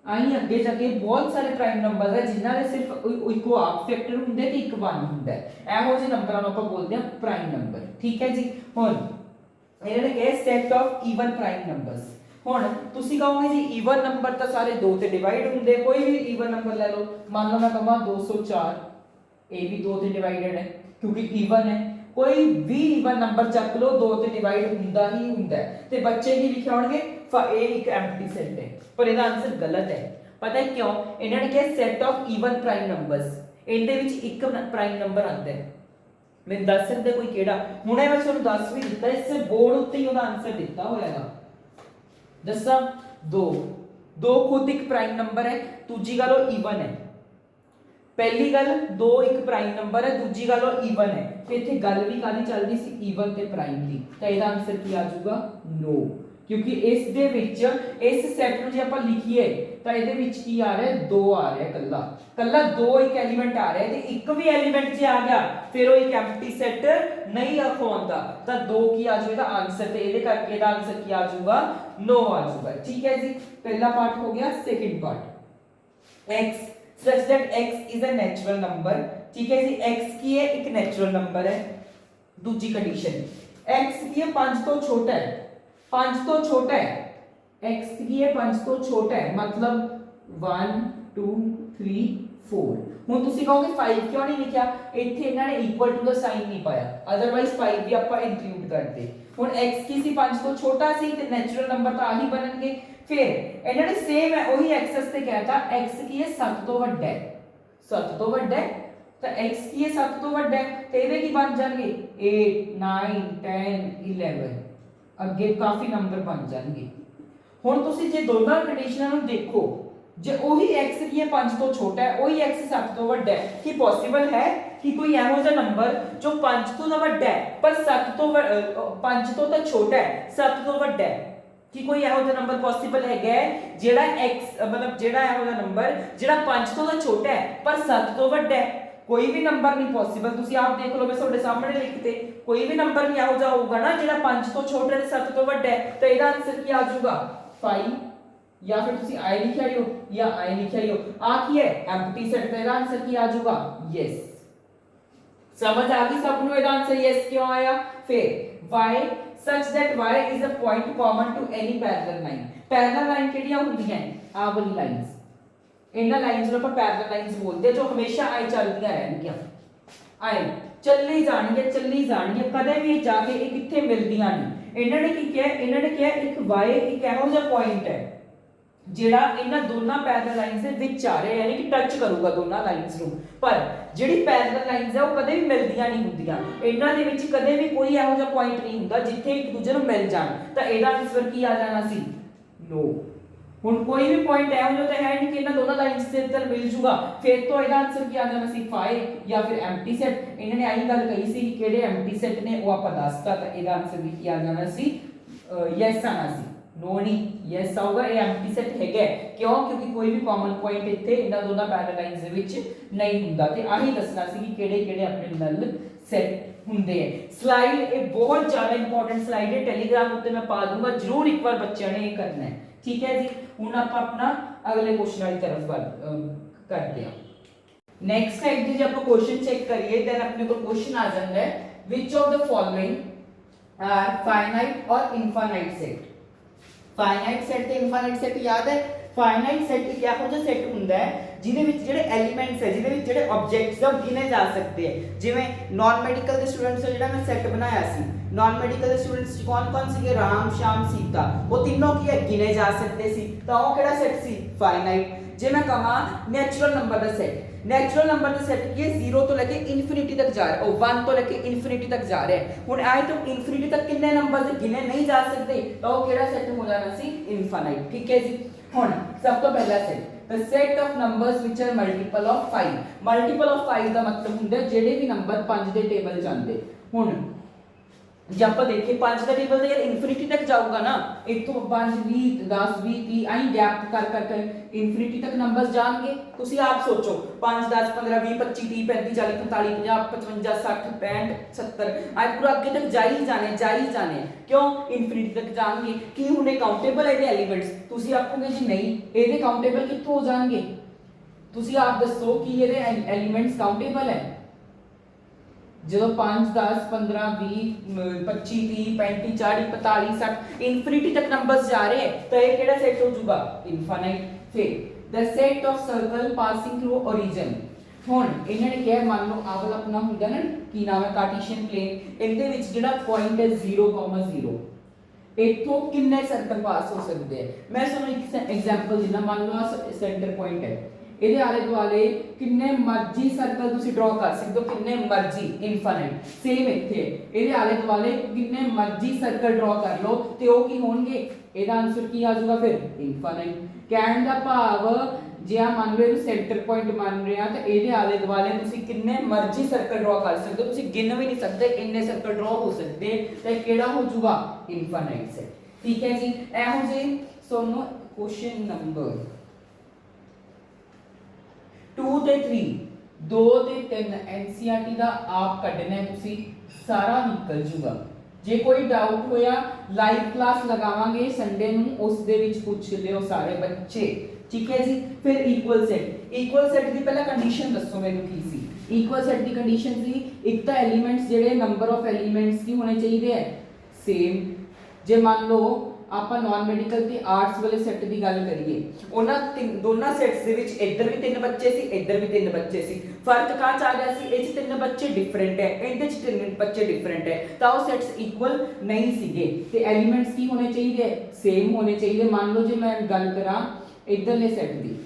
ਆਈ ਅੱਗੇ ਜਾ ਕੇ ਬਹੁਤ ਸਾਰੇ ਪ੍ਰਾਈਮ ਨੰਬਰ ਹੈ ਜਿਨ੍ਹਾਂ ਦੇ ਸਿਰਫ ਇੱਕੋ ਆਪ ਫੈਕਟਰ ਹੁੰਦੇ ਤੇ ਇੱਕ 1 ਹੁੰਦਾ ਹੈ। ਇਹੋ ਜਿਹੇ ਨੰਬਰਾਂ ਨੂੰ ਆਪਾਂ ਬੋਲਦੇ ਹਾਂ ਪ੍ਰਾਈਮ ਨੰਬਰ। ਠੀਕ ਹੈ ਜੀ। ਹੁਣ ਇਹਨਾਂ ਨੇ ਕਿਹਾ set of even prime numbers. ਹੁਣ ਤੁਸੀਂ ਕਹੋਗੇ ਜੀ ਈਵਨ ਨੰਬਰ ਤਾਂ ਸਾਰੇ 2 ਤੇ ਡਿਵਾਈਡ ਹੁੰਦੇ, ਕੋਈ ਵੀ ਈਵਨ ਨੰਬਰ ਲੈ ਲਓ, ਮੰਨ ਲਓ ਮੈਂ ਕਹਾਂ 204, ਇਹ ਵੀ 2 ਤੇ ਡਿਵਾਈਡਡ ਹੈ ਕਿਉਂਕਿ ਈਵਨ ਹੈ। ਕੋਈ ਵੀ ਈਵਨ ਨੰਬਰ ਚੱਕ ਲਓ 2 ਤੇ ਡਿਵਾਈਡ ਹੁੰਦਾ ਹੀ ਹੁੰਦਾ ਹੈ। ਤੇ ਬੱਚੇ ਕੀ ਲਿਖਿਆ ਹੋਣਗੇ, ਇਹ ਇੱਕ ਐਮਪਟੀ ਸੈਟ ਹੈ, ਪਰ ਇਹਦਾ ਆਨਸਰ ਗਲਤ ਹੈ। ਪਤਾ ਹੈ ਕਿਉਂ, ਇਹਨਾਂ ਨੇ ਕਿਹਾ set of even prime numbers, ਇਹਦੇ ਵਿੱਚ ਇੱਕ ਪ੍ਰਾਈਮ ਨੰਬਰ ਆਉਂਦਾ ਹੈ। मैं दस सकते कोई केड़ा, हुणे मैं ਤੁਹਾਨੂੰ ਦੱਸ ਵੀ ਦਿੱਤਾ, इससे बोर्ड ਉੱਤੇ ਹੀ ਉਹਦਾ ਆਨਸਰ ਦਿੱਤਾ ਹੋਇਆਗਾ। ਦੱਸਾਂ 2 ਖੁਦ ਇੱਕ ਪ੍ਰਾਈਮ ਨੰਬਰ ਹੈ, ਦੂਜੀ ਗੱਲ ਉਹ ਈਵਨ ਹੈ। ਪਹਿਲੀ ਗੱਲ 2 ਇੱਕ ਪ੍ਰਾਈਮ ਨੰਬਰ ਹੈ, ਦੂਜੀ ਗੱਲ ਉਹ ਈਵਨ ਹੈ। ਤੇ ਇੱਥੇ ਗੱਲ ਵੀ ਕਾਹਦੀ ਚੱਲਦੀ ਸੀ, ਈਵਨ ਤੇ ਪ੍ਰਾਈਮ ਦੀ। ਤਾਂ ਇਹਦਾ ਆਨਸਰ ਕੀ ਆ ਜਾਊਗਾ, ਨੋ, ਕਿਉਂਕਿ ਇਸ ਦੇ ਵਿੱਚ ਇਸ ਸੈਟ ਨੂੰ ਜੇ ਆਪਾਂ ਲਿਖੀਏ ਤਾਂ ਇਹਦੇ ਵਿੱਚ ਕੀ ਆ ਰਿਹਾ, 2 ਆ ਰਿਹਾ, ਕੱਲਾ 2 ਇੱਕ ਐਲੀਮੈਂਟ ਆ ਰਿਹਾ, ਤੇ ਇੱਕ ਵੀ ਐਲੀਮੈਂਟ ਜੇ ਆ ਗਿਆ ਫਿਰ ਉਹ ਇੱਕ ਐਮਪਟੀ ਸੈਟ ਨਹੀਂ ਅਖਵਾਉਂਦਾ। ਤਾਂ 2 ਕੀ ਆ ਜਾਊਗਾ ਆਨਸਰ, ਤੇ ਇਹਦੇ ਕਰਕੇ ਇਹਦਾ ਆਨਸਰ ਕੀ ਆ ਜਾਊਗਾ, ਨੋ ਆ ਜਾਊਗਾ। ਠੀਕ ਹੈ ਜੀ, ਪਹਿਲਾ ਪਾਰਟ ਹੋ ਗਿਆ। Second part, x such that x is a natural number। ठीक है जी, x की है एक नेचुरल नंबर है। दूसरी कंडीशन, x की है 5 तो छोटा है, 5 तो छोटा है, x की है 5 तो छोटा है, मतलब 1 2 3 4। ਹੁਣ ਤੁਸੀਂ ਕਹੋਗੇ 5 ਕਿਉਂ ਨਹੀਂ ਲਿਖਿਆ, ਇੱਥੇ ਇਹਨਾਂ ਨੇ ਇਕੁਅਲ ਟੂ ਦਾ ਸਾਈਨ ਨਹੀਂ ਪਾਇਆ, ਅਦਰਵਾਈਜ਼ 5 ਵੀ ਆਪਾਂ ਇਨਕਲੂਡ ਕਰਦੇ। ਹੁਣ x ਕੀ ਸੀ 5 ਤੋਂ ਛੋਟਾ ਸੀ ਤੇ ਨੈਚੁਰਲ ਨੰਬਰ ਤਾਂ ਆਹੀ ਬਣਨਗੇ। फिर इन्होंने सेम है वही एक्सेस ते कहता x की है 7 तो ਵੱਡਾ है, 7 तो ਵੱਡਾ है, तो x की है 7 तो ਵੱਡਾ है, ਤੇ ਇਹਦੇ ਕੀ ਬਣ ਜਾਣਗੇ 8 9 10 11, ਅੱਗੇ ਕਾਫੀ ਨੰਬਰ ਬਣ ਜਾਣਗੇ। ਹੁਣ ਤੁਸੀਂ ਜੇ ਦੋਨਾਂ ਕੰਡੀਸ਼ਨਾਂ ਨੂੰ ਦੇਖੋ, ਜੇ ਉਹੀ x की है 5 ਤੋਂ ਛੋਟਾ ਹੈ, ਉਹੀ x 7 ਤੋਂ ਵੱਡਾ ਹੈ, ਕੀ ਪੋਸੀਬਲ ਹੈ ਕਿ ਕੋਈ ਇਹੋ ਜਿਹਾ ਨੰਬਰ ਜੋ 5 ਤੋਂ ਤਾਂ ਵੱਡਾ ਹੈ ਪਰ 7 ਤੋਂ 5 ਤੋਂ ਤਾਂ ਛੋਟਾ ਹੈ, 7 ਤੋਂ ਵੱਡਾ ਹੈ, कि कोई ਇਹੋ ਜਿਹਾ ਨੰਬਰ ਪੋਸੀਬਲ ਹੈਗਾ ਜਿਹੜਾ x ਮਤਲਬ ਜਿਹੜਾ ਇਹੋ ਜਿਹਾ ਨੰਬਰ ਜਿਹੜਾ 5 ਤੋਂ ਤਾਂ ਛੋਟਾ ਹੈ ਪਰ 7 ਤੋਂ ਵੱਡਾ ਹੈ? ਕੋਈ ਵੀ ਨੰਬਰ ਨਹੀਂ ਪੋਸੀਬਲ। ਤੁਸੀਂ ਆਪ ਦੇਖ ਲਓ, ਮੈਂ ਤੁਹਾਡੇ ਸਾਹਮਣੇ ਲਿਖਤੇ, ਕੋਈ ਵੀ ਨੰਬਰ ਨਹੀਂ ਇਹੋ ਜਿਹਾ ਹੋਊਗਾ ਨਾ ਜਿਹੜਾ 5 ਤੋਂ ਛੋਟਾ ਤੇ 7 ਤੋਂ ਵੱਡਾ ਹੈ। ਤਾਂ ਇਹਦਾ ਆਨਸਰ ਕੀ ਆ ਜਾਊਗਾ 5, ਜਾਂ ਫਿਰ ਤੁਸੀਂ i ਲਿਖਿਆ ਹੋ ਜਾਂ i ਲਿਖਿਆ ਹੋ, ਆ ਕੀ ਹੈ ਐਮਪਟੀ ਸੈਟ। ਦਾ ਇਹਦਾ ਆਨਸਰ ਕੀ ਆ ਜਾਊਗਾ ਯੈਸ। ਸਮਝ ਆ ਗਈ ਸਭ ਨੂੰ? ਇਹਦਾ ਆਨਸਰ ਯੈਸ ਕਿਉਂ ਆਇਆ? ਫਿਰ y such that y is a point common to any parallel line। parallel line ਕਿਹੜੀਆਂ ਹੁੰਦੀਆਂ ਨੇ, ਆਹ ਵਾਲੀ ਲਾਈਨਸ, ਇਹਨਾਂ ਲਾਈਨਸ ਨੂੰ ਆਪਾਂ parallel lines ਬੋਲਦੇ, ਜੋ ਹਮੇਸ਼ਾ ਆਈ ਚੱਲਦੀਆਂ ਰਹਿਣਗੀਆਂ, ਆਈ ਚੱਲੀ ਜਾਣਗੀਆਂ, ਕਦੇ ਵੀ ਜਾ ਕੇ ਇਹ ਕਿੱਥੇ ਮਿਲਦੀਆਂ ਨਹੀਂ। ਇਹਨਾਂ ਨੇ ਕੀ ਕਿਹਾ, ਇਹਨਾਂ ਨੇ ਕਿਹਾ ਇੱਕ y ਇੱਕ ਇਹੋ ਜਿਹਾ ਪੁਆਇੰਟ ਹੈ ਜਿਹੜਾ ਇਹਨਾਂ ਦੋਨਾਂ ਪੈਰਲਲ ਲਾਈਨਸ ਦੇ ਵਿੱਚ ਆ ਰਿਹਾ, ਯਾਨੀ ਕਿ ਟੱਚ ਕਰੂਗਾ ਦੋਨਾਂ ਲਾਈਨਸ ਨੂੰ। ਪਰ ਜਿਹੜੀ ਪੈਰਲਲ ਲਾਈਨਸ ਆ ਉਹ ਕਦੇ ਵੀ ਮਿਲਦੀਆਂ ਨਹੀਂ ਹੁੰਦੀਆਂ, ਇਹਨਾਂ ਦੇ ਵਿੱਚ ਕਦੇ ਵੀ ਕੋਈ ਇਹੋ ਜਿਹਾ ਪੁਆਇੰਟ ਨਹੀਂ ਹੁੰਦਾ ਜਿੱਥੇ ਇੱਕ ਦੂਜੇ ਨੂੰ ਮਿਲ ਜਾਣ। ਤਾਂ ਇਹਦਾ ਆਨਸਰ ਕੀ ਆ ਜਾਣਾ ਸੀ, ਨੋ। ਹੁਣ ਕੋਈ ਵੀ ਪੁਆਇੰਟ ਇਹੋ ਜਿਹਾ ਤਾਂ ਹੈ ਨਹੀਂ ਕਿ ਇਹਨਾਂ ਦੋਨਾਂ ਲਾਈਨਸ ਦੇ ਉੱਤੇ ਮਿਲ ਜੂਗਾ, ਫਿਰ ਤੋਂ ਇਹਦਾ ਆਨਸਰ ਕੀ ਆ ਜਾਣਾ ਸੀ 5 ਜਾਂ ਫਿਰ ਐਮਪਟੀ ਸੈਟ। ਇਹਨਾਂ ਨੇ ਆਹੀ ਗੱਲ ਕਹੀ ਸੀ ਕਿ ਕਿਹੜੇ ਐਮਪਟੀ ਸੈਟ ਨੇ, ਉਹ ਆਪਾਂ ਦੱਸਤਾ। ਤਾਂ ਇਹਦਾ ਆਨਸਰ ਵੀ ਕੀ ਆ ਜਾਣਾ ਸੀ, ਯੈਸ ਆਣਾ ਸੀ। नो नहीं, यस आऊगा। ये एम्प्टी सेट है क्यों, क्योंकि कोई भी कॉमन पॉइंट इत्थे इन्हां दोनों पैरल लाइनस दे विच नहीं हुंदा। ते आही दसना सी कि किहड़े-किहड़े अपने नल सेट हुंदे हैं। स्लाइड ये बहुत ज्यादा इंपॉर्टेंट स्लाइड है, टेलीग्राम उत्ते मैं पा दूंगा, जरूर एक बार बच्चों ने ये करना है, ठीक है जी। हुण आपां अपना अगले क्वेश्चन वाली तरफ करते हैं। नेक्स्ट टाइप जे आप क्वेश्चन चेक करिए, देन अपने को क्वेश्चन आ जाता है, which of the following are finite और इनफाइनाइट सेट। फाइनाइट सेट ते इनफाइनाइट सेट याद है। फाइनाइट सेट क्या हो जा सेट हुंदा है जिहदे विच जिहड़े एलिमेंट्स है, जिहदे विच जिहड़े ऑब्जेक्ट्स है गिने जा सकते हैं। जिवें नॉन मेडिकल दे स्टूडेंट्स है जिहड़ा मैं सेट बनाया सी, नॉन मेडिकल दे स्टूडेंट्स कौन-कौन सीगे, राम, श्याम, सीता, वो तीनों की है गिने जा सकते सी, तो वो केड़ा सेट सी, फाइनाइट। जे मैं कहां नेचुरल नंबर दा सेट, नेचुरल नंबर दा सेट की 0 तो लेके इन्फिनिटी तक जा रहा है, और 1 तो लेके इन्फिनिटी तक जा रहा है। हुण आए तो इन्फिनिटी तक कितने नंबर गिने नहीं जा सकते, तो वो केड़ा सेट हो जाना सी, इनफाइनाइट, ठीक है जी। हुण सब तो पहला set, the set of numbers which are multiple of 5। Multiple of 5 ਦਾ मतलब ਹੁੰਦਾ ਜਿਹੜੇ ਵੀ ਨੰਬਰ 5 ਦੇ ਟੇਬਲ ਜਾਂਦੇ। ਹੁਣ ਜੇ ਆਪਾਂ ਦੇਖੀਏ 5 ਦਾ ਟੇਬਲ ਤੇ ਯਾਰ ਇਨਫਿਨਿਟੀ ਤੱਕ ਜਾਊਗਾ ਨਾ, ਇੱਥੋਂ 5 20 10 20 30 ਐਂ ਗੈਪ ਕਰ ਕਰ ਇਨਫਿਨਿਟੀ ਤੱਕ ਨੰਬਰਸ ਜਾਣਗੇ। ਤੁਸੀਂ ਆਪ ਸੋਚੋ 5 10 15 20 25 30 35 40 45 50 55 60 65 70 ਐ ਪੂਰਾ ਅੱਗੇ ਤੱਕ ਜਾ ਹੀ ਜਾਣੇ ਕਿਉਂ ਇਨਫਿਨਿਟੀ ਤੱਕ ਜਾਣਗੇ। ਕੀ ਹੁਣੇ ਕਾਊਂਟੇਬਲ ਇਹਦੇ ਐਲੀਮੈਂਟਸ, ਤੁਸੀਂ ਆਖੋਗੇ ਜੀ ਨਹੀਂ ਇਹਦੇ ਕਾਊਂਟੇਬਲ ਕਿੱਥੋਂ ਹੋ ਜਾਣਗੇ, ਤੁਸੀਂ ਆਪ ਦੱਸੋ ਕਿ ਇਹਦੇ ਐਲੀਮੈਂਟਸ ਕਾਊਂਟੇਬਲ ਹੈ। ਜਦੋਂ 5 10 15 20 25 30 35 40 45 60 ਇਨਫਿਨਿਟੀ ਤੱਕ ਨੰਬਰਸ ਜਾ ਰਹੇ ਹੈ, ਤਾਂ ਇਹ ਕਿਹੜਾ ਸੈਟ ਹੋ ਜਾਊਗਾ, ਇਨਫਾਈਨਾਈਟ। ਫਿਰ the set of circle passing through origin। ਹੁਣ ਇਹਨਾਂ ਨੇ ਕਿਹਾ ਮੰਨ ਲਓ ਆਹ ਵਾਲਾ ਆਪਣਾ ਹੁੰਦਾ ਨਾ ਕੀ ਨਾਮ ਹੈ ਕਾਰਟੀਸ਼ੀਅਨ ਪਲੇਨ, ਇਹਦੇ ਵਿੱਚ ਜਿਹੜਾ ਪੁਆਇੰਟ ਹੈ 0,0 ਇੱਥੋਂ ਕਿੰਨੇ ਸਰਕਲ ਪਾਸ ਹੋ ਸਕਦੇ ਆ। ਮੈਂ ਤੁਹਾਨੂੰ ਇੱਕ ਐਗਜ਼ਾਮਪਲ ਦਿੰਦਾ, ਮੰਨ ਲਓ ਆ ਸੈਂਟਰ ਪੁਆਇੰਟ ਹੈ, ਇਹਦੇ ਆਲੇ ਦੁਆਲੇ ਕਿੰਨੇ ਮਰਜ਼ੀ ਸਰਕਲ ਤੁਸੀਂ ਡਰਾ ਕਰ ਸਕਦੇ ਹੋ, ਕਿੰਨੇ ਮਰਜ਼ੀ, ਇਨਫਾਈਨਾਈਟ। ਸੇਮ ਇੱਥੇ ਇਹਦੇ ਆਲੇ ਦੁਆਲੇ ਕਿੰਨੇ ਮਰਜ਼ੀ ਸਰਕਲ ਡਰਾ ਕਰ ਲਓ ਤੇ ਉਹ ਕੀ ਹੋਣਗੇ, ਇਹਦਾ ਆਨਸਰ ਕੀ ਆ ਜਾਊਗਾ ਫਿਰ, ਇਨਫਾਈਨਾਈਟ। ਕਹਿਣ ਦਾ ਭਾਵ ਜੇ ਆ ਮੰਨ ਲਓ ਇਹਨੂੰ ਸੈਂਟਰ ਪੁਆਇੰਟ ਮੰਨ ਰਹੇ ਆ ਤਾਂ ਇਹਦੇ ਆਲੇ ਦੁਆਲੇ ਤੁਸੀਂ ਕਿੰਨੇ ਮਰਜ਼ੀ ਸਰਕਲ ਡਰਾ ਕਰ ਸਕਦੇ ਹੋ, ਤੁਸੀਂ ਗਿਣ ਵੀ ਨਹੀਂ ਸਕਦੇ ਇੰਨੇ ਸਰਕਲ ਡਰਾ ਹੋ ਸਕਦੇ, ਤਾਂ ਕਿਹੜਾ ਹੋ ਜਾਊਗਾ, ਇਨਫਾਈਨਾਈਟ ਸੈਟ, ਠੀਕ ਹੈ ਜੀ। ਇਹੋ ਜਿਹੇ ਤੁਹਾਨੂੰ ਕੁਐਸਚਨ ਨੰਬਰ 2 ਤੇ 3 2 ਤੇ 3 ਐਨਸੀਈਆਰਟੀ ਦਾ ਆਪ ਕੱਢਣਾ ਤੁਸੀਂ, ਸਾਰਾ ਨਿਕਲ ਜੂਗਾ। ਜੇ ਕੋਈ ਡਾਊਟ ਹੋਇਆ ਲਾਈਵ ਕਲਾਸ ਲਗਾਵਾਂਗੇ ਸੰਡੇ ਨੂੰ, ਉਸ ਦੇ ਵਿੱਚ ਪੁੱਛ ਲਿਓ ਸਾਰੇ ਬੱਚੇ, ਠੀਕ ਹੈ ਜੀ। ਫਿਰ ਇਕੁਅਲ ਸੈਟ ਦੀ ਪਹਿਲਾਂ ਕੰਡੀਸ਼ਨ ਦੱਸੋ ਮੈਨੂੰ ਕੀ ਸੀ। ਇਕੁਅਲ ਸੈਟ ਦੀ ਕੰਡੀਸ਼ਨ ਸੀ ਇੱਕ ਤਾਂ ਐਲੀਮੈਂਟਸ ਜਿਹੜੇ ਨੰਬਰ ਆਫ ਐਲੀਮੈਂਟਸ ਕੀ ਹੋਣੇ ਚਾਹੀਦੇ ਹੈ, ਸੇਮ। ਜੇ ਮੰਨ ਲਓ ਆਪਾਂ ਨਾਨ ਮੈਡੀਕਲ ਤੇ ਆਰਟਸ ਵਾਲੇ ਸੈੱਟ ਦੀ ਗੱਲ ਕਰੀਏ, ਉਹਨਾਂ ਦੋਨਾਂ ਸੈੱਟਸ ਦੇ ਵਿੱਚ ਇੱਧਰ ਵੀ 3 ਬੱਚੇ ਸੀ, ਇੱਧਰ ਵੀ 3 ਬੱਚੇ ਸੀ, ਫਰਕ ਕਾਹ ਚ ਆ ਗਿਆ ਸੀ, ਇਹ ਚ 3 ਬੱਚੇ ਡਿਫਰੈਂਟ ਹੈ, ਇਹਦੇ ਚ 3 ਬੱਚੇ ਡਿਫਰੈਂਟ ਹੈ, ਤਾਂ ਉਹ ਸੈੱਟਸ ਇਕੁਅਲ ਨਹੀਂ ਸੀਗੇ। ਤੇ ਐਲੀਮੈਂਟਸ ਕੀ ਹੋਣੇ ਚਾਹੀਦੇ, ਸੇਮ ਹੋਣੇ ਚਾਹੀਦੇ। ਮੰਨ ਲਓ ਜੇ ਮੈਂ ਗੱਲ ਕਰਾਂ ਇੱਧਰਲੇ ਸੈੱਟ ਦੀ,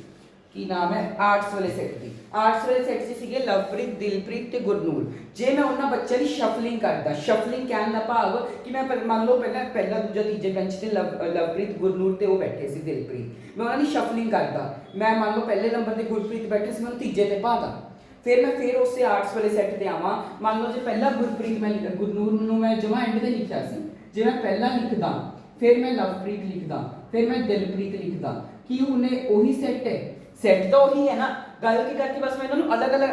ਕੀ ਨਾਮ ਹੈ, ਆਰਟਸ ਵਾਲੇ ਸੈੱਟ ਦੀ, ਆਰਟਸ ਵਾਲੇ ਸੈੱਟ 'ਚ ਸੀਗੇ ਲਵਪ੍ਰੀਤ, ਦਿਲਪ੍ਰੀਤ ਤੇ ਗੁਰਨੂਰ। ਜੇ ਮੈਂ ਉਹਨਾਂ ਬੱਚਿਆਂ ਦੀ ਸ਼ਫਲਿੰਗ ਕਰਦਾ, ਸ਼ਫਲਿੰਗ ਕਹਿਣ ਦਾ ਭਾਵ ਕਿ ਮੈਂ ਮੰਨ ਲਓ ਪਹਿਲਾ ਦੂਜਾ ਤੀਜੇ ਬੈਂਚ ਤੇ ਲਵਪ੍ਰੀਤ ਗੁਰਨੂਰ ਤੇ ਉਹ ਬੈਠੇ ਸੀ ਦਿਲਪ੍ਰੀਤ, ਮੈਂ ਉਹਨਾਂ ਦੀ ਸ਼ਫਲਿੰਗ ਕਰਦਾ, ਮੈਂ ਮੰਨ ਲਓ ਪਹਿਲੇ ਨੰਬਰ ਤੇ ਗੁਰਪ੍ਰੀਤ ਬੈਠੇ ਸੀ, ਮੈਂ ਤੀਜੇ ਤੇ ਪਾਦਾ। ਫਿਰ ਮੈਂ ਉਸੇ ਆਰਟਸ ਵਾਲੇ ਸੈੱਟ ਤੇ ਆਵਾਂ, ਮੰਨ ਲਓ ਜੇ ਪਹਿਲਾ ਗੁਰਪ੍ਰੀਤ ਮੈਂ ਗੁਰਨੂਰ ਨੂੰ ਮੈਂ ਜਮਾ ਐਂਡ ਤੇ ਲਿਖਿਆ ਸੀ, ਜੇ ਮੈਂ ਪਹਿਲਾਂ ਲਿਖਦਾ ਫਿਰ ਮੈਂ ਲਵਪ੍ਰੀਤ ਲਿਖਦਾ, ਫਿਰ ਮੈਂ ਦਿਲਪ੍ਰੀਤ ਲਿਖਦਾ, ਕੀ ਉਹਨੇ ਉਹੀ ਸੈੱਟ ਹੈ, ਸੈੱਟ ਤਾਂ ਉਹੀ ਹੈ ਨਾ, ਗੱਲ ਕੀ करके बस मैं इन्होंने अलग अलग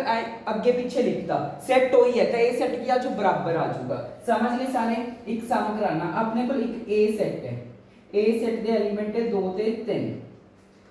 अगे पीछे लिखता, सेट वही है, तो ए सेट की आज बराबर आ जाऊगा। समझ गए सारे। एक सम कराना, अपने को एक ए सेट है, ए सेट दे एलिमेंट है 2 ते 3,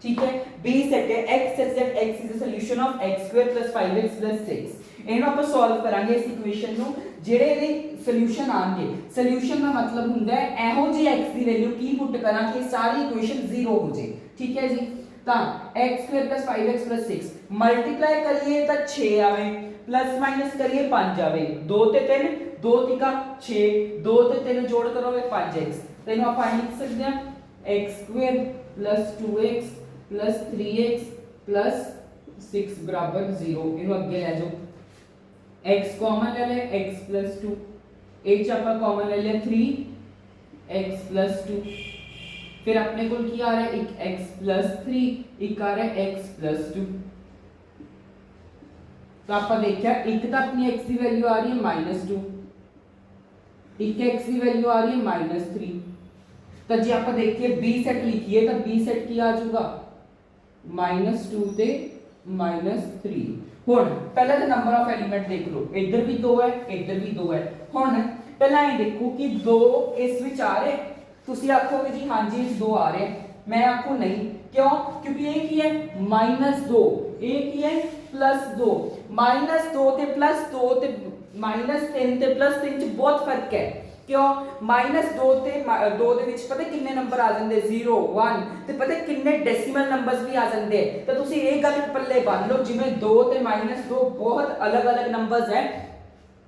ठीक है। बी सेट है x such that x is a solution of x² + 5x + 6। ਇਹਨੂੰ ਆਪਾਂ ਸੋਲਵ ਕਰਾਂਗੇ ਇਸ ਇਕੁਏਸ਼ਨ ਨੂੰ, ਜਿਹੜੇ ਇਹਦੇ ਸੋਲੂਸ਼ਨ ਆਣਗੇ। ਸੋਲੂਸ਼ਨ ਦਾ ਮਤਲਬ ਹੁੰਦਾ ਹੈ ਇਹੋ ਜਿਹੀ x ਦੀ ਵੈਲਿਊ ਕੀ ਪੁੱਟ ਕਰਾਂ ਕਿ ਸਾਰੀ ਇਕੁਏਸ਼ਨ 0 ਹੋ ਜੇ, ਠੀਕ ਹੈ ਜੀ। ਤਾਂ x² + 5x + 6 ਮਲਟੀਪਲਾਈ ਕਰੀਏ ਤਾਂ 6 ਆਵੇ, प्लस माइनस करिए 5 आवे, 2 ते 3 2 तिका 6, 2 ते 3 जोड़ करोगे 5x, तो इन्हें आप लिख सकते हैं x² + 2x + 3x + 6 बराबर 0। इन्हें अगे ले जाओ, x कॉमन ले ले, x + 2, h आप कॉमन ले लिया 3x + 2, फिर अपने को क्या आ रहा है, एक x + 3, एक आ रहा है x + 2। तो आप देखिए एक तो अपनी x की वैल्यू आ रही है -2, एक x की वैल्यू आ रही है -3, तो जे आप देखिए बी सेट लिखिए तो बी सेट की आ जाऊगा -2 ते -3। हुण पहले तो नंबर ऑफ एलिमेंट देख लो, इधर भी 2 है इधर भी 2 है। हुण पहला ये देखो कि 2 इस विच आ रहे, तुसी आखोगे जी हाँ जी 2 आ रहे, मैं आखू नहीं, क्यों? क्योंकि ये की है -2, ये की है +2, -2 ते +2 ते -3 ते +3 च बहुत फर्क है। क्यों? -2 ते 2 दे विच पता किन्ने नंबर आ जांदे 0 1 ते पता किन्ने डेसिमल नंबर्स भी आ जांदे। तो तुसी ये गल पल्ले बन लो जिवें 2 ते -2 बहुत अलग अलग नंबर्स हैं,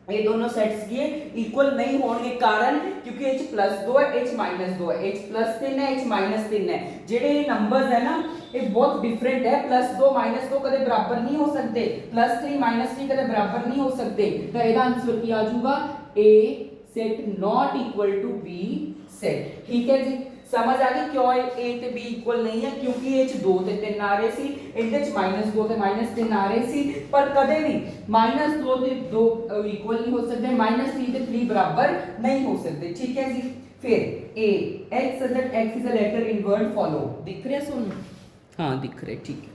ये दोनों सेट्स के इक्वल नहीं होंगे, कारण क्योंकि एच +2 है एच -2 है, एच +3 है एच -3 है। जेडे ये नंबर्स है ना ये बहुत डिफरेंट है, +2 -2 कदे बराबर नहीं हो सकते, +3 -3 कदे बराबर नहीं हो सकते। तो ਇਹਦਾ आंसर ਕੀ ਆ ਜਾਊਗਾ A set not equal to B set. ठीक है जी, समझ आ गई क्यों ए ते बी इक्वल नहीं है? क्योंकि ए च 2 ते 3 आ रहे सी, ਇਹਦੇ ਚ -2 ਤੇ -3 आ रहे सी, पर कदे भी -2 ਤੇ 2 इक्वल नहीं हो सकते, -3 ਤੇ 3 बराबर नहीं हो सकते। ठीक है जी, फिर a x such that x is a letter in word follow, दिख रहा सुन? हाँ दिख रहा, ठीक है।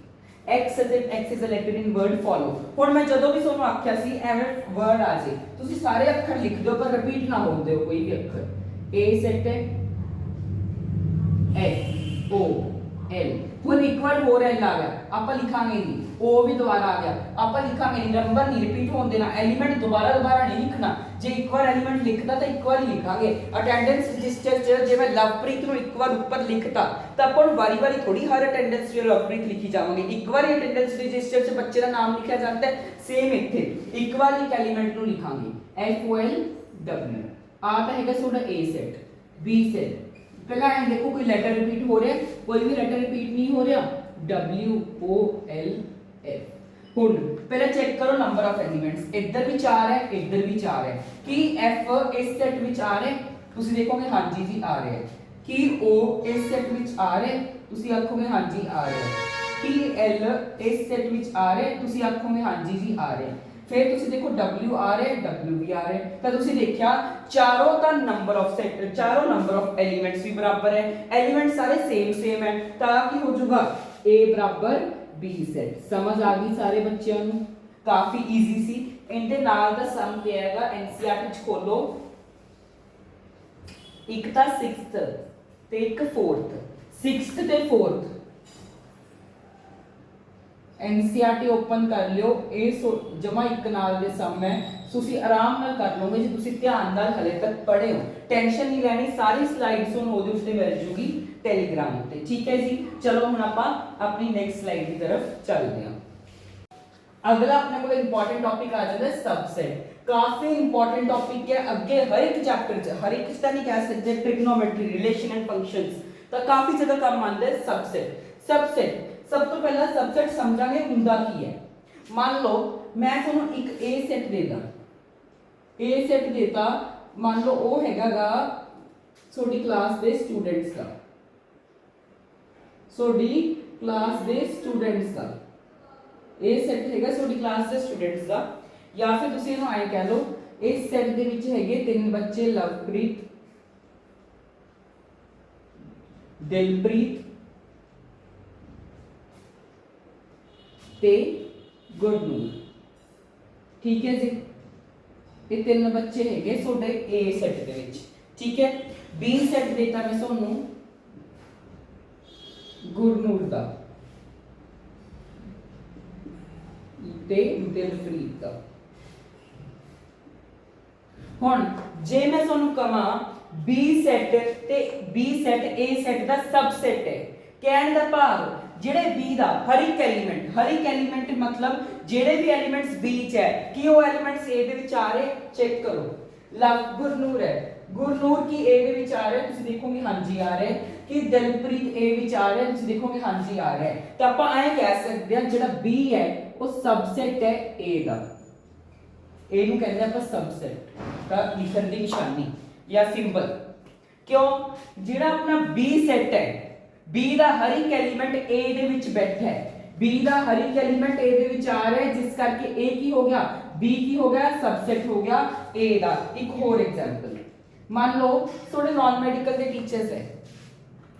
x such that x is a letter in word follow. हुण मैं जदों भी ਤੁਹਾਨੂੰ ਆਖਿਆ ਸੀ ਐਵੇਂ वर्ड आ जाए ਤੁਸੀਂ ਸਾਰੇ ਅੱਖਰ ਲਿਖ ਦਿਓ ਪਰ ਰਿਪੀਟ ਨਾ ਹੋਣ ਦਿਓ ਕੋਈ ਵੀ ਅੱਖਰ। a सेट है एच ओ एल, हुण एक वर्ड होर एल आ गया, आपां लिखांगे नहीं, ओ भी दोबारा आ गया, आपां लिखांगे नहीं, नंबर नहीं रिपीट होने देना, एलिमेंट दोबारा दोबारा नहीं लिखना। जे एक बार एलिमेंट लिखता तो एक बार ही लिखांगे। अटेंडेंस रजिस्टर च जे मैं लवप्रीत ਨੂੰ ਇੱਕ ਵਾਰ ਉੱਪਰ ਲਿਖਤਾ ਤਾਂ ਆਪਾਂ ਨੂੰ ਵਾਰੀ-ਵਾਰੀ ਥੋੜੀ ਹਰ ਅਟੈਂਡੈਂਸ 'ਚ ਲਵਪ੍ਰੀਤ ਲਿਖੀ ਜਾਵਾਂਗੇ, ਇੱਕ ਵਾਰ ਹੀ ਅਟੈਂਡੈਂਸ ਰਜਿਸਟਰ 'ਚ ਬੱਚੇ ਦਾ ਨਾਮ ਲਿਖਿਆ ਜਾਂਦਾ ਹੈ। ਸੇਮ ਇੱਥੇ ਇੱਕ ਵਾਰ ਇੱਕ ਐਲੀਮੈਂਟ ਨੂੰ ਲਿਖਾਂਗੇ FOLW। ਆ ਤਾਂ ਹੈਗਾ ਤੁਹਾਡਾ A सेट, B सेट। पहला है देखो कोई लेटर रिपीट हो रहा है, कोई भी लेटर रिपीट नहीं हो रहा, WOLF। हुण पहले चेक करो नंबर ऑफ एलिमेंट्स, इधर भी 4 है इधर भी 4 है, कि F इस सेट विच आ रहे तुसी देखोगे हाँ जी जी आ रहे हैं, कि O इस सेट विच आ रहे तुसी आखोगे हाँ जी आ रहे हैं, कि L इस सेट विच आ रहे तुसी आखोगे हाँ जी जी आ रहे हैं। फिर तुसी देखो W आ रहे W भी आ रहे, तो तुसी देखिया चारों का नंबर ऑफ सेट, चारों नंबर ऑफ एलिमेंट्स भी बराबर है, एलिमेंट सारे सेम है, ताकि हो जाऊगा A बराबर B सेट। समझ आ गई सारे बच्चों को? काफी इजी सी। इनके नाल दा सम क्या हैगा एनसीईआरटी च खोलो, एक था 6th ते एक 4th, 6th ते 4th एनसीईआरटी ओपन कर लियो, ए जमा एक नाल दे सम है, तुसी आराम नाल कर लोगे जे तुसी ध्यान नाल हले तक पढ़े हो। टेंशन नहीं लेनी, सारी स्लाइड्स हुण ओदे उत्ते मिल जूगी टेलीग्राम उत्ते। ठीक है जी, चलो हुण आपां अपनी नेक्स्ट स्लाइड की तरफ चलते हैं। अगला अपने को इंपॉर्टेंट टॉपिक आ जाता है सबसेट। काफी इंपॉर्टेंट टॉपिक है, अगे हर एक चैप्टर च हर एक नहीं कह सकते, ट्रिग्नोमेट्री रिलेशन एंड फंक्शंस तो काफी ज्यादा काम आंदा है सबसेट। सबसेट सब तो पहला सबसेट समझांगे हुंदा की है। मान लो मैं तुहानू एक ए सेट देता, ए सेट देता, मान लो वो हैगा छोटी क्लास दे स्टूडेंट्स का, छोटी क्लास दे स्टूडेंट्स का ए सेट हैगा छोटी क्लास दे स्टूडेंट्स का, या फिर तुसीं इहनूं ऐ कह लो इस सेट दे विच हैगे 3 बच्चे लवप्रीत, दिलप्रीत ते गुरनूर। ठीक है जी, ये 3 बच्चे हैगे ਤੁਹਾਡੇ ए सेट ਦੇ ਵਿੱਚ। ठीक है, B सेट देता मैं ਤੁਹਾਨੂੰ गुरनूर ਦਾ ਤੇ ਦਿਲਪ੍ਰੀਤ ਦਾ। ਹੁਣ ਜੇ ਮੈਂ ਤੁਹਾਨੂੰ ਕਹਾਂ B सेट ਤੇ B set A set the subset है, कहने ਦਾ ਭਾਵ ਜਿਹੜੇ B ਦਾ हर एक एलिमेंट मतलब ਜਿਹੜੇ भी एलिमेंट्स B ਚ है कि वो एलिमेंट्स A ਦੇ ਵਿੱਚ ਆ ਰਹੇ, चेक करो। लव गुरनूर है, गुरनूर की A ਦੇ ਵਿੱਚ ਆ ਰਹੇ ਤੁਸੀਂ ਦੇਖੋਗੇ हाँ जी आ रहे, कि दिलप्रीत A ਵਿੱਚ ਆ ਰਹੇ ਤੁਸੀਂ ਦੇਖੋਗੇ हाँ जी आ रहे। ਤਾਂ ਆਪਾਂ ਐਂ ਕਹਿ ਸਕਦੇ ਹਾਂ ਜਿਹੜਾ B ਹੈ ਉਹ सबसेट है A ਦਾ, A ਨੂੰ ਕਹਿੰਦੇ ਆਪਾਂ सबसेट। ਤਾਂ ਲਿਖਣ ਦੀ ਨਿਸ਼ਾਨੀ ਜਾਂ ਸਿੰਬਲ, ਕਿਉਂ ਜਿਹੜਾ ਆਪਣਾ B सेट है B ਦਾ ਹਰ ਇੱਕ ਐਲੀਮੈਂਟ A ਦੇ ਵਿੱਚ ਬੈਠਾ ਹੈ, B ਦਾ ਹਰ ਇੱਕ ਐਲੀਮੈਂਟ A ਦੇ ਵਿੱਚ ਆ ਰਿਹਾ ਹੈ, ਜਿਸ ਕਰਕੇ A ਕੀ ਹੋ ਗਿਆ, B ਕੀ ਹੋ ਗਿਆ, सबसेट हो गया A ਦਾ। ਇੱਕ ਹੋਰ एग्जांपल मान लो थोड़े नॉन मेडिकल के टीचर्स है,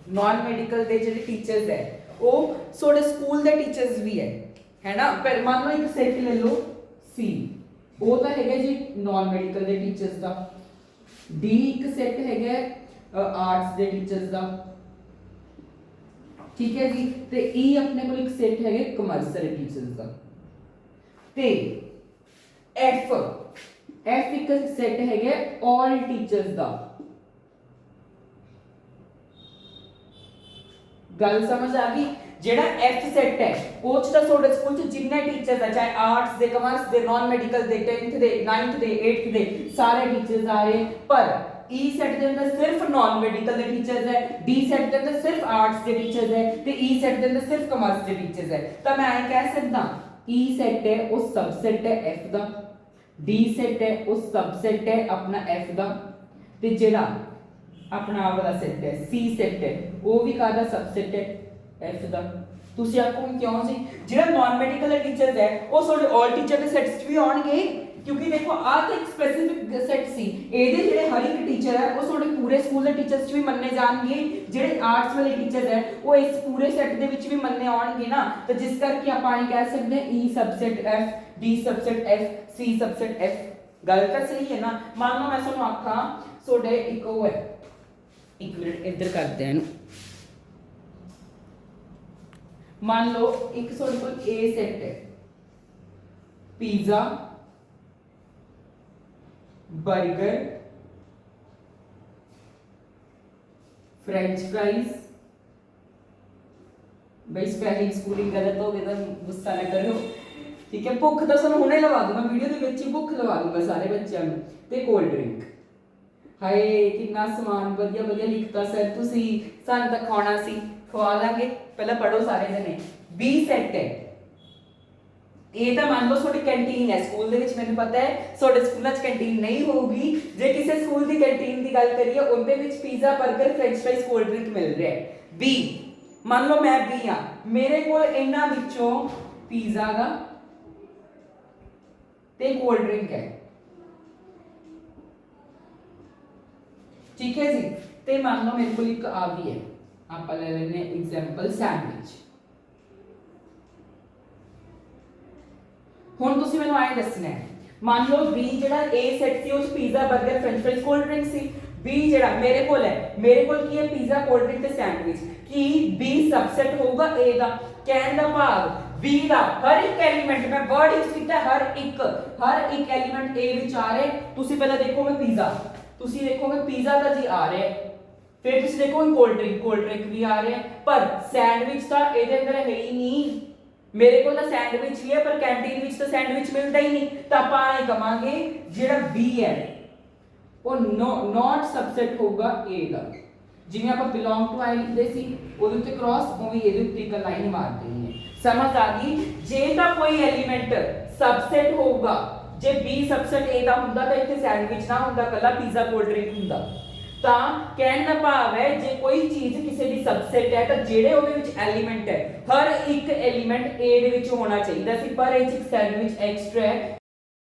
नॉन मेडिकल ਦੇ ਜਿਹੜੇ ਟੀਚਰਸ ਹੈ ਉਹ ਤੁਹਾਡੇ ਸਕੂਲ ਦੇ ਟੀਚਰਸ ਵੀ ਹੈ ਨਾ। ਪਰ ਮੰਨ ਲਓ ਇੱਕ ਸੈਟ ਲੈ ਲਓ C, ਉਹ ਤਾਂ ਹੈਗਾ ਜੀ ਨॉन ਮੈਡੀਕਲ ਦੇ ਟੀਚਰਸ ਦਾ। D ਇੱਕ ਸੈਟ ਹੈਗਾ ਆਰਟਸ ਦੇ ਟੀਚਰਸ ਦਾ, ਠੀਕ ਹੈ ਜੀ। ਤੇ E ਆਪਣੇ ਕੋਲ ਇੱਕ ਸੈਟ ਹੈਗਾ ਕਮਰਸ਼ੀਅਲ ਟੀਚਰਸ ਦਾ। ਤੇ F ਇੱਕ ਸੈਟ ਹੈਗਾ ਆਲ ਟੀਚਰਸ ਦਾ। ਗੱਲ ਸਮਝ ਆ ਗਈ। ਜਿਹੜਾ F ਸੈਟ ਹੈ ਉਹ ਚ ਤਾਂ ਤੁਹਾਡੇ ਸਕੂਲ ਚ ਜਿੰਨੇ ਟੀਚਰਸ ਆ, ਚਾਹੇ ਆਰਟਸ ਦੇ, ਕਮਰਸ ਦੇ, ਨਾਨ ਮੈਡੀਕਲ ਦੇ, 10th ਦੇ, 9th ਦੇ, 8th ਦੇ, ਸਾਰੇ ਟੀਚਰਸ ਆ ਰਹੇ। ਪਰ E ਸੈਟ ਦੇ ਅੰਦਰ ਸਿਰਫ ਨਾਨ ਮੈਡੀਕਲ ਦੇ ਟੀਚਰਸ ਹੈ, D ਸੈਟ ਦੇ ਅੰਦਰ ਸਿਰਫ ਆਰਟਸ ਦੇ ਟੀਚਰਸ ਹੈ ਤੇ E ਸੈਟ ਦੇ ਅੰਦਰ ਸਿਰਫ ਕਮਰਸ ਦੇ ਟੀਚਰਸ ਹੈ। ਤਾਂ ਮੈਂ ਇਹ ਕਹਿ ਸਕਦਾ E ਸੈਟ ਹੈ ਉਹ ਸਬਸੈਟ ਹੈ F ਦਾ, D ਸੈਟ ਹੈ ਉਹ ਸਬਸੈਟ ਹੈ ਆਪਣਾ F ਦਾ, ਤੇ ਜਿਹੜਾ ਆਪਣਾ ਵਾਲਾ ਸੈਟ ਹੈ C ਸੈਟ ਹੈ ਉਹ ਵੀ ਕਾਹਦਾ ਸਬਸੈਟ ਹੈ F ਦਾ। ਤੁਸੀਂ ਆਖੋਗੇ ਕਿਉਂ ਜੀ? ਜਿਹੜਾ ਨਾਨ ਮੈਡੀਕਲ ਦੇ ਟੀਚਰਸ ਹੈ ਉਹ ਤੁਹਾਡੇ ਆਲ ਟੀਚਰ ਦੇ ਸੈਟਸ 'ਚ ਵੀ ਆਉਣਗੇ, ਕਿਉਂਕਿ ਦੇਖੋ ਆਹ ਤਾਂ ਇੱਕ ਸਪੈਸੀਫਿਕ ਸੈਟ ਸੀ। ਇਹਦੇ ਜਿਹੜੇ ਹਰ ਇੱਕ ਟੀਚਰ ਹੈ ਉਹ ਤੁਹਾਡੇ ਪੂਰੇ ਸਕੂਲ ਦੇ ਟੀਚਰਸ 'ਚ ਵੀ ਮੰਨੇ ਜਾਣਗੇ। ਜਿਹੜੇ ਆਰਟਸ ਵਾਲੇ ਟੀਚਰਸ ਹੈ ਉਹ ਇਸ ਪੂਰੇ ਸੈਟ ਦੇ ਵਿੱਚ ਵੀ ਮੰਨੇ ਆਉਣਗੇ ਨਾ। ਤਾਂ ਜਿਸ ਕਰਕੇ ਆਪਾਂ ਇਹ ਕਹਿ ਸਕਦੇ ਹਾਂ E subset F, D subset F, C subset F। ਗੱਲ ਤਾਂ ਸਹੀ ਹੈ ਨਾ। ਮੰਨ ਲਓ ਮੈਂ ਤੁਹਾਨੂੰ ਆਖਾਂ ਤੁਹਾਡੇ ਇੱਕ ਉਹ ਹੈ, ਇੱਕ ਮਿੰਟ ਇੱਧਰ ਕਰਦੇ ਆ ਇਹਨੂੰ। मान लो एक ਤੁਹਾਡੇ ਕੋਲ A ਸੈਟ ਹੈ, ਪੀਜ਼ਾ, 버ਗਰ, ਫ੍ਰੈਂਚ ਫ੍ਰਾਈਜ਼। ਬਈ ਸਪੈਲਿੰਗ ਸਕੂਲਿੰਗ ਗਲਤ ਹੋ ਗਿਆ ਤਾਂ ਗੁੱਸਾ ਨਾ ਕਰਿਓ, ਠੀਕ ਹੈ। ਭੁੱਖ ਤਾਂ ਤੁਹਾਨੂੰ ਹੁਣੇ ਲਵਾ ਦੂੰਗਾ, ਵੀਡੀਓ ਦੇ ਵਿੱਚ ਹੀ ਭੁੱਖ ਲਵਾ ਦੂੰਗਾ ਸਾਰੇ ਬੱਚਿਆਂ ਨੂੰ। ਤੇ ਕੋਲਡ ਡਰਿੰਕ। ਹਾਏ ਕਿੰਨਾ ਸਮਾਨ ਵਧੀਆ ਵਧੀਆ ਲਿਖਤਾ ਸਰ ਤੁਸੀਂ, ਸਾਨੂੰ ਤਾਂ ਖਾਣਾ ਸੀ, ਖਵਾ ਲਾਂਗੇ। ਪਹਿਲਾਂ ਪੜੋ ਸਾਰੇ ਜਣੇ। B ਸੈਟ ਹੈ, ਇਹ ਤਾਂ ਮੰਨ ਲਓ ਤੁਹਾਡੀ ਕੈਂਟੀਨ ਹੈ ਸਕੂਲ ਦੇ ਵਿੱਚ। ਮੈਨੂੰ ਪਤਾ ਹੈ ਤੁਹਾਡੇ ਸਕੂਲਾਂ 'ਚ ਕੈਂਟੀਨ ਨਹੀਂ ਹੋਊਗੀ। ਜੇ ਕਿਸੇ ਸਕੂਲ ਦੀ ਕੈਂਟੀਨ ਦੀ ਗੱਲ ਕਰੀਏ ਉਹਦੇ ਵਿੱਚ ਪੀਜ਼ਾ, 버ਗਰ, ਫ੍ਰੈਂਚ ਫ੍ਰਾਈਜ਼, ਕੋਲਡ ਡਰਿੰਕ ਮਿਲ ਰਿਹਾ ਹੈ। B ਮੰਨ ਲਓ ਮੈਂ B ਆ, ਮੇਰੇ ਕੋਲ ਇਹਨਾਂ ਵਿੱਚੋਂ ਪੀਜ਼ਾ ਦਾ ਤੇ ਕੋਲਡ ਡਰਿੰਕ ਹੈ, ਠੀਕ ਹੈ ਜੀ। ਤੇ ਮੰਨ ਲਓ ਮੇਰੇ ਕੋਲ ਇੱਕ ਆ ਵੀ ਹੈ, ਆਪਾਂ ਲੈ ਲੈਂਦੇ ਹਾਂ ਐਗਜ਼ਾਮਪਲ ਸੈਂਡਵਿਚ। ਹੁਣ ਤੁਸੀਂ ਮੈਨੂੰ ਆਏ ਦੱਸਣਾ ਹੈ, ਮੰਨ ਲਓ B ਜਿਹੜਾ A ਸੈਟ ਸੀ ਉਹ ਚ ਪੀਜ਼ਾ, 버ਗਰ, ਫ੍ਰੈਂਚ ਫ੍ਰਾਈਜ਼, ਕੋਲਡ ਡਰਿੰਕ ਸੀ। B ਜਿਹੜਾ ਮੇਰੇ ਕੋਲ ਹੈ, ਮੇਰੇ ਕੋਲ ਕੀ ਹੈ? ਪੀਜ਼ਾ, ਕੋਲਡ ਡਰਿੰਕ ਤੇ ਸੈਂਡਵਿਚ। ਕੀ B ਸਬਸੈਟ ਹੋਊਗਾ A ਦਾ? ਕਹਿਣ ਦਾ ਭਾਵ B ਦਾ ਹਰ ਇੱਕ ਐਲੀਮੈਂਟ, ਮੈਂ ਵਰਡ ਯੂਜ਼ ਕੀਤਾ ਹਰ ਇੱਕ ਐਲੀਮੈਂਟ A ਵਿੱਚ ਆ ਰਿਹਾ। ਤੁਸੀਂ ਪਹਿਲਾਂ ਦੇਖੋਗੇ ਪੀਜ਼ਾ, ਤੁਸੀਂ ਦੇਖੋਗੇ ਪੀਜ਼ਾ ਤਾਂ ਜੀ ਆ ਰਿਹਾ, ਫਿਰ ਤੁਸੀਂ ਦੇਖੋਗੇ ਕੋਲਡ ਡਰਿੰਕ ਵੀ ਆ ਰਿਹਾ, ਪਰ ਸੈਂਡਵਿਚ ਤਾਂ ਇਹਦੇ ਅੰਦਰ ਹੈ ਹੀ ਨਹੀਂ। ਮੇਰੇ ਕੋਲ ਤਾਂ ਸੈਂਡਵਿਚ ਵੀ ਹੈ ਪਰ ਕੈਂਟੀਨ ਵਿੱਚ ਤਾਂ ਸੈਂਡਵਿਚ ਮਿਲਦਾ ਹੀ ਨਹੀਂ। ਤਾਂ ਆਪਾਂ ਇਹ ਕਵਾਂਗੇ ਜਿਹੜਾ B ਹੈ ਉਹ ਨੋਟ ਸਬਸੈਟ ਹੋਊਗਾ A ਦਾ। ਜਿਵੇਂ ਆਪਾਂ ਬਿਲੋਂਗ ਟੂ I ਲਿਖਦੇ ਸੀ ਉਹਦੇ ਉੱਤੇ ਕ੍ਰਾਸ, ਉਵੇਂ ਇਹਦੇ ਉੱਤੇ ਇੱਕ ਲਾਈਨ ਮਾਰ ਦੇਣੀ ਹੈ। ਸਮਝ ਆ ਗਈ? ਜੇ ਤਾਂ ਕੋਈ ਐਲੀਮੈਂਟ ਸਬਸੈਟ ਹੋਊਗਾ, ਜੇ B ਸਬਸੈਟ A ਦਾ ਹੁੰਦਾ ਤਾਂ ਇੱਥੇ ਸੈਂਡਵਿਚ ਨਾ ਹੁੰਦਾ, ਕੱਲਾ ਪੀਜ਼ਾ, ਕੋਲਡ ਡਰਿੰਕ ਹੁੰਦਾ। ਤਾਂ ਕਹਿਣ ਦਾ ਭਾਵ ਹੈ ਜੇ ਕੋਈ ਚੀਜ਼ ਕਿਸੇ ਦੀ ਸਬਸੈਟ ਹੈ ਤਾਂ ਜਿਹੜੇ ਉਹਦੇ ਵਿੱਚ ਐਲੀਮੈਂਟ ਹੈ ਹਰ ਇੱਕ ਐਲੀਮੈਂਟ A ਦੇ ਵਿੱਚ ਹੋਣਾ ਚਾਹੀਦਾ ਸੀ, ਪਰ ਇਹ ਇੱਕ ਸੈਂਡਵਿਚ ਐਕਸਟਰਾ ਹੈ।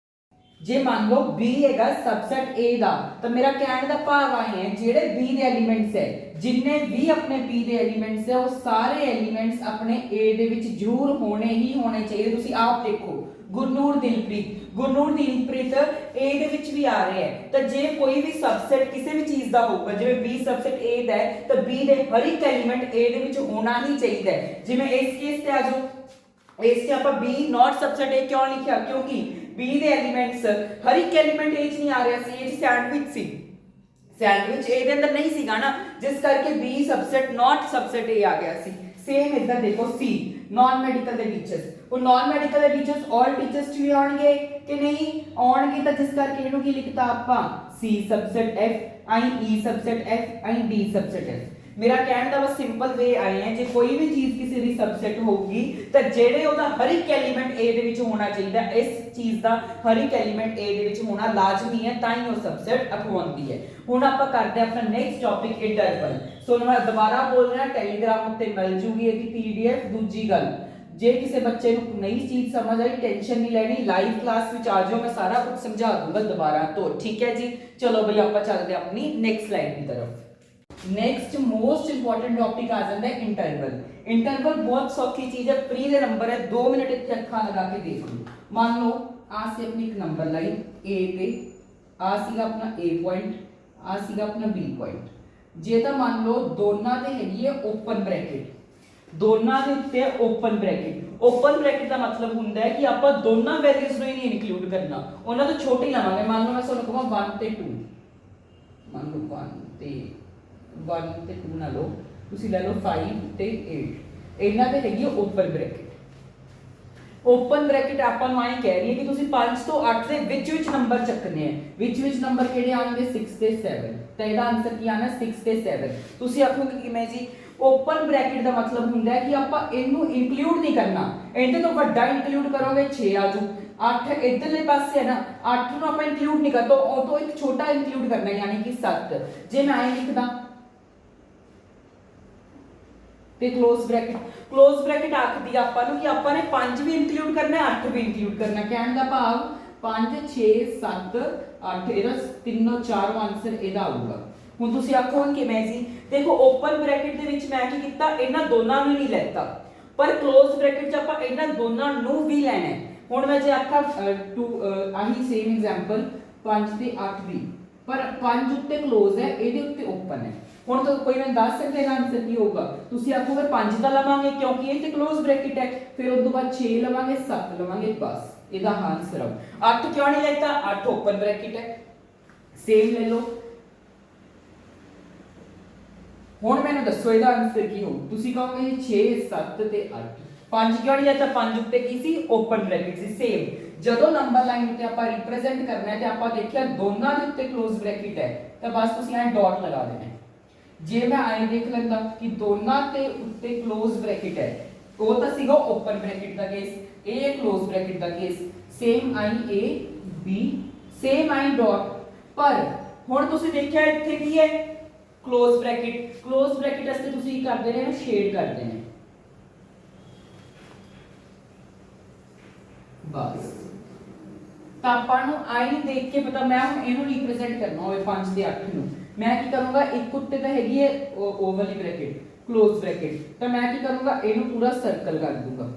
ਜੇ ਮੰਨ ਲਓ B ਹੈਗਾ ਸਬਸੈਟ A ਦਾ, ਤਾਂ ਮੇਰਾ ਕਹਿਣ ਦਾ ਭਾਵ ਆਏ ਹੈ ਜਿਹੜੇ B ਦੇ ਐਲੀਮੈਂਟਸ ਹੈ, ਜਿੰਨੇ ਵੀ ਆਪਣੇ B ਦੇ ਐਲੀਮੈਂਟਸ ਹੈ ਉਹ ਸਾਰੇ ਐਲੀਮੈਂਟਸ ਆਪਣੇ A ਦੇ ਵਿੱਚ ਜ਼ਰੂਰ ਹੋਣੇ ਹੀ ਹੋਣੇ ਚਾਹੀਦੇ। ਤੁਸੀਂ ਆਪ ਦੇਖੋ ਗੁਰਨੂਰ ਦਿਲਪ੍ਰੀਤ A ਦੇ ਵਿੱਚ ਵੀ ਆ ਰਿਹਾ ਹੈ। ਤਾਂ ਜੇ ਕੋਈ ਵੀ ਸਬਸੈਟ ਕਿਸੇ ਵੀ ਚੀਜ਼ ਦਾ ਹੋਊਗਾ, ਜਿਵੇਂ B ਸਬਸੈਟ A ਦਾ ਹੈ ਤਾਂ B ਦੇ ਹਰ ਇੱਕ ਐਲੀਮੈਂਟ A ਦੇ ਵਿੱਚ ਹੋਣਾ ਹੀ ਚਾਹੀਦਾ ਹੈ। ਜਿਵੇਂ ਇਸ ਕੇਸ ਤੇ ਆ ਜਾਓ, ਇਸ ਤੇ ਆਪਾਂ B ਨॉट ਸਬਸੈਟ A ਕਿਉਂ ਲਿਖਿਆ? ਕਿਉਂਕਿ B ਦੇ ਐਲੀਮੈਂਟਸ ਹਰ ਇੱਕ ਐਲੀਮੈਂਟ A 'ਚ ਨਹੀਂ ਆ ਰਿਹਾ ਸੀ, ਇਹ 'ਚ ਸੈਂਡਵਿਚ ਸੀ, ਸੈਂਡਵਿਚ A ਦੇ ਅੰਦਰ ਨਹੀਂ ਸੀਗਾ ਨਾ, ਜਿਸ ਕਰਕੇ B ਸਬਸੈਟ ਨॉट ਸਬਸੈਟ A ਆ ਗਿਆ ਸੀ। ਸੇਮ ਇਦਾਂ ਦੇਖੋ C ਨॉन ਮੈਡੀਕਲ ਦੇ ਟੀਚਰਸ, ਉਹ ਨॉन ਮੈਡੀਕਲ ਦੇ ਟੀਚਰਸ ਆਲ ਟੀਚਰਸ 'ਚ ਵੀ ਆਉਣਗੇ ਕਿ ਨਹੀਂ ਆਉਣਗੇ, ਤਾਂ ਜਿਸ ਕਰਕੇ ਇਹਨੂੰ ਕੀ ਲਿਖਤਾ ਆਪਾਂ C ਸਬਸੈਟ F ਆਈ E ਸਬਸੈਟ F ਆਈ D ਸਬਸੈਟ F। मेरा कहने का बस सिंपल वे आए हैं, जे कोई भी चीज किसी दी सबसेट होगी तो जेड़े ओदा हर एक एलिमेंट A दे विच होना चाहिए, इस चीज दा हर एक एलिमेंट A दे विच होना लाजमी है, तां ही वो सबसेट अखवांदी है। हुण आपां करदे अपना नेक्स्ट टॉपिक इंटरवल। सो मैं दोबारा बोल रहा टेलीग्राम उत्ते मिल जूगी इहदी PDF। दूजी गल, जे किसी बच्चे को नई चीज समझ आई टेंशन नहीं लेनी, लाइव क्लास में आ जाओ, मैं सारा कुछ समझा दूंगा दोबारा। तो ठीक है जी, चलो भाई आपां चलदे अपनी नेक्स्ट स्लाइड की तरफ। ਨੈਕਸਟ ਮੋਸਟ ਇੰਪੋਰਟੈਂਟ ਟੌਪਿਕ ਆ ਜਾਂਦਾ ਹੈ ਇੰਟਰਵਲ। ਇੰਟਰਵਲ ਬਹੁਤ ਸੌਖੀ ਚੀਜ਼ ਹੈ, ਪ੍ਰੀ ਦੇ ਨੰਬਰ ਹੈ, 2 ਮਿੰਟ ਇੱਥੇ ਅੱਖਾਂ ਲਗਾ ਕੇ ਦੇਖ ਲਓ। ਮੰਨ ਲਓ ਆ ਸੀ ਆਪਣੀ ਇੱਕ ਨੰਬਰ ਲਾਈਨ A ਤੇ, ਆ ਸੀਗਾ ਆਪਣਾ A ਪੁਆਇੰਟ, ਆ ਸੀਗਾ ਆਪਣਾ B ਪੁਆਇੰਟ। ਜੇ ਤਾਂ ਮੰਨ ਲਓ ਦੋਨਾਂ ਤੇ ਹੈਗੀ ਹੈ ਓਪਨ ਬ੍ਰੈਕਟ, ਦੋਨਾਂ ਦੇ ਉੱਤੇ ਓਪਨ ਬ੍ਰੈਕਟ। ਓਪਨ ਬ੍ਰੈਕਟ ਦਾ ਮਤਲਬ ਹੁੰਦਾ ਹੈ ਕਿ ਆਪਾਂ ਦੋਨਾਂ ਵੈਲਿਊਜ਼ ਨੂੰ ਹੀ ਨਹੀਂ ਇਨਕਲੂਡ ਕਰਨਾ, ਉਹਨਾਂ ਤੋਂ ਛੋਟੀ ਲਵਾਂਗੇ। ਮੰਨ ਲਓ ਮੈਂ ਤੁਹਾਨੂੰ ਕਹਾਂ 1 ਤੇ 2, ਮੰਨ ਲਓ 1 ਤੇ 2 ਨਾ ਲਓ, ਤੁਸੀਂ ਲੈ ਲਓ 5 ਤੇ 8, ਇਹਨਾਂ ਤੇ ਹੈਗੀ ਓਪਨ ਬ੍ਰੈਕਟ। ਓਪਨ ਬ੍ਰੈਕਟ ਆਪਾਂ ਨੂੰ ਆਏ ਕਹਿ ਰਹੀ ਹੈ ਕਿ ਤੁਸੀਂ 5 ਤੋਂ 8 ਦੇ ਵਿੱਚ ਨੰਬਰ ਚੱਕਨੇ ਆ। ਵਿੱਚ ਨੰਬਰ ਕਿਹੜੇ ਆਣਗੇ? 6 ਤੇ 7। ਤਾਂ ਇਹਦਾ ਆਨਸਰ ਕੀ ਆਣਾ? 6 ਤੇ 7। ਤੁਸੀਂ ਆਖੋਗੇ ਕਿਵੇਂ ਜੀ? ਓਪਨ ਬ੍ਰੈਕਟ ਦਾ ਮਤਲਬ ਹੁੰਦਾ ਹੈ ਕਿ ਆਪਾਂ ਇਹਨੂੰ ਇਨਕਲੂਡ ਨਹੀਂ ਕਰਨਾ, ਇਹਦੇ ਤੋਂ ਵੱਡਾ ਇਨਕਲੂਡ ਕਰੋਗੇ 6 ਆਜੂ। 8 ਇਧਰਲੇ ਪਾਸੇ ਹੈ ਨਾ, 8 ਨੂੰ ਆਪਾਂ ਇਨਕਲੂਡ ਨਹੀਂ ਕਰਦਾ, ਉਹ ਤੋਂ ਇੱਕ ਛੋਟਾ ਇਨਕਲੂਡ ਕਰਨਾ ਯਾਨੀ ਕਿ 7। ਜੇ ਮੈਂ ਐਂ ਲਿਖਦਾ ਤੇ ਕਲੋਜ਼ ਬ੍ਰੈਕਟ ਆਖਦੀ ਆਪਾਂ ਨੂੰ ਕਿ ਆਪਾਂ ਨੇ 5 ਵੀ ਇਨਕਲੂਡ ਕਰਨਾ ਹੈ, 8 ਵੀ ਇਨਕਲੂਡ ਕਰਨਾ। ਕਹਿਣ ਦਾ ਭਾਵ 5 6 7 8, ਇਹਦਾ ਤਿੰਨੋਂ ਚਾਰੋਂ ਆਨਸਰ ਇਹਦਾ ਆਊਗਾ। ਹੁਣ ਤੁਸੀਂ ਆਖੋਗੇ ਕਿ ਮੈਂ ਜੀ ਦੇਖੋ ਓਪਨ ਬ੍ਰੈਕਟ ਦੇ ਵਿੱਚ ਮੈਂ ਕੀ ਕੀਤਾ, ਇਹਨਾਂ ਦੋਨਾਂ ਨੂੰ ਨਹੀਂ ਲੈਤਾ, ਪਰ ਕਲੋਜ਼ ਬ੍ਰੈਕਟ 'ਚ ਆਪਾਂ ਇਹਨਾਂ ਦੋਨਾਂ ਨੂੰ ਵੀ ਲੈਣਾ ਹੈ। ਹੁਣ ਮੈਂ ਜੇ ਆਖਾਂ ਆਹੀ ਸੇਮ ਐਗਜ਼ਾਮਪਲ 5 ਤੇ 8 ਵੀ, ਪਰ 5 ਉੱਤੇ ਕਲੋਜ਼ ਹੈ, ਇਹਦੇ ਉੱਤੇ ਓਪਨ ਹੈ। ਹੁਣ ਤਾਂ ਕੋਈ ਮੈਨੂੰ ਦੱਸ ਸਕਦਾ ਇਹਦਾ ਆਨਸਰ ਕੀ ਹੋਊਗਾ? ਤੁਸੀਂ ਆਖੋਗੇ 5 ਦਾ ਲਵਾਂਗੇ ਕਿਉਂਕਿ ਇਹ ਤੇ ਕਲੋਜ਼ ਬ੍ਰੈਕਟ ਹੈ, ਫਿਰ ਉਸ ਤੋਂ ਬਾਅਦ 6 ਲਵਾਂਗੇ, 7 ਲਵਾਂਗੇ, ਬਸ ਇਹਦਾ ਆਨਸਰ ਆ। 8 ਕਿਉਂ ਨਹੀਂ ਲੈਤਾ? 8 ਓਪਨ ਬ੍ਰੈਕਟ ਹੈ। ਸੇਮ ਲੈ ਲਓ। ਹੁਣ ਮੈਨੂੰ ਦੱਸੋ ਇਹਦਾ ਆਨਸਰ ਕੀ ਹੋਊ? ਤੁਸੀਂ ਕਹੋਗੇ 6 7 ਤੇ 8। 5 ਕਿਉਂ ਨਹੀਂ ਲੈਤਾ? 5 ਉੱਤੇ ਕੀ ਸੀ? ਓਪਨ ਬ੍ਰੈਕਟ ਸੀ। ਸੇਮ ਜਦੋਂ ਨੰਬਰ ਲਾਈਨ ਉੱਤੇ ਆਪਾਂ ਰਿਪਰੈਜ਼ੈਂਟ ਕਰਨਾ ਹੈ ਤੇ ਆਪਾਂ ਦੇਖਿਆ ਦੋਨਾਂ ਦੇ ਉੱਤੇ ਕਲੋਜ਼ ਬ੍ਰੈਕਟ ਹੈ, ਤਾਂ ਬਸ ਤੁਸੀਂ ਐਂ ਡਾਟ ਲਗਾ ਦੇਣਾ। ਜੇ ਮੈਂ ਐਂ ਦੇਖ ਲੈਂਦਾ ਕਿ ਦੋਨਾਂ ਤੇ ਉੱਤੇ ਕਲੋਜ਼ ਬ੍ਰੈਕਟ ਹੈ, ਉਹ ਤਾਂ ਸੀਗਾ ਓਪਨ ਬ੍ਰੈਕਟ ਦਾ ਕੇਸ, ਇਹ close bracket the case. Same I A B, same I dot. ਪਰ ਹੁਣ ਤੁਸੀਂ ਦੇਖਿਆ ਇੱਥੇ ਕੀ ਹੈ? ਕਲੋਜ਼ ਬ੍ਰੈਕਟ ਵਾਸਤੇ ਤੁਸੀਂ ਕੀ ਕਰਦੇ ਨੇ? ਸ਼ੇਡ ਕਰਦੇ ਨੇ, ਬਸ। ਤਾਂ ਆਪਾਂ ਨੂੰ ਆਈ ਦੇਖ ਕੇ ਪਤਾ, ਮੈਂ ਹੁਣ ਇਹਨੂੰ ਰਿਪਰੈਜ਼ੈਂਟ ਕਰਨਾ ਹੋਵੇ 5 ਤੇ 8 ਨੂੰ, ਮੈਂ ਕੀ ਕਰੂੰਗਾ? ਇੱਕ ਉੱਤੇ ਤਾਂ ਹੈਗੀ ਹੈ ਉਹ ਵਾਲੀ ਬ੍ਰੈਕਟ, ਕਲੋਜ਼ ਬ੍ਰੈਕਟ, ਤਾਂ ਮੈਂ ਕੀ ਕਰੂੰਗਾ? ਇਹਨੂੰ ਪੂਰਾ ਸਰਕਲ ਕਰ ਦੂੰਗਾ,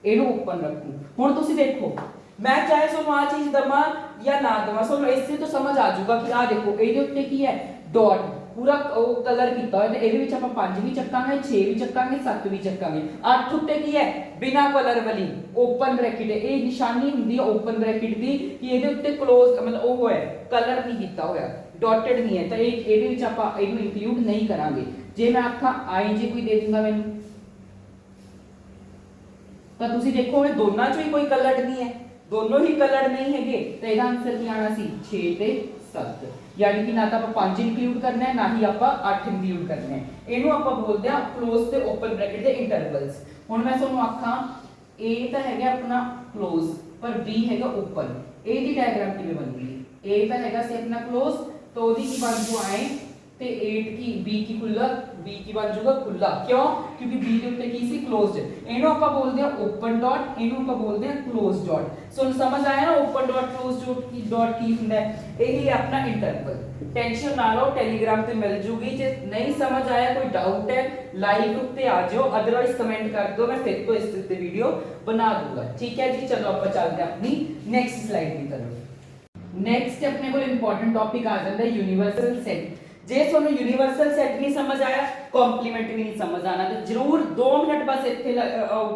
ਇਹਨੂੰ ਓਪਨ ਰੱਖੂ। ਹੁਣ ਤੁਸੀਂ ਦੇਖੋ, ਮੈਂ ਚਾਹੇ ਤੁਹਾਨੂੰ ਆ ਚੀਜ਼ ਦਵਾਂ ਜਾਂ ਨਾ ਦਵਾਂ, ਤੁਹਾਨੂੰ ਇਸੇ ਤੋਂ ਸਮਝ ਆ ਜਾਊਗਾ ਕਿ ਆ ਦੇਖੋ ਇਹਦੇ ਉੱਤੇ ਕੀ ਹੈ? ਡਾਟ, ਪੂਰਾ ਉਹ ਕਲਰ ਕੀਤਾ ਹੋਇਆ, ਤੇ ਇਹਦੇ ਵਿੱਚ ਆਪਾਂ 5 ਵੀ ਚੱਕਾਂਗੇ, 6 ਵੀ ਚੱਕਾਂਗੇ, 7 ਵੀ ਚੱਕਾਂਗੇ। 8 ਉੱਤੇ ਕੀ ਹੈ? ਬਿਨਾ ਕਲਰ ਵਾਲੀ ਓਪਨ ਬ੍ਰੈਕਟ ਹੈ। ਇਹ ਨਿਸ਼ਾਨੀ ਹੁੰਦੀ ਹੈ ਓਪਨ ਬ੍ਰੈਕਟ ਦੀ ਕਿ ਇਹਦੇ ਉੱਤੇ ਕਲੋਜ਼ ਮਤਲਬ ਉਹ ਹੈ, ਕਲਰ ਨਹੀਂ ਕੀਤਾ ਹੋਇਆ, ਡਾਟਡ ਨਹੀਂ ਹੈ, ਤਾਂ ਇਹਦੇ ਵਿੱਚ ਆਪਾਂ ਇਹਨੂੰ ਇਨਕਲੂਡ ਨਹੀਂ ਕਰਾਂਗੇ। ਜੇ ਮੈਂ ਆਖਾਂ ਆਈ ਜੇ ਕੋਈ ਦੇ ਦਿੰਦਾ ਮੈਨੂੰ, ਤਾਂ ਤੁਸੀਂ ਦੇਖੋ ਇਹ ਦੋਨਾਂ ਚੋਂ ਹੀ ਕੋਈ ਕਲਰਡ ਨਹੀਂ ਹੈ, ਦੋਨੋਂ ਹੀ ਕਲਰਡ ਨਹੀਂ ਹੈਗੇ, ਤਾਂ ਇਹਦਾ ਆਨਸਰ ਕੀ ਆਣਾ ਸੀ? 6 ਤੇ 7। यानी कि ना तो आप 5 इंक्लूड करना है, ना ही आप 8 इंक्लूड करना है। ਇਹਨੂੰ ਆਪਾਂ ਬੋਲਦੇ ਆ ਕਲੋਜ਼ ਤੇ ਓਪਨ ਬ੍ਰੈਕਟ ਦੇ ਇੰਟਰਵਲਸ। ਹੁਣ ਮੈਂ ਤੁਹਾਨੂੰ ਆਖਾਂ A ਤਾਂ ਹੈਗਾ ਆਪਣਾ ਕਲੋਜ਼, ਪਰ B ਹੈਗਾ ਓਪਨ, A ਦੀ ਡਾਇਗਰਾਮ ਕਿਵੇਂ ਬਣੂਗੀ? A ਤਾਂ ਹੈਗਾ ਸੀ ਆਪਣਾ ਕਲੋਜ਼, तो ਉਹਦੀ ਕੀ ਬਣ ਜੂ ਆਏ ਤੇ 8 की B की खुला, B की बन जाऊगा खुला। क्यों? क्योंकि B ਦੇ ਉੱਤੇ ਕੀ ਸੀ? ਕਲੋਜ਼ਡ। ਇਹਨੂੰ ਆਪਾਂ ਬੋਲਦੇ ਆ ਓਪਨ ਡਾਟ, ਇਹਨੂੰ ਆਪਾਂ ਬੋਲਦੇ ਆ ਕਲੋਜ਼ ਡਾਟ। ਸੋ ਸਮਝ ਆਇਆ ਨਾ ਓਪਨ ਡਾਟ ਕਲੋਜ਼ ਡਾਟ ਕੀ ਹੁੰਦਾ ਹੈ? ਇਹ ਆਪਣਾ ਇੰਟਰਵਲ। ਟੈਨਸ਼ਨ ਨਾ ਲਓ, ਟੈਲੀਗ੍ਰਾਮ ਤੇ ਮਿਲ ਜੂਗੀ। ਜੇ ਨਹੀਂ ਸਮਝ ਆਇਆ, ਕੋਈ ਡਾਊਟ ਹੈ, ਲਾਈਵ ਉੱਤੇ ਆ ਜਾਓ, ਅਦਰਵਾइज ਕਮੈਂਟ ਕਰ ਦਿਓ, ਮੈਂ ਫਿਰ ਤੋਂ ਇਸ ਤੇ ਵੀਡੀਓ ਬਣਾ ਦੂੰਗਾ। ਠੀਕ ਹੈ ਜੀ, ਚਲੋ ਆਪਾਂ ਚੱਲਦੇ ਹਾਂ ਆਪਣੀ ਨੈਕਸਟ ਸਲਾਈਡ ਦੀ ਤਰਫ। ਨੈਕਸਟ ਆਪਣੇ ਕੋਲ ਇੰਪੋਰਟੈਂਟ ਟੌਪਿਕ ਆ ਜਾਂਦਾ ਯੂਨੀਵਰਸਲ ਸੈਟ। ਜੇ ਤੁਹਾਨੂੰ ਯੂਨੀਵਰਸਲ ਸੈਟ ਨਹੀਂ ਸਮਝ ਆਇਆ, ਕੰਪਲੀਮੈਂਟ ਵੀ ਨਹੀਂ ਸਮਝ ਆਣਾ, ਤੇ ਜਰੂਰ 2 ਮਿੰਟ ਬਸ ਇੱਥੇ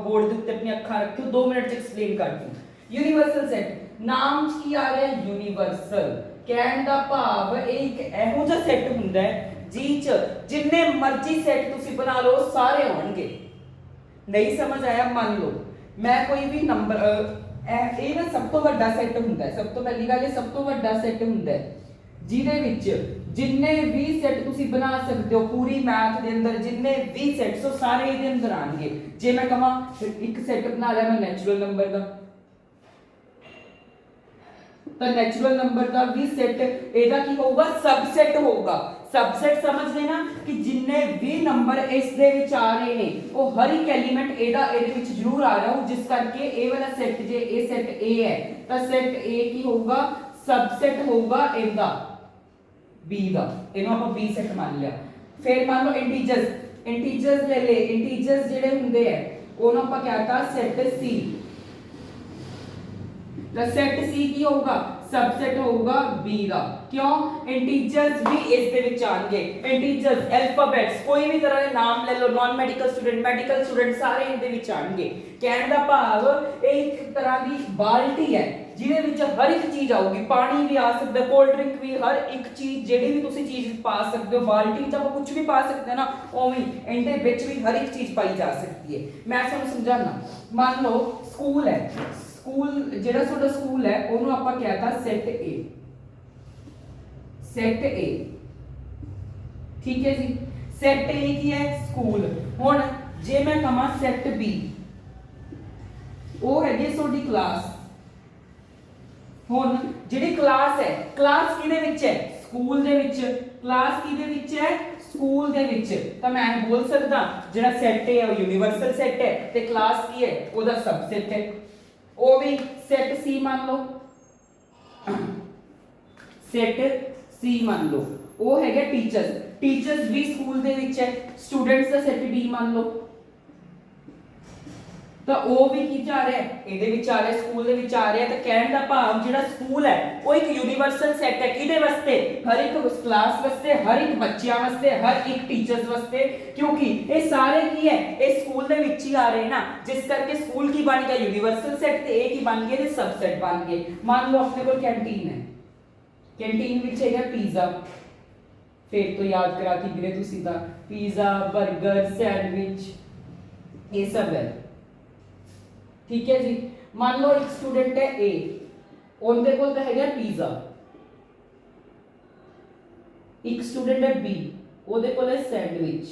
ਬੋਰਡ ਦੇ ਉੱਤੇ ਆਪਣੀ ਅੱਖਾਂ ਰੱਖਿਓ, 2 ਮਿੰਟ ਚ ਐਕਸਪਲੇਨ ਕਰ ਦੂੰ। ਯੂਨੀਵਰਸਲ ਸੈਟ ਨਾਮ ਚ ਕੀ ਆ ਰਿਹਾ? ਯੂਨੀਵਰਸਲ। ਕਹਿਣ ਦਾ ਭਾਵ ਇਹ ਇੱਕ ਇਹੋ ਜਿਹਾ ਸੈੱਟ ਹੁੰਦਾ ਹੈ ਜਿਹ ਚ ਜਿੰਨੇ ਮਰਜ਼ੀ ਸੈੱਟ ਤੁਸੀਂ ਬਣਾ ਲਓ ਸਾਰੇ ਆਉਣਗੇ। ਨਹੀਂ ਸਮਝ ਆਇਆ? ਮੰਨ ਲਓ ਮੈਂ ਕੋਈ ਵੀ ਨੰਬਰ, ਇਹ ਨਾ ਸਭ ਤੋਂ ਵੱਡਾ ਸੈੱਟ ਹੁੰਦਾ ਹੈ। ਸਭ ਤੋਂ ਪਹਿਲੀ ਗੱਲ, ਇਹ ਸਭ ਤੋਂ ਵੱਡਾ ਸੈੱਟ ਹੁੰਦਾ ਹੈ ਜਿਹਦੇ ਵਿੱਚ ਜਿੰਨੇ ਵੀ ਸੈੱਟ ਤੁਸੀਂ ਬਣਾ ਸਕਦੇ ਹੋ ਪੂਰੀ ਮੈਥ ਦੇ ਅੰਦਰ, ਜਿੰਨੇ ਵੀ ਸੈੱਟਸ ਉਹ ਸਾਰੇ ਇਹਦੇ ਅੰਦਰ ਆਣਗੇ। ਜੇ ਮੈਂ ਕਹਾਂ ਇੱਕ ਸੈੱਟ ਬਣਾ ਲਿਆ ਮੈਂ ਨੈਚੁਰਲ ਨੰਬਰ ਦਾ, ਤਾਂ ਨੈਚੁਰਲ ਨੰਬਰ ਦਾ ਵੀ ਸੈੱਟ ਇਹਦਾ ਕੀ ਹੋਊਗਾ? ਸਬਸੈਟ ਹੋਊਗਾ। ਸਬਸੈਟ ਸਮਝ ਲੈਣਾ ਕਿ ਜਿੰਨੇ ਵੀ ਨੰਬਰ ਇਸ ਦੇ ਵਿੱਚ ਆ ਰਹੇ ਨੇ ਉਹ ਹਰ ਇੱਕ ਐਲੀਮੈਂਟ ਇਹਦੇ ਵਿੱਚ ਜ਼ਰੂਰ ਆ ਰਿਹਾ ਹੋ, ਜਿਸ ਕਰਕੇ ਇਹ ਵਾਲਾ ਸੈੱਟ, ਜੇ ਇਹ ਸੈੱਟ A ਹੈ ਤਾਂ ਸੈੱਟ A ਕੀ ਹੋਊਗਾ? ਸਬਸੈਟ ਹੋਊਗਾ ਇਹਦਾ B ਦਾ। ਇਹਨੂੰ ਆਪਾਂ B ਸੈੱਟ ਮੰਨ ਲਿਆ। फिर मान लो इंटीजर्स ले ले, इंटीजर्स जेडे हुंदे है ਉਹਨੂੰ ਆਪਾਂ कहता सेट C। तो सेट C की होगा सबसेट होगा B ਦਾ। क्यों? इंटीजर्स भी इस ਦੇ ਵਿੱਚ ਆਣਗੇ। इंटीजर्स अल्फाबेट्स कोई भी तरह ਦੇ ਨਾਮ ਲੈ ਲਓ, non medical student, medical student ਸਾਰੇ ਇਹਦੇ ਵਿੱਚ ਆਣਗੇ। ਕਹਿਣ ਦਾ ਭਾਵ ਇਹ ਇੱਕ ਤਰ੍ਹਾਂ ਦੀ ਬਾਲਟੀ ਹੈ ਜਿਹਦੇ ਵਿੱਚ ਹਰ ਇੱਕ ਚੀਜ਼ ਆਊਗੀ। ਪਾਣੀ ਵੀ ਆ ਸਕਦਾ, ਕੋਲਡ ਡਰਿੰਕ ਵੀ, ਹਰ ਇੱਕ ਚੀਜ਼ ਜਿਹੜੀ ਵੀ ਤੁਸੀਂ ਚੀਜ਼ ਪਾ ਸਕਦੇ ਹੋ। ਬਾਲਟੀ ਵਿੱਚ ਆਪਾਂ ਕੁਝ ਵੀ ਪਾ ਸਕਦੇ ਨਾ, ਉਵੇਂ ਇਹਦੇ ਵਿੱਚ ਵੀ ਹਰ ਇੱਕ ਚੀਜ਼ ਪਾਈ ਜਾ ਸਕਦੀ ਹੈ। ਮੈਂ ਤੁਹਾਨੂੰ ਸਮਝਾਉਣਾ। ਮੰਨ ਲਓ ਸਕੂਲ ਹੈ, ਸਕੂਲ ਜਿਹੜਾ ਤੁਹਾਡਾ ਸਕੂਲ ਹੈ ਉਹਨੂੰ ਆਪਾਂ कहता सेट A, सेट A। ठीक है जी, सेट A की है स्कूल। हुण जे मैं कहां सेट B, वो है ਤੁਹਾਡੀ क्लास। हुण ਜਿਹੜੀ क्लास है, क्लास किहदे विच है? स्कूल दे विच। क्लास किहदे विच है? स्कूल दे विच। तो मैं बोल सकदा ਜਿਹੜਾ सेट A है वो यूनिवर्सल सेट है ते क्लास की है ਉਹਦਾ सबसेट है। वो भी सेट C मान लो, सेट C मान लो। वो है टीचर्स, टीचर्स भी स्कूल दे विच है। स्टूडेंट्स का सेट D मान लो। तो वो भी की जा रहा है, ਇਹਦੇ ਵਿੱਚ ਆ ਰਿਹਾ, ਸਕੂਲ ਦੇ ਵਿੱਚ ਆ ਰਿਹਾ। ਤਾਂ ਕਹਿਣ ਦਾ ਭਾਵ ਜਿਹੜਾ ਸਕੂਲ ਹੈ ਉਹ ਇੱਕ ਯੂਨੀਵਰਸਲ ਸੈਟ ਹੈ। ਕਿਹਦੇ ਵਾਸਤੇ? ਹਰ ਇੱਕ ਕਲਾਸ ਵਾਸਤੇ, ਹਰ ਇੱਕ ਬੱਚਿਆਂ ਵਾਸਤੇ, ਹਰ ਇੱਕ ਟੀਚਰਸ ਵਾਸਤੇ। ਕਿਉਂਕਿ ਇਹ ਸਾਰੇ ਕੀ ਹੈ, ਇਹ ਸਕੂਲ ਦੇ ਵਿੱਚ ਹੀ ਆ ਰਹੇ ਨਾ, ਜਿਸ ਕਰਕੇ ਸਕੂਲ ਕੀ ਬਣ ਗਿਆ? Universal set. ਤੇ ਇਹ ਕੀ ਬਣ ਗਏ? ਤੇ ਸਬਸੈਟ ਬਣ ਗਏ। ਮੰਨ ਲਓ ਆਪਣੇ ਕੋਲ ਕੈਂਟੀਨ ਹੈ, ਕੈਂਟੀਨ ਵਿੱਚ ਹੈਗਾ ਪੀਜ਼ਾ। ਫਿਰ ਤੋਂ ਯਾਦ ਕਰਾਤੀ ਵੀਰੇ ਤੁਸੀਂ ਤਾਂ, ਪੀਜ਼ਾ, 버ਗਰ, ਸੈਂਡਵਿਚ, ਇਹ ਸਭ ਹੈ। ठीक है जी। मान लो एक स्टूडेंट है A, ਉਹਦੇ ਕੋਲ ਤਾਂ ਹੈਗਾ ਪੀਜ਼ਾ। ਇੱਕ ਸਟੂਡੈਂਟ ਹੈ B, ਉਹਦੇ ਕੋਲ ਹੈ ਸੈਂਡਵਿਚ।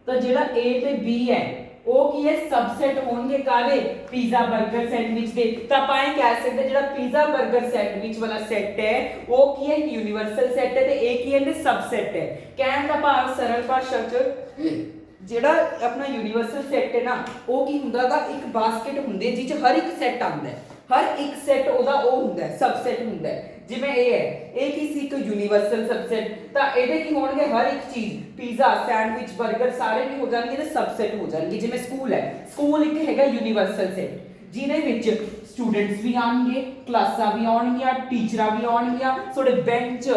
ਤਾਂ ਜਿਹੜਾ A ਤੇ B ਹੈ ਉਹ ਕੀ ਹੈ? ਸਬਸੈਟ ਹੋਣਗੇ ਕਾਹਦੇ? ਪੀਜ਼ਾ, 버ਗਰ, ਸੈਂਡਵਿਚ ਦੇ। ਤਾਂ ਆਪਾਂ ਇਹ ਕਹਿ ਸਕਦੇ ਜਿਹੜਾ ਪੀਜ਼ਾ, 버ਗਰ, ਸੈਂਡਵਿਚ ਵਾਲਾ ਸੈੱਟ ਹੈ ਉਹ ਕੀ ਹੈ? ਯੂਨੀਵਰਸਲ ਸੈੱਟ ਹੈ ਤੇ ਇਹ ਕੀ ਹੈ? ਸਬਸੈਟ ਹੈ। ਕਹਿਣ ਦਾ ਭਾਵ ਸਰਲ ਭਾਸ਼ਾ 'ਚ ਜਿਹੜਾ ਆਪਣਾ ਯੂਨੀਵਰਸਲ ਸੈਟ ਹੈ ਨਾ, ਉਹ ਕੀ ਹੁੰਦਾਗਾ? ਇੱਕ ਬਾਸਕਟ ਹੁੰਦੀ ਹੈ ਜਿਸ 'ਚ ਹਰ ਇੱਕ ਸੈੱਟ ਆਉਂਦਾ ਹੈ। ਹਰ ਇੱਕ ਸੈੱਟ ਉਹਦਾ ਉਹ ਹੁੰਦਾ ਹੈ, ਸਬਸੈਟ ਹੁੰਦਾ ਹੈ। ਜਿਵੇਂ ਇਹ ਹੈ, ਇਹ ਕੀ ਸੀ? ਇੱਕ ਯੂਨੀਵਰਸਲ ਸਬਸੈਟ। ਤਾਂ ਇਹਦੇ ਕੀ ਹੋਣਗੇ? ਹਰ ਇੱਕ ਚੀਜ਼, ਪੀਜ਼ਾ, ਸੈਂਡਵਿਚ, 버ਗਰ ਸਾਰੇ ਕੀ ਹੋ ਜਾਣਗੇ? ਤੇ ਸਬਸੈਟ ਹੋ ਜਾਣਗੇ। ਜਿਵੇਂ ਸਕੂਲ ਹੈ, ਸਕੂਲ ਇੱਕ ਹੈਗਾ ਯੂਨੀਵਰਸਲ ਸੈਟ ਜਿਹਦੇ ਵਿੱਚ स्टूडेंट्स भी आएंगे, क्लासा भी आउणगियां, टीचर भी आउणगियां, थोड़े बेंच,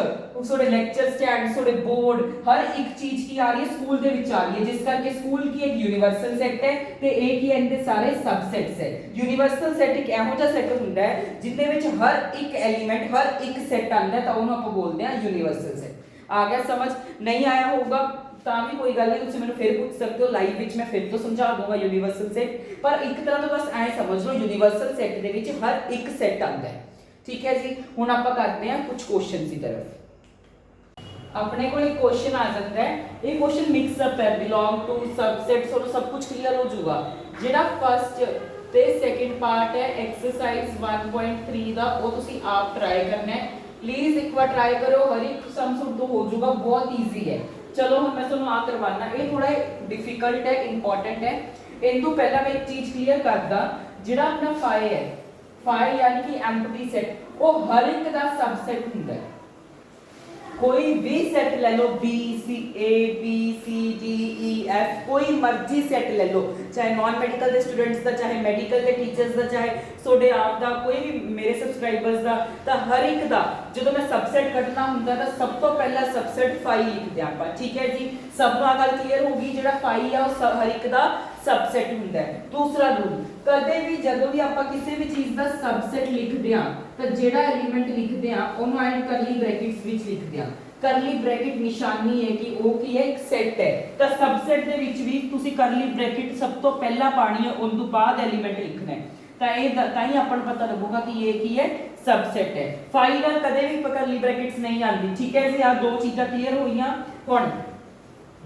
थोड़े लेक्चर स्टैंड, थोड़े बोर्ड, हर एक चीज की आ रही है स्कूल दे विच आ रही है। जिस करके स्कूल की एक यूनिवर्सल सेट है ते एक ही इनके सारे सबसेट्स है। यूनिवर्सल सेट एक एहो जिहा सेट हुंदा है जिसदे विच हर एक एलिमेंट, हर एक सेट आंदा है, तां ओहनूं आपां बोलदे हां यूनिवर्सल सेट। आ गया समझ? नहीं आया होगा ਤਾਂ ਵੀ ਕੋਈ ਗੱਲ ਨਹੀਂ, ਤੁਸੀਂ ਮੈਨੂੰ ਫਿਰ ਪੁੱਛ ਸਕਦੇ ਹੋ ਲਾਈਵ ਵਿੱਚ, ਮੈਂ ਫਿਰ ਤੋਂ ਸਮਝਾ ਦੂੰਗਾ ਯੂਨੀਵਰਸਲ ਸੈਟ। ਪਰ ਇੱਕ ਤਰ੍ਹਾਂ ਤੋਂ ਬਸ ਐਂ ਸਮਝ ਲਓ ਯੂਨੀਵਰਸਲ ਸੈਟ ਦੇ ਵਿੱਚ ਹਰ ਇੱਕ ਸੈਟ ਆਉਂਦਾ ਹੈ। ਠੀਕ ਹੈ ਜੀ। ਹੁਣ ਆਪਾਂ ਕਰਦੇ ਹਾਂ ਕੁਝ ਕੁਐਸਚਨਸ ਦੀ ਤਰਫ। ਆਪਣੇ ਕੋਲ ਇੱਕ ਕੁਐਸਚਨ ਆ ਜਾਂਦਾ ਹੈ, ਇਹ ਕੁਐਸਚਨ ਮਿਕਸ ਅਪ ਹੈ, ਬਿਲੋਂਗ ਟੂ, ਸਬਸੈਟ, ਤੁਹਾਨੂੰ ਸਭ ਕੁਝ ਕਲੀਅਰ ਹੋ ਜਾਊਗਾ। ਜਿਹੜਾ ਫਸਟ ਤੇ ਸੈਕਿੰਡ ਪਾਰਟ ਹੈ ਐਕਸਰਸਾਈਜ਼ 1.3 ਦਾ, ਉਹ ਤੁਸੀਂ ਆਪ ਟਰਾਈ ਕਰਨਾ ਹੈ। प्लीज एक बार ट्राई करो, हर एक सम शुद्ध हो जाएगा, बहुत इजी है। चलो हम मैं ਤੁਹਾਨੂੰ ਆ ਕਰਵਾना, ये थोड़ा डिफिकल्ट है, इंपॉर्टेंट है। इन तो पहला मैं एक चीज क्लियर करदा, ਜਿਹੜਾ ਆਪਣਾ फाइल है, फाइल यानी कि एम्प्टी सेट, वो हर एक ਦਾ सबसेट ਹੁੰਦਾ है। कोई भी सेट ले लो, B C A B C D E F, कोई मर्जी सेट ले लो, चाहे नॉन मेडिकल के स्टूडेंट्स का, चाहे मेडिकल के टीचर्स का, चाहे सोडे आप दा, कोई भी मेरे सबसक्राइबर्स का, तो हर एक का जो मैं सबसेट कटना होंगे तो सब तो पहला सबसेट फाइव लिखते हैं आप। ठीक है जी, सब को गल क्लीयर होगी। जो फाइव है वो हर एक का सबसेट होंगे। दूसरा रूल, कदे भी जदों भी आप किसी भी चीज़ का सबसेट लिखते हैं तो जो एलीमेंट लिखते हैं उन्होंने एंड करली ब्रैकेट्स विच लिखते हैं। करली ब्रैकेट निशानी है कि वो की है, एक सेट है, तो सबसेट दे विच भी तुसी करली ब्रैकेट सब तो पहला पानी है, उस तो बाद एलीमेंट लिखना है, तो ये ताई अपन पता लगेगा कि ये की है, सबसेट है। फाइव नाल कदे भी करली ब्रैकेट्स नहीं आती। ठीक है जी, आ दो चीज़ां क्लियर होईयां। हुण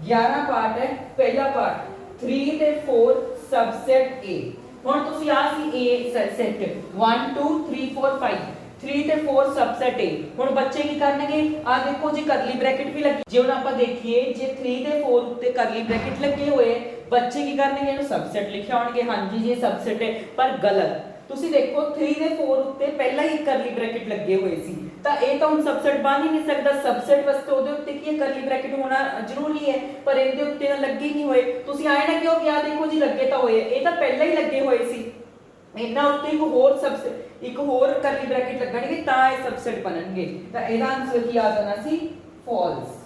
11 पार्ट है, पहला पार्ट 3 ते 4 सबसेट ए। हुण तुसी आ सी ए सेट 1 2 3 4 5 3 ਤੇ 4 सबसेट है। ਹੁਣ ਬੱਚੇ ਕੀ ਕਰਨਗੇ, ਆ ਦੇਖੋ ਜੀ ਕਰਲੀ ਬ੍ਰੈਕਟ ਵੀ ਲੱਗੀ। ਜੇ ਹੁਣ ਆਪਾਂ ਦੇਖੀਏ ਜੇ 3 ਤੇ 4 ਉੱਤੇ ਕਰਲੀ ਬ੍ਰੈਕਟ ਲੱਗੇ ਹੋਏ, ਬੱਚੇ ਕੀ ਕਰਨਗੇ, ਇਹਨੂੰ सबसेट ਲਿਖਿਆ ਹੋਣਗੇ, ਹਾਂਜੀ ਜੀ ਇਹ सबसेट ਹੈ। ਪਰ ਗਲਤ, ਤੁਸੀਂ ਦੇਖੋ 3 ਤੇ 4 ਉੱਤੇ ਪਹਿਲਾਂ ਹੀ ਕਰਲੀ ਬ੍ਰੈਕਟ ਲੱਗੇ ਹੋਏ ਸੀ, ਤਾਂ ਇਹ ਤਾਂ ਹੁਣ ਸਬਸੈਟ ਬਣ ਹੀ ਨਹੀਂ ਸਕਦਾ। ਸਬਸੈਟ ਵਾਸਤੇ ਉਹਦੇ ਉੱਤੇ ਕੀ ਹੈ, ਕਰਲੀ ਬ੍ਰੈਕਟ ਹੋਣਾ ਜ਼ਰੂਰੀ ਹੈ, ਪਰ ਇਹਦੇ ਉੱਤੇ ਤਾਂ ਲੱਗੇ ਨਹੀਂ ਹੋਏ। ਤੁਸੀਂ ਆਏ ਨਾ ਕਿਉਂ ਕਿਹਾ, ਦੇਖੋ ਜੀ ਲੱਗੇ ਤਾਂ ਹੋਏ, ਇਹ ਤਾਂ ਪਹਿਲਾਂ ਹੀ ਲੱਗੇ ਹੋਏ ਸੀ। ਇਹਨਾਂ ਉੱਤੇ ਇੱਕ ਹੋਰ ਸਬਸੈਟ, ਇੱਕ ਹੋਰ ਕਰਲੀ ਬ੍ਰੈਕਟ ਲੱਗਣਗੇ ਤਾਂ ਇਹ ਸਬਸੈਟ ਬਣਨਗੇ। ਤਾਂ ਇਹਦਾ ਆਨਸਰ ਕੀ ਆ ਜਾਣਾ ਸੀ, ਫਾਲਸ।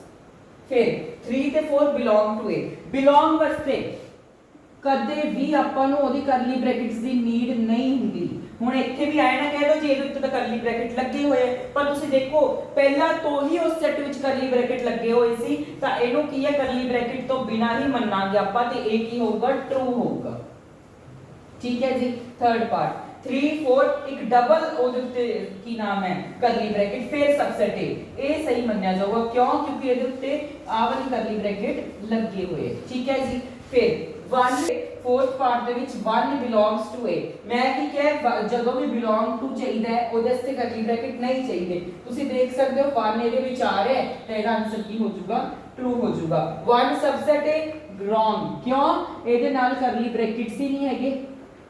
ਫਿਰ 3 ਤੇ 4 ਬਿਲੋਂਗ ਟੂ A। ਬਿਲੋਂਗ ਵਾਸਤੇ ਕਦੇ ਵੀ ਆਪਾਂ ਨੂੰ ਉਹਦੀ ਕਰਲੀ ਬ੍ਰੈਕਟਸ ਦੀ ਨੀਡ ਨਹੀਂ ਹੁੰਦੀ। ਹੁਣ ਇੱਥੇ ਵੀ ਆਏ ਨਾ ਕਹਿ ਦੋ ਜੀ ਇਹਦੇ ਉੱਤੇ ਤਾਂ ਕਰਲੀ ਬ੍ਰੈਕਟ ਲੱਗੇ ਹੋਏ, ਪਰ ਤੁਸੀਂ ਦੇਖੋ ਪਹਿਲਾਂ ਤੋਂ ਹੀ ਉਸ ਸੈੱਟ ਵਿੱਚ ਕਰਲੀ ਬ੍ਰੈਕਟ ਲੱਗੇ ਹੋਏ ਸੀ, ਤਾਂ ਇਹਨੂੰ ਕੀ ਹੈ, ਕਰਲੀ ਬ੍ਰੈਕਟ ਤੋਂ ਬਿਨਾ ਹੀ ਮੰਨਾਂਗੇ ਆਪਾਂ, ਤੇ ਇਹ ਕੀ ਹੋਊਗਾ, ਟਰੂ ਹੋਊਗਾ। ਠੀਕ ਹੈ ਜੀ। ਥਰਡ ਪਾਰਟ 3 4 ਇੱਕ ਡਬਲ ਉਹਦੇ ਉੱਤੇ ਕੀ ਨਾਮ ਹੈ, ਕਰਲੀ ਬ੍ਰੈਕਟ, ਫਿਰ ਸਬਸੈਟ ਇਹ ਸਹੀ ਮੰਨਿਆ ਜਾਊਗਾ। ਕਿਉਂ? ਕਿਉਂਕਿ ਇਹਦੇ ਉੱਤੇ ਆਹ ਵਾਲੀ ਕਰਲੀ ਬ੍ਰੈਕਟ ਲੱਗੇ ਹੋਏ। ਠੀਕ ਹੈ ਜੀ। ਫਿਰ 1 4th ਪਾਰਟ ਦੇ ਵਿੱਚ 1 ਬਿਲੋਂਗਸ ਟੂ A। ਮੈਂ ਕੀ ਕਿਹਾ, ਜਦੋਂ ਵੀ ਬਿਲੋਂਗ ਟੂ ਚਾਹੀਦਾ ਹੈ ਉਹਦੇ ਵਾਸਤੇ ਕਰਲੀ ਬ੍ਰੈਕਟ ਨਹੀਂ ਚਾਹੀਦੇ। ਤੁਸੀਂ ਦੇਖ ਸਕਦੇ ਹੋ 1 ਇਹਦੇ ਵਿੱਚ ਆ ਰਿਹਾ ਹੈ, ਤਾਂ ਇਹਦਾ ਆਨਸਰ ਕੀ ਹੋ ਜਾਊਗਾ, ਟਰੂ ਹੋ ਜਾਊਗਾ। 1 ਸਬਸੈਟ ਹੈ, ਰੋਂਗ। ਕਿਉਂ? ਇਹਦੇ ਨਾਲ ਕਰਲੀ ਬ੍ਰੈਕਟਸ ਹੀ ਨਹੀਂ ਹੈਗੇ।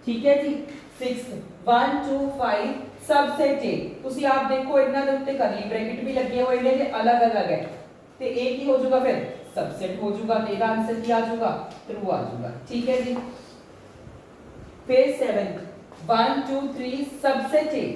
ਠੀਕ ਹੈ ਜੀ। 6 1 2 5 सबसेट है। ਤੁਸੀਂ ਆਪ ਦੇਖੋ ਇਹਨਾਂ ਦੇ ਉੱਤੇ ਕਰਲੀ ਬ੍ਰੈਕਟ ਵੀ ਲੱਗੇ ਹੋਏ ਨੇ ਤੇ ਅਲੱਗ-ਅਲੱਗ ਹੈ, ਤੇ ਇਹ ਕੀ ਹੋ ਜਾਊਗਾ, ਫਿਰ सबसेट हो जाऊगा। तो ਇਹਦਾ आंसर ਕੀ ਆ ਜਾਊਗਾ, ट्रू आ जाऊगा। ठीक है जी। फिर 7 1 2 3 सबसेट है।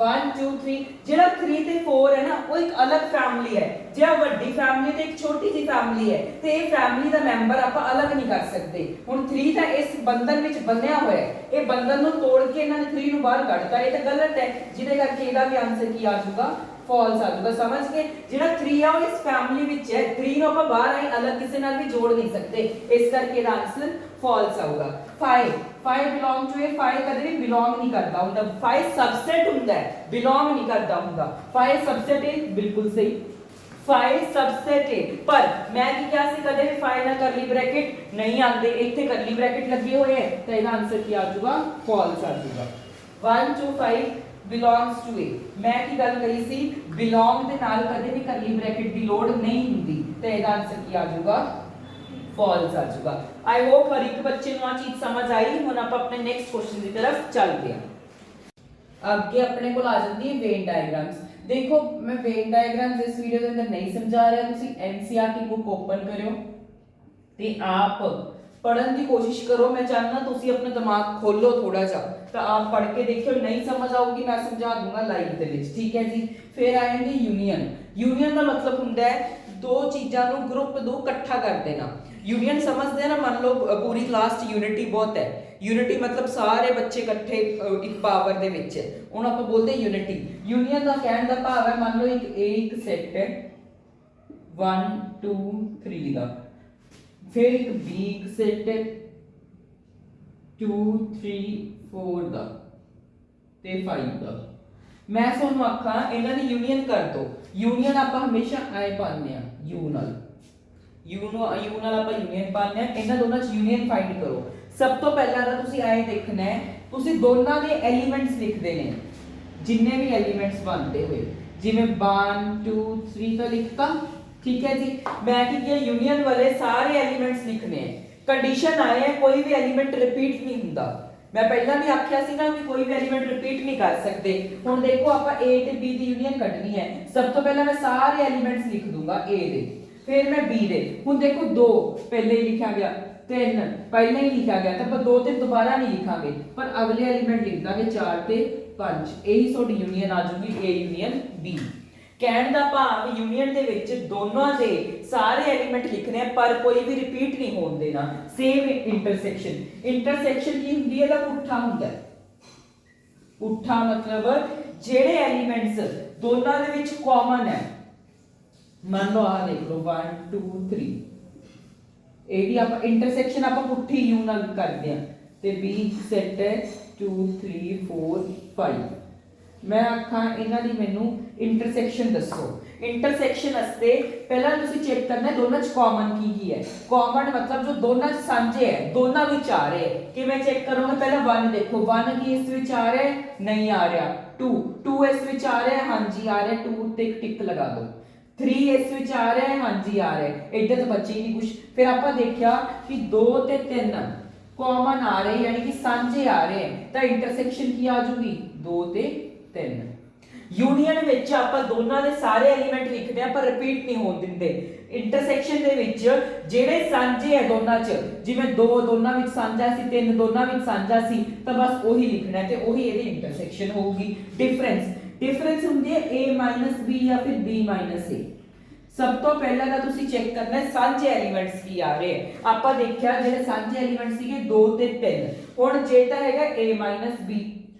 1 2 3 ਜਿਹੜਾ 3 ਤੇ 4 ਹੈ ਨਾ, ਉਹ ਇੱਕ ਅਲੱਗ ਫੈਮਿਲੀ ਹੈ। ਜਿਹੜਾ ਵੱਡੀ ਫੈਮਿਲੀ ਤੇ ਇੱਕ ਛੋਟੀ ਜੀ ਫੈਮਿਲੀ ਹੈ, ਤੇ ਇਹ ਫੈਮਿਲੀ ਦਾ ਮੈਂਬਰ ਆਪਾਂ ਅਲੱਗ ਨਹੀਂ ਕਰ ਸਕਦੇ। ਹੁਣ 3 ਤਾਂ ਇਸ ਬੰਧਨ ਵਿੱਚ ਬੰਨਿਆ ਹੋਇਆ ਹੈ, ਇਹ ਬੰਧਨ ਨੂੰ ਤੋੜ ਕੇ ਇਹਨਾਂ ਨੇ 3 ਨੂੰ ਬਾਹਰ ਕੱਢਤਾ, ਇਹ ਤਾਂ ਗਲਤ ਹੈ, ਜਿਹਦੇ ਕਰਕੇ ਇਹਦਾ ਵੀ ਆਨਸਰ ਕੀ ਆ ਜਾਊਗਾ, ਫਾਲਸ ਆ ਜਾਊਗਾ। ਸਮਝ ਗਏ? ਜਿਹੜਾ 3 ਆ ਉਹ ਇਸ ਫੈਮਿਲੀ ਵਿੱਚ ਹੈ, 3 ਨੂੰ ਆਪਾਂ ਬਾਹਰ ਆਈ ਅਲੱਗ ਕਿਸੇ ਨਾਲ ਵੀ ਜੋੜ ਨਹੀਂ ਸਕਦੇ, ਇਸ ਕਰਕੇ ਇਹਦਾ ਆਨਸਰ ਫਾਲਸ ਆਊਗਾ। 5 ਬਿਲੋਂਗ ਟੂ A। 5 ਕਦੇ ਵੀ ਬਿਲੋਂਗ ਨਹੀਂ ਕਰਦਾ ਹੁੰਦਾ, 5 ਸਬਸੈਟ ਹੁੰਦਾ ਹੈ, ਬਿਲੋਂਗ ਨਹੀਂ ਕਰਦਾ ਹੁੰਦਾ। 5 ਸਬਸੈਟ ਹੈ, ਬਿਲਕੁਲ ਸਹੀ, 5 सबसेट है। पर मैं की क्या से कदे भी 5 ना करली ब्रैकेट नहीं आंदे, ਇੱਥੇ ਕਰਲੀ ਬ੍ਰੈਕਟ ਲੱਗੇ ਹੋਏ ਹੈ, ਤਾਂ ਇਹਦਾ ਆਨਸਰ ਕੀ ਆ ਜਾਊਗਾ, ਫਾਲਸ ਆ ਜਾਊਗਾ। 1 2 5 ਬਿਲੋਂਗਸ ਟੂ A। ਮੈਂ ਕੀ ਗੱਲ ਕਹੀ ਸੀ, ਬਿਲੋਂਗ ਦੇ ਨਾਲ ਕਦੇ ਵੀ ਕਰਲੀ ਬ੍ਰੈਕਟ ਦੀ ਲੋੜ ਨਹੀਂ ਹੁੰਦੀ, ਤਾਂ ਇਹਦਾ ਆਨਸਰ ਕੀ ਆ ਜਾਊਗਾ, ਫਾਲਸ ਆ ਜਾਊਗਾ। ਆਈ ਹੋਪ ਹਰ ਇੱਕ ਬੱਚੇ ਨੂੰ ਆ ਚੀਜ਼ ਸਮਝ ਆਈ। ਹੁਣ ਆਪਾਂ ਆਪਣੇ ਨੈਕਸਟ ਕੁਐਸਚਨ ਦੀ ਤਰਫ ਚੱਲਦੇ ਹਾਂ। ਅੱਗੇ ਆਪਣੇ ਕੋਲ ਆ ਜਾਂਦੀ ਹੈ ਵੇਨ ਡਾਇਗਰਾਮਸ। देखो मैं वेन डायग्राम्स इस वीडियो के अंदर नहीं समझा रहा, तुसी एनसीईआरटी बुक ओपन करो ते आप पढ़न की कोशिश करो। मैं चाहना तुसी अपना दिमाग खोलो थोड़ा सा, तो आप पढ़ के देखियो, नहीं समझ आऊगी मैं समझा दूंगा लाइव दे विच। ठीक है जी। फिर आएंगे यूनियन। यूनियन का मतलब हुंदा है दो चीज़ां नूं ग्रुप दो इकट्ठा कर देना। यूनियन समझते हैं ना, मान लो पूरी क्लास च यूनिटी बहुत है, यूनिटी मतलब सारे बच्चे इकट्ठे एक पावर दे विच है, हुण आपां बोलदे यूनिटी। यूनियन दा कहण दा भाव है, मान लो एक सेट है 1 2 3 दा, फिर एक बी एक सेट है 2 3 4 दा ते 5 दा। मैं तुहानूं आखां इन्हां दी यूनियन कर दो। यूनियन आपां हमेशा ऐ पाने आ, यू नाल यू नाल आपां यूनियन पाने आ। इन्हां दोनां च यूनियन फाइंड करो। सब तो पहला ਤਾਂ ਤੁਸੀਂ ਆਏ ਦੇਖਣਾ ਹੈ, ਤੁਸੀਂ ਦੋਨਾਂ ਦੇ ਐਲੀਮੈਂਟਸ ਲਿਖਦੇ ਨੇ, ਜਿੰਨੇ ਵੀ ਐਲੀਮੈਂਟਸ ਬਣਦੇ ਹੋਏ, ਜਿਵੇਂ 1 2 3 ਤਾਂ ਲਿਖਤਾ। ਠੀਕ ਹੈ ਜੀ। ਮੈਂ ਕੀ ਕਿਹਾ, ਯੂਨੀਅਨ ਵਾਲੇ ਸਾਰੇ ਐਲੀਮੈਂਟਸ ਲਿਖਨੇ ਹੈ। ਕੰਡੀਸ਼ਨ ਆਏ ਹੈ ਕੋਈ ਵੀ ਐਲੀਮੈਂਟ ਰਿਪੀਟ ਨਹੀਂ ਹੁੰਦਾ। ਮੈਂ ਪਹਿਲਾਂ ਵੀ ਆਖਿਆ ਸੀ ਨਾ ਵੀ ਕੋਈ ਵੀ ਐਲੀਮੈਂਟ ਰਿਪੀਟ ਨਹੀਂ ਕਰ ਸਕਦੇ। ਹੁਣ ਦੇਖੋ ਆਪਾਂ A ਤੇ B ਦੀ ਯੂਨੀਅਨ ਕੱਢਣੀ ਹੈ। ਸਭ ਤੋਂ ਪਹਿਲਾਂ ਮੈਂ ਸਾਰੇ ਐਲੀਮੈਂਟਸ ਲਿਖ ਦੂੰਗਾ A ਦੇ, फिर मैं B दे। हुण देखो 2 पहले ही लिखा गया, 3 पहले ही लिखा गया, तो ਆਪਾਂ 2 ਤੇ ਦੁਬਾਰਾ नहीं लिखांगे, पर अगले एलिमेंट लिख ਦਾਂਗੇ 4 ਤੇ 5। ਇਹੀ ਤੁਹਾਡੀ ਯੂਨੀਅਨ ਆ ਜੂਗੀ A ਯੂਨੀਅਨ B। ਕਹਿਣ ਦਾ ਭਾਵ ਯੂਨੀਅਨ ਦੇ ਵਿੱਚ ਦੋਨਾਂ ਦੇ ਸਾਰੇ ਐਲੀਮੈਂਟ ਲਿਖਨੇ ਆ, ਪਰ ਕੋਈ ਵੀ ਰਿਪੀਟ ਨਹੀਂ ਹੋਣ ਦੇਣਾ। Same intersection. ਇੰਟਰਸੈਕਸ਼ਨ ਕੀ ਹੁੰਦੀ ਹੈ, ਇਹਦਾ ਪੁੱਠਾ ਹੁੰਦਾ ਹੈ। ਪੁੱਠਾ ਮਤਲਬ ਜਿਹੜੇ ਐਲੀਮੈਂਟਸ ਦੋਨਾਂ ਦੇ ਵਿੱਚ ਕਾਮਨ ਹੈ, मान लो आ देख लो 1 2 3, ए दी आप इंटरसेक्शन आप पुट्ठी यू नाल करदे आ, ते बी सेट है 2 3 4 5। मैं आखां इन्हां दी मैनू इंटरसेक्शन दसो। इंटरसेक्शन वास्ते पहला तुसी चेक करना है दोनों च कॉमन की है। कॉमन मतलब जो दोनों च सांझे है, दोनों विच आ रहे हैं। कि मैं चेक करूंगा, पहला 1 देखो, 1 की इस विच आ रहा है, नहीं आ रहा। 2 इस विच आ रहा है, हां जी आ रहा है, 2 ते टिक लगा दो। 3 इस विच आ रहा है, हाँ जी आ रहा है, इधर तो बचे ही नहीं कुछ। फिर आप देखा कि 2 ते 3 कॉमन आ रहे, यानी कि सांझे आ रहे हैं, तो इंटरसेक्शन की आ जाऊगी 2 ते 3। यूनियन ਵਿੱਚ ਆਪਾਂ ਦੋਨਾਂ ਦੇ ਸਾਰੇ ਐਲੀਮੈਂਟ ਲਿਖਦੇ ਆ ਪਰ ਰਿਪੀਟ ਨਹੀਂ ਹੋਣ ਦਿੰਦੇ। ਇੰਟਰਸੈਕਸ਼ਨ ਦੇ ਵਿੱਚ ਜਿਹੜੇ ਸਾਂਝੇ ਹੈ ਦੋਨਾਂ 'ਚ, ਜਿਵੇਂ 2 ਦੋਨਾਂ ਵਿੱਚ ਸਾਂਝਾ ਸੀ, 3 ਦੋਨਾਂ ਵਿੱਚ ਸਾਂਝਾ ਸੀ, ਤਾਂ ਬਸ ਉਹੀ ਲਿਖਣਾ ਹੈ ਤੇ ਉਹੀ ਇਹਦੀ ਇੰਟਰਸੈਕਸ਼ਨ ਹੋਊਗੀ। डिफरेंस ਹੁੰਦੀ ਹੈ a b ਜਾਂ ਫਿਰ b a। ਸਭ ਤੋਂ ਪਹਿਲਾਂ ਤਾਂ ਤੁਸੀਂ ਚੈੱਕ ਕਰਨਾ ਹੈ ਸਾਂਝੇ ਐਲੀਮੈਂਟਸ ਕੀ ਆ ਰਹੇ ਹੈ। ਆਪਾਂ ਦੇਖਿਆ ਜਿਹੜੇ ਸਾਂਝੇ ਐਲੀਮੈਂਟਸ ਸੀਗੇ 2 ਤੇ 3। ਹੁਣ ਜੇ ਤਾਂ ਹੈਗਾ a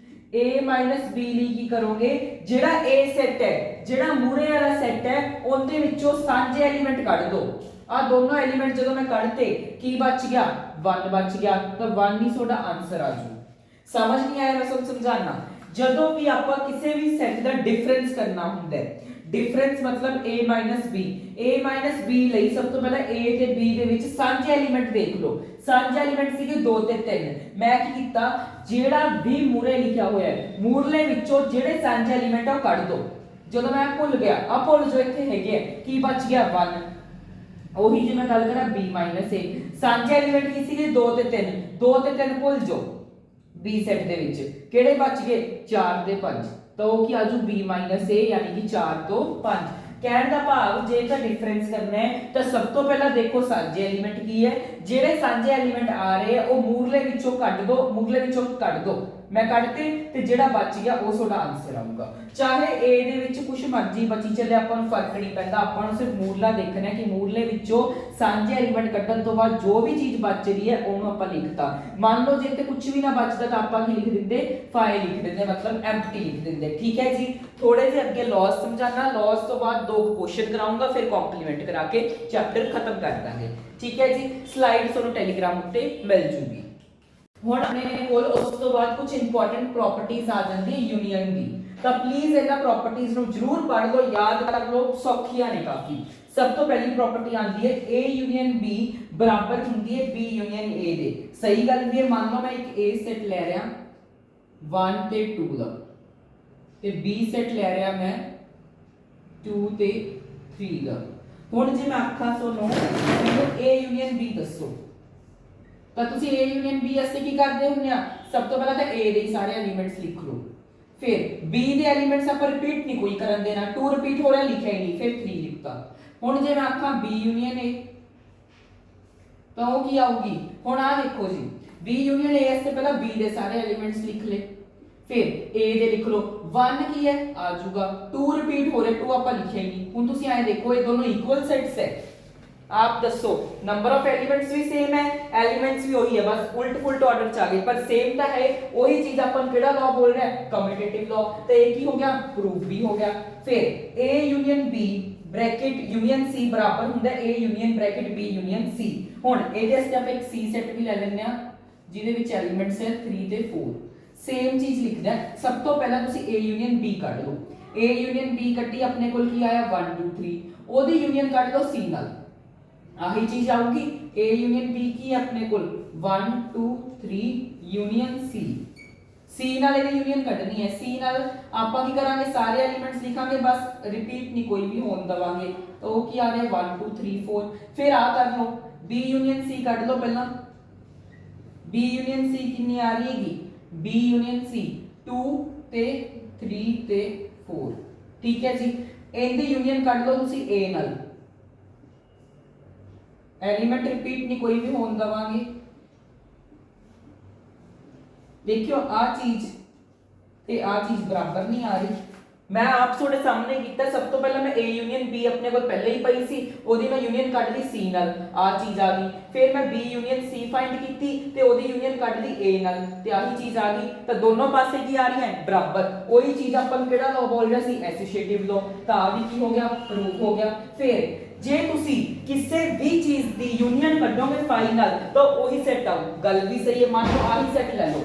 b ਲਈ ਕੀ ਕਰੋਗੇ, ਜਿਹੜਾ a ਸੈੱਟ ਹੈ, ਜਿਹੜਾ ਮੂਰੇ ਵਾਲਾ ਸੈੱਟ ਹੈ, ਉਹਦੇ ਵਿੱਚੋਂ ਸਾਂਝੇ ਐਲੀਮੈਂਟ ਕੱਢ ਦੋ। ਆ ਦੋਨੋਂ ਐਲੀਮੈਂਟ ਜਦੋਂ ਮੈਂ ਕੱਢਤੇ ਕੀ ਬਚ ਗਿਆ, 1 ਬਚ ਗਿਆ, ਤਾਂ 1 ਹੀ ਤੁਹਾਡਾ ਆਨਸਰ ਆ ਜੂ। ਸਮਝ ਨਹੀਂ ਆਇਆ? ਮੈਂ ਤੁਹਾਨੂੰ ਸਮਝਾਣਾ। ਜਦੋਂ ਵੀ ਆਪਾਂ ਕਿਸੇ ਵੀ ਸੈੱਟ ਦਾ ਡਿਫਰੈਂਸ ਕਰਨਾ ਹੁੰਦਾ ਹੈ, डिफरेंस मतलब a b ਲਈ ਸਭ ਤੋਂ ਪਹਿਲਾਂ a ਤੇ b ਦੇ ਵਿੱਚ ਸਾਂਝੇ ਐਲੀਮੈਂਟ ਦੇਖ ਲਓ। ਸਾਂਝੇ ਐਲੀਮੈਂਟ ਸੀਗੇ 2 ਤੇ 3। ਮੈਂ ਕੀ ਕੀਤਾ, ਜਿਹੜਾ ਵੀ ਮੂਰੇ ਲਿਖਿਆ ਹੋਇਆ ਹੈ ਮੂਰਲੇ ਵਿੱਚੋਂ ਜਿਹੜੇ ਸਾਂਝੇ ਐਲੀਮੈਂਟ ਆ ਉਹ ਕੱਢ ਦੋ। ਜਦੋਂ ਮੈਂ ਭੁੱਲ ਗਿਆ, ਆ ਭੁੱਲ ਜੋ ਇੱਥੇ ਹੈਗੇ ਕੀ ਬਚ ਗਿਆ 1। ਉਹੀ ਜੇ ਮੈਂ ਗੱਲ ਕਰਾਂ b a, ਸਾਂਝੇ ਐਲੀਮੈਂਟ ਕੀ ਸੀਗੇ 2 ਤੇ 3। 2 ਤੇ 3 ਭੁੱਲ ਜੋ b ਸੈੱਟ ਦੇ ਵਿੱਚ ਕਿਹੜੇ ਬਚ ਗਏ 4 ਤੇ 5, ਤਾਂ ਉਹ ਕੀ ਆਜੂ b a यानी कि 4 ਤੋਂ 5। ਕਹਿਣ ਦਾ ਭਾਵ ਜੇ ਤਾਂ ਡਿਫਰੈਂਸ ਕਰਨਾ ਹੈ ਤਾਂ ਸਭ ਤੋਂ ਪਹਿਲਾਂ ਦੇਖੋ ਸਾਂਝੇ ਐਲੀਮੈਂਟ ਕੀ ਹੈ। ਜਿਹੜੇ ਸਾਂਝੇ ਐਲੀਮੈਂਟ ਆ ਰਹੇ ਆ ਉਹ ਮੂਰਲੇ ਵਿੱਚੋਂ ਕੱਢ ਦੋ। ਮੈਂ ਕੱਢਤੇ ਤੇ ਜਿਹੜਾ ਬਚ ਗਿਆ ਉਹ ਤੁਹਾਡਾ ਆਨਸਰ ਆਊਗਾ। ਚਾਹੇ a ਦੇ ਵਿੱਚ ਕੁਝ ਮਰਜ਼ੀ ਬਚੀ ਚੱਲੇ, ਆਪਾਂ ਨੂੰ ਫਰਕ ਨਹੀਂ ਪੈਂਦਾ। ਆਪਾਂ ਨੂੰ ਸਿਰਫ ਮੂਰਲਾ ਦੇਖਣਾ ਹੈ ਕਿ ਮੂਰਲੇ ਵਿੱਚੋਂ ਸਾਂਝੇ ਐਲੀਮੈਂਟ ਕੱਢਣ ਤੋਂ ਬਾਅਦ ਜੋ ਵੀ ਚੀਜ਼ ਬਚ ਰਹੀ ਹੈ ਉਹਨੂੰ ਆਪਾਂ ਲਿਖਤਾ। ਮੰਨ ਲਓ ਜੇ ਤੇ ਕੁਝ ਵੀ ਨਾ ਬਚਦਾ ਤਾਂ ਆਪਾਂ ਕੀ ਲਿਖ ਦਿੰਦੇ, ਫਾਇਲ ਲਿਖ ਦਿੰਦੇ, मतलब एम्प्टी लिख ਦਿੰਦੇ। ठीक है जी। थोड़े से ਅੱਗੇ लॉस समझाना, लॉस ਤੋਂ ਬਾਅਦ 2 क्वेश्चन कराऊंगा, फिर कॉम्प्लीमेंट करा के चैप्टर खत्म कर देंगे। ठीक है जी। स्लाइड ਤੁਹਾਨੂੰ ਟੈਲੀਗ੍ਰਾਮ ਉੱਤੇ ਮਿਲ ਜੂਗੀ। ਹੁਣ ਆਪਣੇ ਕੋਲ ਉਸ ਤੋਂ ਬਾਅਦ ਕੁਝ ਇੰਪੋਰਟੈਂਟ ਪ੍ਰੋਪਰਟੀਜ਼ ਆ ਜਾਂਦੀ ਯੂਨੀਅਨ ਦੀ, ਤਾਂ ਪਲੀਜ਼ ਇਹਨਾਂ ਪ੍ਰੋਪਰਟੀਜ਼ ਨੂੰ ਜ਼ਰੂਰ ਪੜ੍ਹ ਲਓ, ਯਾਦ ਕਰ ਲਓ, ਸੌਖੀਆਂ ਨੇ ਕਾਫੀ। ਸਭ ਤੋਂ ਪਹਿਲੀ ਪ੍ਰੋਪਰਟੀ ਆਂਦੀ ਹੈ a ਯੂਨੀਅਨ b ਬਰਾਬਰ ਹੁੰਦੀ ਹੈ b ਯੂਨੀਅਨ a ਦੇ। ਸਹੀ ਗੱਲ ਵੀ ਹੈ। ਮੰਨ ਲਓ ਮੈਂ ਇੱਕ a ਸੈੱਟ ਲੈ ਰਿਹਾ 1 ਤੇ 2 ਦਾ, ਤੇ b ਸੈੱਟ ਲੈ ਰਿਹਾ ਮੈਂ 2 ਤੇ 3 ਦਾ। ਹੁਣ ਜੇ ਮੈਂ ਆਖਾਂ ਤੁਹਾਨੂੰ a ਯੂਨੀਅਨ b ਦੱਸੋ, ਤਾਂ ਤੁਸੀਂ a ਯੂਨੀਅਨ b ਵਾਸਤੇ ਕੀ ਕਰਦੇ ਹੁੰਦੇ ਆ, ਸਭ ਤੋਂ ਪਹਿਲਾਂ ਤਾਂ a ਦੇ ਸਾਰੇ ਐਲੀਮੈਂਟਸ ਲਿਖ ਲਓ, ਫਿਰ b ਦੇ ਐਲੀਮੈਂਟਸ ਆਪਾਂ ਰਿਪੀਟ ਨਹੀਂ ਕੋਈ ਕਰਨ ਦੇਣਾ, 2 ਰਿਪੀਟ ਹੋ ਰਿਹਾ ਲਿਖਿਆ ਹੀ ਨਹੀਂ, ਫਿਰ 3 ਲਿਖਤਾ। ਹੁਣ ਜੇ ਮੈਂ ਆਖਾਂ b ਯੂਨੀਅਨ a ਤਾਂ ਉਹ ਕੀ ਆਊਗੀ। ਹੁਣ ਆ ਦੇਖੋ ਜੀ, b ਯੂਨੀਅਨ a ਵਾਸਤੇ ਪਹਿਲਾਂ b ਦੇ ਸਾਰੇ ਐਲੀਮੈਂਟਸ ਲਿਖ ਲੈ, फिर a ਦੇ ਲਿਖ ਲਓ, 1 ਕੀ ਹੈ ਆ ਜਾਊਗਾ, 2 ਰਿਪੀਟ ਹੋ ਰਿਹਾ, 2 ਆਪਾਂ ਲਿਖਿਆ ਹੀ ਨਹੀਂ। ਹੁਣ ਤੁਸੀਂ ਆਏ ਦੇਖੋ ਇਹ ਦੋਨੋਂ ਇਕੁਅਲ ਸੈਟਸ है, आप दसो नंबर ऑफ एलिमेंट्स भी सेम है, एलिमेंट्स भी वही है, बस उल्ट पुल्ट ऑर्डर च आ गए, पर सेम तो है। वही चीज अपन केड़ा लॉ बोल रहे हैं, कम्यूटेटिव लॉ। तो एक ही हो गया, प्रूफ भी हो गया। फिर a union b bracket union c बराबर हुंदा है a union bracket b union c। हुण ਇਹਦੇ ਵਾਸਤੇ ਆਪਾਂ ਇੱਕ c ਸੈੱਟ ਵੀ ਲੈ ਲੈਂਦੇ ਆ ਜਿਹਦੇ ਵਿੱਚ ਐਲੀਮੈਂਟਸ ਹੈ 3 ਤੇ 4। सेम चीज लिखना है। सब तो पहला तुसी a यूनियन b कढ लो, a यूनियन b कट्टी अपने कोल की आया 1 2 3, ओदी यूनियन कढ लो c नाल, आही चीज आऊगी। a यूनियन b की अपने कोल 1 2 3 यूनियन c, c नाल ਇਹਦੀ यूनियन ਕੱਢਣੀ ਹੈ। c ਨਾਲ ਆਪਾਂ ਕੀ ਕਰਾਂਗੇ, ਸਾਰੇ ਐਲੀਮੈਂਟਸ ਲਿਖਾਂਗੇ, ਬਸ ਰਿਪੀਟ ਨਹੀਂ ਕੋਈ ਵੀ ਹੋਣ ਦਵਾਂਗੇ। ਤਾਂ ਉਹ ਕੀ ਆ ਗਿਆ 1 2 3 4। ਫਿਰ ਆ ਕਰ ਲਓ b यूनियन c ਕੱਢ ਲਓ ਪਹਿਲਾਂ, b यूनियन c ਕਿੰਨੀ ਆ ਰਹੀ ਹੈਗੀ, b यूनियन c 2 ਤੇ 3 ਤੇ 4। ਠੀਕ ਹੈ ਜੀ। ਇਹਦੀ यूनियन ਕੱਢ ਲਓ ਤੁਸੀਂ a ਨਾਲ, एलिमेंट रिपीट नहीं कोई भी होने दवांगे। देखियो आ चीज ते आ चीज बराबर नहीं आ रही। मैं आप थोड़े सामने कीता, सब तो पहले मैं a यूनियन b अपने को पहले ही पई सी, ओदी मैं यूनियन कढ ली c नाल, आ चीज आ गई। फिर मैं b यूनियन c फाइंड कीती ते ओदी यूनियन कढ ली a नाल, ते आही चीज आ गई। तो दोनों पासे की आ रही है बराबर। वही चीज अपन केड़ा लॉ बोल रहा सी, एसोसिएटिव लॉ। तो आ भी की हो गया, प्रूफ हो गया। फिर जे तुसी किसी भी चीज दी यूनियन कढोगे फाइनल तो वही सेट आउ, गल भी सही है। मान लो आही सेट ले लो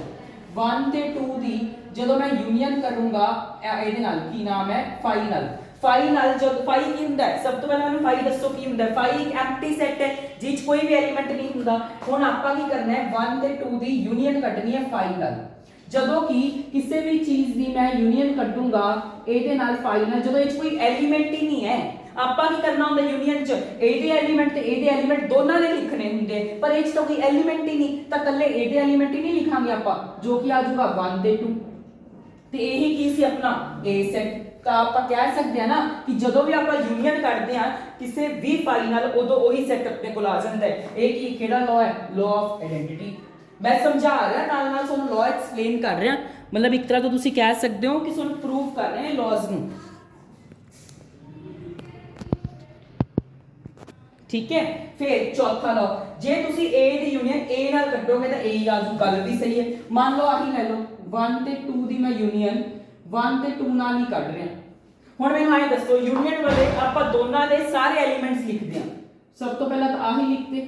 1 ਤੇ 2 ਦੀ, ਜਦੋਂ ਮੈਂ यूनियन करूंगा ਇਹਦੇ ਨਾਲ ਕੀ ਨਾਮ ਹੈ फाइनल। फाइनल जब फाइ ਕੀ ਹੁੰਦਾ ਹੈ, ਸਭ ਤੋਂ ਪਹਿਲਾਂ ਮੈਨੂੰ फाइ ਦੱਸੋ ਕੀ ਹੁੰਦਾ ਹੈ। फाइ ਇੱਕ ਐਮਪਟੀ ਸੈਟ ਹੈ ਜਿਸ 'ਚ ਕੋਈ ਵੀ ਐਲੀਮੈਂਟ ਨਹੀਂ ਹੁੰਦਾ। ਹੁਣ ਆਪਾਂ ਕੀ ਕਰਨਾ ਹੈ, 1 ਤੇ 2 ਦੀ यूनियन ਕੱਢਣੀ ਹੈ फाइनल। ਜਦੋਂ ਕਿ ਕਿਸੇ ਵੀ ਚੀਜ਼ ਦੀ ਮੈਂ यूनियन ਕੱਢੂੰਗਾ ਇਹਦੇ ਨਾਲ फाइनल, ਜਦੋਂ ਇਹ 'ਚ ਕੋਈ ਐਲੀਮੈਂਟ ਹੀ ਨਹੀਂ ਹੈ, ਆਪਾਂ ਕੀ ਕਰਨਾ ਹੁੰਦਾ यूनियन 'ਚ ਇਹਦੇ ਐਲੀਮੈਂਟ ਤੇ ਇਹਦੇ ਐਲੀਮੈਂਟ ਦੋਨਾਂ ਦੇ ਲਿਖਣੇ ਹੁੰਦੇ, ਪਰ ਇਹ 'ਚ ਤਾਂ ਕੋਈ ਐਲੀਮੈਂਟ ਹੀ ਨਹੀਂ, ਤਾਂ ਇਕੱਲੇ ਇਹਦੇ ਐਲੀਮੈਂਟ ਹੀ ਨਹੀਂ ਲਿਖਾਂਗੇ ਆਪਾਂ, ਜੋ ਕਿ ਆ ਜਾਊਗਾ 1 ਤੇ 2। ਤੇ ਇਹੀ ਕੀ ਸੀ ਆਪਣਾ A ਸੈਟ। ਤਾਂ ਆਪਾਂ ਕਹਿ ਸਕਦੇ ਆ ਨਾ ਕਿ ਜਦੋਂ ਵੀ ਆਪਾਂ ਯੂਨੀਅਨ ਕਰਦੇ ਆ ਕਿਸੇ ਵੀ ਫਾਈ ਨਾਲ ਉਦੋਂ ਉਹੀ ਸੈਟ ਆਪਣੇ ਕੋਲ ਆ ਜਾਂਦਾ ਹੈ। ਇਹ ਕੀ ਕਿਹੜਾ ਲਾਅ ਹੈ? Law of identity. ਮੈਂ ਸਮਝਾ ਰਿਹਾ ਨਾਲ ਨਾਲ ਤੁਹਾਨੂੰ ਲਾਅ ਐਕਸਪਲੇਨ ਕਰ ਰਿਹਾ, ਮਤਲਬ ਇੱਕ ਤਰ੍ਹਾਂ ਤੋਂ ਤੁਸੀਂ ਕਹਿ ਸਕਦੇ ਹੋ ਕਿ ਤੁਹਾਨੂੰ ਪ੍ਰੂਵ ਕਰ ਰਹੇ ਹਾਂ ਲਾਜ਼ ਨੂੰ। ਠੀਕ ਹੈ। ਫਿਰ ਚੌਥਾ ਲਾਅ, ਜੇ ਤੁਸੀਂ A ਦੀ ਯੂਨੀਅਨ A ਨਾਲ ਕੱਢੋਗੇ ਤਾਂ A ਆ ਜੂ, ਗੱਲ ਵੀ ਸਹੀ ਹੈ। ਮੰਨ ਲਓ ਆਹੀ ਲੈ ਲਓ 1 ਤੇ 2 ਦੀ ਮੈਂ ਯੂਨੀਅਨ 1 ਤੇ 2 ਨਾਲ ਹੀ ਕੱਢ ਰਿਹਾ। ਹੁਣ ਮੈਨੂੰ ਆਏ ਦੱਸੋ ਯੂਨੀਅਨ ਵਾਲੇ ਆਪਾਂ ਦੋਨਾਂ ਦੇ ਸਾਰੇ ਐਲੀਮੈਂਟਸ ਲਿਖਦੇ ਹਾਂ। ਸਭ ਤੋਂ ਪਹਿਲਾਂ ਤਾਂ ਆਹੀ ਲਿਖਦੇ,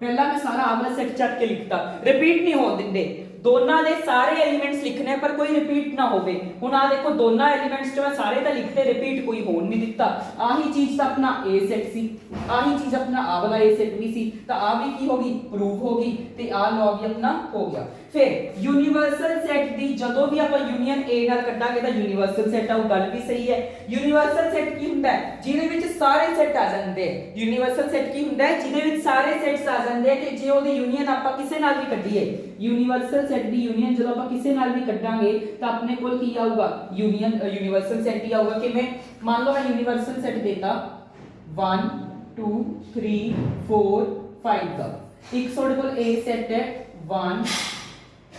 ਪਹਿਲਾਂ ਮੈਂ ਸਾਰਾ ਆਵਲਾ ਸੈੱਟ ਚੱਕ ਕੇ ਲਿਖਤਾ, ਰਿਪੀਟ ਨਹੀਂ ਹੋਣ ਦਿੰਦੇ। ਦੋਨਾਂ ਦੇ ਸਾਰੇ ਐਲੀਮੈਂਟਸ ਲਿਖਣੇ ਪਰ ਕੋਈ ਰਿਪੀਟ ਨਾ ਹੋਵੇ। ਹੁਣ ਆ ਦੇਖੋ ਦੋਨਾਂ ਐਲੀਮੈਂਟਸ ਚ ਮੈਂ ਸਾਰੇ ਤਾਂ ਲਿਖਤੇ, ਰਿਪੀਟ ਕੋਈ ਹੋਣ ਨਹੀਂ ਦਿੱਤਾ। ਆਹੀ ਚੀਜ਼ ਤਾਂ ਆਪਣਾ A ਸੈੱਟ ਸੀ, ਆਹੀ ਚੀਜ਼ ਆਪਣਾ ਆ ਵਾਲਾ A ਸੈੱਟ ਵੀ ਸੀ, ਤਾਂ ਆ ਵੀ ਕੀ ਹੋ ਗਈ? ਪ੍ਰੂਵ ਹੋ ਗਈ ਤੇ ਆ ਲਾਅ ਵੀ ਆਪਣਾ ਹੋ ਗਿਆ। ਫਿਰ ਯੂਨੀਵਰਸਲ ਸੈੱਟ ਦੀ ਜਦੋਂ ਵੀ ਆਪਾਂ ਯੂਨੀਅਨ A ਨਾਲ ਕੱਢਾਂਗੇ ਤਾਂ ਯੂਨੀਵਰਸਲ ਸੈੱਟ ਆਉ, ਗੱਲ ਵੀ ਸਹੀ ਹੈ। ਯੂਨੀਵਰਸਲ ਸੈੱਟ ਕੀ ਹੁੰਦਾ ਹੈ? ਜਿਹਦੇ ਵਿੱਚ ਸਾਰੇ ਸੈੱਟ ਆ ਜਾਂਦੇ। ਯੂਨੀਵਰਸਲ ਸੈੱਟ ਕੀ ਹੁੰਦਾ ਹੈ? ਜਿਹਦੇ ਵਿੱਚ ਸਾਰੇ ਸੈੱਟਸ ਆ ਜਾਂਦੇ ਤੇ ਜੇ ਉਹਦੀ ਯੂਨੀਅਨ ਆਪਾਂ ਕਿਸੇ ਨਾਲ ਵੀ ਕੱਢੀਏ, ਯੂਨੀਵਰਸਲ ਸੈੱਟ ਦੀ ਯੂਨੀਅਨ ਜਦੋਂ ਆਪਾਂ ਕਿਸੇ ਨਾਲ ਵੀ ਕੱਢਾਂਗੇ ਤਾਂ ਆਪਣੇ ਕੋਲ ਕੀ ਆਊਗਾ? ਯੂਨੀਵਰਸਲ ਸੈੱਟ ਹੀ ਆਊਗਾ। ਕਿਵੇਂ? ਮੰਨ ਲਓ ਮੈਂ ਯੂਨੀਵਰਸਲ ਸੈੱਟ ਦੇਤਾ 1 2 3 4 5 ਦਾ, ਇੱਕ ਤੁਹਾਡੇ ਕੋਲ A ਸੈੱਟ ਹੈ 1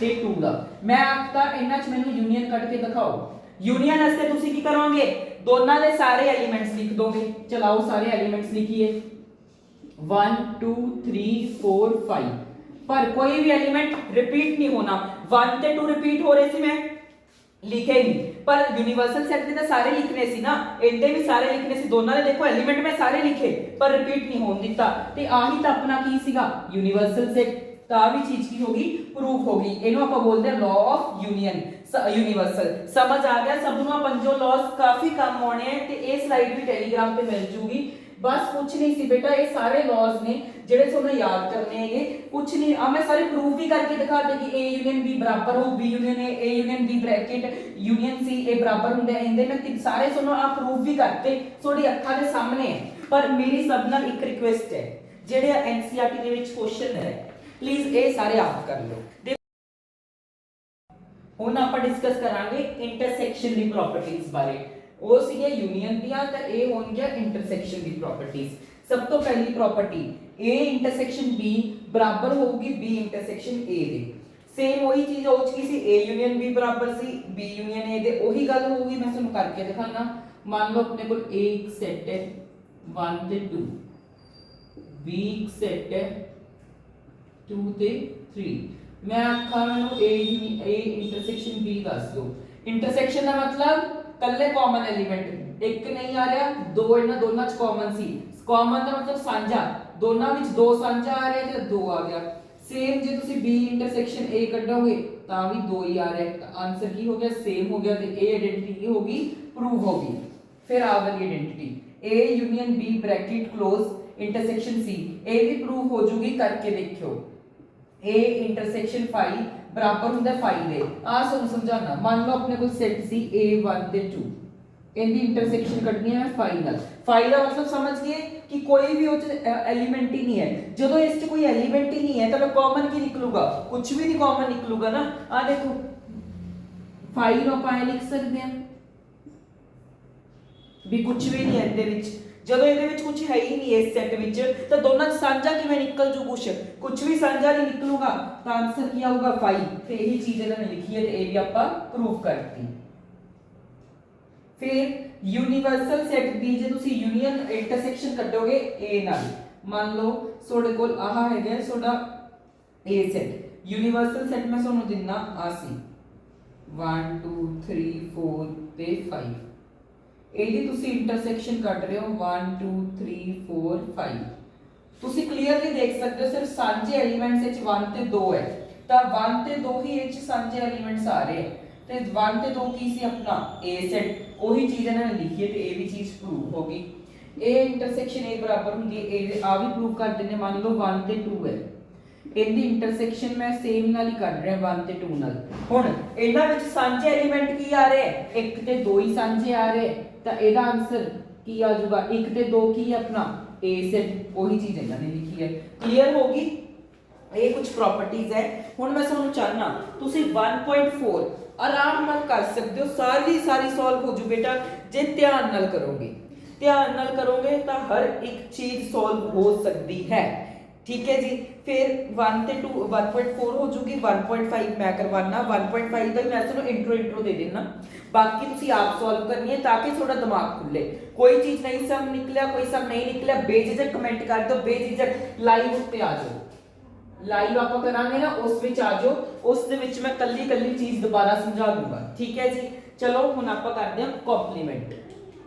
ਤੇ 2 ਦਾ। ਮੈਂ ਆਖਤਾ ਇਹਨਾਂ ਚ ਮੈਨੂੰ ਯੂਨੀਅਨ ਕੱਢ ਕੇ ਦਿਖਾਓ। ਯੂਨੀਅਨ ਵਾਸਤੇ ਤੁਸੀਂ ਕੀ ਕਰੋਗੇ? ਦੋਨਾਂ ਦੇ ਸਾਰੇ ਐਲੀਮੈਂਟਸ ਲਿਖ ਦੋਗੇ। ਚਲਾਓ ਸਾਰੇ ਐਲੀਮੈਂਟਸ ਲਿਖੀਏ 1 2 3 4 5, पर कोई भी एलिमेंट रिपीट नहीं होना। 1 ਤੇ 2 रिपीट हो रहे सी, मैं लिखे नहीं, पर यूनिवर्सल सेट ਦੇ ਤਾਂ ਸਾਰੇ ਲਿਖਨੇ ਸੀ ਨਾ, ਇਹਦੇ ਵੀ ਸਾਰੇ ਲਿਖਨੇ ਸੀ। ਦੋਨਾਂ ਦੇ ਦੇਖੋ ਐਲੀਮੈਂਟ ਮੈਂ ਸਾਰੇ ਲਿਖੇ ਪਰ ਰਿਪੀਟ ਨਹੀਂ ਹੋਣ ਦਿੱਤਾ ਤੇ ਆਹੀ ਤਾਂ ਆਪਣਾ ਕੀ ਸੀਗਾ? Universal set. ਤਾਂ ਵੀ ਚੀਜ਼ ਕੀ ਹੋਗੀ? ਪ੍ਰੂਫ ਹੋਗੀ। ਇਹਨੂੰ ਆਪਾਂ ਬੋਲਦੇ ਆ ਲਾਅ ਆਫ ਯੂਨੀਅਨ ਯੂਨੀਵਰਸਲ। ਸਮਝ ਆ ਗਿਆ ਸਭ ਨੂੰ? ਪੰਜੋ ਲਾਅਸ ਕਾਫੀ ਕੰਮ ਆਉਣੇ ਆ ਤੇ ਇਹ ਸਲਾਈਡ ਵੀ ਟੈਲੀਗ੍ਰਾਮ ਤੇ ਮਿਲ ਜੂਗੀ। बस कुछ नहीं सी बेटा, ये सारे लॉज ने जेडे तुहानू याद करने हैं। कुछ नहीं आ मैं सारे प्रूफ भी करके दिखा दे कि A यूनियन B बराबर हो B union A union B bracket union C A बराबर हुंदे हैं। इहदे मैं सारे तुहानू आ प्रूफ भी करते थोड़ी अखां दे सामने है। पर मेरी सब नाल एक रिक्वेस्ट है, जेडे NCERT दे विच क्वेश्चन है प्लीज ये सारे आप कर लो। हुण आपां डिस्कस करांगे इंटरसेक्शन दी प्रॉपर्टीज बारे। वो सीगे यूनियन दिया तो ए होंगे इंटरसेक्शन दी प्रॉपर्टीज। सब तो पहली प्रॉपर्टी A इंटरसेक्शन B बराबर होगी B intersection A they. Same वही चीज हो चुकी सी, A यूनियन B बराबर सी B यूनियन A दे, वही गल होगी। मैं तुहानू करके दिखाना। मान लो अपने को A एक सेट है 1 ते 2, B एक सेट है 2 ते 3। मैं आखा मैनू A इंटरसेक्शन B दस दो। इंटरसेक्शन का मतलब कल्ले कॉमन एलिमेंट एक नहीं आ रहा, दो इन्हां दोनों च कॉमन सी। कॉमन का मतलब साझा, दोनों विच दो साझा आ रहा है तो 2 आ गया। सेम जे तुसी B इंटरसेक्शन A कढोगे तां भी 2 ही आ रहा है। आंसर की हो गया? सेम हो गया। तो A आइडेंटिटी की होगी? प्रूव होगी। फिर आ वाली identity A union B bracket close intersection C, A भी प्रूव हो जूगी। करके देखियो A इंटरसेक्शन फाई बराबर हुंदा फाई दे। आ समझाना। मान लो अपने को सेट सी A1 ते 2, इनकी इंटरसेक्शन कढनी है मैं फाई नाल। फाई का मतलब समझ गए कि कोई भी उस एलिमेंट ही नहीं है। जदों इस च कोई एलिमेंट ही नहीं है तो मैं कॉमन की निकलूगा? कुछ भी नहीं कॉमन निकलूगा ना। आ देखो फाई नो पाए लिख सकते हैं भी कुछ भी नहीं है इहदे विच। ਜਦੋਂ ਇਹਦੇ ਵਿੱਚ ਕੁਝ ਹੈ ਹੀ ਨਹੀਂ ਇਸ ਸੈੱਟ ਵਿੱਚ ਤਾਂ ਦੋਨਾਂ ਚ ਸਾਂਝਾ ਕਿਵੇਂ ਨਿਕਲ ਜੂ? ਕੁਝ ਵੀ ਸਾਂਝਾ ਨਹੀਂ ਨਿਕਲੂਗਾ ਤਾਂ ਆਨਸਰ ਕੀ ਆਊਗਾ? 5। ਤੇ ਇਹੀ ਚੀਜ਼ ਇਹਨਾਂ ਨੇ ਲਿਖੀ ਹੈ ਤੇ ਇਹ ਵੀ ਆਪਾਂ ਪ੍ਰੂਫ ਕਰਤੀ। ਫਿਰ ਯੂਨੀਵਰਸਲ ਸੈੱਟ ਦੀ ਜੇ ਤੁਸੀਂ ਯੂਨੀਅਨ ਇੰਟਰਸੈਕਸ਼ਨ ਕੱਢੋਗੇ A ਨਾਲ, ਮੰਨ ਲਓ ਤੁਹਾਡੇ ਕੋਲ ਆਹ ਹੈਗਾ ਤੁਹਾਡਾ A ਸੈੱਟ। ਯੂਨੀਵਰਸਲ ਸੈੱਟ ਮੈਂ ਤੁਹਾਨੂੰ ਦਿੰਨਾ ਆ ਸੀ 1 2 3 4 ਤੇ 5। ਇਹਦੀ ਤੁਸੀਂ ਇੰਟਰਸੈਕਸ਼ਨ ਕੱਢ ਰਹੇ ਹੋ 1 2 3 4 5। ਤੁਸੀਂ ਕਲੀਅਰਲੀ ਦੇਖ ਸਕਦੇ ਹੋ ਸਿਰਫ ਸਾਂਝੇ ਐਲੀਮੈਂਟਸ ਵਿੱਚ 1 ਤੇ 2 ਹੈ ਤਾਂ 1 ਤੇ 2 ਹੀ ਇਹ ਚ ਸਾਂਝੇ ਐਲੀਮੈਂਟਸ ਆ ਰਹੇ ਤੇ 1 ਤੇ 2 ਕੀ ਸੀ? ਆਪਣਾ A ਸੈਟ। ਉਹੀ ਚੀਜ਼ ਇਹਨਾਂ ਨੇ ਲਿਖੀ ਹੈ ਤੇ ਇਹ ਵੀ ਚੀਜ਼ ਪ੍ਰੂਵ ਹੋ ਗਈ। A ਇੰਟਰਸੈਕਸ਼ਨ A ਬਰਾਬਰ ਹੁੰਦੀ ਹੈ A, ਆ ਵੀ ਪ੍ਰੂਵ ਕਰ ਦਿੰਦੇ। ਮੰਨ ਲਓ 1 ਤੇ 2 ਹੈ, ਇਹਦੀ ਇੰਟਰਸੈਕਸ਼ਨ ਮੈਂ ਸੇਮ ਨਾਲ ਹੀ ਕੱਢ ਰਿਹਾ 1 ਤੇ 2 ਨਾਲ। ਹੁਣ ਇਹਨਾਂ ਵਿੱਚ ਸਾਂਝੇ ਐਲੀਮੈਂਟ ਕੀ ਆ ਰਹੇ? 1 ਤੇ 2 ਹੀ ਸਾਂਝੇ ਆ ਰਹੇ ਤਾਂ ਇਹਦਾ ਆਨਸਰ ਕੀ ਆ ਜਾਊਗਾ? 1 ਤੇ 2 ਕੀ ਆਪਣਾ A ਸੈਟ। ਉਹੀ ਚੀਜ਼ ਇਹਨਾਂ ਨੇ ਲਿਖੀ ਹੈ। ਕਲੀਅਰ ਹੋਗੀ? ਇਹ ਕੁਝ ਪ੍ਰੋਪਰਟੀਜ਼ ਹੈ। ਹੁਣ ਮੈਂ ਤੁਹਾਨੂੰ ਚਾਹਨਾ ਤੁਸੀਂ 1.4 ਆਰਾਮ ਨਾਲ ਕਰ ਸਕਦੇ ਹੋ, ਸਾਰੀ ਸੋਲਵ ਹੋ ਜੂ ਬੇਟਾ ਜੇ ਧਿਆਨ ਨਾਲ ਕਰੋਗੇ। ਧਿਆਨ ਨਾਲ ਕਰੋਗੇ ਤਾਂ ਹਰ ਇੱਕ ਚੀਜ਼ ਸੋਲਵ ਹੋ ਸਕਦੀ ਹੈ। ਠੀਕ ਹੈ ਜੀ। ਫਿਰ 1 ਤੇ 2 1.4 ਹੋ ਜੂਗੀ, 1.5 ਮੈਂ ਕਰਵਾਨਾ, 1.5 ਦਾ ਮੈਂ ਤੁਹਾਨੂੰ ਇੰਟਰੋ ਦੇ ਦੇਣਾ, ਬਾਕੀ ਤੁਸੀਂ ਆਪ ਸੋਲਵ ਕਰਨੀ ਹੈ ਤਾਂ ਕਿ ਤੁਹਾਡਾ ਦਿਮਾਗ ਖੁੱਲੇ। ਕੋਈ ਚੀਜ਼ ਨਹੀਂ ਸਮ ਨਿਕਲਿਆ, ਕੋਈ ਸਮ ਨਹੀਂ ਨਿਕਲਿਆ, ਬੇਝਿਜਕ ਕਮੈਂਟ ਕਰ ਦਿਓ, ਬੇਝਿਜਕ ਲਾਈਵ ਉੱਤੇ ਆ ਜਾਓ, ਲਾਈਵ ਆਪਾਂ ਕਰਾਂਗੇ ਨਾ ਉਸ ਵਿੱਚ ਆ ਜਾਓ, ਉਸ ਦੇ ਵਿੱਚ ਮੈਂ ਕੱਲੀ ਚੀਜ਼ ਦੁਬਾਰਾ ਸਮਝਾ ਦੂੰਗਾ। ਠੀਕ ਹੈ ਜੀ। ਚਲੋ ਹੁਣ ਆਪਾਂ ਕਰਦੇ ਹਾਂ ਕੰਪਲੀਮੈਂਟ।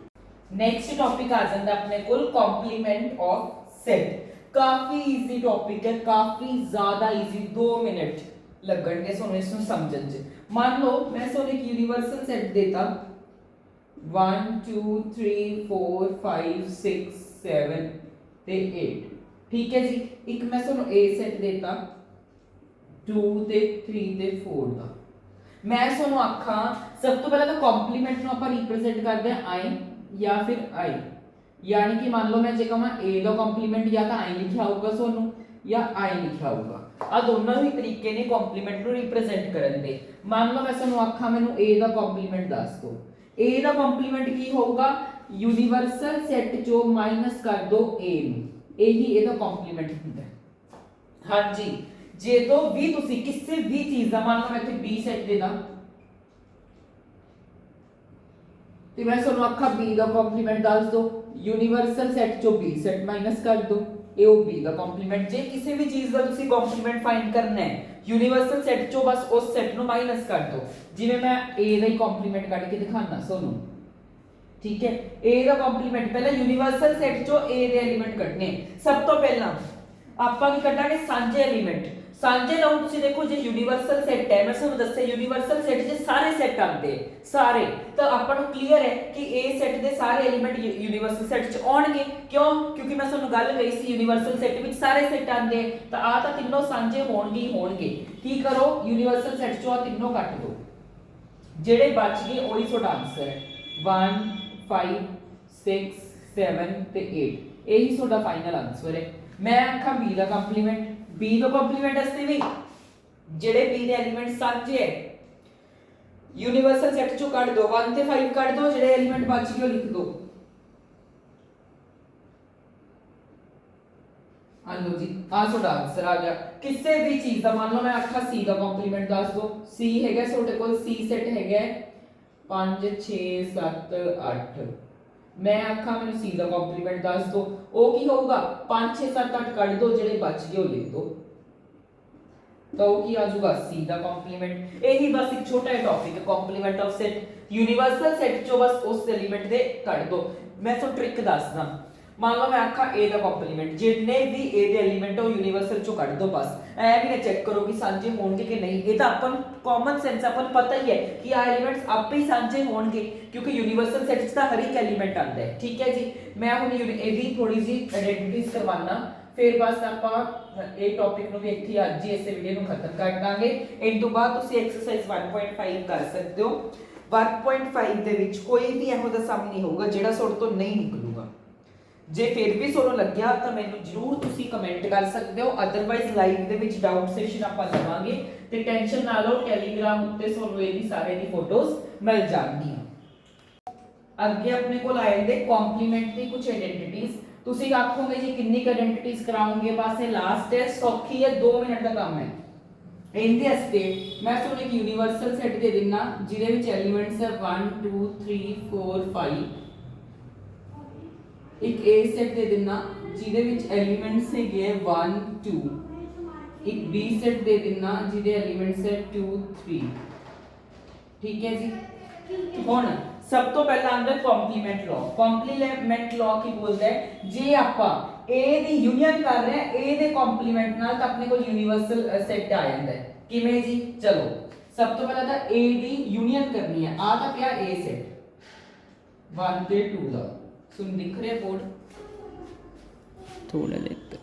ਨੈਕਸਟ ਟੌਪਿਕ ਆ ਜਾਂਦਾ ਆਪਣੇ ਕੋਲ compliment of set. Coffee easy topic ਹੈ, ਕਾਫੀ ਜ਼ਿਆਦਾ ਈਜ਼ੀ, 2 ਮਿੰਟ ਲੱਗਣਗੇ ਤੁਹਾਨੂੰ ਇਸ ਨੂੰ ਸਮਝਣ 'ਚ। ਮੰਨ ਲਓ ਮੈਂ ਤੁਹਾਨੂੰ ਇੱਕ ਯੂਨੀਵਰਸਲ ਸੈਟ ਦੇਤਾ 1 2 3 4 5 6 7 ਤੇ 8। ਠੀਕ ਹੈ ਜੀ। ਇੱਕ ਮੈਂ ਤੁਹਾਨੂੰ A ਸੈਟ ਦੇਤਾ 2 ਤੇ 3 ਤੇ 4 ਦਾ। ਮੈਂ ਤੁਹਾਨੂੰ ਆਖਾਂ ਸਭ ਤੋਂ ਪਹਿਲਾਂ ਤਾਂ ਕੰਪਲੀਮੈਂਟ ਨੂੰ ਆਪਾਂ ਰਿਪਰੈਜ਼ੈਂਟ ਕਰਦੇ ਹਾਂ I ਜਾਂ ਫਿਰ I, यानी कि मान लो मैं जे कहां A ਦਾ ਕੰਪਲੀਮੈਂਟ ਜਾਂ ਤਾਂ I ਲਿਖਿਆ ਹੋਊਗਾ ਤੁਹਾਨੂੰ ਜਾਂ I ਲਿਖਿਆ ਹੋਊਗਾ। ਆ ਦੋਨੋਂ ਹੀ ਤਰੀਕੇ ਨੇ ਕੰਪਲੀਮੈਂਟ ਨੂੰ ਰਿਪਰੈਜ਼ੈਂਟ ਕਰਨ ਦੇ। ਮੰਨ ਲਓ ਮੈਂ ਤੁਹਾਨੂੰ ਆਖਾਂ ਮੈਨੂੰ A ਦਾ ਕੰਪਲੀਮੈਂਟ ਦੱਸ ਦਿਓ। A ਦਾ ਕੰਪਲੀਮੈਂਟ ਕੀ ਹੋਊਗਾ? ਯੂਨੀਵਰਸਲ ਸੈੱਟ ਚੋਂ ਮਾਈਨਸ ਕਰ ਦੋ A ਨੂੰ, ਇਹੀ ਇਹਦਾ ਕੰਪਲੀਮੈਂਟ ਹੁੰਦਾ ਹੈ। ਹਾਂਜੀ, ਜਦੋਂ ਵੀ ਤੁਸੀਂ ਕਿਸੇ ਵੀ ਚੀਜ਼ ਦਾ ਮੰਨ ਲਓ ਮੈਂ ਇੱਥੇ B ਸੈੱਟ ਦੇ ਦਾਂ ਤੇ ਮੈਂ ਤੁਹਾਨੂੰ ਆਖਾਂ B ਦਾ ਕੰਪਲੀਮੈਂਟ ਦੱਸ ਦੋ, ਯੂਨੀਵਰਸਲ ਸੈੱਟ ਚੋਂ B ਸੈੱਟ ਮਾਈਨਸ ਕਰ ਦੋ, ਇਹ ਉਹ B ਦਾ ਕੰਪਲੀਮੈਂਟ। ਜੇ ਕਿਸੇ ਵੀ ਚੀਜ਼ ਦਾ ਤੁਸੀਂ ਕੰਪਲੀਮੈਂਟ ਫਾਈਂਡ ਕਰਨਾ ਹੈ ਯੂਨੀਵਰਸਲ ਸੈੱਟ ਚੋਂ ਬਸ ਉਸ ਸੈੱਟ ਨੂੰ ਮਾਈਨਸ ਕਰ ਦੋ। ਜਿਵੇਂ ਮੈਂ A ਦਾ ਹੀ ਕੰਪਲੀਮੈਂਟ ਕੱਢ ਕੇ ਦਿਖਾਣਾ ਤੁਹਾਨੂੰ। ਠੀਕ ਹੈ, A ਦਾ ਕੰਪਲੀਮੈਂਟ ਪਹਿਲਾਂ ਯੂਨੀਵਰਸਲ ਸੈੱਟ ਚੋਂ A ਦੇ ਐਲੀਮੈਂਟ ਕੱਢਨੇ। ਸਭ ਤੋਂ ਪਹਿਲਾਂ ਆਪਾਂ ਕੀ ਕੱਢਾਂਗੇ? ਸਾਂਝੇ ਐਲੀਮੈਂਟ। ਸਾਂਝੇ ਨਾਮ ਤੁਸੀਂ ਦੇਖੋ ਜੇ ਯੂਨੀਵਰਸਲ ਸੈੱਟ ਹੈ, ਮੈਂ ਤੁਹਾਨੂੰ ਦੱਸਿਆ ਯੂਨੀਵਰਸਲ ਸੈੱਟ 'ਚ ਸਾਰੇ ਸੈੱਟ ਆਉਂਦੇ ਸਾਰੇ, ਤਾਂ ਆਪਾਂ ਨੂੰ ਕਲੀਅਰ ਹੈ ਕਿ A ਸੈੱਟ ਦੇ ਸਾਰੇ ਐਲੀਮੈਂਟ ਯੂਨੀਵਰਸਲ ਸੈੱਟ 'ਚ ਆਉਣਗੇ। ਕਿਉਂ? ਕਿਉਂਕਿ ਮੈਂ ਤੁਹਾਨੂੰ ਗੱਲ ਕਹੀ ਸੀ ਯੂਨੀਵਰਸਲ ਸੈੱਟ ਵਿੱਚ ਸਾਰੇ ਸੈੱਟ ਆਉਂਦੇ, ਤਾਂ ਆ ਤਾਂ ਤਿੰਨੋਂ ਸਾਂਝੇ ਹੋਣਗੇ ਹੀ ਹੋਣਗੇ। ਕੀ ਕਰੋ? ਯੂਨੀਵਰਸਲ ਸੈੱਟ 'ਚੋਂ ਆ ਤਿੰਨੋਂ ਕੱਟ ਦਿਓ, ਜਿਹੜੇ ਬਚ ਗਏ ਉਹੀ ਤੁਹਾਡਾ ਆਨਸਰ ਹੈ। 1 5 6 7 ਤੇ 8 ਇਹੀ ਤੁਹਾਡਾ ਫਾਈਨਲ ਆਨਸਰ ਹੈ। ਮੈਂ ਆਖਾਂ B ਦਾ ਕੰਪਲੀਮੈਂਟ। B ਦਾ ਕੰਪਲੀਮੈਂਟ ਵਾਸਤੇ ਵੀ ਜਿਹੜੇ B ਦੇ ਐਲੀਮੈਂਟ ਸਾਂਝੇ ਹੈ ਯੂਨੀਵਰਸਲ ਸੈੱਟ ਚੋਂ ਕੱਢ ਦੋ, 1 ਤੇ 5 ਕੱਢ ਦੋ, ਜਿਹੜੇ ਐਲੀਮੈਂਟ ਬਚ ਗਏ ਉਹ ਲਿਖ ਦੋ। ਆ ਲਓ ਜੀ, ਆ ਤੁਹਾਡਾ ਆਨਸਰ ਆ ਗਿਆ। ਕਿਸੇ ਵੀ ਚੀਜ਼ ਦਾ ਮੰਨ ਲਓ ਮੈਂ ਆਖਾਂ C ਦਾ ਕੰਪਲੀਮੈਂਟ ਦੱਸ ਦੋ। C ਹੈਗਾ ਤੁਹਾਡੇ ਕੋਲ, C ਸੈੱਟ ਹੈਗਾ 5 6 7 8। ਮੈਂ ਆਖਾਂ ਮੈਨੂੰ C ਦਾ ਕੰਪਲੀਮੈਂਟ ਦੱਸ ਦੋ, ਉਹ ਕੀ ਹੋਊਗਾ? 5 6 7 8 ਕੱਢ ਦੋ, ਜਿਹੜੇ ਬਚ ਗਏ ਉਹ ਲਿਖ ਦੋ, ਤਾਂ ਉਹ ਕੀ ਆ ਜਾਊਗਾ? C ਦਾ ਕੰਪਲੀਮੈਂਟ। ਇਹੀ ਬਸ ਇੱਕ ਛੋਟਾ ਜਿਹਾ ਟੌਪਿਕ ਹੈ compliment of set. Universal set ਚੋਂ ਬਸ ਉਸ ਐਲੀਮੈਂਟ ਦੇ ਕੱਢ ਦੋ। ਮੈਂ ਤੁਹਾਨੂੰ ਟ੍ਰਿਕ ਦੱਸਦਾ। ਮੰਨ ਲਓ ਮੈਂ ਆਖਾਂ A ਦਾ ਕੰਪਲੀਮੈਂਟ, ਜਿੰਨੇ ਵੀ A ਦੇ ਐਲੀਮੈਂਟ ਉਹ ਯੂਨੀਵਰਸਲ ਚੋਂ ਕੱਢ ਦੋ ਬਸ। ਐ ਵੀ ਨਾ ਚੈੱਕ ਕਰੋ ਕਿ ਸਾਂਝੇ ਹੋਣਗੇ ਕਿ ਨਹੀਂ, ਇਹ ਤਾਂ ਆਪਾਂ ਨੂੰ ਕਾਮਨ ਸੈਂਸ ਆਪਾਂ ਨੂੰ ਪਤਾ ਹੀ ਹੈ ਕਿ ਆ ਐਲੀਮੈਂਟਸ ਆਪੇ ਹੀ ਸਾਂਝੇ ਹੋਣਗੇ ਕਿਉਂਕਿ ਯੂਨੀਵਰਸਲ ਸੈਟ 'ਚ ਤਾਂ ਹਰ ਇੱਕ ਐਲੀਮੈਂਟ ਆਉਂਦਾ ਹੈ। ਠੀਕ ਹੈ ਜੀ। ਮੈਂ ਹੁਣ ਇਹਦੀ ਥੋੜੀ ਜਿਹੀ ਆਇਡੈਂਟੀਟੀਜ਼ ਕਰਵਾਉਣਾ, ਫਿਰ ਬਸ ਆਪਾਂ ਇਹ ਟੌਪਿਕ ਨੂੰ ਵੀ ਇੱਥੇ ਅੱਜ ਹੀ ਇਸੇ ਵੀਡੀਓ ਨੂੰ ਖਤਮ ਕਰ ਦਾਂਗੇ। ਇਸ ਤੋਂ ਬਾਅਦ ਤੁਸੀਂ ਐਕਸਰਸਾਈਜ਼ 1.5 ਕਰ ਸਕਦੇ ਹੋ। 1.5 ਦੇ ਵਿੱਚ ਕੋਈ ਵੀ ਇਹੋ ਜਿਹਾ ਸਮ ਨਹੀਂ ਹੋਊਗਾ ਜਿਹੜਾ ਤੁਹਾਡੇ ਤੋਂ ਨਹੀਂ ਨਿਕਲੂਗਾ। ਜੇ ਫਿਰ ਵੀ ਤੁਹਾਨੂੰ ਲੱਗਿਆ ਤਾਂ ਮੈਨੂੰ ਜਰੂਰ ਤੁਸੀਂ ਕਮੈਂਟ ਕਰ ਸਕਦੇ ਹੋ, ਅਦਰਵਾਈਜ਼ ਲਾਈਵ ਦੇ ਵਿੱਚ ਡਾਊਟ ਸੈਸ਼ਨ ਆਪਾਂ ਲਵਾਂਗੇ ਤੇ ਟੈਨਸ਼ਨ ਨਾ ਲਓ, ਟੈਲੀਗ੍ਰਾਮ ਉੱਤੇ ਤੁਹਾਨੂੰ ਇਹਦੀ ਸਾਰੇ ਦੀ ਫੋਟੋਜ਼ ਮਿਲ ਜਾਣਗੀਆਂ। ਅੱਗੇ ਆਪਣੇ ਕੋਲ ਆਏ ਦੇ ਕੰਪਲੀਮੈਂਟ ਦੀ ਕੁਝ ਆਇਡੈਂਟੀਟੀਜ਼। ਤੁਸੀਂ ਆਖੋਗੇ ਜੀ ਕਿੰਨੀ ਆਇਡੈਂਟੀਟੀਜ਼ ਕਰਾਉਂਗੇ? ਬਸ ਇਹ ਲਾਸਟ ਹੈ, ਸੌਖੀ ਹੈ, 2 ਮਿੰਟ ਦਾ ਕੰਮ ਹੈ। ਇਹਦੇ ਵਾਸਤੇ ਮੈਂ ਤੁਹਾਨੂੰ ਇੱਕ ਯੂਨੀਵਰਸਲ ਸੈੱਟ ਦੇ ਦਿੰਨਾ ਜਿਹਦੇ ਵਿੱਚ ਐਲੀਮੈਂਟਸ ਹੈ 1 2 3 4 5। ਇੱਕ A ਸੈੱਟ ਦੇ ਦਿੰਨਾ ਜਿਹਦੇ ਵਿੱਚ ਐਲੀਮੈਂਟਸ ਹੈਗੇ 1 2। ਇੱਕ B ਸੈੱਟ ਦੇ ਦਿੰਨਾ ਜਿਹਦੇ ਐਲੀਮੈਂਟਸ ਹੈ 2 3। ਠੀਕ ਹੈ ਜੀ। ਹੁਣ ਸਭ ਤੋਂ ਪਹਿਲਾਂ ਆਂਦਾ ਕੰਪਲੀਮੈਂਟ ਲਾਅ। ਕੰਪਲੀਮੈਂਟ ਲਾਅ ਕੀ ਬੋਲਦਾ ਹੈ? ਜੇ ਆਪਾਂ A ਦੀ ਯੂਨੀਅਨ ਕਰ ਰਹੇ ਹਾਂ A ਦੇ ਕੰਪਲੀਮੈਂਟ ਨਾਲ ਤਾਂ ਆਪਣੇ ਕੋਲ ਯੂਨੀਵਰਸਲ ਸੈੱਟ ਆ ਜਾਂਦਾ ਹੈ। ਕਿਵੇਂ ਜੀ? ਚਲੋ ਸਭ ਤੋਂ ਪਹਿਲਾਂ ਤਾਂ A ਦੀ ਯੂਨੀਅਨ ਕਰਨੀ ਹੈ। ਆ ਤਾਂ ਪਿਆ A ਸੈੱਟ 1 ਤੇ 2 ਦਾ, सुन दिख रहे बोर्ड थोड़ा लेते।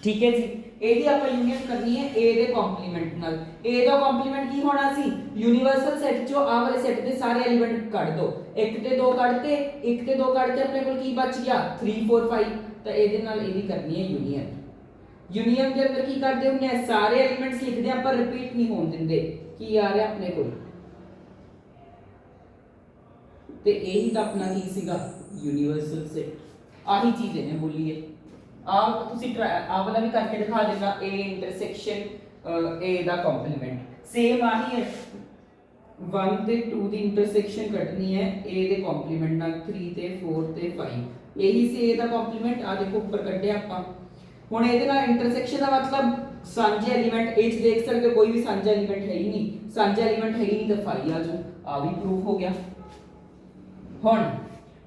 ठीक है जी। ए दी ਆਪਾਂ ਯੂਨੀਅਨ ਕਰਨੀ ਹੈ A ਦੇ ਕੰਪਲੀਮੈਂਟ ਨਾਲ। A ਦਾ ਕੰਪਲੀਮੈਂਟ ਕੀ ਹੋਣਾ ਸੀ? ਯੂਨੀਵਰਸਲ ਸੈੱਟ ਚੋਂ ਆ ਵਾਲੇ ਸੈੱਟ ਦੇ ਸਾਰੇ ਐਲੀਮੈਂਟ ਕੱਢ ਦੋ। 1 ਤੇ 2 ਕੱਢਤੇ, 1 ਤੇ 2 ਕੱਢ ਕੇ ਆਪਣੇ ਕੋਲ ਕੀ ਬਚ ਗਿਆ? 3 4 5। ਤਾਂ ਇਹਦੇ ਨਾਲ ਇਹਦੀ ਕਰਨੀ ਹੈ ਯੂਨੀਅਨ। यूनियन के अंदर की करते ਹੁੰਦੇ ਆ ਸਾਰੇ ਐਲੀਮੈਂਟਸ ਲਿਖਦੇ ਆ ਪਰ ਰਿਪੀਟ ਨਹੀਂ ਹੋਣ ਦਿੰਦੇ ਕੀ ਆ ਰਿਹਾ ਆਪਣੇ ਕੋਲ ਤੇ ਇਹੀ ਤਾਂ ਆਪਣਾ ਕੀ ਸੀਗਾ ਯੂਨੀਵਰਸਲ ਸੈਟ ਆਹੀ ਚੀਜ਼ ਇਹਨੇ ਬੋਲੀ ਹੈ ਆ ਤੁਸੀਂ ਆ ਵਾਲਾ ਵੀ ਕਰਕੇ ਦਿਖਾ ਦੇਣਾ A ਇੰਟਰਸੈਕਸ਼ਨ A ਦਾ ਕੰਪਲੀਮੈਂਟ ਸੇਮ ਆਹੀ ਹੈ 1 ਤੇ 2 ਦੀ ਇੰਟਰਸੈਕਸ਼ਨ ਕੱਢਣੀ ਹੈ A ਦੇ ਕੰਪਲੀਮੈਂਟ ਨਾਲ 3 ਤੇ 4 ਤੇ 5 ਇਹੀ ਸੀ A ਦਾ ਕੰਪਲੀਮੈਂਟ ਆ ਦੇਖੋ ਉੱਪਰ ਕੱਢਿਆ ਆਪਾਂ ਹੁਣ ਇਹਦੇ ਨਾਲ ਇੰਟਰਸੈਕਸ਼ਨ ਦਾ ਮਤਲਬ ਸਾਂਝੇ ਐਲੀਮੈਂਟ ਇਹ ਚ ਦੇਖ ਸਕਦੇ ਕੋਈ ਵੀ ਸਾਂਝਾ ਐਲੀਮੈਂਟ ਹੈ ਹੀ ਨਹੀਂ ਸਾਂਝਾ ਐਲੀਮੈਂਟ ਹੈ ਹੀ ਨਹੀਂ ਤਾਂ 5 ਆ ਜਾਊ ਆ ਵੀ ਪ੍ਰੂਫ ਹੋ ਗਿਆ ਹੁਣ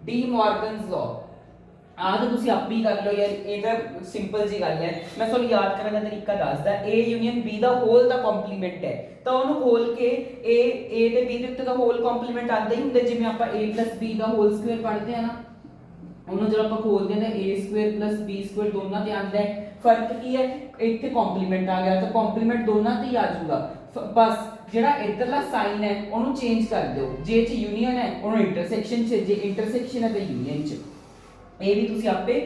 ਡੀ ਮਾਰਗਨਸ ਲਾਅ ਆਹ ਤਾਂ ਤੁਸੀਂ ਆਪੇ ਹੀ ਕਰ ਲਓ ਯਾਰ ਇਹ ਤਾਂ ਸਿੰਪਲ ਜੀ ਗੱਲ ਹੈ ਮੈਂ ਤੁਹਾਨੂੰ ਯਾਦ ਕਰਨ ਦਾ ਤਰੀਕਾ ਦੱਸਦਾ A ਯੂਨੀਅਨ B ਦਾ ਹੋਲ ਦਾ ਕੰਪਲੀਮੈਂਟ ਹੈ ਤਾਂ ਉਹਨੂੰ ਖੋਲ ਕੇ A ਤੇ B ਦੇ ਉੱਤੇ ਦਾ ਹੋਲ ਕੰਪਲੀਮੈਂਟ ਆਉਂਦਾ ਹੀ ਹੁੰਦਾ ਜਿਵੇਂ ਆਪਾਂ A B ਦਾ ਹੋਲ ਸਕੁਅਰ ਪੜ੍ਹਦੇ ਆ ਨਾ ਉਹਨੂੰ ਜਦੋਂ ਆਪਾਂ ਖੋਲਦੇ ਹਾਂ A² + B² ਦੋਨਾਂ ਤੇ ਆਉਂਦਾ ਹੈ ਫਰਕ ਕੀ ਹੈ ਇੱਥੇ ਕੰਪਲੀਮੈਂਟ ਆ ਗਿਆ ਤਾਂ ਕੰਪਲੀਮੈਂਟ ਦੋਨਾਂ ਤੇ ਹੀ ਆ ਜਾਊਗਾ ਬਸ ਜਿਹੜਾ ਇਧਰਲਾ ਸਾਈਨ ਹੈ ਉਹਨੂੰ ਚੇਂਜ ਕਰ ਦਿਓ ਜੇ ਚ ਯੂਨੀਅਨ ਹੈ ਉਹਨੂੰ ਇੰਟਰਸੈਕਸ਼ਨ ਚ ਜੇ ਇੰਟਰਸੈਕਸ਼ਨ ਹੈ ਤਾਂ ਯੂਨੀਅਨ ਚ ਇਹ ਵੀ ਤੁਸੀਂ ਆਪੇ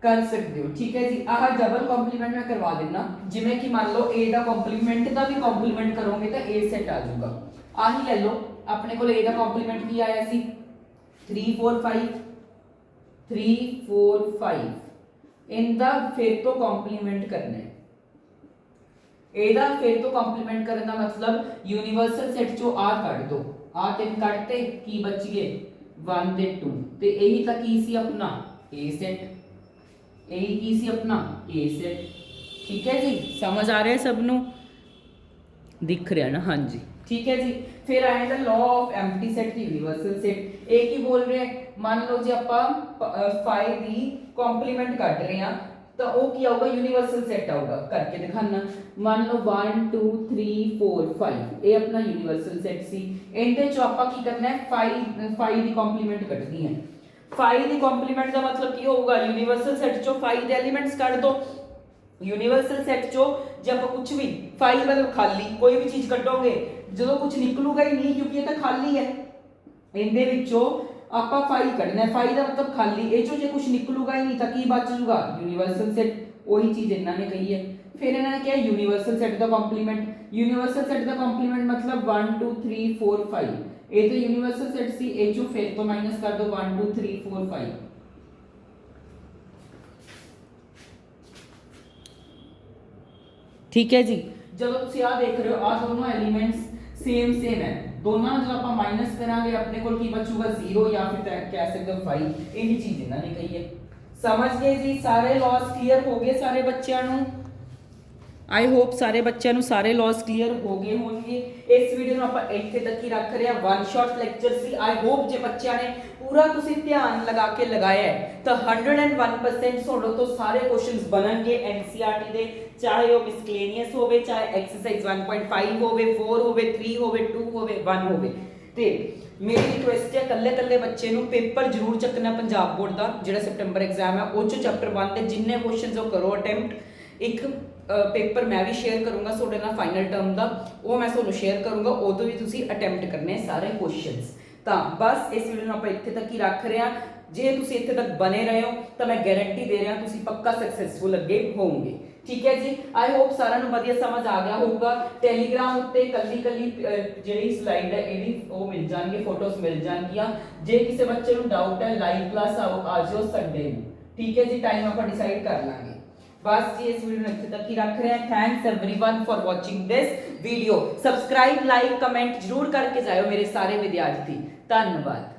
ਕਰ ਸਕਦੇ ਹੋ ਠੀਕ ਹੈ ਜੀ ਆਹ ਡਬਲ ਕੰਪਲੀਮੈਂਟ ਮੈਂ ਕਰਵਾ ਦਿੰਦਾ ਜਿਵੇਂ ਕਿ ਮੰਨ ਲਓ A ਦਾ ਕੰਪਲੀਮੈਂਟ ਦਾ ਵੀ ਕੰਪਲੀਮੈਂਟ ਕਰੋਗੇ ਤਾਂ A ਸੈਟ ਆ ਜਾਊਗਾ ਆਹੀ ਲੈ ਲਓ ਆਪਣੇ ਕੋਲ A ਦਾ ਕੰਪਲੀਮੈਂਟ ਕੀ ਆਇਆ ਸੀ 3 4 5 3 4 5 ਇਹਦਾ ਫਿਰ ਤੋਂ ਕੰਪਲੀਮੈਂਟ ਕਰਨਾ ਹੈ ਇਹਦਾ ਫਿਰ ਤੋਂ ਕੰਪਲੀਮੈਂਟ ਕਰਨ ਦਾ ਮਤਲਬ ਯੂਨੀਵਰਸਲ ਸੈਟ ਚੋਂ ਆ ਕੱਢ ਦੋ ਆ ਤਿੰਨ ਕੱਢਤੇ ਕੀ ਬਚ ਗਏ 1 ਤੇ 2 ਤੇ ਇਹੀ ਤਾਂ ਕੀ ਸੀ ਆਪਣਾ A ਸੈਟ ਇਹੀ ਕੀ ਸੀ ਆਪਣਾ A ਸੈਟ ਠੀਕ ਹੈ ਜੀ ਸਮਝ ਆ ਰਿਹਾ ਸਭ ਨੂੰ ਦਿਖ ਰਿਹਾ ਨਾ ਹਾਂਜੀ ਠੀਕ ਹੈ ਜੀ ਫਿਰ ਆਏਗਾ ਲਾਅ ਆਫ ਐਮਪਟੀ ਸੈਟ ਤੇ ਯੂਨੀਵਰਸਲ ਸੈਟ ਇਹ ਕੀ ਬੋਲ ਰਿਹਾ ਮੰਨ ਲਓ ਜੇ ਆਪਾਂ 5 ਦੀ ਕੰਪਲੀਮੈਂਟ ਕੱਢ ਰਹੇ ਆ ਤਾਂ ਉਹ ਕੀ ਆਊਗਾ ਯੂਨੀਵਰਸਲ ਸੈਟ ਆਊਗਾ ਕਰਕੇ ਦਿਖਾਣਾ ਮੰਨ ਲਓ 1 2 3 4 5 ਇਹ ਆਪਣਾ ਯੂਨੀਵਰਸਲ ਸੈਟ ਸੀ ਇਹਦੇ ਚੋਂ ਆਪਾਂ ਕੀ ਕਰਨਾ ਹੈ 5 ਦੀ ਕੰਪਲੀਮੈਂਟ ਕੱਢਣੀ ਹੈ 5 ਦੀ ਕੰਪਲੀਮੈਂਟ ਦਾ ਮਤਲਬ ਕੀ ਹੋਊਗਾ ਯੂਨੀਵਰਸਲ ਸੈਟ ਚੋਂ 5 ਦੇ ਐਲੀਮੈਂਟਸ ਕੱਢ ਦੋ ਯੂਨੀਵਰਸਲ ਸੈਟ ਚੋਂ ਜੇ ਆਪਾਂ ਕੁਝ ਵੀ 5 ਮਤਲਬ ਖਾਲੀ ਕੋਈ ਵੀ ਚੀਜ਼ ਕੱਢੋਗੇ ਜਦੋਂ ਕੁਝ ਨਿਕਲੂਗਾ ਹੀ ਨਹੀਂ ਕਿਉਂਕਿ ਇਹ ਤਾਂ ਖਾਲੀ ਹੈ ਇਹਦੇ ਵਿੱਚੋਂ ਆਪਾਂ 5 ਕੱਢਣਾ ਹੈ 5 ਦਾ ਮਤਲਬ ਖਾਲੀ ਇਹ ਚੋਂ ਜੇ ਕੁਝ ਨਿਕਲੂਗਾ ਹੀ ਨਹੀਂ ਤਾਂ ਕੀ ਬਚ ਜੂਗਾ ਯੂਨੀਵਰਸਲ ਸੈਟ ਉਹੀ ਚੀਜ਼ ਇਹਨਾਂ ਨੇ ਕਹੀ ਹੈ ਫਿਰ ਇਹਨਾਂ ਨੇ ਕਿਹਾ ਯੂਨੀਵਰਸਲ ਸੈਟ ਦਾ ਕੰਪਲੀਮੈਂਟ ਯੂਨੀਵਰਸਲ ਸੈਟ ਦਾ ਕੰਪਲੀਮੈਂਟ ਮਤਲਬ 1 2 3 4 5 ਇਹ ਤਾਂ ਯੂਨੀਵਰਸਲ ਸੈਟ ਸੀ ਇਹ ਚੋਂ ਫਿਰ ਤੋਂ ਮਾਈਨਸ ਕਰ ਦੋ 1 2 3 4 5 ਠੀਕ ਹੈ ਜੀ ਜਦੋਂ ਤੁਸੀਂ ਆ ਦੇਖ ਰਹੇ ਹੋ ਆ ਦੋਨੋਂ ਐਲੀਮੈਂਟਸ सेम है दोनों जब आप माइनस करांगे अपने को की बचूगा 0 या फिर कह सकते हो 5 यही चीज इन्होंने कही है समझ गए जी सारे लॉस क्लियर हो गए सारे बच्चों ਨੂੰ आई होप सारे बच्चों ਨੂੰ सारे लॉस क्लियर हो गए होंगे इस वीडियो ਨੂੰ ਆਪਾਂ ਇੱਥੇ तक ही रख रहे हैं वन शॉट लेक्चर ਸੀ आई होप जे बच्चों ने पूरा ਤੁਸੀਂ ਧਿਆਨ ਲਗਾ ਕੇ ਲਗਾਇਆ ਹੈ ਤਾਂ 101% ਤੁਹਾਡੇ ਤੋਂ ਸਾਰੇ ਕੁਐਸਚਨਸ ਬਣਨਗੇ एनसीईआरटी ਦੇ ਚਾਹੇ ਉਹ ਮਿਸਕਲੇਨੀਅਸ ਹੋਵੇ ਚਾਹੇ ਐਕਸਰਸਾਈਜ਼ 1.5 ਹੋਵੇ 4 ਹੋਵੇ 3 ਹੋਵੇ 2 ਹੋਵੇ 1 ਹੋਵੇ ਤੇ ਮੇਰੀ ਰਿਕੁਐਸਟ ਹੈ ਕੱਲੇ ਬੱਚੇ ਨੂੰ ਪੇਪਰ ਜ਼ਰੂਰ ਚੱਕਣਾ ਪੰਜਾਬ ਬੋਰਡ ਦਾ ਜਿਹੜਾ ਸੈਪਟੈਂਬਰ ਐਗਜ਼ਾਮ ਹੈ ਉਹ ਚ ਚੈਪਟਰ 1 ਦੇ ਜਿੰਨੇ ਕੁਐਸਚਨਸ ਉਹ ਕਰੋ ਅਟੈਂਪਟ ਇੱਕ पेपर मैं भी शेयर करूंगा ਤੁਹਾਡੇ ਨਾਲ फाइनल टर्म ਦਾ ਉਹ ਮੈਂ ਤੁਹਾਨੂੰ ਸ਼ੇਅਰ ਕਰੂੰਗਾ ਉਦੋਂ ਵੀ ਤੁਸੀਂ ਅਟੈਂਪਟ ਕਰਨੇ ਸਾਰੇ ਕੁਐਸਚਨਸ ਤਾਂ ਬਸ ਇਸ ਵੀਡੀਓ ਨੂੰ ਆਪਾਂ ਇੱਥੇ ਤੱਕ ਹੀ ਰੱਖ ਰਹੇ ਹਾਂ ਜੇ ਤੁਸੀਂ ਇੱਥੇ ਤੱਕ ਬਨੇ ਰਹੇ ਹੋ ਤਾਂ ਮੈਂ ਗਾਰੰਟੀ ਦੇ ਰਿਹਾ ਤੁਸੀਂ ਪੱਕਾ ਸਕਸੈਸਫੁਲ ਅੱਗੇ ਹੋਵੋਗੇ ਠੀਕ ਹੈ ਜੀ ਆਈ ਹੋਪ ਸਾਰਿਆਂ ਨੂੰ ਵਧੀਆ ਸਮਝ ਆ ਗਿਆ ਹੋਊਗਾ ਟੈਲੀਗ੍ਰਾਮ ਉੱਤੇ ਕੱਲੀ ਜਿਹੜੀ ਸਲਾਈਡ ਹੈ ਇਹਦੀ ਉਹ ਮਿਲ ਜਾਣਗੇ ਫੋਟੋਜ਼ ਮਿਲ ਜਾਣਗੀਆਂ ਜੇ ਕਿਸੇ ਬੱਚੇ ਨੂੰ ਡਾਊਟ ਹੈ ਲਾਈਵ ਕਲਾਸ ਆ ਜਾਓ ਸੰਡੇ ਨੂੰ ਠੀਕ ਹੈ ਜੀ ਟਾਈਮ ਆਪਾਂ ਡਿਸਾਈਡ ਕਰ ਲਾਂਗੇ बस जी इस वीडियो में इतने तक ही रख रहे हैं thanks everyone for watching this video subscribe like comment जरूर करके जाओ मेरे सारे विद्यार्थी धन्यवाद।